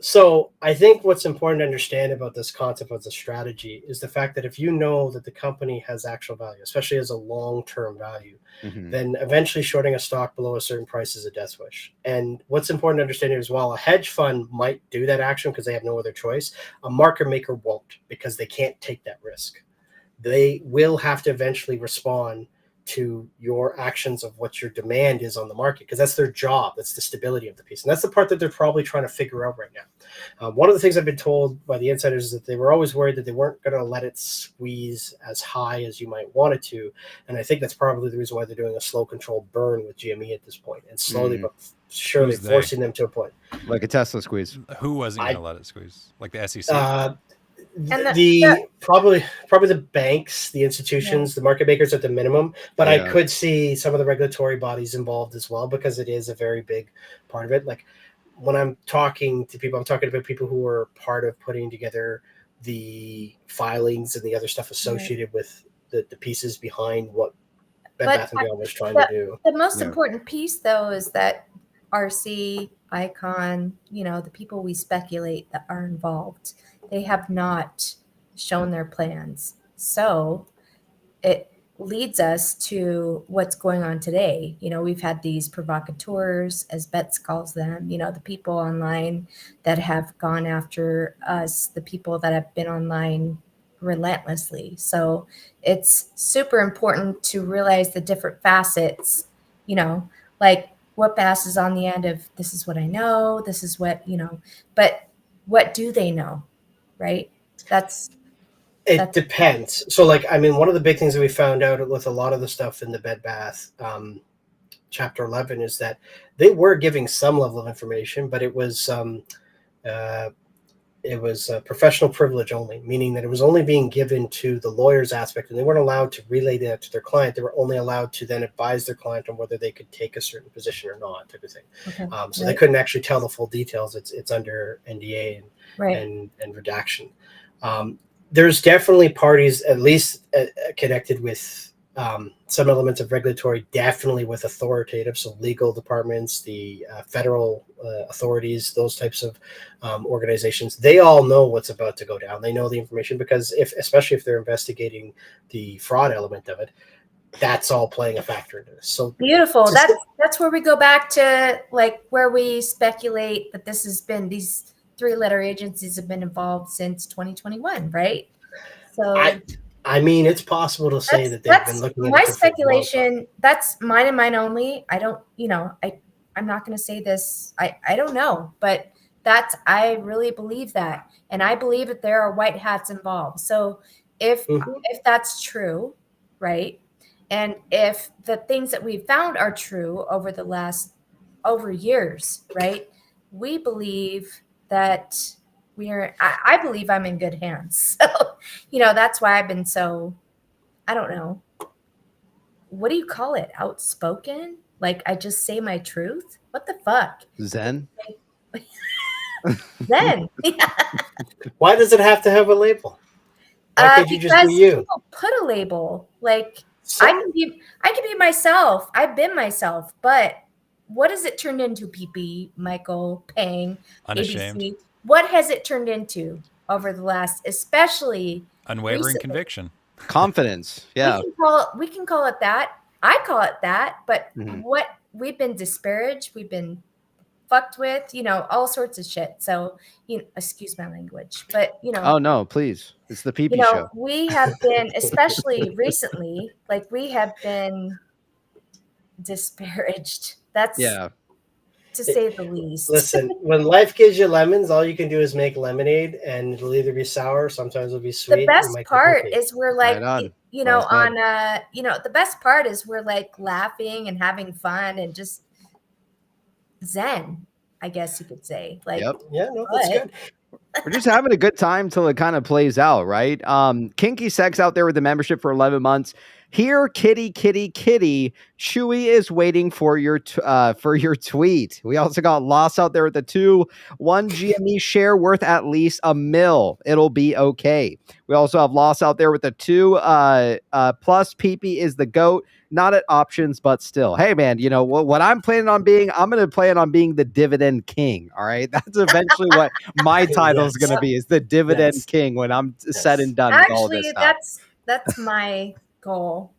So I think what's important to understand about this concept of the strategy is the fact that if you know that the company has actual value, especially as a long-term value, then eventually shorting a stock below a certain price is a death wish. And what's important to understand here as well, a hedge fund might do that action because they have no other choice. A market maker won't, because they can't take that risk. They will have to eventually respond to your actions of what your demand is on the market, because that's their job. That's the stability of the piece. And that's the part that they're probably trying to figure out right now. One of the things I've been told by the insiders is that they were always worried that they weren't going to let it squeeze as high as you might want it to. And I think that's probably the reason why they're doing a slow controlled burn with GME at this point, and slowly but surely forcing them to a point. Like a Tesla squeeze. Who wasn't going to let it squeeze? Like the SEC? Probably the banks, the institutions, the market makers at the minimum, but I could see some of the regulatory bodies involved as well, because it is a very big part of it. Like when I'm talking to people, I'm talking about people who are part of putting together the filings and the other stuff associated with the pieces behind what Bed Bath & Beyond was trying to do. The most important piece, though, is that RC, Icon, the people we speculate that are involved, they have not shown their plans. So it leads us to what's going on today. We've had these provocateurs, as Betts calls them, the people online that have gone after us, the people that have been online relentlessly. So it's super important to realize the different facets, like what Bass is on the end of, this is what I know, this is what, but what do they know? Right? It depends. So one of the big things that we found out with a lot of the stuff in the Bed Bath chapter 11 is that they were giving some level of information, but it was it was professional privilege only, meaning that it was only being given to the lawyer's aspect, and they weren't allowed to relay that to their client. They were only allowed to then advise their client on whether they could take a certain position or not, type of thing. Okay. So they couldn't actually tell the full details. It's under NDA and redaction. There's definitely parties, at least connected with some elements of regulatory, definitely with authoritative, so legal departments, the federal authorities, those types of organizations. They all know what's about to go down. They know the information because especially if they're investigating the fraud element of it, that's all playing a factor into this. So beautiful. That's where we go back to like where we speculate that this has been, these 3-letter agencies have been involved since 2021, right? So I mean, it's possible to say that they've been looking at my speculation. That's mine and mine only. I don't, I'm not going to say this. I don't know, but I really believe that. And I believe that there are white hats involved. So if that's true, right? And if the things that we've found are true over years, right? We believe that I believe I'm in good hands. So, that's why I've been so, I don't know. What do you call it? Outspoken? Like I just say my truth? What the fuck? Zen? Zen. Why does it have to have a label? Why can't you just be you? People put a label. Like I can be myself. I've been myself, but what has it turned into, PP, Michael, Pang, Unashamed. ABC? What has it turned into over the last, especially unwavering recently? Conviction, confidence? Yeah, we can call it that. I call it that. But what we've been disparaged, we've been fucked with, all sorts of shit. So excuse my language, but Oh no, please! It's the PP show. We have been, especially recently, like we have been disparaged. That's to say the least. Listen, when life gives you lemons, all you can do is make lemonade, and it'll either be sour, sometimes it'll be sweet. The best part is we're like, the best part is we're like laughing and having fun and just zen, I guess you could say. Like, yeah, no, that's good. We're just having a good time till it kind of plays out, right? Kinky Sex out there with the membership for 11 months. Here, kitty, kitty, kitty. Chewy is waiting for your tweet. We also got Loss out there with the 2. 1 GME share worth at least $1 million. It'll be okay. We also have Loss out there with the 2. Plus, PP is the GOAT. Not at options, but still. Hey, man, what I'm planning on being? I'm going to plan on being the dividend king. All right. That's eventually what my title is going to be, is the dividend king when I'm said and done with all this stuff. That's my goal.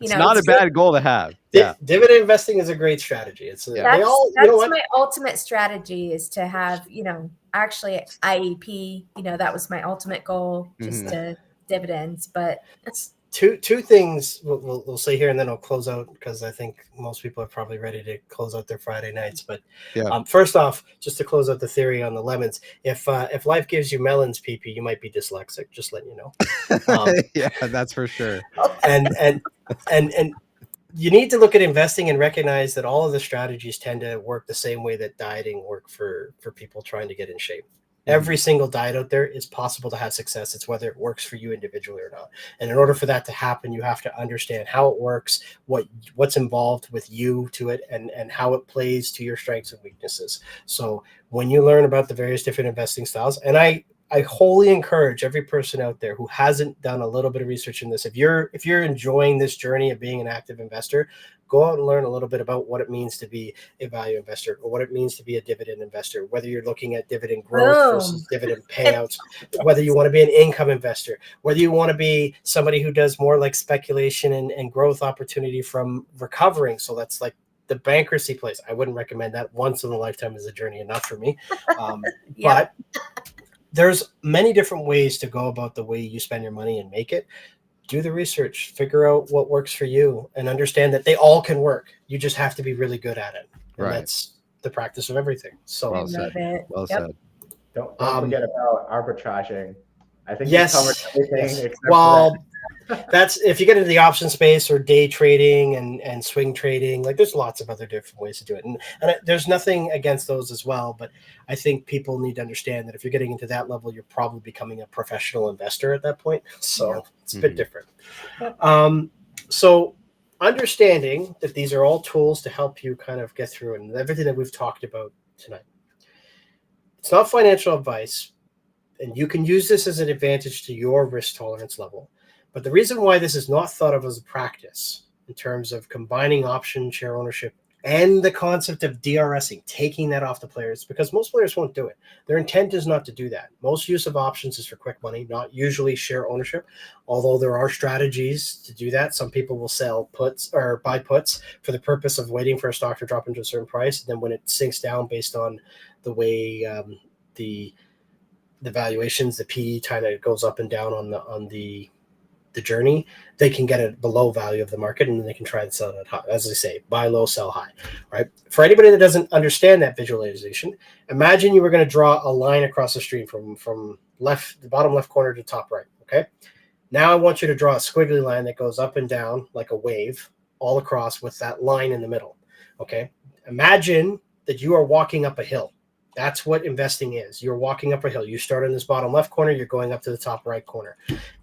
It's not a bad goal to have. Dividend investing is a great strategy. That's my ultimate strategy, is to have, actually IEP, that was my ultimate goal, just to dividends. But it's two things we'll say here, and then I'll close out, because I think most people are probably ready to close out their Friday nights. But first off, just to close out the theory on the lemons, if life gives you melons, PP, you might be dyslexic. Just letting you know. Yeah, that's for sure. And you need to look at investing and recognize that all of the strategies tend to work the same way that dieting work for people trying to get in shape. Every single diet out there is possible to have success. It's whether it works for you individually or not. And in order for that to happen, you have to understand how it works, what's involved with you to it, and how it plays to your strengths and weaknesses. So when you learn about the various different investing styles, and I wholly encourage every person out there who hasn't done a little bit of research in this, if you're enjoying this journey of being an active investor, go out and learn a little bit about what it means to be a value investor, or what it means to be a dividend investor, whether you're looking at dividend growth versus dividend payouts, whether you want to be an income investor, whether you want to be somebody who does more like speculation and growth opportunity from recovering. So that's like the bankruptcy place. I wouldn't recommend that. Once in a lifetime is a journey enough for me. But there's many different ways to go about the way you spend your money and make it. Do the research, figure out what works for you, and understand that they all can work. You just have to be really good at it. And that's the practice of everything. So well said. Well said. Don't forget about arbitraging. I think yes. you covered everything except well, That's if you get into the option space or day trading and swing trading, like there's lots of other different ways to do it. And there's nothing against those as well. But I think people need to understand that if you're getting into that level, you're probably becoming a professional investor at that point. So it's a bit different. So understanding that these are all tools to help you kind of get through and everything that we've talked about tonight. It's not financial advice, and you can use this as an advantage to your risk tolerance level. But the reason why this is not thought of as a practice in terms of combining option share ownership and the concept of DRSing, taking that off the players, because most players won't do it. Their intent is not to do that. Most use of options is for quick money, not usually share ownership, although there are strategies to do that. Some people will sell puts or buy puts for the purpose of waiting for a stock to drop into a certain price. And then when it sinks down based on the way the valuations, the PE kind of goes up and down on the journey, they can get it below value of the market and then they can try and sell it high. As I say, buy low, sell high, right? For anybody that doesn't understand that visualization, imagine you were going to draw a line across the stream from left, the bottom left corner to top right, okay? Now I want you to draw a squiggly line that goes up and down like a wave all across with that line in the middle, okay? Imagine that you are walking up a hill. That's what investing is. You're walking up a hill. You start in this bottom left corner, you're going up to the top right corner.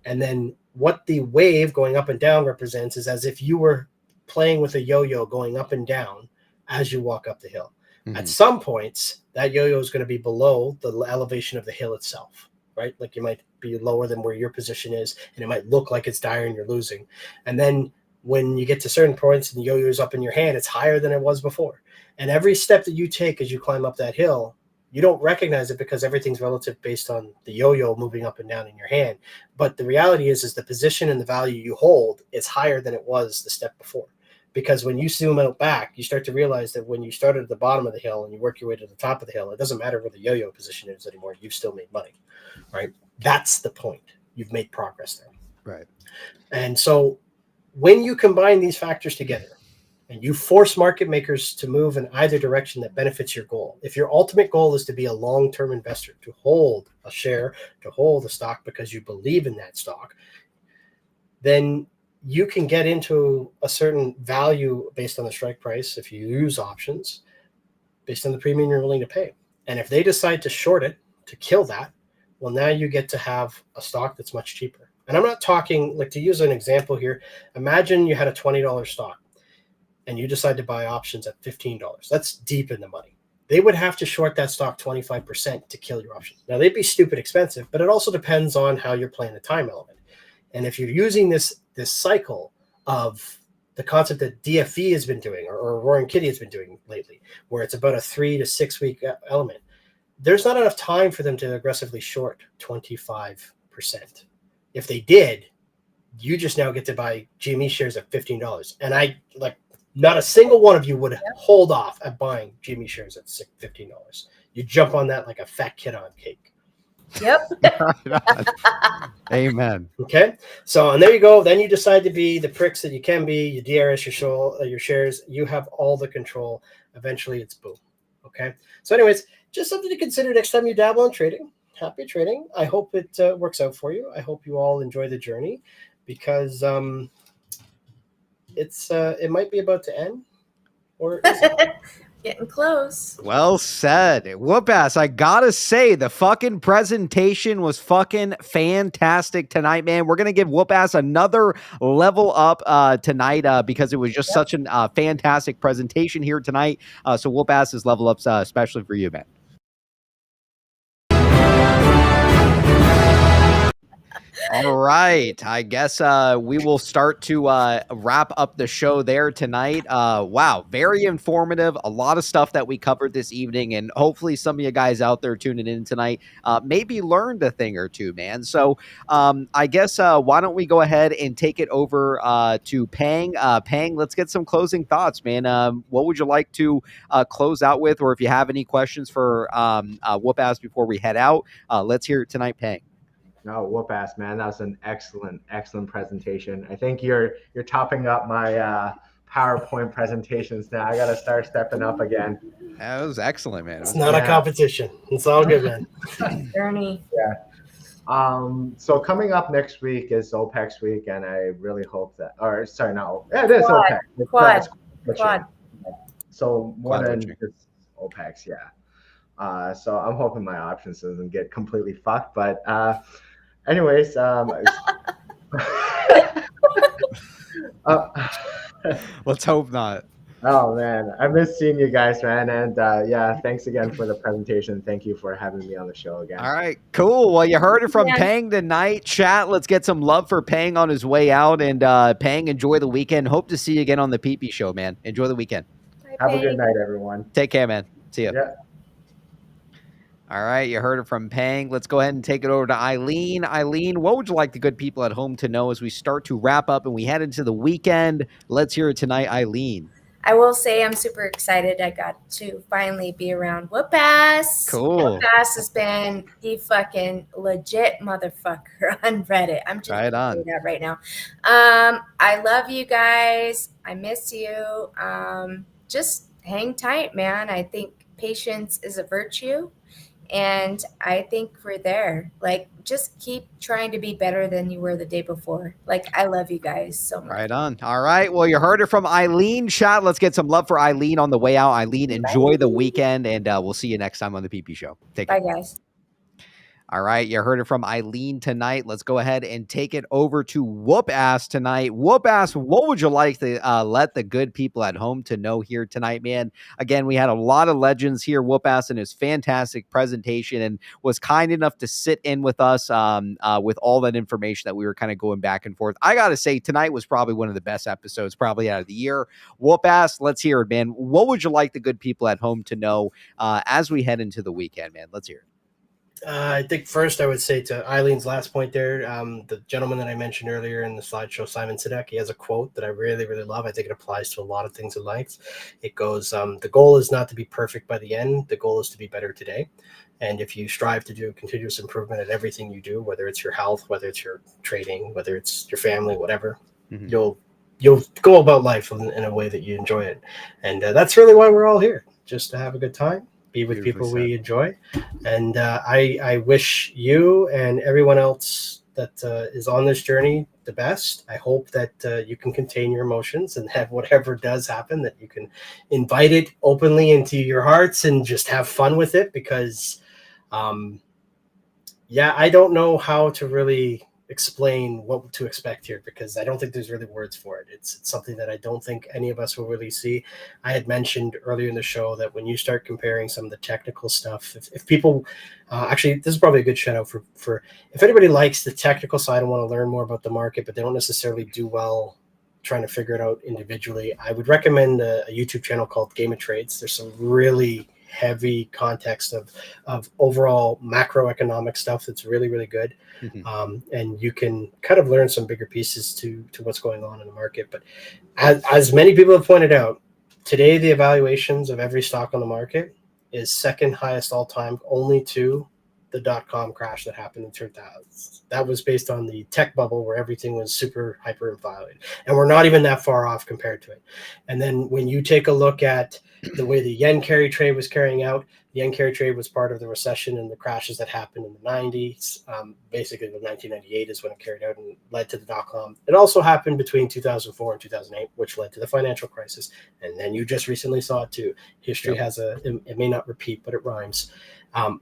And then what the wave going up and down represents is as if you were playing with a yo-yo going up and down as you walk up the hill. At some points, that yo-yo is going to be below the elevation of the hill itself, right? Like you might be lower than where your position is, and it might look like it's dire and you're losing. And then when you get to certain points and the yo-yo is up in your hand, it's higher than it was before. And every step that you take as you climb up that hill, you don't recognize it because everything's relative based on the yo-yo moving up and down in your hand. But the reality is the position and the value you hold is higher than it was the step before. Because when you zoom out back, you start to realize that when you started at the bottom of the hill and you work your way to the top of the hill, it doesn't matter where the yo-yo position is anymore. You've still made money, right? That's the point. You've made progress there. Right. And so when you combine these factors together, and you force market makers to move in either direction that benefits your goal. If your ultimate goal is to be a long-term investor, to hold a share, to hold a stock because you believe in that stock, then you can get into a certain value based on the strike price if you use options, based on the premium you're willing to pay. And if they decide to short it, to kill that, well, now you get to have a stock that's much cheaper. And I'm not talking, like to use an example here, imagine you had a $20 stock and you decide to buy options at $15. That's deep in the money. They would have to short that stock 25% to kill your options. Now, they'd be stupid expensive, but it also depends on how you're playing the time element. And if you're using this cycle of the concept that DFE has been doing or Roaring Kitty has been doing lately, where it's about a 3 to 6 week element, there's not enough time for them to aggressively short 25%. If they did, you just now get to buy GME shares at $15. And not a single one of you would hold off at buying GME shares at $15. You jump on that like a fat kid on cake. Yep. Amen. Okay. So, and there you go. Then you decide to be the pricks that you can be. You DRS your shares. You have all the control. Eventually it's boom. Okay. So anyways, just something to consider next time you dabble in trading. Happy trading. I hope it works out for you. I hope you all enjoy the journey because, it might be about to end, or is it? Getting close. Well said. Whoop ass. I gotta say, the fucking presentation was fucking fantastic tonight, man. We're gonna give Whoop ass another level up tonight because it was just such a fantastic presentation here tonight. So Whoop ass is level ups especially for you, man. All right. I guess we will start to wrap up the show there tonight. Wow. Very informative. A lot of stuff that we covered this evening. And hopefully some of you guys out there tuning in tonight maybe learned a thing or two, man. So I guess why don't we go ahead and take it over to Pang. Pang, let's get some closing thoughts, man. What would you like to close out with? Or if you have any questions for Whoop Ass before we head out, let's hear it tonight, Pang. No, whoop ass, man. That was an excellent presentation. I think you're topping up my PowerPoint presentations now. I got to start stepping up again. That was excellent, man. It's not a competition. It's all good, man. Journey. Yeah. So coming up next week is OPEX week, and I really hope that, or sorry, no, it is Quad. OPEX. It's, Quad. it's Quad. So more Quad than witching. just OPEX, yeah. So I'm hoping my options doesn't get completely fucked. But anyways, Let's hope not. oh man, I miss seeing you guys, man. And yeah, thanks again for the presentation. Thank you for having me on the show again. All right, cool. Well, you heard it from Yeah. Pang tonight. Chat, let's get some love for Pang on his way out. And Pang, enjoy the weekend. Hope to see you again on the PP Show, man. Enjoy the weekend. Bye, Have a Pang. good night, everyone. Take care, man. See ya. Yeah. All right, you heard it from Pang. Let's go ahead and take it over to Eileen. Eileen, what would you like the good people at home to know as we start to wrap up and we head into the weekend? Let's hear it tonight, Eileen. I will say I'm super excited. I got to finally be around Whoop Ass. Cool. Whoop Ass has been the fucking legit motherfucker on Reddit. I'm just Right gonna on. say that right now. I love you guys. I miss you. Just hang tight, man. I think patience is a virtue. And I think we're there. Like, just keep trying to be better than you were the day before. Like, I love you guys so much. Right on. All right. Well, you heard it from Eileen. Chat, let's get some love for Eileen on the way out. Eileen, enjoy the weekend, and we'll see you next time on the PP Show. Take care. Bye, guys. All right, you heard it from Eileen tonight. Let's go ahead and take it over to Whoop Ass tonight. Whoop Ass, what would you like to let the good people at home to know here tonight, man? Again, we had a lot of legends here. Whoop Ass in his fantastic presentation and was kind enough to sit in with us with all that information that we were kind of going back and forth. I got to say, tonight was probably one of the best episodes probably out of the year. Whoop Ass, let's hear it, man. What would you like the good people at home to know as we head into the weekend, man? Let's hear it. I think first I would say to Eileen's last point there, the gentleman that I mentioned earlier in the slideshow, Simon Sinek, he has a quote that I really, really love. I think it applies to a lot of things in life. It goes, the goal is not to be perfect by the end. The goal is to be better today. And if you strive to do continuous improvement at everything you do, whether it's your health, whether it's your trading, whether it's your family, whatever, you'll go about life in a way that you enjoy it. And that's really why we're all here, just to have a good time. Be with people we enjoy, and I wish you and everyone else that is on this journey the best. I hope that you can contain your emotions and have whatever does happen, that you can invite it openly into your hearts and just have fun with it, because I don't know how to really explain what to expect here, because I don't think there's really words for it. It's something that I don't think any of us will really see. I had mentioned earlier in the show that when you start comparing some of the technical stuff, if people actually, this is probably a good shout out for if anybody likes the technical side and want to learn more about the market, but they don't necessarily do well trying to figure it out individually, I would recommend a YouTube channel called Game of Trades. There's some really heavy context of overall macroeconomic stuff that's really, really good. And you can kind of learn some bigger pieces to what's going on in the market. But as many people have pointed out, today the evaluations of every stock on the market is second highest all time, only to the dot-com crash that happened in 2000. That was based on the tech bubble where everything was super hyper inflated, and we're not even that far off compared to it. And then when you take a look at the way the yen carry trade was carrying out, the yen carry trade was part of the recession and the crashes that happened in the 90s. Basically, the 1998 is when it carried out and led to the dot-com. It also happened between 2004 and 2008, which led to the financial crisis. And then you just recently saw it too. History has it may not repeat, but it rhymes.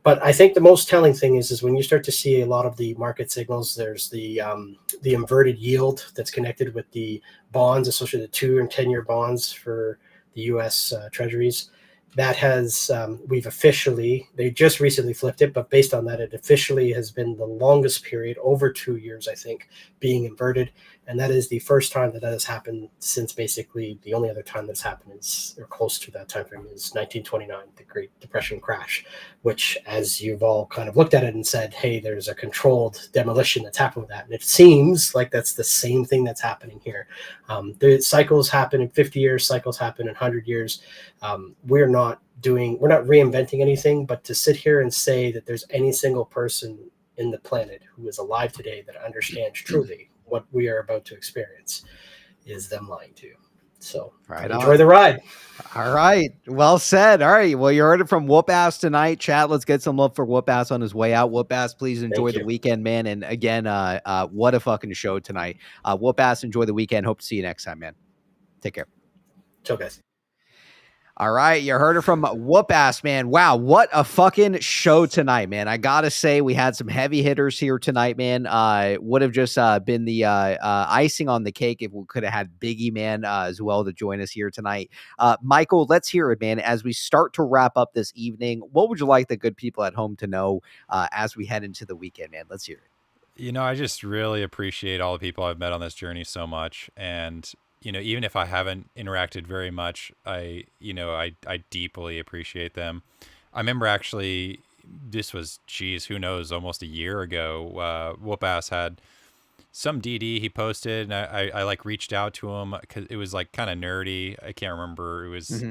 But I think the most telling thing is when you start to see a lot of the market signals. There's the inverted yield that's connected with the bonds, especially the 2 and 10-year bonds for the U.S. Treasuries. That has they just recently flipped it, but based on that, it officially has been the longest period, over 2 years, I think, being inverted. And that is the first time that has happened since basically the only other time that's happened is, or close to that time frame, is 1929, the Great Depression crash, which, as you've all kind of looked at it and said, hey, there's a controlled demolition that's happened with that. And it seems like that's the same thing that's happening here. The cycles happen in 50 years, cycles happen in 100 years. We're not reinventing anything, but to sit here and say that there's any single person in the planet who is alive today that understands truly what we are about to experience is them lying to you. So enjoy the ride. All right. Well said. All right. Well, you heard it from Whoop Ass tonight. Chat, let's get some love for Whoop Ass on his way out. Whoop Ass, please enjoy the weekend, man. And again, what a fucking show tonight. Whoop Ass, enjoy the weekend. Hope to see you next time, man. Take care. Ciao, guys. All right, you heard it from Whoop Ass, man. Wow, what a fucking show tonight, man. I gotta say, we had some heavy hitters here tonight, man. Would have just been the icing on the cake if we could have had Biggie, man, as well to join us here tonight. Michael, let's hear it, man. As we start to wrap up this evening, what would you like the good people at home to know as we head into the weekend, man? Let's hear it. You know, I just really appreciate all the people I've met on this journey so much. And even if I haven't interacted very much, I deeply appreciate them. I remember actually, this was, who knows, almost a year ago, Whoop Ass had some DD he posted, and I like reached out to him because it was like kind of nerdy. I can't remember. It was,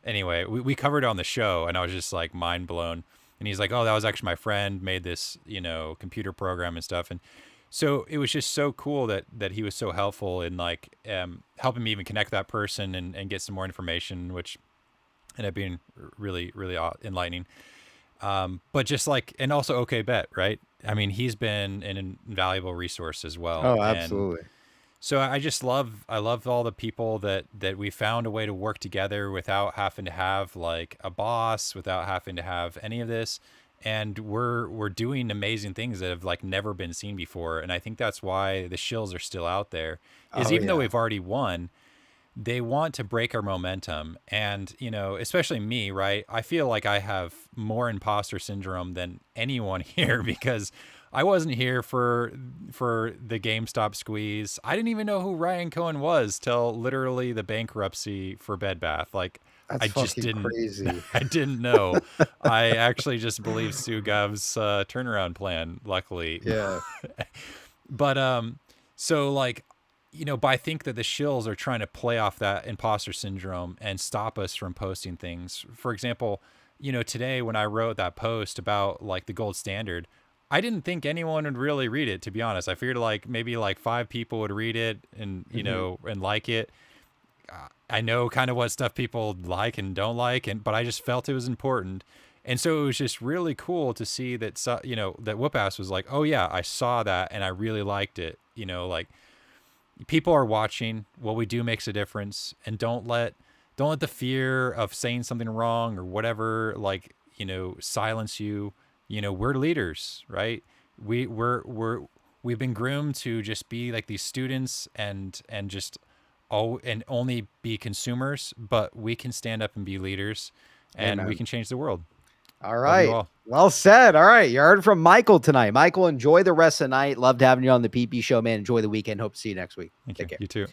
anyway, we covered it on the show, and I was just like mind blown. And he's like, oh, that was actually my friend made this, computer program and stuff. And so it was just so cool that he was so helpful in like helping me even connect that person and get some more information, which ended up being really, really enlightening. But just like, and also OK Bet, right? I mean, he's been an invaluable resource as well. Oh, absolutely. And so I love all the people that we found a way to work together without having to have like a boss, without having to have any of this. And we're doing amazing things that have like never been seen before. And I think that's why the shills are still out there, is even though we've already won, they want to break our momentum. And, especially me, right? I feel like I have more imposter syndrome than anyone here because I wasn't here for the GameStop squeeze. I didn't even know who Ryan Cohen was till literally the bankruptcy for Bed Bath. Like, That's crazy. I didn't know. I actually just believed Sue Gov's turnaround plan, luckily. Yeah. But so like, but I think that the shills are trying to play off that imposter syndrome and stop us from posting things. For example, today when I wrote that post about like the gold standard, I didn't think anyone would really read it, to be honest. I figured like maybe like 5 people would read it and, and like it. I know kind of what stuff people like and don't like, but I just felt it was important. And so it was just really cool to see that, that Whoop Ass was like, oh yeah, I saw that and I really liked it. Like people are watching. What we do makes a difference, and don't let the fear of saying something wrong or whatever, like, silence you. We're leaders, right? We've been groomed to just be like these students and just only be consumers, but we can stand up and be leaders, and we can change the world. All right. Well said. All right. You heard from Michael tonight. Michael, enjoy the rest of the night. Loved having you on the PP show, man. Enjoy the weekend. Hope to see you next week. Take care. You too.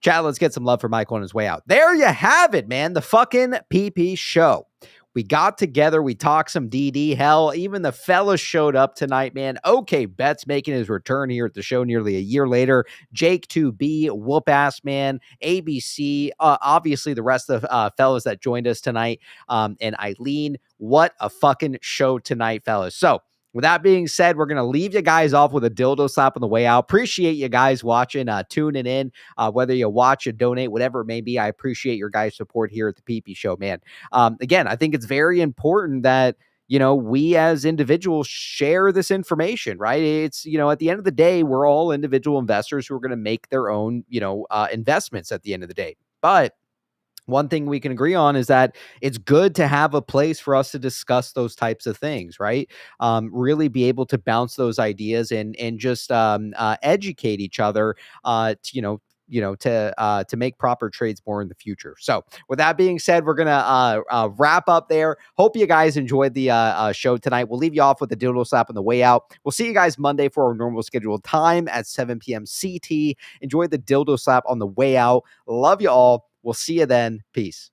Chat, let's get some love for Michael on his way out. There you have it, man. The fucking PP show. We got together. We talked some DD. Hell, even the fellas showed up tonight, man. OK Bet's making his return here at the show nearly a year later. Jake2b, Whoop Ass, man. ABC, obviously the rest of the fellas that joined us tonight. And Eileen, what a fucking show tonight, fellas. So with that being said, we're going to leave you guys off with a dildo slap on the way out. Appreciate you guys watching, tuning in, whether you watch or donate, whatever it may be. I appreciate your guys' support here at the PP show, man. Again, I think it's very important that, we as individuals share this information, right? It's, at the end of the day, we're all individual investors who are going to make their own, investments at the end of the day. But one thing we can agree on is that it's good to have a place for us to discuss those types of things, right? Really be able to bounce those ideas and just educate each other, to make proper trades more in the future. So with that being said, we're going to wrap up there. Hope you guys enjoyed the show tonight. We'll leave you off with a dildo slap on the way out. We'll see you guys Monday for our normal scheduled time at 7 p.m. CT. Enjoy the dildo slap on the way out. Love you all. We'll see you then. Peace.